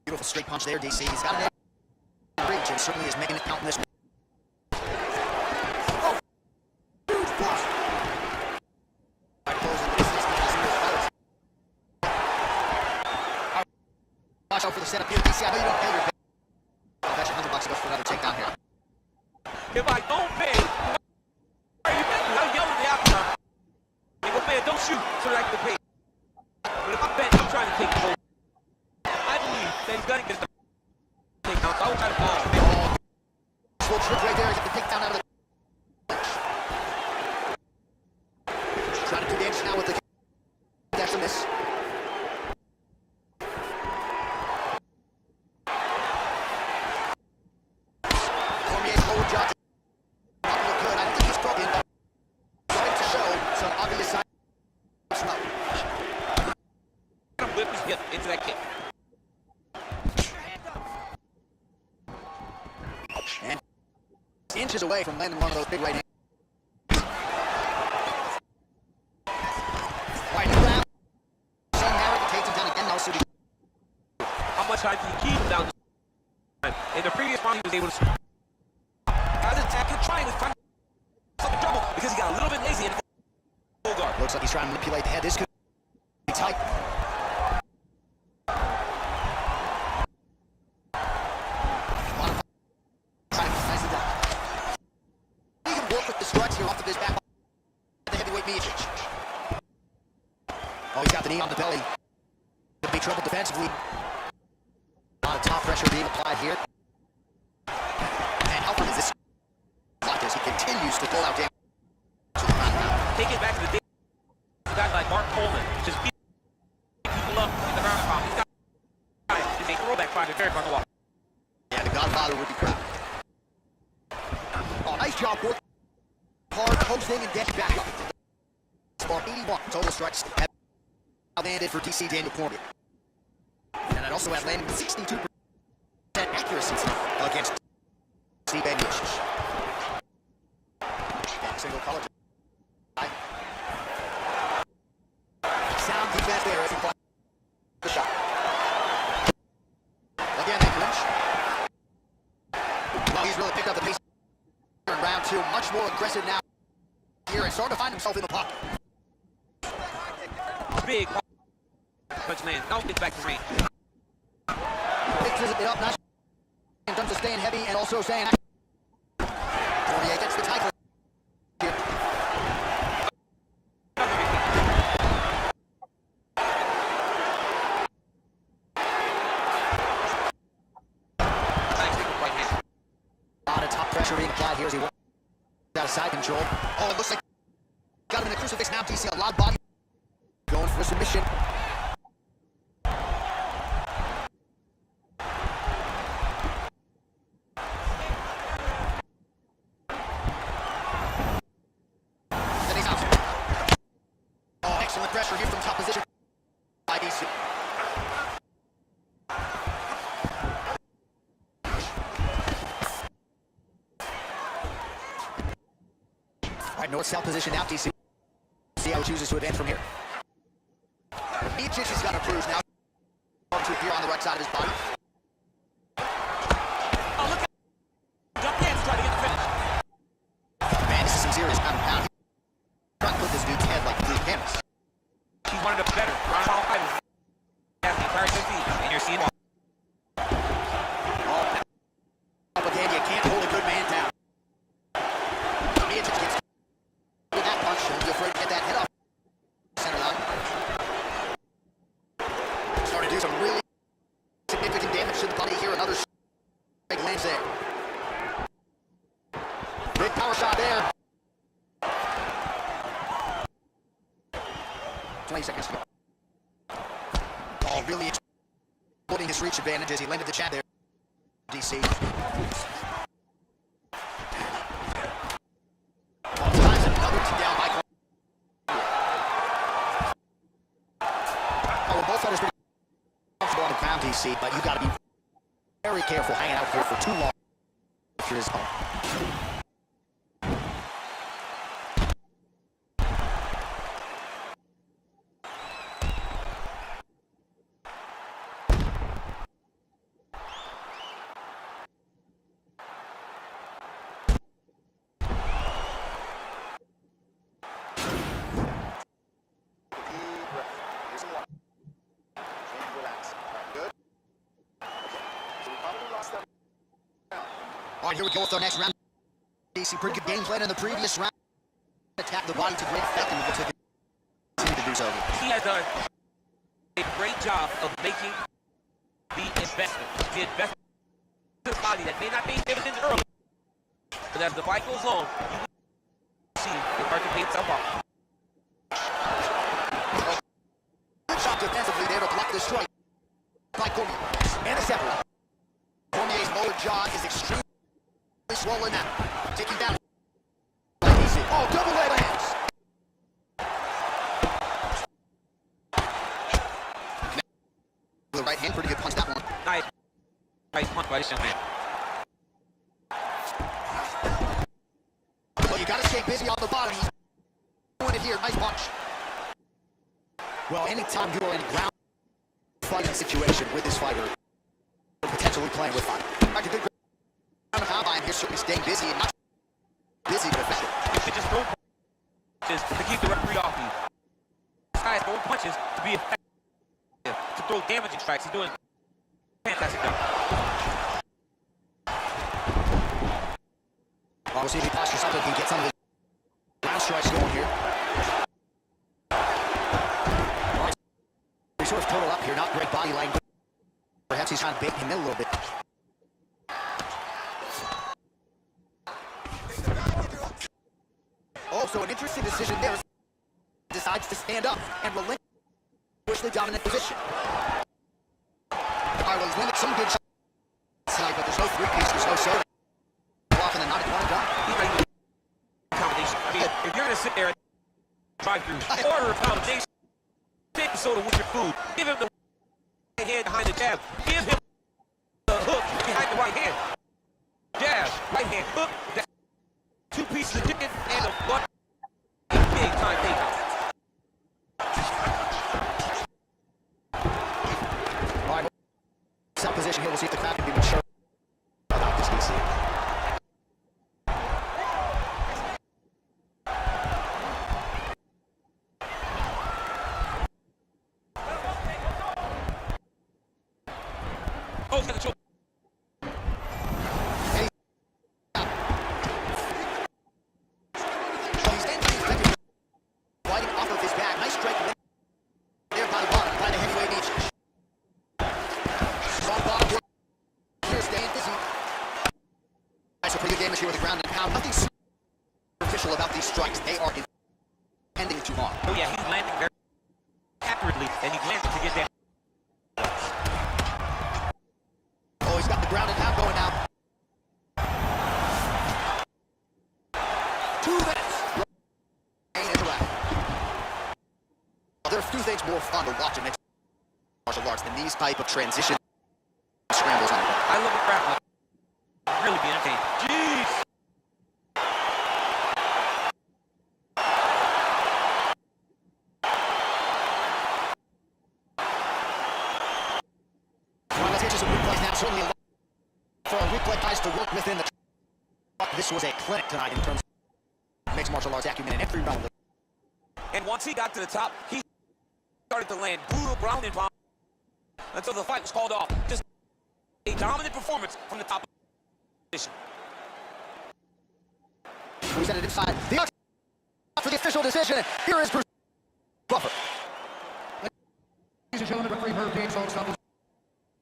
beautiful straight punch there, DC. He's got an reach and certainly is making it count in this one. Oh, huge push. Watch out for the setup here, DC. I know you don't pay your pay. I'll bet you $100 to go for another takedown here. If I don't pay, I'll yell at the after. They go, man, don't shoot so that I can pay. But if I bet, I'm trying to take the hold. I believe that he's gonna get the takedown, so I will try to ball. Slow trick right there. Get the takedown out of the. Trying to do damage now with the dash on this. Cormier's lower jaw. Not look good. I don't think he's broken, but starting to show some obvious signs of slow. Let him whip his hip into that kick. And inches away from landing one of those big right hands. All right, new round. Same narrative. Takes him down again now, City. How much time can you keep him down? In the previous round, he was able to. As an attacker, trying to find something trouble because he got a little bit lazy in the full guard. Looks like he's trying to manipulate the head. This could be tight. He can work with the strikes here off of his back. The heavyweight Miocic. Oh, he's got the knee on the belly. Could be trouble defensively. A lot of top pressure being applied here. And how far is this? Watch as he continues to pull out damage to the ground. Take it back to the day. Guys like Mark Coleman just beat people up in the round pound. He's got just a throwback project very fun to watch. Yeah, the Godfather would be proud. Oh, nice job work. Hard posting and getting back up. Spark 81 total strikes have landed for DC Daniel Cormier. And that also has landed 62% accuracy against Steve Miocic. Single color. Sound defense there as he flies the shot. Again, they clinch. Well, he's really picked up the pace in round two. Much more aggressive now here and starting to find himself in the pocket. Big punch land. Now gets back to range. Mixes it up nice in terms of staying heavy and also staying active. Cormier gets the title here. A lot of top pressure being applied here as he walks out of side control. Oh, it looks like got him in a crucifix now. DC a lot of body going for a submission. Then he's out. Oh, excellent pressure here from top position by DC. All right, north south position now, DC. See how he chooses to advance from here. Miocic has got a bruise now. To appear on the right side of his body. Oh, look at jump dance trying to get the finish. Man, this is some serious pound and pound. Trying to put this dude's head like blue canvas. He's one of the better round pound fighters. Has the entire defeat, and you're seeing. Oh, up again, you can't hold a good man down. Miocic gets with that punch, and you're afraid to get that head up. Center line. Starting to do some really significant damage to the body here. Another strike lands there. Big power shot there. 20 seconds to go. Oh, really exploiting his reach advantage as he landed the jab there. DC. Oh, ties another two down by Cormier. Oh, well, both fighters pretty comfortable on the ground, DC, but you got to be very careful hanging out here for too long if you're his opponent. All right, here we go with our next round. DC, pretty good game plan in the previous round. Attack the body to great effect, and we'll continue to do so. He has done a great job of making the investment. The investment in the body that may not pay dividends early, but as the fight goes on, you will see it start to pay itself off. Good shot defensively there to block the strike by Cormier. And a separate. Cormier's lower jaw is extremely swollen now. Taking down. Oh, double leg lands. The right hand, pretty good punch that one. Nice punch by this young man. Well, you gotta stay busy on the bottom. He's doing it here. Nice punch. Well, anytime you are in a ground fighting situation with this fighter, you're potentially playing with fire. Back to good ground combine here, certainly staying busy and not busy but effective. They just throw punches to keep the referee off you. This guy is throwing punches to be effective, to throw damaging strikes. He's doing a fantastic job. Well, we'll see if he postures up and can get some of his ground strikes going here. Well, he sort of total up here, not great body language. Perhaps he's trying to bait him in a little bit. Oh, so an interesting decision there. Decides to stand up and relinquish the dominant position. All right, well, he's landed some good shots tonight, but there's no three-piece, there's no soda. Off and then not at one and done. He's ready to do combination. I mean, if you're going to sit there and drive-through, order a combination, take the soda with your food, give him the right hand behind the jab, give him the hook behind the right hand. Jab, right hand, hook, jab. 2 pieces of chicken and a butt. Big time takeout. All right, set position here. We'll see if the crowd can be mature about this DC. Oh, he's got the choke. Here with the ground and pound. Nothing superficial about these strikes. They are intending to harm. Oh yeah, he's landing very accurately, and he's landing to get that. Oh, he's got the ground and pound going now. 2 minutes. Interact. Well, there are few things more fun to watch in mixed martial arts than these type of transition scrambles on the ground. I love the crowd. Really be entertained. Jeez. Well, let's get you some replays now. Certainly for our replay guys to work within the... This was a clinic tonight in terms of mixed martial arts acumen in every round. And once he got to the top, he started to land brutal ground and pound until the fight was called off. Just a dominant performance from the top. We sent it inside. The arch for the official decision. Here is Bruce Buffer. Ladies and gentlemen, referee Hurricane Song stop this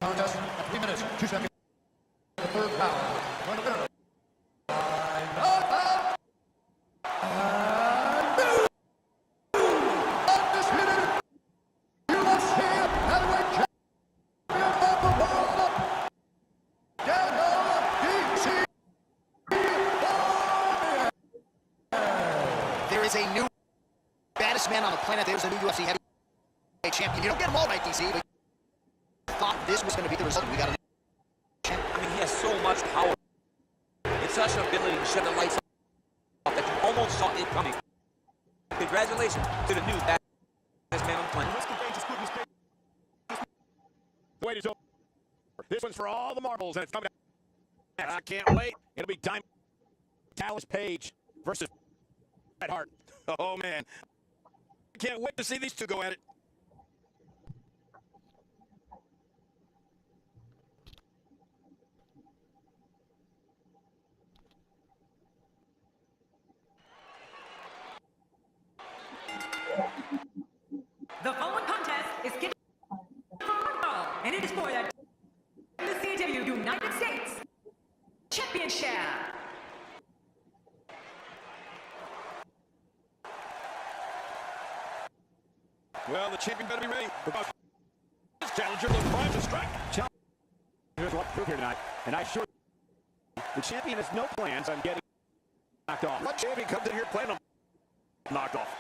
contest at 3 minutes, 2 seconds. The third round. For the winner. Undisputed UFC heavyweight champion of the world, DC. There is a new baddest man on the planet. There's a new UFC heavyweight champion. You don't get them all right, DC, but thought this was going to be the result. We got a new champion. I mean, he has so much power. It's such an ability to shut the lights off that you almost saw it coming. Congratulations to the new baddest man on the planet. Wait is over. This one's for all the marbles, and it's coming out. I can't wait. It'll be time. Dallas Page versus Bret Hart. Oh, man. Can't wait to see these two go at it. The following contest is scheduled for one fall, and it is for the WCW United States Championship. Well, the champion better be ready because this challenger looks primed to strike. Here's what proved here tonight, and I assure you, the champion has no plans on getting knocked off. What champion comes in here planning on knocked off?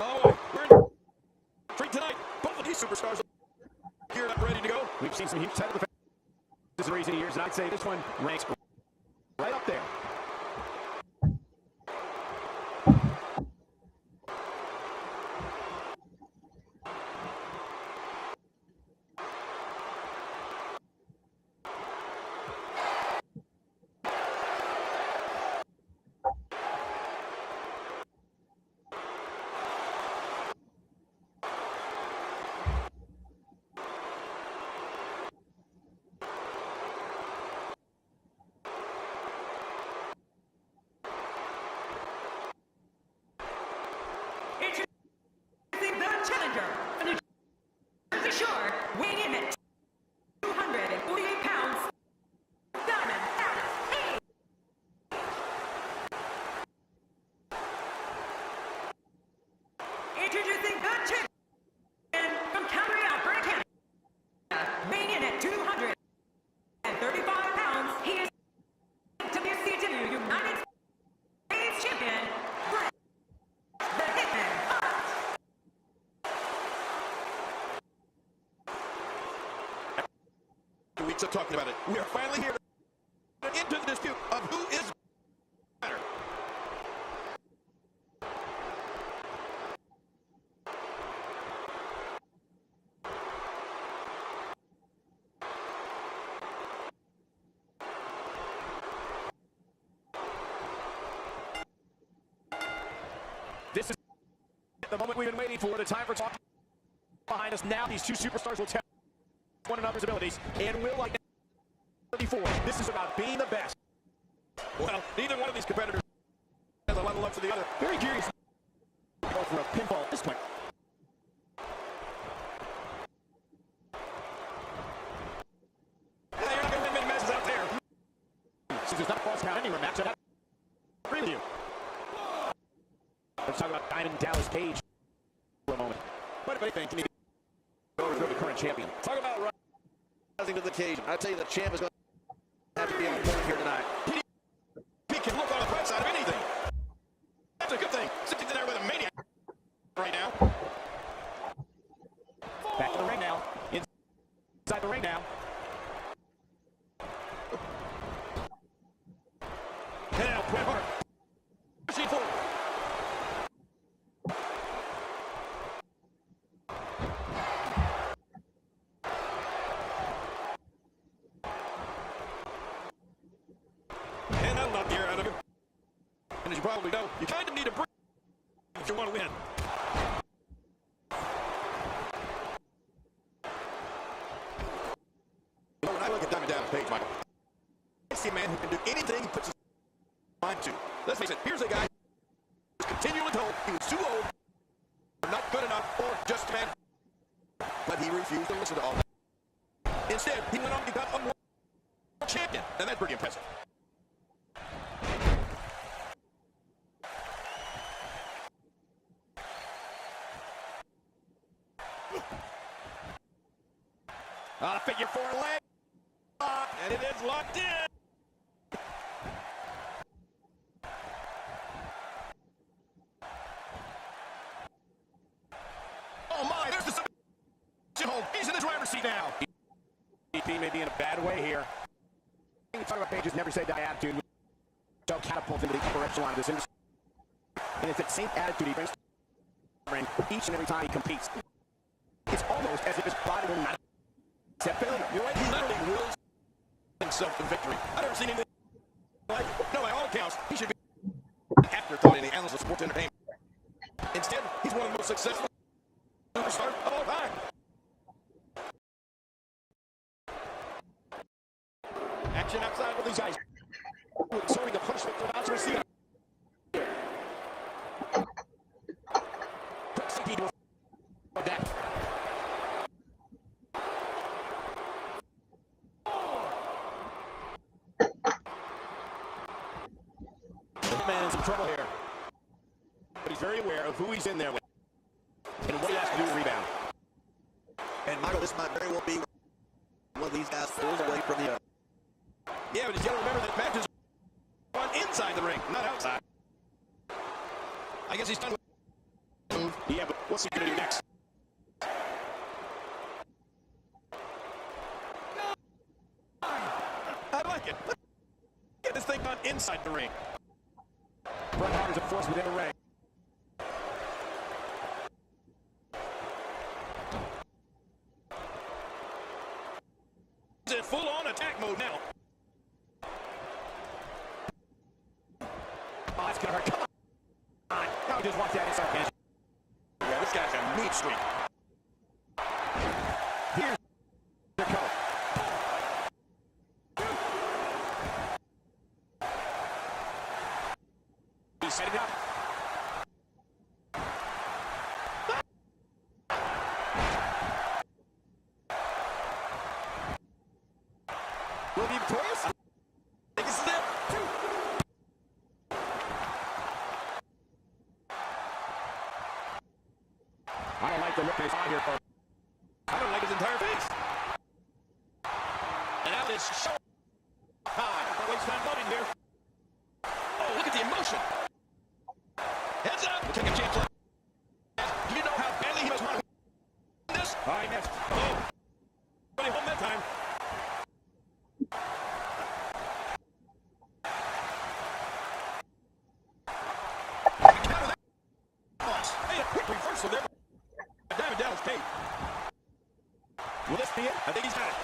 Oh, we're in treat tonight. Both of these superstars are geared up, ready to go. We've seen some huge title defenses in recent years, and I'd say this one ranks right up there. Introducing the challenger from New Jersey Shore, weighing in at 248 pounds, Diamond Dallas. Introducing the champion from Calgary, Alberta, Canada, weighing in at 235 pounds. He is WCW United States Champion, Brolic, the Hitman Hart. Weeks of talking about it. We are finally here into the dispute of who is better. This is the moment we've been waiting for, the time for talk behind us. Now these two superstars will test one another's abilities, and will, like before, this is about being the best. Well, neither one of these competitors has a level up to the other. Very curious to go for a pinfall at this point. Hey, you're not going to win many matches out there. Since there's not a false count anywhere match, I agree with you. Let's talk about Diamond Dallas Page for a moment. What if anything, can you go over the current champion? Talk about rising to the occasion. I tell you, the champ is going to have to be on point here tonight. He can look on the bright side of anything. That's a good thing. Sitting there with a maniac right now. Back to the ring now. Inside the ring now. And now, Bret Hart. Pushing forward. And that'll knock the air out of him. And as you probably know, you kind of need a break if you want to win. You know, when I look at Diamond Dallas Page, Michael, I see a man who can do anything he puts his mind to. Let's face it, here's a guy who's continually told he was too old, or not good enough, or just a man. But he refused to listen to all that. Instead, he went on to become a world champion, and that's pretty impressive. On a figure four leg, and it is locked in. Oh my, there's the submission hold. He's in the driver's seat now. DP may be in a bad way here. Talk about Page's never say die attitude. So catapult into the upper echelon of this industry. And it's that same attitude he brings to the ring each and every time he competes. It's almost as if his body will not accept failure. You're right, he literally wills himself to victory. I've never seen anything like it. No, by all accounts, he should be an afterthought in the annals of sports entertainment. Instead, he's one of the most successful superstars of all time. Action outside with these guys. Serving the punishment they're about to receive. Proximity to that. The man in some trouble here. But he's very aware of who he's in there with and what he has to do to rebound. And Michael, this might very well be one of these guys pulls away from the other. Yeah, but you got to remember that matches are inside the ring, not outside. I guess he's done with the move. He What's he going to do next? I like it. Let's get this thing done inside the ring. Bret Hart is a force within the ring. He's in full-on attack mode now. Oh, that's going to hurt. Come on. Now he just wants that inside catch. Yeah, this guy's a meat streak. Here's the cover. He's setting up. Will he be victorious? I think this is it. I don't like the look he's on here, folks. I don't like his entire face. And now it's show time. Don't waste time voting here. Oh, look at the emotion. Heads up. We'll take a chance. Do you know how badly he must want to win this? Oh, he missed. Oh. Really home that time. Hey, a quick reversal there. Diamond Dallas Kate. Will this be it? I think he's got it.